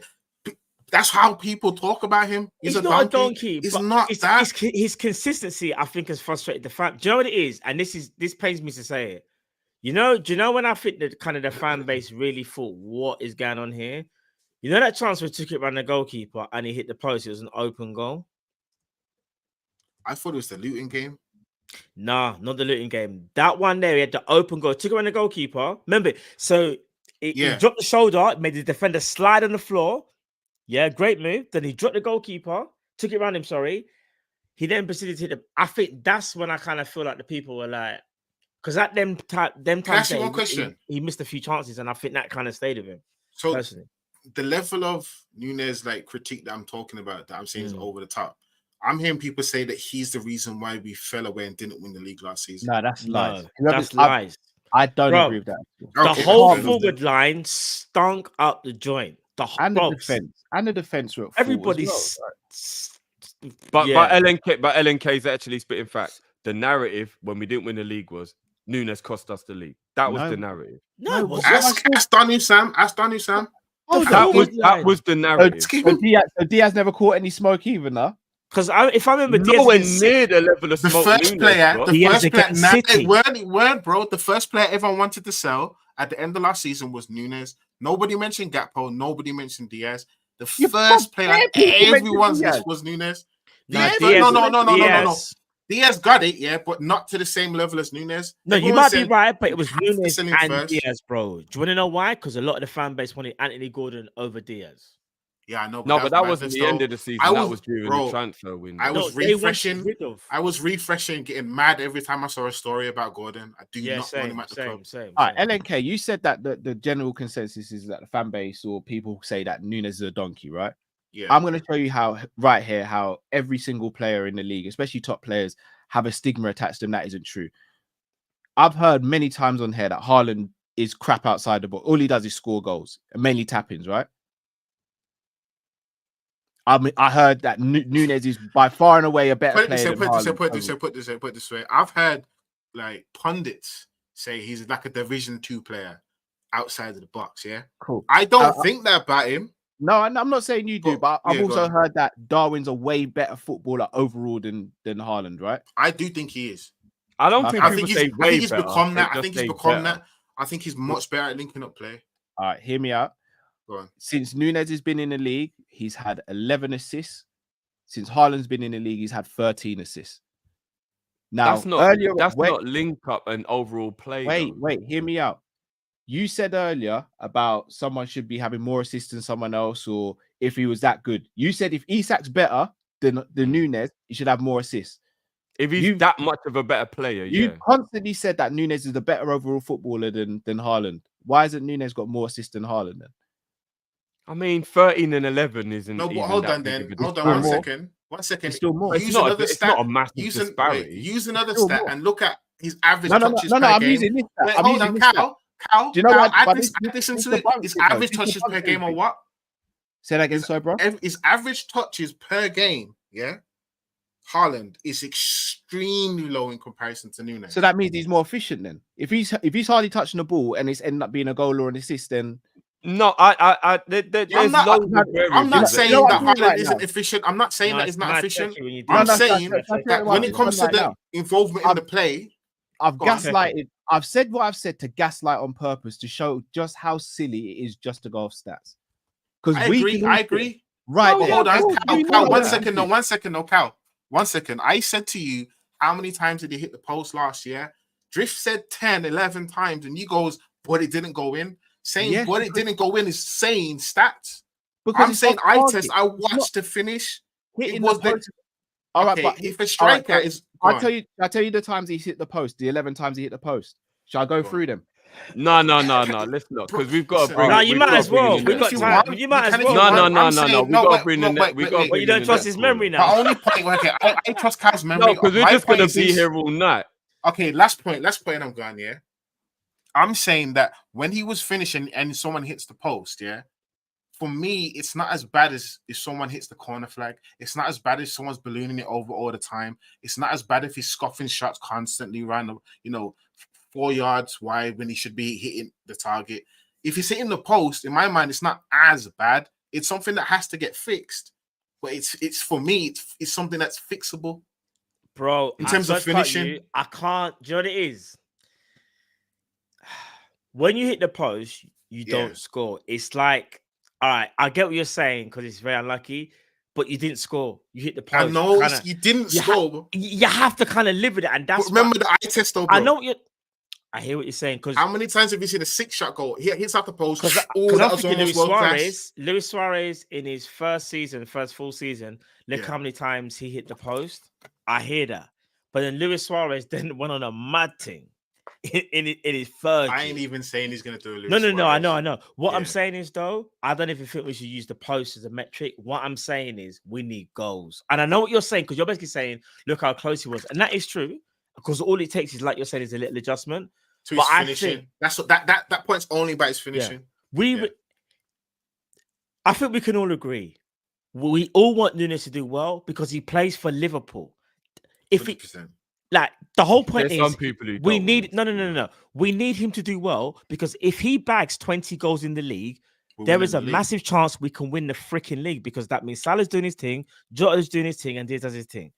That's how people talk about him. He's not a donkey. He's but not that. His consistency, I think, has frustrated the fan. Do you know what it is? And this pains me to say it. Do you know when I think that kind of the fan base really thought, what is going on here? You know that chance we took it around the goalkeeper and he hit the post, it was an open goal? I thought it was the Luton game. Nah, not the Luton game. That one there, he had the open goal, took it around the goalkeeper. Remember, so he dropped the shoulder, made the defender slide on the floor. Yeah, great move. Then he dropped the goalkeeper, took it around him, sorry. He then proceeded to hit the. I think that's when I kind of feel like the people were like, because at them times, Can I ask you one question? he missed a few chances, and I think that kind of stayed with him. So personally, the level of Nunez like critique that I'm talking about, that I'm saying is over the top. I'm hearing people say that he's the reason why we fell away and didn't win the league last season. No, that's lies. That's lies. I don't Bro, agree with that. The whole forward line stunk up the joint. The defense were at fault Everybody. as But Yeah. LNK is actually spitting facts. The narrative when we didn't win the league was Nunez cost us the league. That was the narrative. Ask Danu Sam. Ask Danu Sam. That was the narrative. So Diaz never caught any smoke either, no? Because if I remember, nowhere near the level of The smoke. first player, bro. it weren't, bro. The first player everyone wanted to sell at the end of last season was Nunez. Nobody mentioned Gakpo. Nobody mentioned Diaz. The first player everyone's list was Nunez. Nah, No. Diaz got it, yeah, but not to the same level as Nunez. No, you Everyone might be said right, but it was have to Nunez sell him and first. Diaz, bro. Do you want to know why? Because a lot of the fan base wanted Anthony Gordon over Diaz. Yeah, I know. No, but that was wasn't the end of the season. That was during the transfer window. I was they wanted refreshing. rid of. I was refreshing, getting mad every time I saw a story about Gordon. I do Yeah, not want him at the club. All right, LNK, you said that the general consensus is that the fan base or people say that Nunez is a donkey, right? Yeah. I'm going to show you how every single player in the league, especially top players, have a stigma attached to them that isn't true. I've heard many times on here that Haaland is crap outside the box. All he does is score goals, mainly tap-ins, right? I heard that Nunez is by far and away a better player than Haaland. Put it this way. I've heard like pundits say he's like a Division 2 player outside of the box. Yeah, cool. I don't think that about him. No, I'm not saying you do, but I've also heard that Darwin's a way better footballer overall than Haaland, right? I do think he is. I don't think people say way I think he's better. become that. They I think just he's say become better. that. I think he's much better at linking up play. All right, hear me out. Go on. Since Nunez has been in the league, he's had 11 assists. Since Haaland's been in the league, he's had 13 assists. Now, That's not link up and overall play. Wait, hear me out. You said earlier about someone should be having more assists than someone else, or if he was that good. You said if Isak's better than Nunez, he should have more assists. If he's that much of a better player, you constantly said that Nunez is the better overall footballer than Haaland. Why hasn't Nunez got more assists than Haaland then? I mean, 13 and 11 isn't. No, but even hold that on big then. of a Hold on difference. 1 second. 1 second. It's still more. Use another It's stat. not a massive disparity. Use another Still stat more. and look at his average No, touches per I'm game. using this stat. Wait, I'm hold using on, this stat. Cal. Do you know what? Add listen to it. His average touches per game are what? Say that again, sorry, bro. His average touches per game, yeah. Haaland is extremely low in comparison to Nunez. So that means he's more efficient then. If he's hardly touching the ball and it's ending up being a goal or an assist, then no, there's I'm not saying that Haaland isn't now. efficient. I'm not saying that he's not efficient. you I'm No, saying that's that when it comes to right the now. involvement in the play, I've Go on. gaslighted. I've said what I've said to gaslight on purpose to show just how silly it is just to go off stats. Because I agree. Right. But there. hold on, You Cal, know 1 that. second, no, 1 second, no, Cal. 1 second. I said to you, how many times did he hit the post last year? Drift said 10, 11 times, and you goes, but it didn't go in. Saying but it didn't go in is saying stats. Because I'm saying I watched the finish. Hitting It was the post. All right, okay, but if a striker is I'll tell you the times he's hit the post, the 11 times he hit the post. Shall I go through them? No. Let's not, because we've got to bring. No, you might as well. We've got time. You might as well. No. We got to bring the net. We got. But you don't trust his memory now. My only point, okay, I trust Cal's memory. No, because we're My just point gonna is be this. here all night. Okay, last point, and I'm gone, yeah. I'm saying that when he was finishing and someone hits the post, yeah, for me, it's not as bad as if someone hits the corner flag. It's not as bad as someone's ballooning it over all the time. It's not as bad if he's scoffing shots constantly around, 4 yards wide when he should be hitting the target. If he's hitting the post, in my mind, it's not as bad. It's something that has to get fixed. But it's for me, it's something that's fixable. Bro, in terms of finishing. I can't. Do you know what it is? When you hit the post, you don't score. It's like, all right, I get what you're saying because it's very unlucky, but you didn't score. You hit the post. I know you didn't score. You have to kind of live with it, and that's. But remember the eye test, though, bro. I know what you're. I hear what you're saying. Because how many times have you seen a 6-shot goal? He hits out the post. Because I'm thinking Luis Suarez in his first full season. Look how many times he hit the post. I hear that, but then Luis Suarez then went on a mad thing in his first. I ain't even saying he's gonna do a Luis No. Suarez. I know. What I'm saying is though, I don't even think we should use the post as a metric. What I'm saying is we need goals, and I know what you're saying because you're basically saying, look how close he was, and that is true because all it takes is, like you're saying, is a little adjustment. To his finishing. That's what that point's only about his finishing. I think we can all agree. We all want Nunez to do well because he plays for Liverpool. If he, like, the whole point There's is some people who we don't need no. We need him to do well because if he bags 20 goals in the league, there is a massive chance we can win the freaking league because that means Salah's doing his thing, Jota's doing his thing, and Diaz does his thing.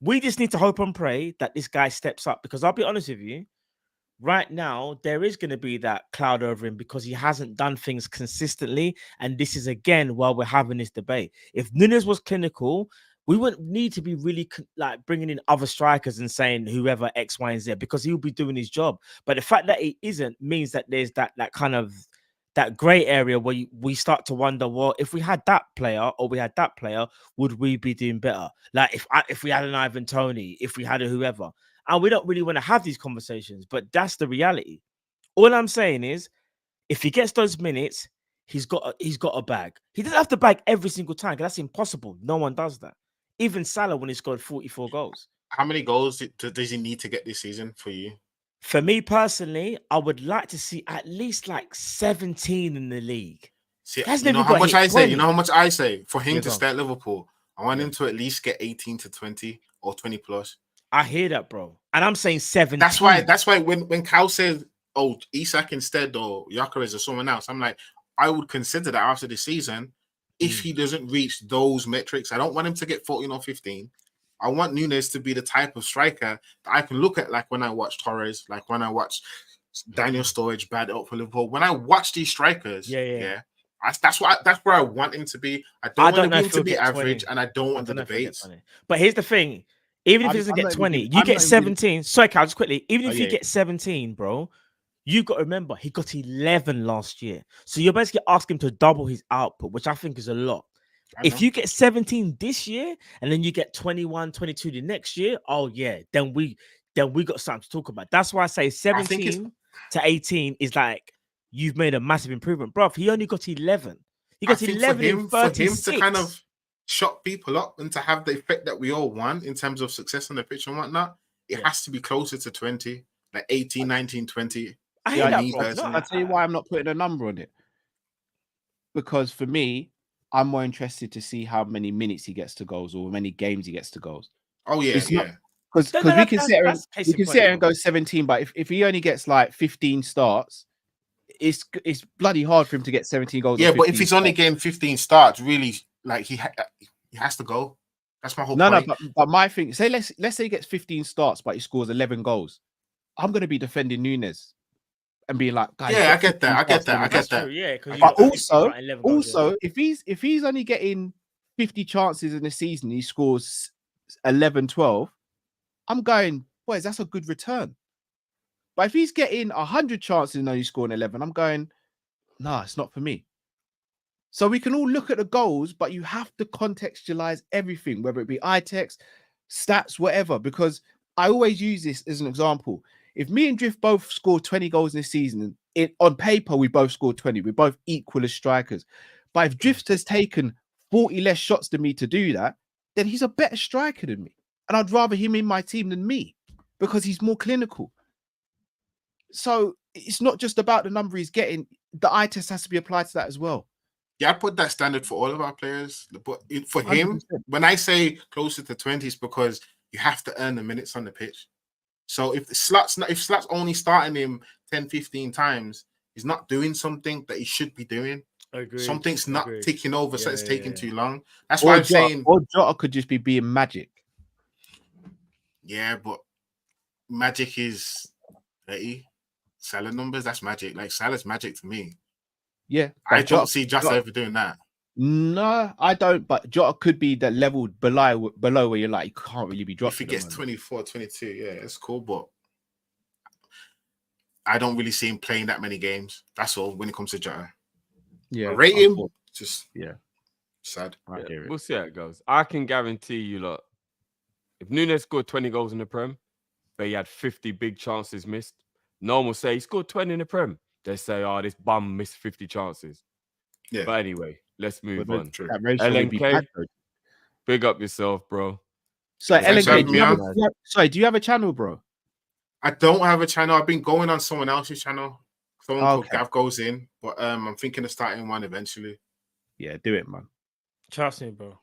We just need to hope and pray that this guy steps up because I'll be honest with you. Right now, there is going to be that cloud over him because he hasn't done things consistently. And this is, again, while we're having this debate. If Nunez was clinical, we wouldn't need to be really like bringing in other strikers and saying whoever X, Y, and Z because he'll be doing his job. But the fact that he isn't means that there's that kind of that grey area where we start to wonder, well, if we had that player or we had that player, would we be doing better? Like if we had an Ivan Toney, if we had a whoever, and we don't really want to have these conversations, but that's the reality. All I'm saying is, if he gets those minutes, he's got a bag. He doesn't have to bag every single time, because that's impossible. No one does that. Even Salah, when he scored 44 goals. How many goals does he need to get this season for you? For me personally, I would like to see at least like 17 in the league. See, you know how much I say? You know how much I say? For him to go. stay at Liverpool, I want him to at least get 18 to 20 or 20 plus. I hear that, bro. And I'm saying 17. That's why when Cal says, oh, Isak instead or Gyökeres or someone else, I'm like, I would consider that after the season if he doesn't reach those metrics. I don't want him to get 14 or 15. I want Nunez to be the type of striker that I can look at, like when I watch Torres, like when I watch Daniel Sturridge bad up for Liverpool. When I watch these strikers, that's where I want him to be. I don't want him to be average, 20. And I don't want the debates. But here's the thing: even if he doesn't get 20, you get 17. Sorry, Cal, just quickly. Even if you get 17, bro, you got to remember he got 11 last year, so you're basically asking him to double his output, which I think is a lot. If you get 17 this year and then you get 21, 22 the next year, oh yeah, then we got something to talk about. That's why I say 17 to 18 is like you've made a massive improvement, bro. He only got 11. He got 11 in 36. For him to kind of shock people up and to have the effect that we all want in terms of success on the pitch and whatnot, it has to be closer to 20, like 18, 19, 20. I'll tell you why I'm not putting a number on it. Because for me, I'm more interested to see how many minutes he gets to goals or how many games he gets to goals. Oh yeah, because we can sit here and go 17, but if he only gets like 15 starts, it's bloody hard for him to get 17 goals. Yeah, but if he's only getting 15 starts, really, like he has to go. That's my whole point. No, but my thing, let's say he gets 15 starts, but he scores 11 goals. I'm going to be defending Nunez and being like, guys, yeah, I get that. Yeah, but also, if he's only getting 50 chances in a season, he scores 11, 12. I'm going, boys, that's a good return. But if he's getting 100 chances and only scoring 11, I'm going, nah, it's not for me. So we can all look at the goals, but you have to contextualize everything, whether it be eye text, stats, whatever. Because I always use this as an example. If me and Drift both scored 20 goals in this season, on paper, we both scored 20. We're both equal as strikers. But if Drift has taken 40 less shots than me to do that, then he's a better striker than me. And I'd rather him in my team than me because he's more clinical. So it's not just about the number he's getting. The eye test has to be applied to that as well. Yeah, I put that standard for all of our players. But for him, 100%. When I say closer to 20, it's because you have to earn the minutes on the pitch. So if Slot's only starting him 10, 15 times, he's not doing something that he should be doing. Agreed. Something's not ticking over, so it's taking too long. That's why I'm saying. Or Jota could just be being magic. Yeah, but magic is 30. Salah numbers, that's magic. Like Salah's magic to me. Yeah. I don't see Jota ever doing that. No, I don't. But Jota could be the level below where you're like, you can't really be dropping. If he gets 24, 22, yeah, it's cool. But I don't really see him playing that many games. That's all when it comes to Jota. Yeah. I rate him. Just sad. Yeah, we'll see how it goes. I can guarantee you, lot, if Nunez scored 20 goals in the Prem, but he had 50 big chances missed, no one will say he scored 20 in the Prem. They say, oh, this bum missed 50 chances. Yeah. But anyway, let's move on. LNK, big up yourself, bro. So, LNK, do you have a channel, bro? I don't have a channel. I've been going on someone else's channel. Someone called Gav goes in, but I'm thinking of starting one eventually. Yeah, do it, man. Trust me, bro.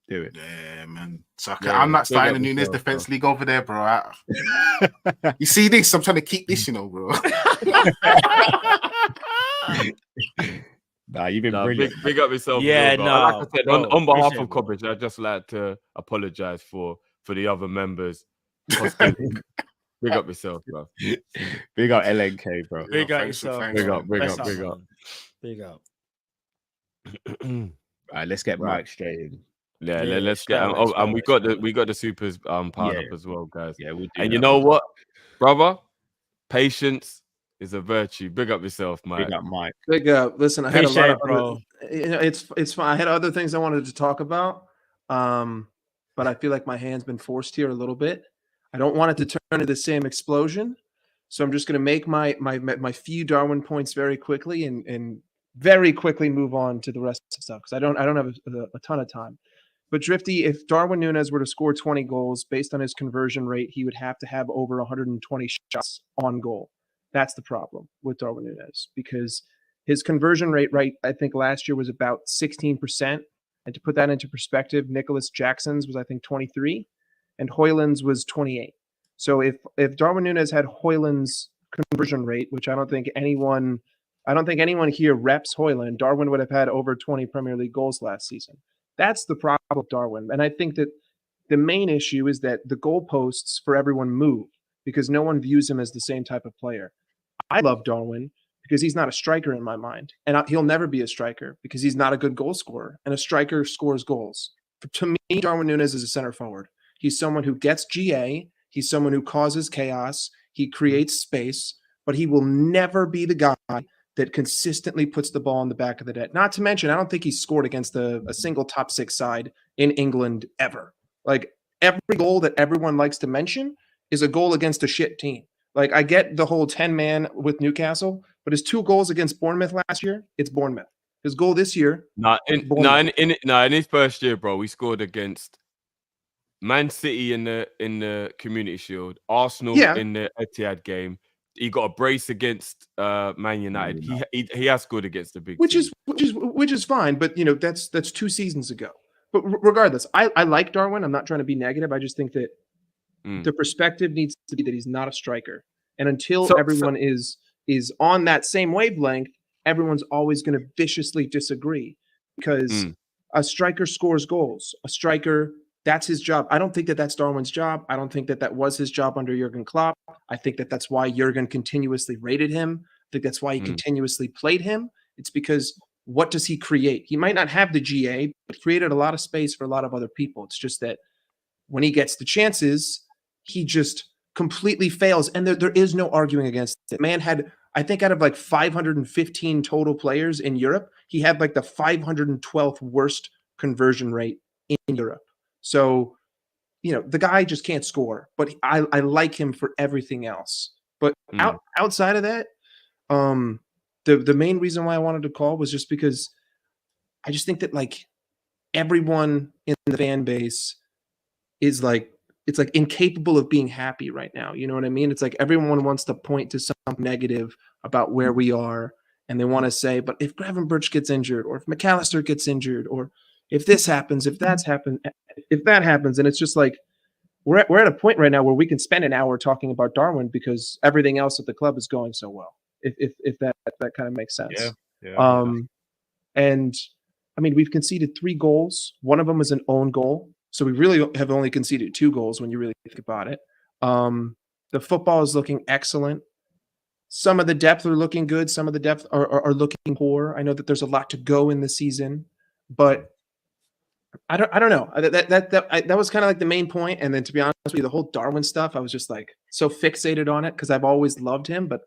Do it. Yeah, man. So I'm not starting a Nunez defense league over there, bro. You see this? I'm trying to keep this, bro. Nah, you've been brilliant. Big up yourself. Yeah, bro. no. Like I said, on behalf of Kopish, I'd just like to apologize for the other members. Big up yourself, bro. Big up LNK, bro. Big up yourself. Big up. All right, let's get Mike straight in. Yeah, let's get and we got the supers piled up as well, guys. Yeah, we'll do. And you know what, brother? Patience is a virtue. Big up yourself, Mike. Big up, Mike. Big up. Listen, I had a lot Appreciate of it, bro. it's fine. I had other things I wanted to talk about, but I feel like my hand's been forced here a little bit. I don't want it to turn into the same explosion, so I'm just going to make my few Darwin points very quickly and very quickly move on to the rest of the stuff because I don't have a ton of time. But Drifty, if Darwin Nunez were to score 20 goals based on his conversion rate, he would have to have over 120 shots on goal. That's the problem with Darwin Nunez because his conversion rate, right, I think last year was about 16%. And to put that into perspective, Nicholas Jackson's was, I think, 23, and Hoyland's was 28. So if Darwin Nunez had Hoyland's conversion rate, which I don't think anyone here reps Hoyland, Darwin would have had over 20 Premier League goals last season. That's the problem with Darwin. And I think that the main issue is that the goalposts for everyone move because no one views him as the same type of player. I love Darwin because he's not a striker in my mind. And he'll never be a striker because he's not a good goal scorer. And a striker scores goals. To me, Darwin Nunez is a center forward. He's someone who gets GA. He's someone who causes chaos. He creates space. But he will never be the guy that consistently puts the ball in the back of the net. Not to mention, I don't think he's scored against a single top six side in England ever. Like, every goal that everyone likes to mention is a goal against a shit team. Like, I get the whole 10-man with Newcastle, but his 2 goals against Bournemouth last year, it's Bournemouth. His goal this year, in his first year, bro, he scored against Man City in the Community Shield, Arsenal in the Etihad game. He got a brace against Man United. He has scored against the big team. which is fine, but you know that's 2 seasons ago. But regardless, I like Darwin. I'm not trying to be negative. I just think that the perspective needs to be that he's not a striker, and until everyone is on that same wavelength, everyone's always going to viciously disagree because a striker scores goals. A striker, that's his job. I don't think that that's Darwin's job. I don't think that that was his job under Jurgen Klopp. I think that that's why Jurgen continuously rated him. I think that's why he continuously played him. It's because what does he create? He might not have the GA, but created a lot of space for a lot of other people. It's just that when he gets the chances, he just completely fails. And there is no arguing against it. Man had, I think out of like 515 total players in Europe, he had like the 512th worst conversion rate in Europe. So, you know, the guy just can't score, but I like him for everything else. But outside of that, the main reason why I wanted to call was just because I just think that like everyone in the fan base is like, it's like incapable of being happy right now. You know what I mean? It's like everyone wants to point to something negative about where we are. And they want to say, but if Gravenberch gets injured, or if McAllister gets injured, or if this happens, if that happens, and it's just like we're at a point right now where we can spend an hour talking about Darwin because everything else at the club is going so well. If that kind of makes sense. And I mean, we've conceded 3 goals. One of them is an own goal, so we really have only conceded 2 goals when you really think about it. The football is looking excellent. Some of the depth are looking good. Some of the depth are looking poor. I know that there's a lot to go in the season, but I don't know. That was kind of like the main point. And then to be honest with you, the whole Darwin stuff, I was just like so fixated on it because I've always loved him. But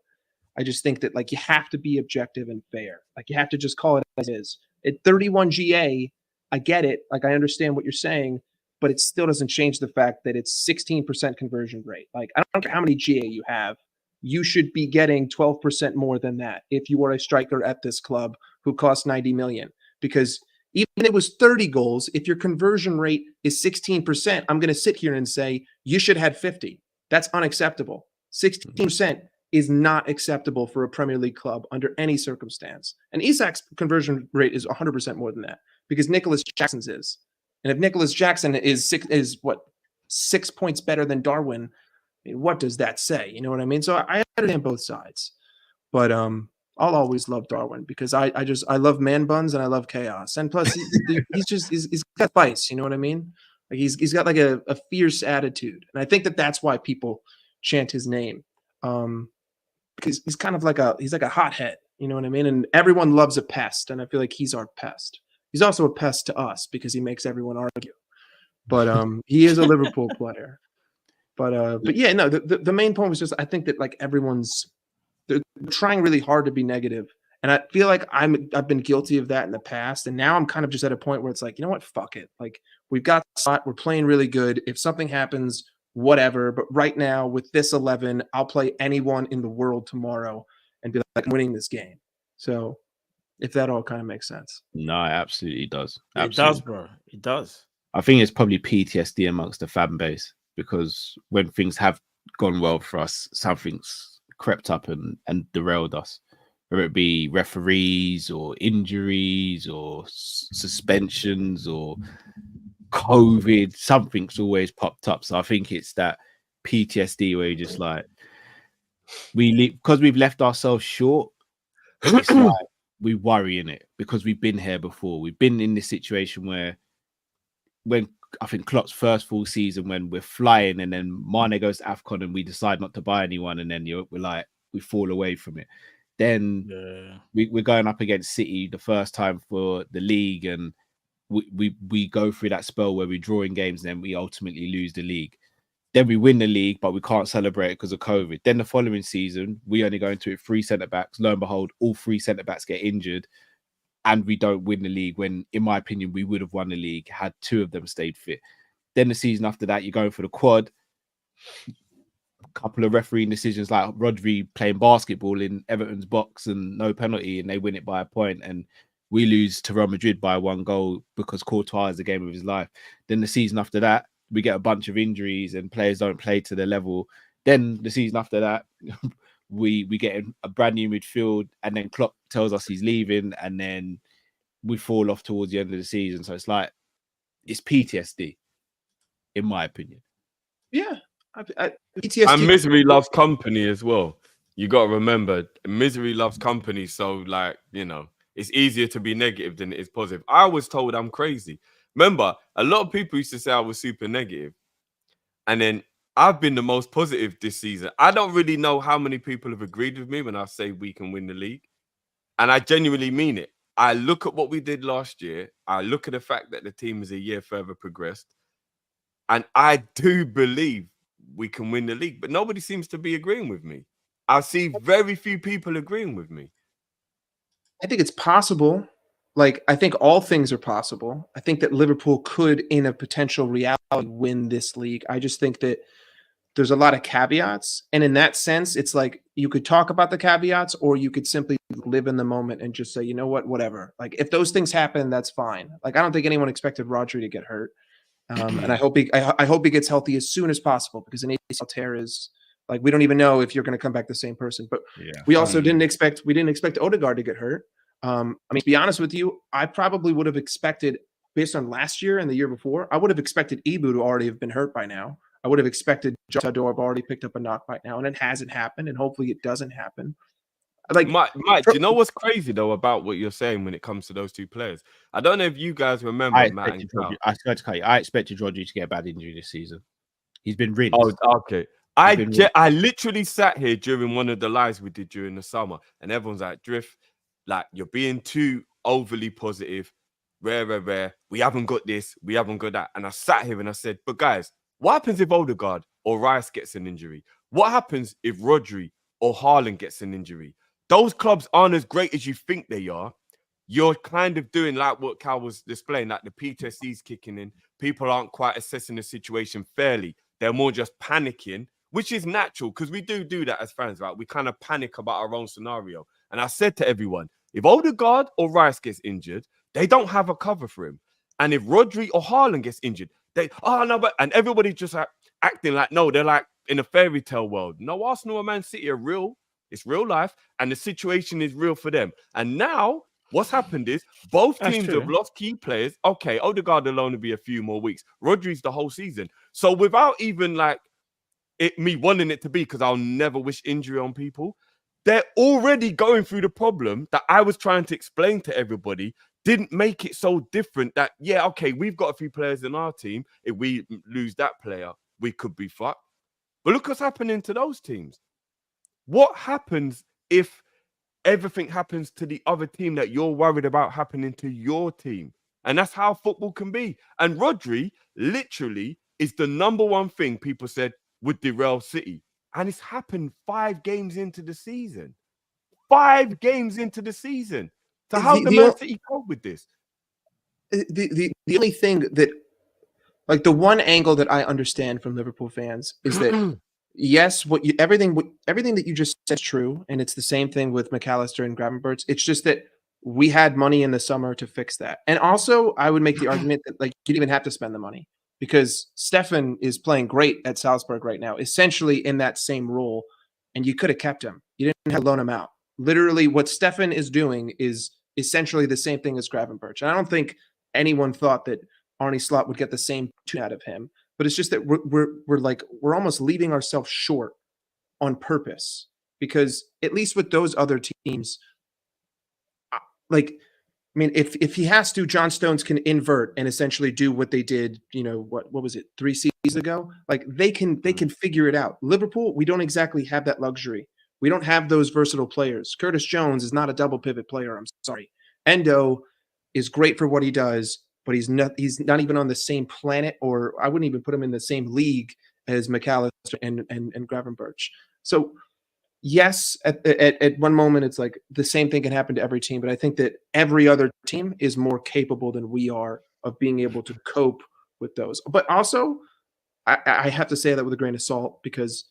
I just think that like you have to be objective and fair. Like you have to just call it as is. At 31 GA, I get it. Like I understand what you're saying, but it still doesn't change the fact that it's 16% conversion rate. Like I don't care how many GA you have. You should be getting 12% more than that if you are a striker at this club who costs 90 million. Because even if it was 30 goals, if your conversion rate is 16%, I'm going to sit here and say you should have 50. That's unacceptable. 16% is not acceptable for a Premier League club under any circumstance. And Isak's conversion rate is 100% more than that because Nicholas Jackson's is. And if Nicholas Jackson is 6 points better than Darwin, I mean, what does that say? You know what I mean? So I understand both sides, but I'll always love Darwin because I love man buns and I love chaos. And plus he's got spice. You know what I mean? Like he's got like a fierce attitude. And I think that that's why people chant his name. Because he's kind of like a hothead. You know what I mean? And everyone loves a pest. And I feel like he's our pest. He's also a pest to us because he makes everyone argue. But he is a Liverpool player. But yeah, no, the main point was just I think that like everyone's They're trying really hard to be negative. And I feel like I've been guilty of that in the past. And now I'm kind of just at a point where it's like, you know what? Fuck it. Like, we've got the spot. We're playing really good. If something happens, whatever. But right now, with this 11, I'll play anyone in the world tomorrow and be like, I'm winning this game. So if that all kind of makes sense. No, it absolutely does. It does, bro. It does. I think it's probably PTSD amongst the fan base, because when things have gone well for us, something's crept up and derailed us. Whether it be referees or injuries or suspensions or COVID, something's always popped up. So I think it's that PTSD where you just like, because we've left ourselves short, it's like we worry in it, because we've been here before. We've been in this situation where, when I think Klopp's first full season, when we're flying and then Mane goes to AFCON and we decide not to buy anyone, and then we're like, we fall away from it. Then we're going up against City the first time for the league, and we go through that spell where we're drawing games and then we ultimately lose the league. Then we win the league, but we can't celebrate it because of COVID. Then the following season, we only go into it 3 centre-backs. Lo and behold, all 3 centre-backs get injured and we don't win the league, when, in my opinion, we would have won the league had 2 of them stayed fit. Then the season after that, you're going for the quad. Couple of refereeing decisions, like Rodri playing basketball in Everton's box and no penalty, and they win it by a point, and we lose to Real Madrid by 1 goal because Courtois is the game of his life. Then the season after that, we get a bunch of injuries and players don't play to their level. Then the season after that, we get a brand new midfield, and then Klopp tells us he's leaving, and then we fall off towards the end of the season. So it's like, it's PTSD, in my opinion. Yeah. PTSD. And misery loves company as well. You got to remember, misery loves company. So, like, you know, it's easier to be negative than it is positive. I was told I'm crazy. Remember, a lot of people used to say I was super negative, and then I've been the most positive this season. I don't really know how many people have agreed with me when I say we can win the league, and I genuinely mean it. I look at what we did last year. I look at the fact that the team is a year further progressed, and I do believe we can win the league, but nobody seems to be agreeing with me. I see very few people agreeing with me. I think it's possible. Like, I think all things are possible. I think that Liverpool could, in a potential reality, win this league. I just think that there's a lot of caveats. And in that sense, it's like, you could talk about the caveats, or you could simply live in the moment and just say, you know what, whatever. Like, if those things happen, that's fine. Like, I don't think anyone expected Rodri to get hurt. And I hope he gets healthy as soon as possible, because an ACL tear is like, we don't even know if you're going to come back the same person. But we also didn't expect Odegaard to get hurt. I mean, to be honest with you, I probably would have expected, based on last year and the year before, I would have expected Ibu to already have been hurt by now. I would have expected Jota to have already picked up a knock by now, and it hasn't happened, and hopefully it doesn't happen. Like, Mike, do you know what's crazy though about what you're saying when it comes to those 2 players? I don't know if you guys remember Matt and Cal. I expected Rodri to get a bad injury this season. He's been rinsed. Oh, okay. I literally sat here during one of the lives we did during the summer, and everyone's like, Drift, like, you're being too overly positive. Rare. We haven't got this. We haven't got that. And I sat here and I said, but guys, what happens if Odegaard or Rice gets an injury? What happens if Rodri or Haaland gets an injury? Those clubs aren't as great as you think they are. You're kind of doing like what Cal was displaying, like the PTSD's kicking in. People aren't quite assessing the situation fairly. They're more just panicking, which is natural, because we do that as fans, right? We kind of panic about our own scenario. And I said to everyone, if Odegaard or Rice gets injured, they don't have a cover for him. And if Rodri or Haaland gets injured, and everybody just acting like, no, they're like in a fairy tale world. No, Arsenal and Man City are real. It's real life, and the situation is real for them. And now, what's happened is both teams have lost key players. Okay, Odegaard will only be a few more weeks. Rodri's the whole season. So without even like me wanting it to be, because I'll never wish injury on people, they're already going through the problem that I was trying to explain to everybody. Didn't make it so different that, yeah, okay, we've got a few players in our team. If we lose that player, we could be fucked. But look what's happening to those teams. What happens if everything happens to the other team that you're worried about happening to your team? And that's how football can be. And Rodri literally is the number one thing people said would derail City. And it's happened 5 games into the season. 5 games into the season. So how the Man City cope with this? The only thing that, like, the one angle that I understand from Liverpool fans is that yes, everything that you just said is true, and it's the same thing with McAllister and Gravenberch. It's just that we had money in the summer to fix that. And also, I would make the argument that, like, you didn't even have to spend the money because Stefan is playing great at Salzburg right now, essentially in that same role, and you could have kept him. You didn't have to loan him out. Literally, what Stefan is doing is essentially the same thing as Gravenberch. And I don't think anyone thought that Arne Slot would get the same tune out of him, but it's just that we're almost leaving ourselves short on purpose, because at least with those other teams, like, I mean, if he has to, John Stones can invert and essentially do what they did, what was it, 3 seasons ago? Like, they can figure it out. Liverpool, we don't exactly have that luxury. We don't have those versatile players. Curtis Jones is not a double pivot player. I'm sorry. Endo is great for what he does, but he's not even on the same planet, or I wouldn't even put him in the same league as McAllister and Gravenberch. So yes, at one moment it's like the same thing can happen to every team, but I think that every other team is more capable than we are of being able to cope with those. But also, I have to say that with a grain of salt, because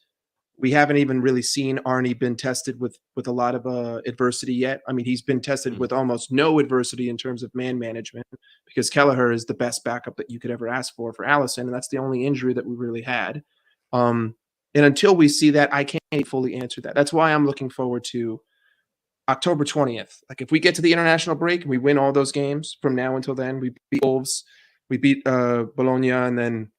we haven't even really seen Arnie been tested with a lot of adversity yet. I mean, he's been tested with almost no adversity in terms of man management, because Kelleher is the best backup that you could ever ask for Allison, and that's the only injury that we really had. And until we see that, I can't fully answer that. That's why I'm looking forward to October 20th. Like, if we get to the international break and we win all those games from now until then, we beat Wolves, we beat Bologna, and then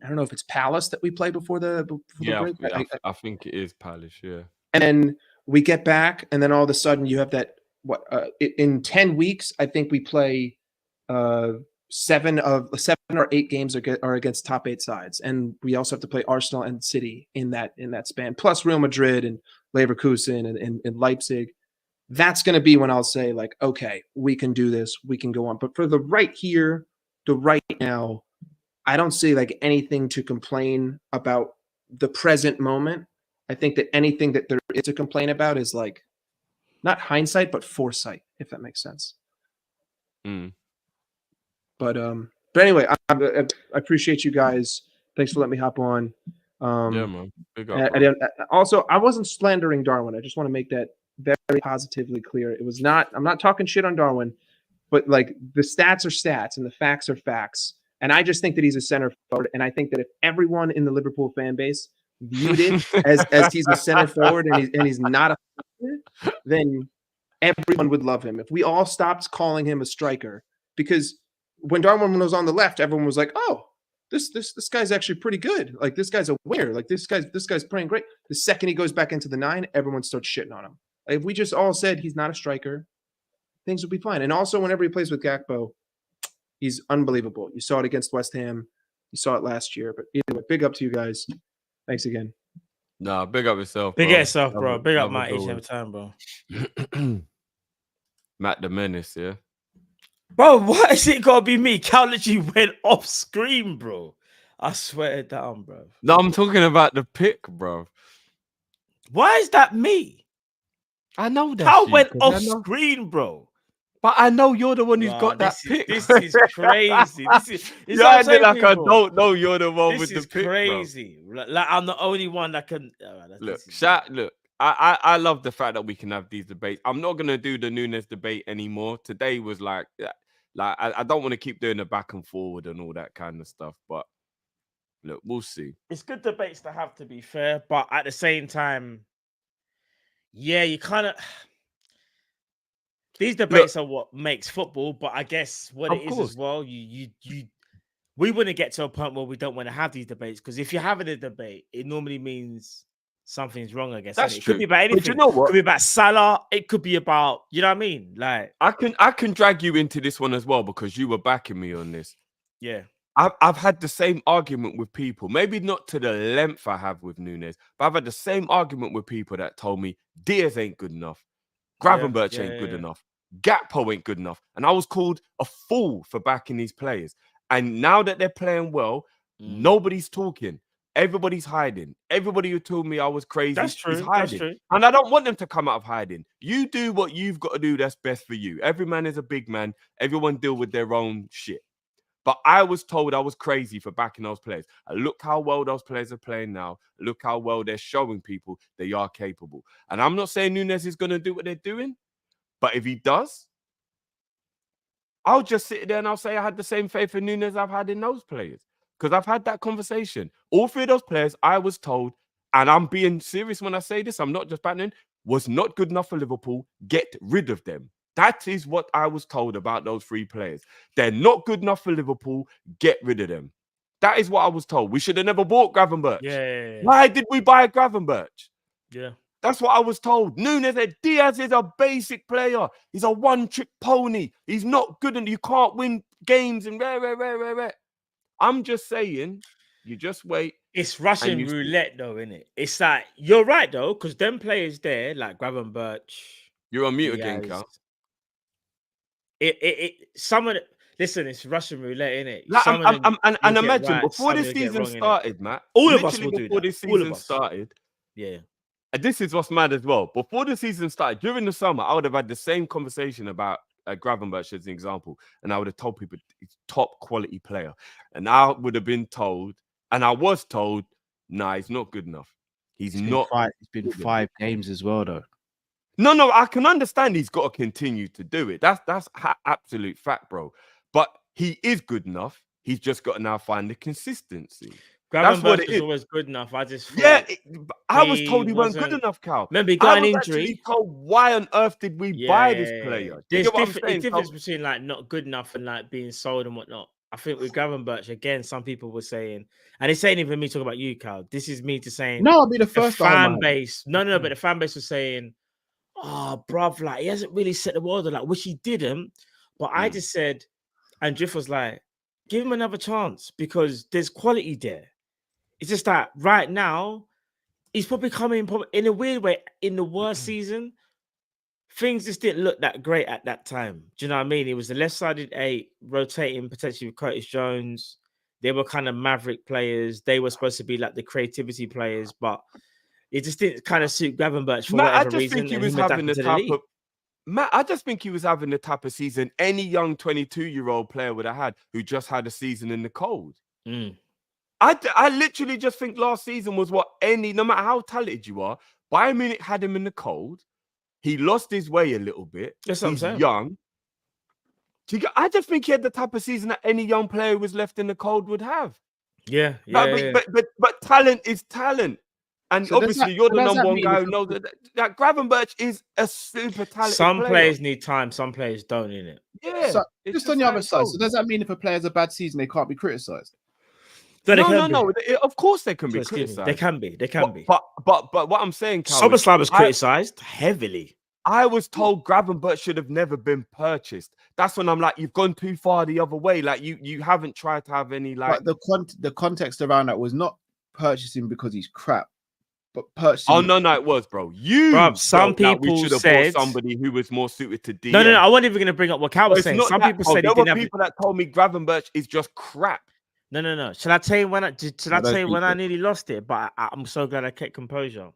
I don't know if it's Palace that we play before the break. I think it is Palace, yeah. And then we get back, and then all of a sudden you have that, in 10 weeks, I think we play 7 or 8 games are against top 8 sides. And we also have to play Arsenal and City in that span, plus Real Madrid and Leverkusen and Leipzig. That's going to be when I'll say, like, okay, we can do this, we can go on. But for the right here, the right now, I don't see like anything to complain about the present moment. I think that anything that there is to complain about is like not hindsight, but foresight, if that makes sense. But anyway, I appreciate you guys. Thanks for letting me hop on. Yeah, man. Big up, also, I wasn't slandering Darwin. I just want to make that very positively clear. It was not. I'm not talking shit on Darwin, but like, the stats are stats and the facts are facts. And I just think that he's a center forward. And I think that if everyone in the Liverpool fan base viewed it as he's a center forward and he's not a striker, then everyone would love him. If we all stopped calling him a striker, because when Darwin was on the left, everyone was like, oh, this guy's actually pretty good. Like, this guy's a winner. Like, this guy's playing great. The second he goes back into the 9, everyone starts shitting on him. Like, if we just all said he's not a striker, things would be fine. And also, whenever he plays with Gakpo, he's unbelievable. You saw it against West Ham. You saw it last year. But anyway, big up to you guys. Thanks again. Nah, big up yourself, bro. Big yourself, bro. Big up Matt each every time, bro. Matt the Menace, yeah. Bro, why is it gotta be me? Cal literally went off screen, bro. I swear it down, bro. No, I'm talking about the pick, bro. Why is that me? I know that. Cal went off screen, bro. But I know you're the one who's got that pick. This is crazy. You're acting like I don't know you're the one with the pick. This is crazy. Like, I'm the only one that can. Look, I love the fact that we can have these debates. I'm not gonna do the Nunez debate anymore. Today was like I don't want to keep doing the back and forward and all that kind of stuff. But look, we'll see. It's good debates to have, to be fair, but at the same time, yeah, you kind of. These debates are what makes football, but I guess what it is as well, we wouldn't get to a point where we don't want to have these debates, because if you're having a debate, it normally means something's wrong, I guess. That's it true. Could be about anything. But you know what? It could be about Salah. It could be about, you know what I mean? Like, I can drag you into this one as well, because you were backing me on this. Yeah. I've had the same argument with people, maybe not to the length I have with Nunez, but I've had the same argument with people that told me Diaz ain't good enough, Gravenberch ain't good enough, Gakpo ain't good enough. And I was called a fool for backing these players. And now that they're playing well, nobody's talking. Everybody's hiding. Everybody who told me I was crazy That's true. is That's hiding. true. And I don't want them to come out of hiding. You do what you've got to do that's best for you. Every man is a big man. Everyone deal with their own shit. But I was told I was crazy for backing those players. And look how well those players are playing now. Look how well they're showing people they are capable. And I'm not saying Nunez is going to do what they're doing. But if he does, I'll just sit there and I'll say I had the same faith in Nunez I've had in those players. Because I've had that conversation. All three of those players, I was told, and I'm being serious when I say this, I'm not just banning, was not good enough for Liverpool. Get rid of them. That is what I was told about those three players. They're not good enough for Liverpool. Get rid of them. That is what I was told. We should have never bought Gravenberch. Yeah. Why did we buy Gravenberch? Yeah. That's what I was told. Nunez said Diaz is a basic player. He's a one-trick pony. He's not good and you can't win games and rare. I'm just saying, you just wait. It's Russian roulette, though, isn't it? It's like, you're right, though, because them players there, like Gravenberch. You're on mute again, Cal. Some of the, listen, it's Russian roulette, isn't it? Like, and imagine, right, before this season started, Matt. All of us will do before that. this season started. Yeah. And this is what's mad as well. Before the season started, during the summer, I would have had the same conversation about Gravenberch as an example. And I would have told people he's top quality player. And I would have been told, and I was told, nah, he's not good enough. It's been 5 games as well, though. No, I can understand he's got to continue to do it. That's absolute fact, bro. But he is good enough. He's just got to now find the consistency. That's what it is. Always good enough. I just I was told he wasn't good enough, Cal. Remember, he got an injury. Told why on earth did we buy this player? There's a difference between like not good enough and like being sold and whatnot. I think with Gravenberch, again, some people were saying, and it's ain't even me talking about you, Cal. This is me to saying, no, I'll be the first fan base. No, but the fan base was saying, oh, bruv, like he hasn't really set the world. Like, wish he didn't. But I just said, and Drift was like, give him another chance because there's quality there. It's just that right now, he's probably coming in a weird way in the worst season. Things just didn't look that great at that time. Do you know what I mean? It was the left-sided 8 rotating potentially with Curtis Jones. They were kind of maverick players. They were supposed to be like the creativity players, but it just didn't kind of suit Gravenberch for whatever reason. Think he was having the type of Matt, I just think he was having the type of season any young 22-year-old player would have had who just had a season in the cold. I literally just think last season was what no matter how talented you are, Bayern Munich had him in the cold. He lost his way a little bit. That's what I'm saying. Young. I just think he had the type of season that any young player who was left in the cold would have. Yeah. But talent is talent. And so obviously, you're the number one guy who knows that Gravenberch is a super talented Some player. Players need time, some players don't, innit? Yeah. So, just on the other side, so does that mean if a player has a bad season, they can't be criticised? No. Of course they can be criticised. They can be. But what I'm saying, Szoboszlai was criticised heavily. I was told Gravenberch should have never been purchased. That's when I'm like, you've gone too far the other way. Like you haven't tried to have any like. But the context around that was not purchasing because he's crap, but purchasing. Oh no, it was, bro. Some people should have said bought somebody who was more suited to DM. No. I wasn't even going to bring up what Cal was saying. Some people said there were people that told me Gravenberch is just crap. No. Shall I tell you when I nearly lost it? But I'm so glad I kept composure.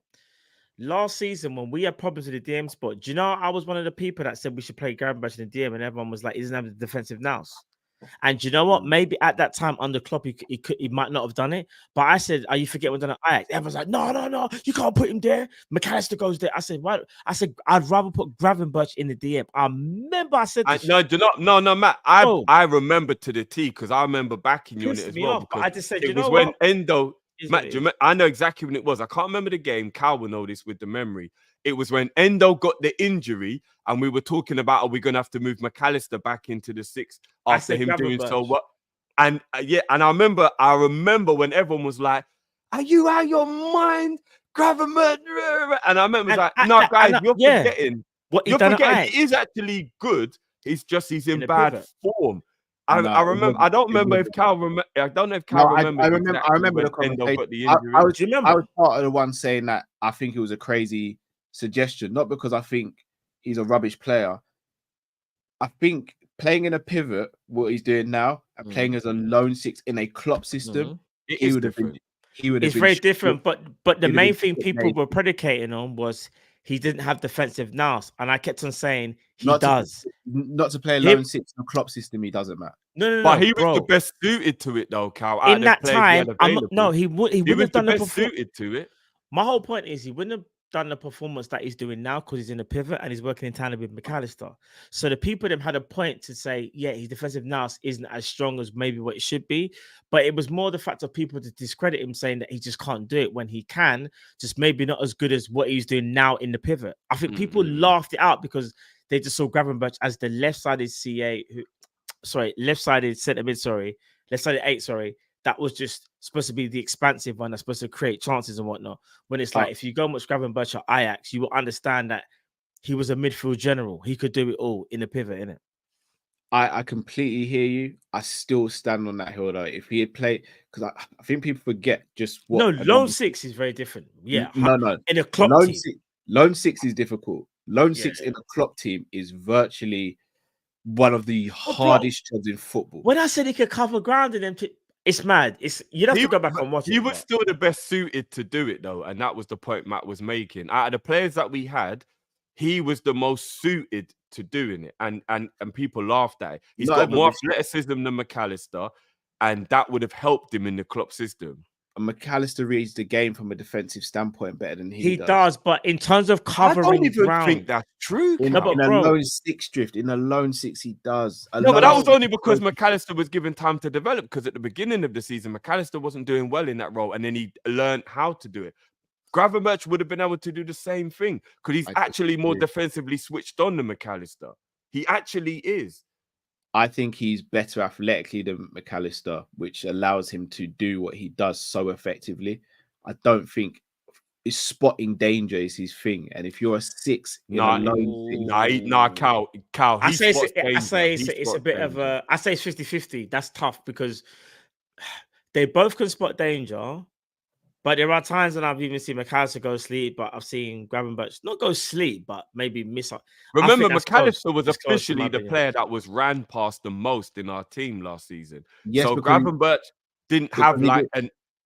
Last season, when we had problems with the DM spot, do you know I was one of the people that said we should play Gravenberch in the DM, and everyone was like, he doesn't have the defensive nous. And do you know what? Maybe at that time under Klopp, he might not have done it. But I said, "Are you forgetting what done at Ajax?" Everyone's like, "No, you can't put him there. McAllister goes there." I said, "What?" I said, "I'd rather put Gravenberch in the DM." I remember I said, "No, Matt. I remember to the T because I remember backing you on it as well." But I just said, it was when Endo. Matt, I know exactly when it was. I can't remember the game. Cal will know this with the memory. It was when Endo got the injury, and we were talking about, are we going to have to move McAllister back into the 6 after him doing so what? And and I remember when everyone was like, "Are you out of your mind, Gravenberch?" And I remember like, "No, guys, you're forgetting. You're forgetting. He is actually good. He's in bad form." I remember. I don't remember if Cal remember. I don't know if Cal remembers. I remember the conversation. I was part of the one saying that I think it was a crazy suggestion, not because I think he's a rubbish player. I think playing in a pivot, what he's doing now, and playing as a lone 6 in a Klopp system, he would have been. he would have It's been very stripped- different. But the he would have main been thing stripped people naked. were predicating on was he didn't have defensive nous, and I kept on saying he Not does. not to play a Him- lone six in a Klopp system. He doesn't, Matt. No, But he was bro. the best suited to it, though, Cal. out In of the that players we time, had no, available. he wouldn't was have done the the best performance. suited to it. My whole point is he wouldn't have done the performance that he's doing now because he's in a pivot and he's working in tandem with McAllister. So the people them had a point to say, yeah, his defensive nous isn't as strong as maybe what it should be. But it was more the fact of people to discredit him, saying that he just can't do it when he can, just maybe not as good as what he's doing now in the pivot. I think people laughed it out because they just saw Gravenberch as the left-sided left-sided centre mid, left-sided 8, that was just supposed to be the expansive one that's supposed to create chances and whatnot. When it's like, if you go and watch Gravenberch at Ajax, you will understand that he was a midfield general. He could do it all in the pivot, innit? I completely hear you. I still stand on that hill though. If he had played, because I think people forget just what. No, lone six is very different. Yeah, no. In a Klopp team. Lone six is difficult. Lone six in a Klopp team is virtually one of the hardest jobs in football. When I said he could cover ground in them, it's mad. You'd have to go back and watch it. He was still the best suited to do it, though, and that was the point Matt was making. Out of the players that we had, he was the most suited to doing it, and people laughed at it. He's got more athleticism than McAllister, and that would have helped him in the Klopp system. And McAllister reads the game from a defensive standpoint better than he does. But in terms of covering I don't even ground, think that's true. In a lone six drift, in a lone six, he does. No, but that was only because McAllister was given time to develop. Because at the beginning of the season, McAllister wasn't doing well in that role, and then he learned how to do it. Gravenberch would have been able to do the same thing because he's actually more defensively switched on than McAllister. He actually is. I think he's better athletically than McAllister, which allows him to do what he does so effectively. I don't think spotting danger is his thing. And if you're a six, Cal. I say it's a bit of a. I say it's 50-50. That's tough because they both can spot danger. But there are times when I've even seen McAllister go sleep, but I've seen Gravenberch not go sleep, but maybe miss. Remember, McAllister was officially the player that was ran past the most in our team last season. Yes, so Gravenberch didn't have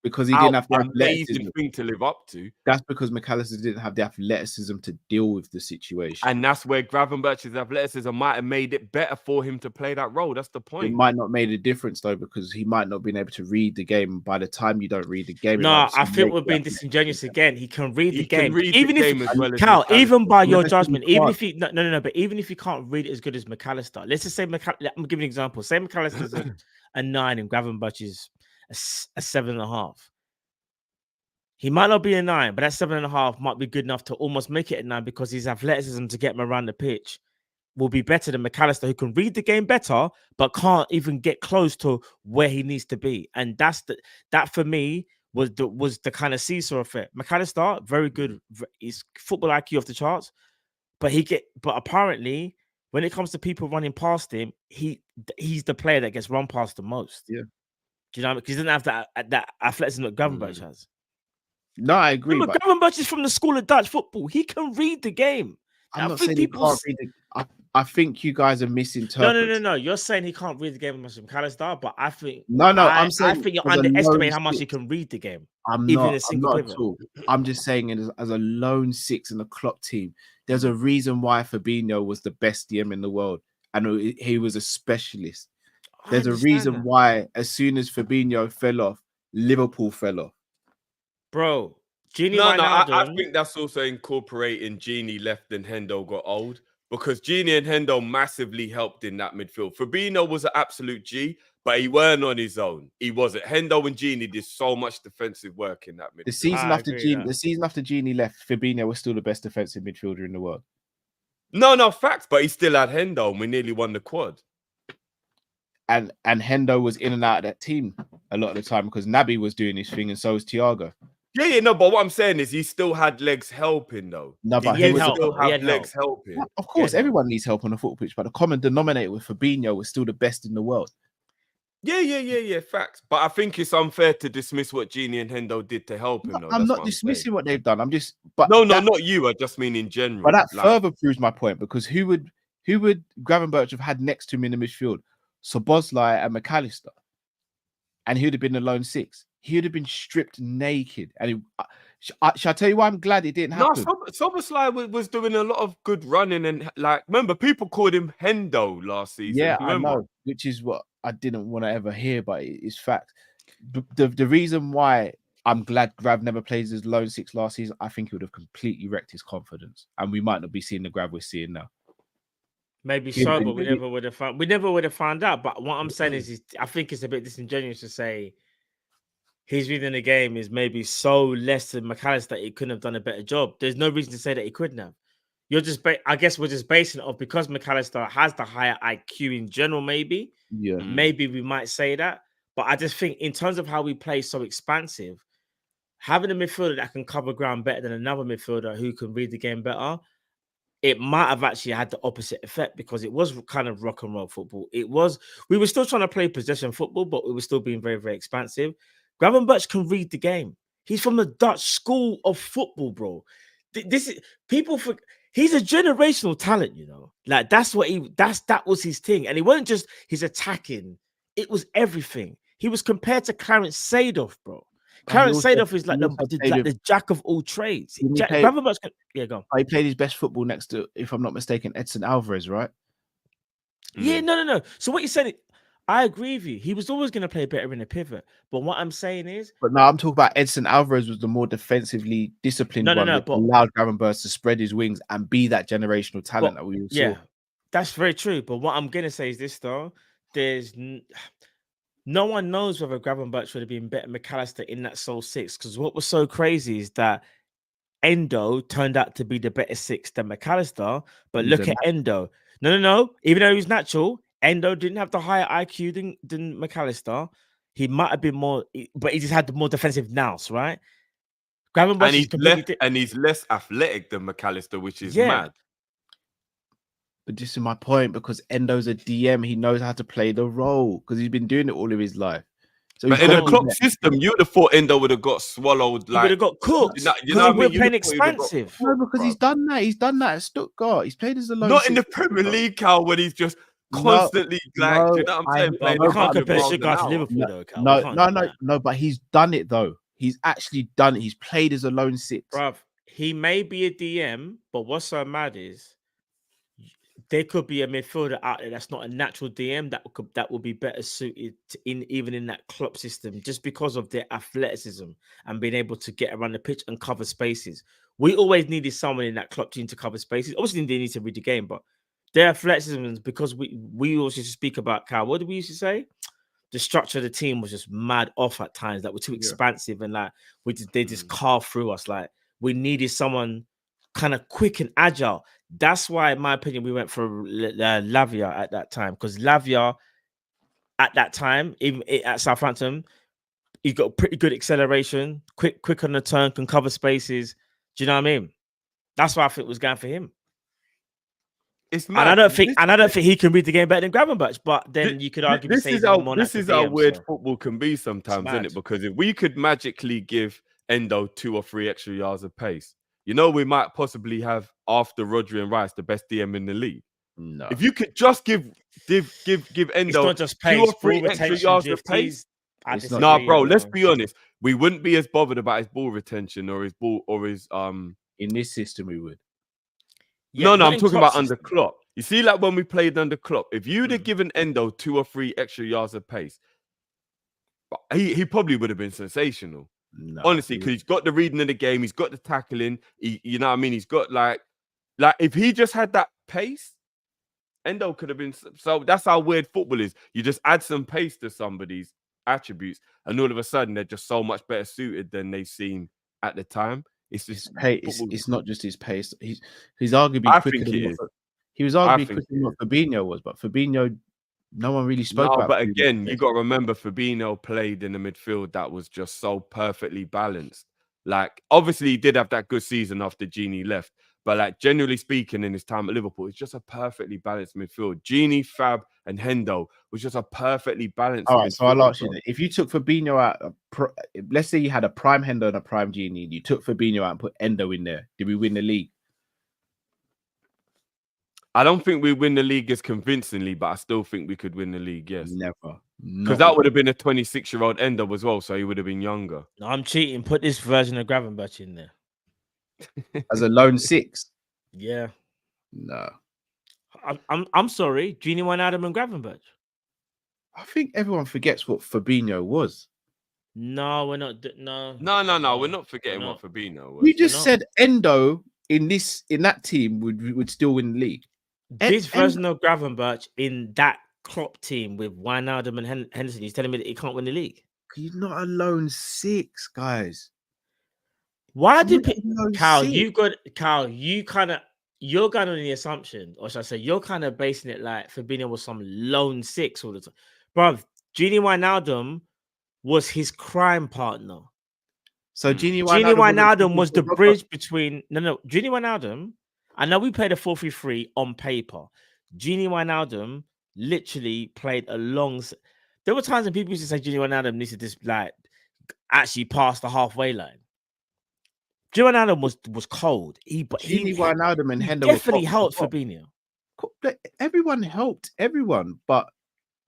because he didn't have the amazing thing to live up to. That's because McAllister didn't have the athleticism to deal with the situation. And that's where Gravenberch's athleticism might have made it better for him to play that role. That's the point. It might not made a difference though, because he might not have been able to read the game. By the time you don't read the game, no, I think we're being disingegeous again. He can read the game. Even by your judgment, even if he but even if you can't read it as good as McAllister, let's just say I'm giving an example. Say McAllister's a 9 and Gravenberch is a 7.5. He might not be a 9, but that 7.5 might be good enough to almost make it a 9 because his athleticism to get him around the pitch will be better than McAllister, who can read the game better but can't even get close to where he needs to be. And that for me was the kind of seesaw effect. McAllister, very good, his football IQ off the charts, but apparently when it comes to people running past him, he's the player that gets run past the most. Yeah. Do you know what I mean? Because he doesn't have that athleticism that Gravenberch has. No, I agree. Remember, Gravenberch is from the school of Dutch football. He can read the game. I'm not saying he can't read the. I think you guys are misinterpreting. No. You're saying he can't read the game as much as McAllister, but I think I'm saying I think you're underestimating how much he can read the game. I'm not at all. I'm just saying it as a lone six in the Klopp team. There's a reason why Fabinho was the best DM in the world, and he was a specialist. There's a reason why as soon as Fabinho fell off, Liverpool fell off. Bro, I think that's also incorporating Gini left and Hendo got old, because Gini and Hendo massively helped in that midfield. Fabinho was an absolute G, but he weren't on his own. He wasn't. Hendo and Gini did so much defensive work in that midfield. The season after Gini left, Fabinho was still the best defensive midfielder in the world. No, facts, but he still had Hendo, and we nearly won the quad. And Hendo was in and out of that team a lot of the time because Naby was doing his thing, and so was Thiago. Yeah, no, but what I'm saying is he still had legs helping, though. No, but he still had legs helping. Yeah, of course, everyone needs help on the football pitch, but the common denominator with Fabinho was still the best in the world. Yeah, facts. But I think it's unfair to dismiss what Gini and Hendo did to help him. I'm not dismissing what they've done. I'm just, not you. I just mean in general. But that further proves my point, because who would Gravenberch have had next to him in the midfield? Szoboszlai and McAllister, and he would have been the lone six. he would have been stripped naked. And shall I tell you why I'm glad it didn't No, happen? Szoboszlai was doing a lot of good running and like remember people called him Hendo last season. Yeah, Remember? I know, which is what I didn't want to ever hear, but it's fact. The reason why I'm glad Grav never plays as lone six last season, I think it would have completely wrecked his confidence, and we might not be seeing the Grav we're seeing now. Maybe He'd so, been- but we never would have found. We never would have found out. But what I'm saying is, I think it's a bit disingenuous to say his reading the game is maybe so less than McAllister that he couldn't have done a better job. There's no reason to say that he couldn't have. You're just, I guess, we're just basing it off because McAllister has the higher IQ in general. Maybe, maybe we might say that. But I just think in terms of how we play so expansive, having a midfielder that can cover ground better than another midfielder who can read the game better, it might have actually had the opposite effect because it was kind of rock and roll football. We were still trying to play possession football, but we were still being very, very expansive. Gravenberch can read the game. He's from the Dutch school of football, bro. He's a generational talent, you know. Like that was his thing. And it wasn't just his attacking, it was everything. He was compared to Clarence Seedorf, bro. Clarence Seedorf is like the jack of all trades. Yeah, go on. He played his best football next to, if I'm not mistaken, Edson Alvarez, right? Yeah, no. So what you said, I agree with you. He was always going to play better in a pivot. But what I'm saying is, but no, I'm talking about Edson Alvarez was the more defensively disciplined one that allowed Gravenberch to spread his wings and be that generational talent that we all saw. Yeah, that's very true. But what I'm going to say is this, though. No one knows whether Gravenberch would have been better McAllister in that sole six, because what was so crazy is that Endo turned out to be the better six than McAllister. But look at Endo. No. Even though he was natural, Endo didn't have the higher IQ than McAllister. He might have been more, but he just had the more defensive nous, right? Gravenberch he's less athletic than McAllister, which is mad. But this is my point, because Endo's a DM. He knows how to play the role because he's been doing it all of his life. So but in a Klopp system, you would have thought Endo would have got swallowed. Like, he would have got cooked. You know what I mean? We're playing expansive. No, because he's done that. He's done that at Stuttgart. He's played as a lone. Not in the Premier League, Cal, when he's just constantly do you know what I'm saying? You can't compare Stuttgart to Liverpool, though, Cal. No, but he's done it though. He's actually done it. He's played as a lone six. Bruv, he may be a DM, but what's so mad is there could be a midfielder out there that's not a natural DM that will be better suited even in that Klopp system, just because of their athleticism and being able to get around the pitch and cover spaces. We always needed someone in that Klopp team to cover spaces. Obviously, they need to read the game, but their athleticism, because we also speak about, Cal, what did we used to say? The structure of the team was just mad off at times. That were too expansive and like they just carved through us. Like we needed someone kind of quick and agile. That's why, in my opinion, we went for Lavia at that time, because Lavia at that time, even at Southampton, he got pretty good acceleration, quick on the turn, can cover spaces. Do you know what I mean? That's why I think it was going for him. It's mad. And I don't think he can read the game better than Gravenberch. But then you could argue this is how weird football can be sometimes, isn't it? Because if we could magically give Endo 2 or 3 extra yards of pace, you know, we might possibly have, after Rodri and Rice, the best DM in the league. No, if you could just give Endo not just pace, 2 or 3 extra yards of pace. Nah, bro, let's be honest. We wouldn't be as bothered about his ball retention or his in this system we would. Yeah, no, I'm talking about under Klopp. You see, like when we played under Klopp, if you'd have given Endo 2 or 3 extra yards of pace, he probably would have been sensational. No, honestly, because he's got the reading of the game, he's got the tackling. You know what I mean? He's got like if he just had that pace, Endo could have been. So that's how weird football is. You just add some pace to somebody's attributes, and all of a sudden they're just so much better suited than they seem at the time. It's just pace. It's not just his pace. He's arguably quicker than he was arguably quicker than what Fabinho was, but Fabinho, no one really spoke about. But again, you got to remember Fabinho played in a midfield that was just so perfectly balanced. Like, obviously, he did have that good season after Gini left, but like generally speaking, in his time at Liverpool, it's just a perfectly balanced midfield. Gini, Fab, and Hendo was just a perfectly balanced. All right, so I'll ask you: if you took Fabinho out, let's say you had a prime Hendo and a prime Gini, and you took Fabinho out and put Endo in there, did we win the league? I don't think we win the league as convincingly, but I still think we could win the league. Yes, Never. because that would have been a 26-year-old Endo as well, so he would have been younger. No, I'm cheating. Put this version of Gravenberch in there. As a lone 6. Yeah. No. I'm sorry. Genie Wijnaldum and Gravenberch. I think everyone forgets what Fabinho was. No, we're not. No. We're not forgetting what Fabinho was. We just said Endo in that team would still win the league. This version of Gravenberch in that Klopp team with Wijnaldum and Henderson, he's telling me that he can't win the league. He's not a lone 6, guys. Why did Kyle? You kind of you're going on the assumption, or should I say, you're kind of basing it like Fabinho was some lone 6 all the time, bro. Genie Wijnaldum was his crime partner. So Genie Wijnaldum was the bridge between Genie Wijnaldum. I know we played a 4-3-3 on paper. Genie Wijnaldum literally played there were times when people used to say Genie Wijnaldum needs to just like actually pass the halfway line. Genie Wijnaldum was cold. Genie Wijnaldum and Hendo definitely helped Fabinho. Everyone helped everyone, but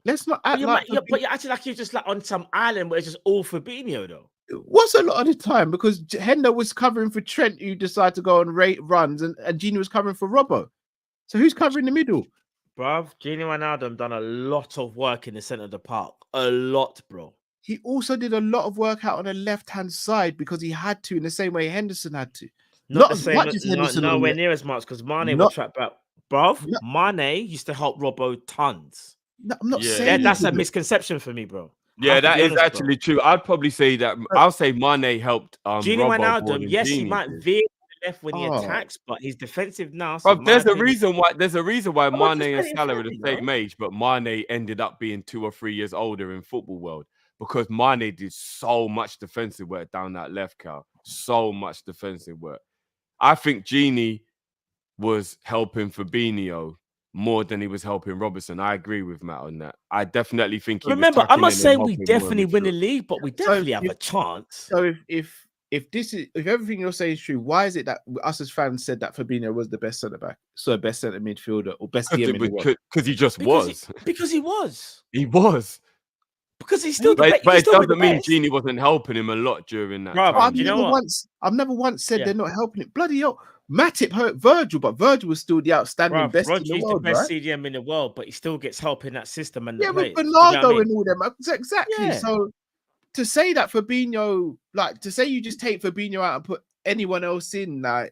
let's not act but you're acting like you're just like on some island where it's just all Fabinho though. It was a lot of the time because Hendo was covering for Trent, who decided to go on runs, and Genie was covering for Robbo. So who's covering the middle? Bruv, Genie Wijnaldum done a lot of work in the center of the park. A lot, bro. He also did a lot of work out on the left-hand side because he had to, in the same way Henderson had to. Not as much as Henderson. Nowhere near as much because Mane would trap back. Bruv, Mane used to help Robbo tons. No, I'm not saying that's a misconception for me, bro. Yeah, that is actually true. I'd probably say that. I'll say Mane helped. Genie Wijnaldum, yes, he might veer to the left when he attacks, but he's defensive now. So there's a reason why. There's a reason why Mane and Salah are the same age, but Mane ended up being 2 or 3 years older in football world because Mane did so much defensive work down that left, Cal. So much defensive work. I think Genie was helping Fabinho more than he was helping Robertson. I agree with Matt on that. I definitely think he remember, was I'm not saying we definitely win the league, but we definitely have a chance. So if everything you're saying is true, why is it that us as fans said that Fabinho was the best centre back, so best centre midfielder or best DM in the world? Because he just was. Because he was. He was. Because he's still. But it doesn't mean Genie wasn't helping him a lot during that time. I've never once said they're not helping it. Bloody hell. Matip hurt Virgil, but Virgil was still the outstanding best in the world, the best CDM in the world, but he still gets help in that system and with Bernardo and all them. Exactly. Yeah. So to say that Fabinho, to say you just take Fabinho out and put anyone else in, no,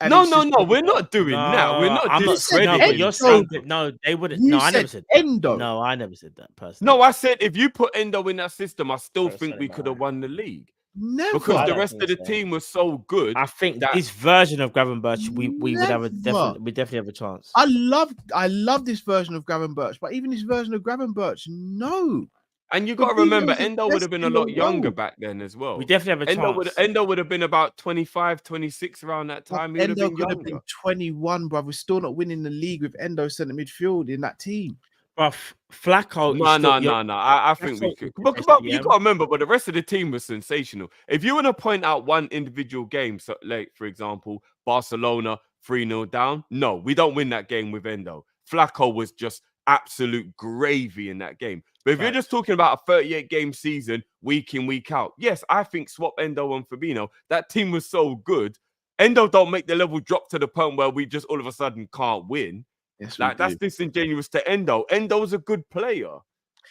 we're not doing that. We're not. I'm not saying no, but you're saying that no, they wouldn't. No, I never said that. Endo. No, I never said that personally. No, I said if you put Endo in that system, I still think we could have won the league. Never. Because the rest of the team was so good. I think that this version of Gravenberch, we would have definitely have a chance. I love this version of Gravenberch, but even this version of Gravenberch, no. And you got to remember, Endo would have been a lot younger back then as well. We definitely have a chance. Endo would have been about 25, 26 around that time. He Endo could have been 21, bro. We're still not winning the league with Endo centre midfield in that team. But Flacco. No. I think we could. But you got to remember, but the rest of the team was sensational. If you want to point out one individual game, so like for example, Barcelona 3-0 down, no, we don't win that game with Endo. Flacco was just absolute gravy in that game. But if you're just talking about a 38-game season, week in, week out, yes, I think swap Endo and Fabinho. That team was so good. Endo don't make the level drop to the point where we just all of a sudden can't win. Yes, that's disingenuous to Endo. Endo's a good player.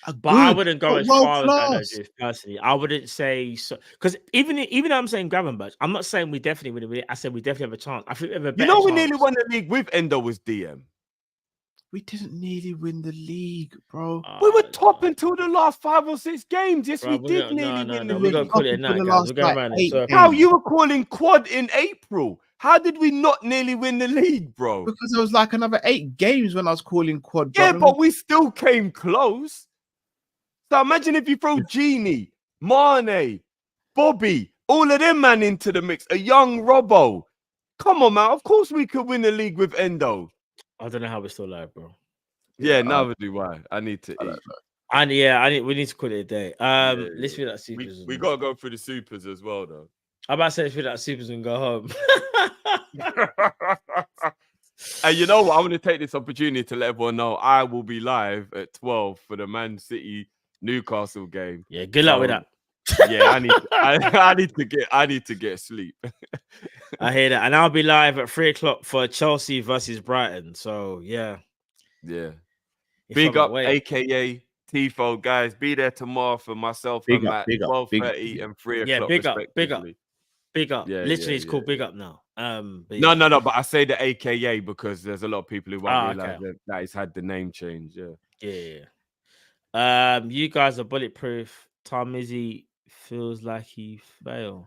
But I wouldn't go as far as that, personally. I wouldn't say so. Because even though I'm saying Gravenberch, I'm not saying we definitely win. I said we definitely have a chance. I think we have a better chance. We nearly won the league with Endo as DM. We didn't nearly win the league, bro. We were top until the last 5 or 6 games. Yes, we did nearly win the league. We're going to call it a night, guys. We're going around in circles. How you were calling quad in April? How did we not nearly win the league, bro? Because there was like another 8 games when I was calling quad. Yeah, but we still came close. So imagine if you throw Genie, Mane, Bobby, all of them man into the mix. A young Robbo. Come on, man. Of course we could win the league with Endo. I don't know how we're still alive, bro. Yeah, neither do I. I need to eat. And we need to call it a day. Let's feel that supers. We gotta go through the supers as well, though. I'm about to say let's feel that supers and go home. And you know what? I want to take this opportunity to let everyone know I will be live at 12 for the Man City Newcastle game. Yeah, good luck with that. Yeah, I need to get sleep. I hear that, and I'll be live at 3:00 for Chelsea versus Brighton. So yeah. Big up, aka Tifo, guys. Be there tomorrow for myself and Matt. 12:30 and 3:00. Yeah, big up. Yeah, Literally, it's called big up now. No. But I say the AKA because there's a lot of people who won't realize that it's had the name change. Yeah. You guys are bulletproof. Tom Izzy feels like he failed.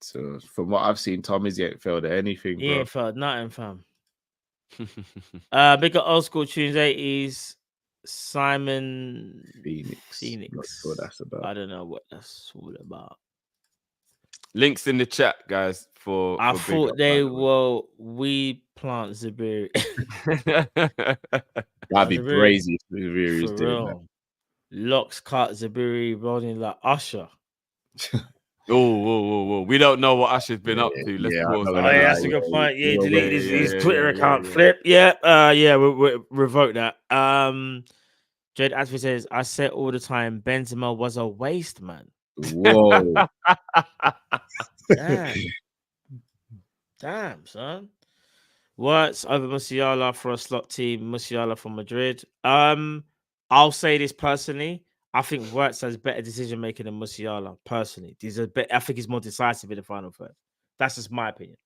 So from what I've seen, Tom Izzy ain't failed at anything. He bro. ain't failed nothing, fam. Big up old school tunes 80s. Simon Phoenix. Not sure what that's about. I don't know what that's all about. Links in the chat, guys. I thought they were weed plant Zabiri. That'd be crazy if Zabiri was doing that. Locks cut Zabiri rolling like Usher. Oh, we don't know what Usher's been up to. Let's pause. That's a good point. Yeah, delete his Twitter account. Flip. Yeah, we'll revoke that. Jade Ashley says, I say all the time, Benzema was a waste man. Whoa. Damn, son. Words over Musiala for a slot team, Musiala from Madrid. I'll say this personally. I think Wirtz has better decision making than Musiala. Personally, I think he's more decisive in the final third. That's just my opinion.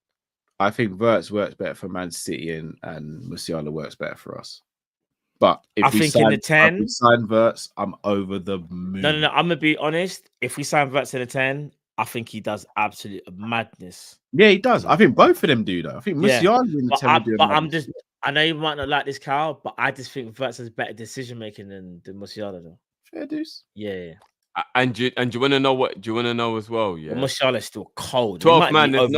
I think Wirtz works better for Man City and Musiala works better for us. But if we sign Wirtz, I'm over the moon. No. I'm gonna be honest. If we sign Wirtz in the 10, I think he does absolute madness. Yeah, he does. I think both of them do though. I think Musiala in the 10 would do madness. I know you might not like this, Cal, but I just think Wirtz has better decision making than Musiala though. Fair dues. Yeah. And do you want to know what? Do you want to know as well? Yeah. Well, Musiala is still cold. 12 man. There's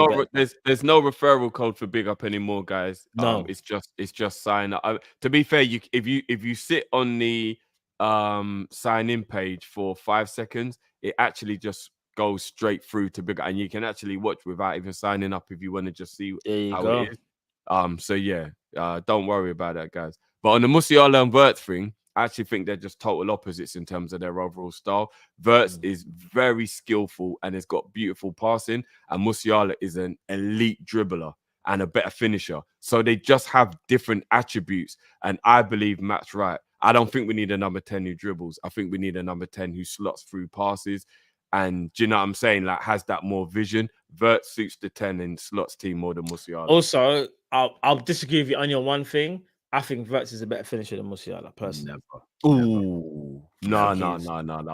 no referral code for big up anymore, guys. No, it's just sign up. To be fair, if you sit on the sign in page for 5 seconds, it actually just goes straight through to big up, and you can actually watch without even signing up if you want to just see how it is. So yeah, don't worry about that, guys. But on the Musiala and Wirtz thing, I actually think they're just total opposites in terms of their overall style. Wirtz is very skillful and has got beautiful passing, and Musiala is an elite dribbler and a better finisher. So they just have different attributes, and I believe Matt's right. I don't think we need a number 10 who dribbles. I think we need a number 10 who slots through passes, and do you know what I'm saying? Like, has that more vision. Wirtz suits the 10 in slots team more than Musiala. Also, I'll disagree with you on your one thing. I think Wirtz is a better finisher than Musiala, personally. Ooh. No.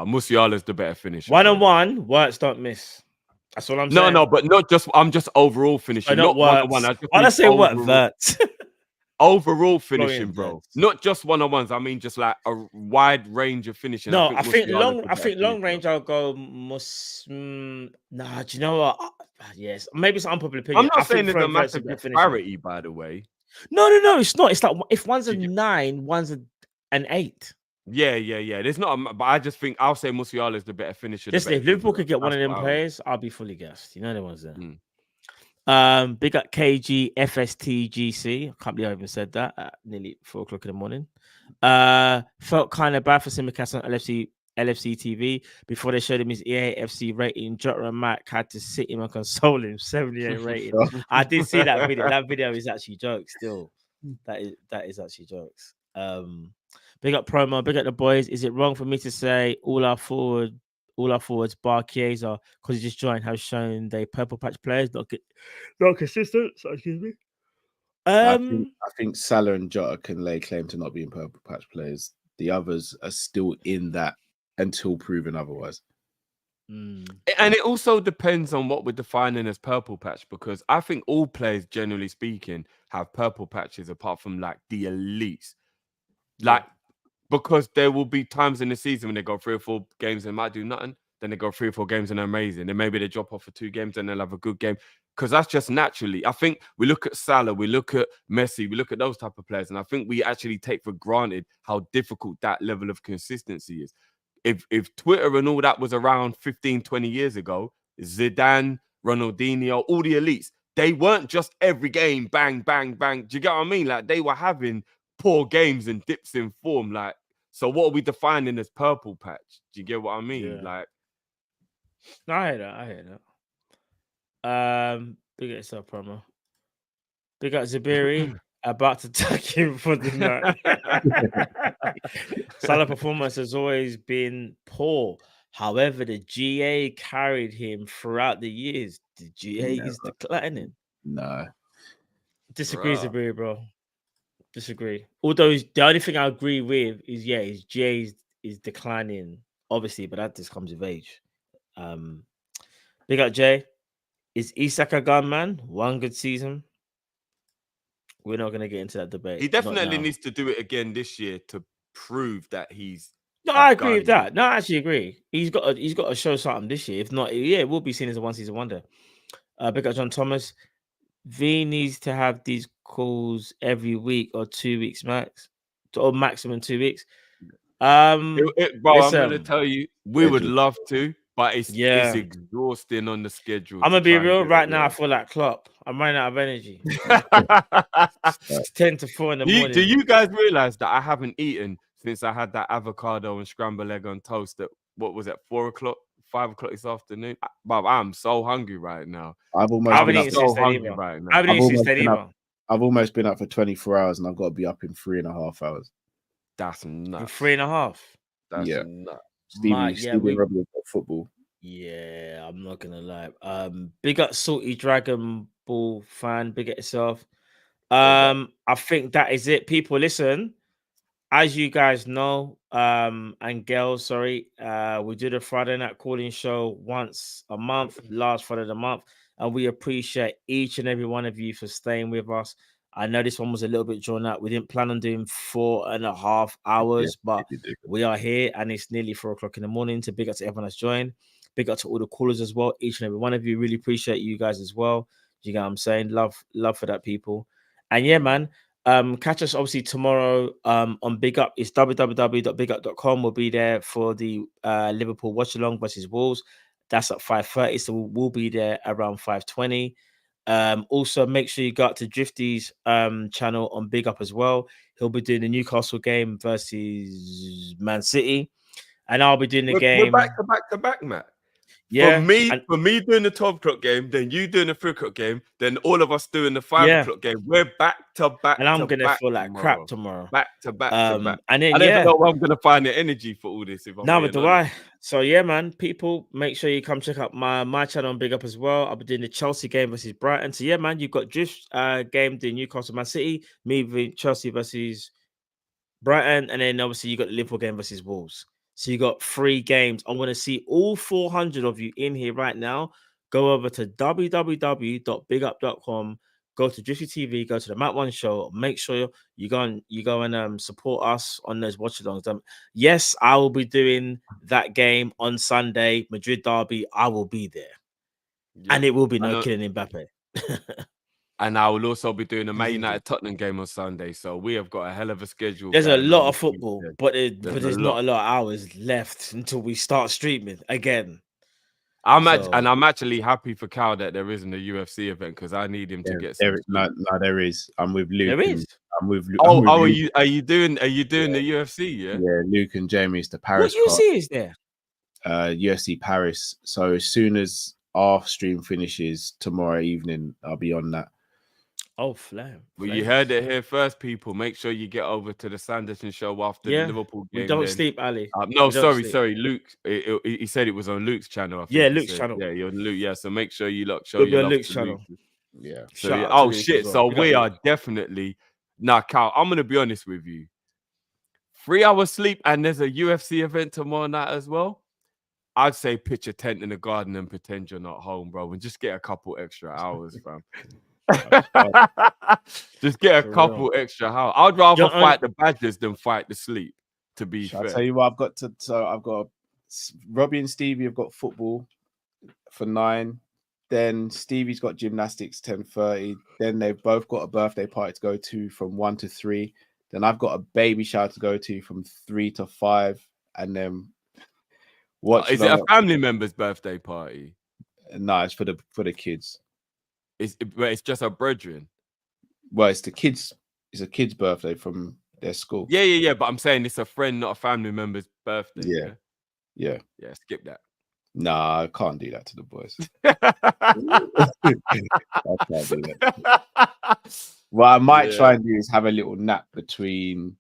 Musiala's the better finisher. 1-on-1, Wirtz don't miss. That's what I'm saying. No, but not just. I'm just overall finishing. Not 1-on-1. I say what Wirtz. Overall finishing, bro. Not just 1-on-1s. I mean, just like a wide range of finishing. No, I think long range. I'll go. Do you know what? Yes, maybe it's an unpopular opinion. I'm not saying there's a massive disparity, by the way. No, it's not. It's like if one's a 9, one's an 8. Yeah. There's not, but I just think I'll say Musiala is the better finisher. Just if Liverpool could get one of them players, I'll be fully gassed. You know the ones there. Big up KG FSTGC. I can't believe I even said that at nearly 4:00 in the morning. Felt kind of bad for Simicast on LFC TV before they showed him his EAFC rating. Jota and Mac had to sit him and console him. 78 rating. I did see that video. That video is actually jokes. Still, that is actually jokes. Big up promo. Big up the boys. Is it wrong for me to say all our forwards, bar Chiesa, because he just joined, have shown they purple patch players not consistent? So excuse me. I think Salah and Jota can lay claim to not being purple patch players. The others are still in that until proven otherwise. And it also depends on what we're defining as purple patch, because I think all players, generally speaking, have purple patches apart from like the elites. Like, because there will be times in the season when they go 3 or 4 games and might do nothing. Then they go 3 or 4 games and they're amazing. Then maybe they drop off for 2 games and they'll have a good game. Because that's just naturally. I think we look at Salah, we look at Messi, we look at those type of players, and I think we actually take for granted how difficult that level of consistency is. If Twitter and all that was around 15, 20 years ago, Zidane, Ronaldinho, all the elites, they weren't just every game bang, bang, bang. Do you get what I mean? Like they were having poor games and dips in form. Like, so what are we defining as purple patch? Do you get what I mean? Yeah. Like, No, I hear that. Big up yourself, promo. Big up Zabiri, about to tuck him for the night. Salah performance has always been poor. However, the GA carried him throughout the years. The GA is declining. No. Disagree, Zabiri, bro. Disagree. Although the only thing I agree with is his GA is declining, obviously, but that just comes with age. Big up Jay. Is Isak a gun man? One good season. We're not gonna get into that debate. he definitely needs to do it again this year to prove that he's. No, I agree with that. No, I actually agree. He's got to show something this year. If not, it will be seen as a one-season wonder. Big up John Thomas. V needs to have these calls every week or 2 weeks max, or maximum 2 weeks. Bro, I'm gonna tell you, we would love to, but it's exhausting on the schedule. I'm gonna be real right now. I feel like Klopp. I'm running out of energy. It's 10 to 4 in the morning. Do you guys realize that I haven't eaten since I had that avocado and scrambled egg on toast at what was it, 4 o'clock, 5 o'clock this afternoon? Bob, I'm so hungry right now. I've almost been up so hungry right now. I've almost been up for 24 hours and I've got to be up in 3.5 hours. That's nuts. 3.5. That's nuts. Stevie Robbie got football. Yeah, I'm not gonna lie. Big up Salty Dragon Ball fan. Big up yourself. I think that is it. People, listen. As you guys know, and girls, sorry, we do the Friday night calling show once a month, last Friday of the month, and we appreciate each and every one of you for staying with us. I know this one was a little bit drawn out. We didn't plan on doing 4.5 hours, but we are here, and it's nearly 4 o'clock in the morning. So big up to everyone that's joined. Big up to all the callers as well. Each and every one of you. Really appreciate you guys as well. You know what I'm saying? Love for that, people. And yeah, man. Catch us obviously tomorrow on Big Up. It's www.bigup.com. We'll be there for the Liverpool watch along versus Wolves. That's at 5:30, so we'll be there around 5:20. Also make sure you go up to Drifty's channel on Big Up as well. He'll be doing the Newcastle game versus Man City, and I'll be doing the game. We're back to back, Matt. Yeah, for me doing the 12 o'clock game, then you doing the 3 o'clock game, then all of us doing the 5 o'clock game. We're back to back. And I'm gonna feel like crap tomorrow. Back to back to back. And then I don't know where I'm gonna find the energy for all this. But do I? So yeah, man. People, make sure you come check out my channel on Big Up as well. I'll be doing the Chelsea game versus Brighton. So yeah, man, you've got Drift game doing Newcastle Man City, me with Chelsea versus Brighton, and then obviously you got the Liverpool game versus Wolves. So you got 3 games. I want to see all 400 of you in here right now. Go over to www.bigup.com. Go to Drifty TV. Go to the Matt One Show. Make sure you go and support us on those watch-alongs. Yes, I will be doing that game on Sunday, Madrid derby. I will be there, and it will be no killing Mbappe. And I will also be doing a Man United Tottenham game on Sunday. So we have got a hell of a schedule. There's a lot of football, but there's not a lot of hours left until we start streaming again. I'm actually happy for Cal that there isn't a UFC event because I need him to get some. There is. I'm with Luke. There is. I'm with Luke. Are you doing the UFC? Yeah. Yeah, Luke and Jamie is the Paris. What UFC is there? UFC Paris. So as soon as our stream finishes tomorrow evening, I'll be on that. Oh, flam. Well, you heard it here first, people. Make sure you get over to the Sanderson show after the Liverpool game. We don't sleep, Ali. No, sorry. Luke. He said it was on Luke's channel. I think Luke's channel. Yeah, you're on Luke. Yeah, so make sure you show your love Luke's to channel. Luke. Yeah. So, shit. So we are definitely Cal. I'm gonna be honest with you. 3 hours sleep, and there's a UFC event tomorrow night as well. I'd say pitch a tent in the garden and pretend you're not home, bro, and just get a couple extra hours, fam. Just get a couple extra hours. I'd rather fight the Badgers than fight the sleep. To be fair, I'll tell you what, I've got Robbie and Stevie have got football for 9. Then Stevie's got gymnastics 10:30. Then they've both got a birthday party to go to from 1 to 3. Then I've got a baby shower to go to from 3 to 5. And then is it a family member's birthday party? No, it's for the kids. It's just a brethren. Well, it's a kid's birthday from their school. Yeah. But I'm saying it's a friend, not a family member's birthday. Yeah. Skip that. Nah, I can't do that to the boys. I can't do that. What I might try and do is have a little nap between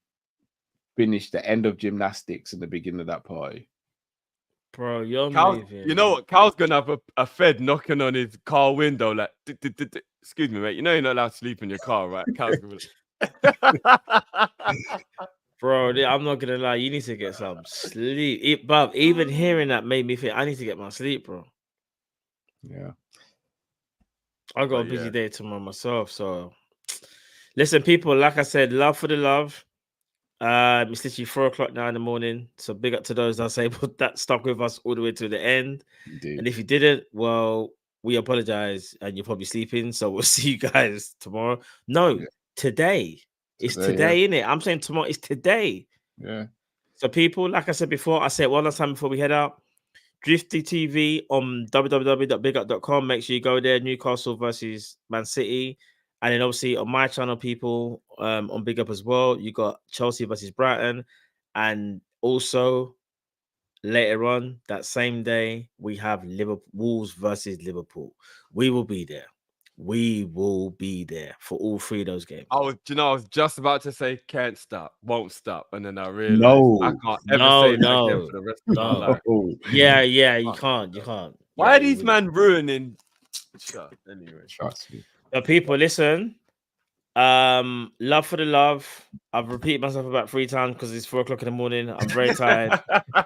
finish the end of gymnastics and the beginning of that party. Bro, you're moving. You know what? Carl's gonna have a Fed knocking on his car window, like, excuse me, mate. You know you're not allowed to sleep in your car, right? Carl's Bro, I'm not gonna lie. You need to get some sleep. But even hearing that made me think I need to get my sleep, bro. Yeah. I got a busy day tomorrow myself. So listen, people, like I said, love for the love. It's literally 4 o'clock now in the morning. So big up to those that stuck with us all the way to the end. Indeed. And if you didn't, well, we apologize and you're probably sleeping. So we'll see you guys tomorrow. No, today. It's today, innit? I'm saying tomorrow. It's today. Yeah. So people, like I said before, I said one last time before we head out. Drifty TV on www.bigup.com. Make sure you go there. Newcastle versus Man City. And then obviously on my channel, people, on Big Up as well, you got Chelsea versus Brighton. And also later on that same day, we have Wolves versus Liverpool. We will be there. We will be there for all three of those games. I was just about to say can't stop, won't stop, and then I realized I can't ever say that again for the rest of my life. Yeah, you can't. Why are these men ruining? Anyway, trust me. But people, listen. Love for the love. I've repeated myself about 3 times because it's 4 o'clock in the morning. I'm very tired,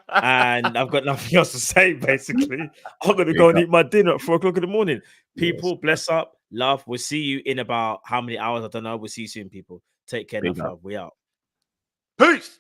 and I've got nothing else to say. Basically, I'm gonna go and eat my dinner at 4 o'clock in the morning. People, bless up, love. We'll see you in about how many hours? I don't know. We'll see you soon, people. Take care. Enough love. We out. Peace.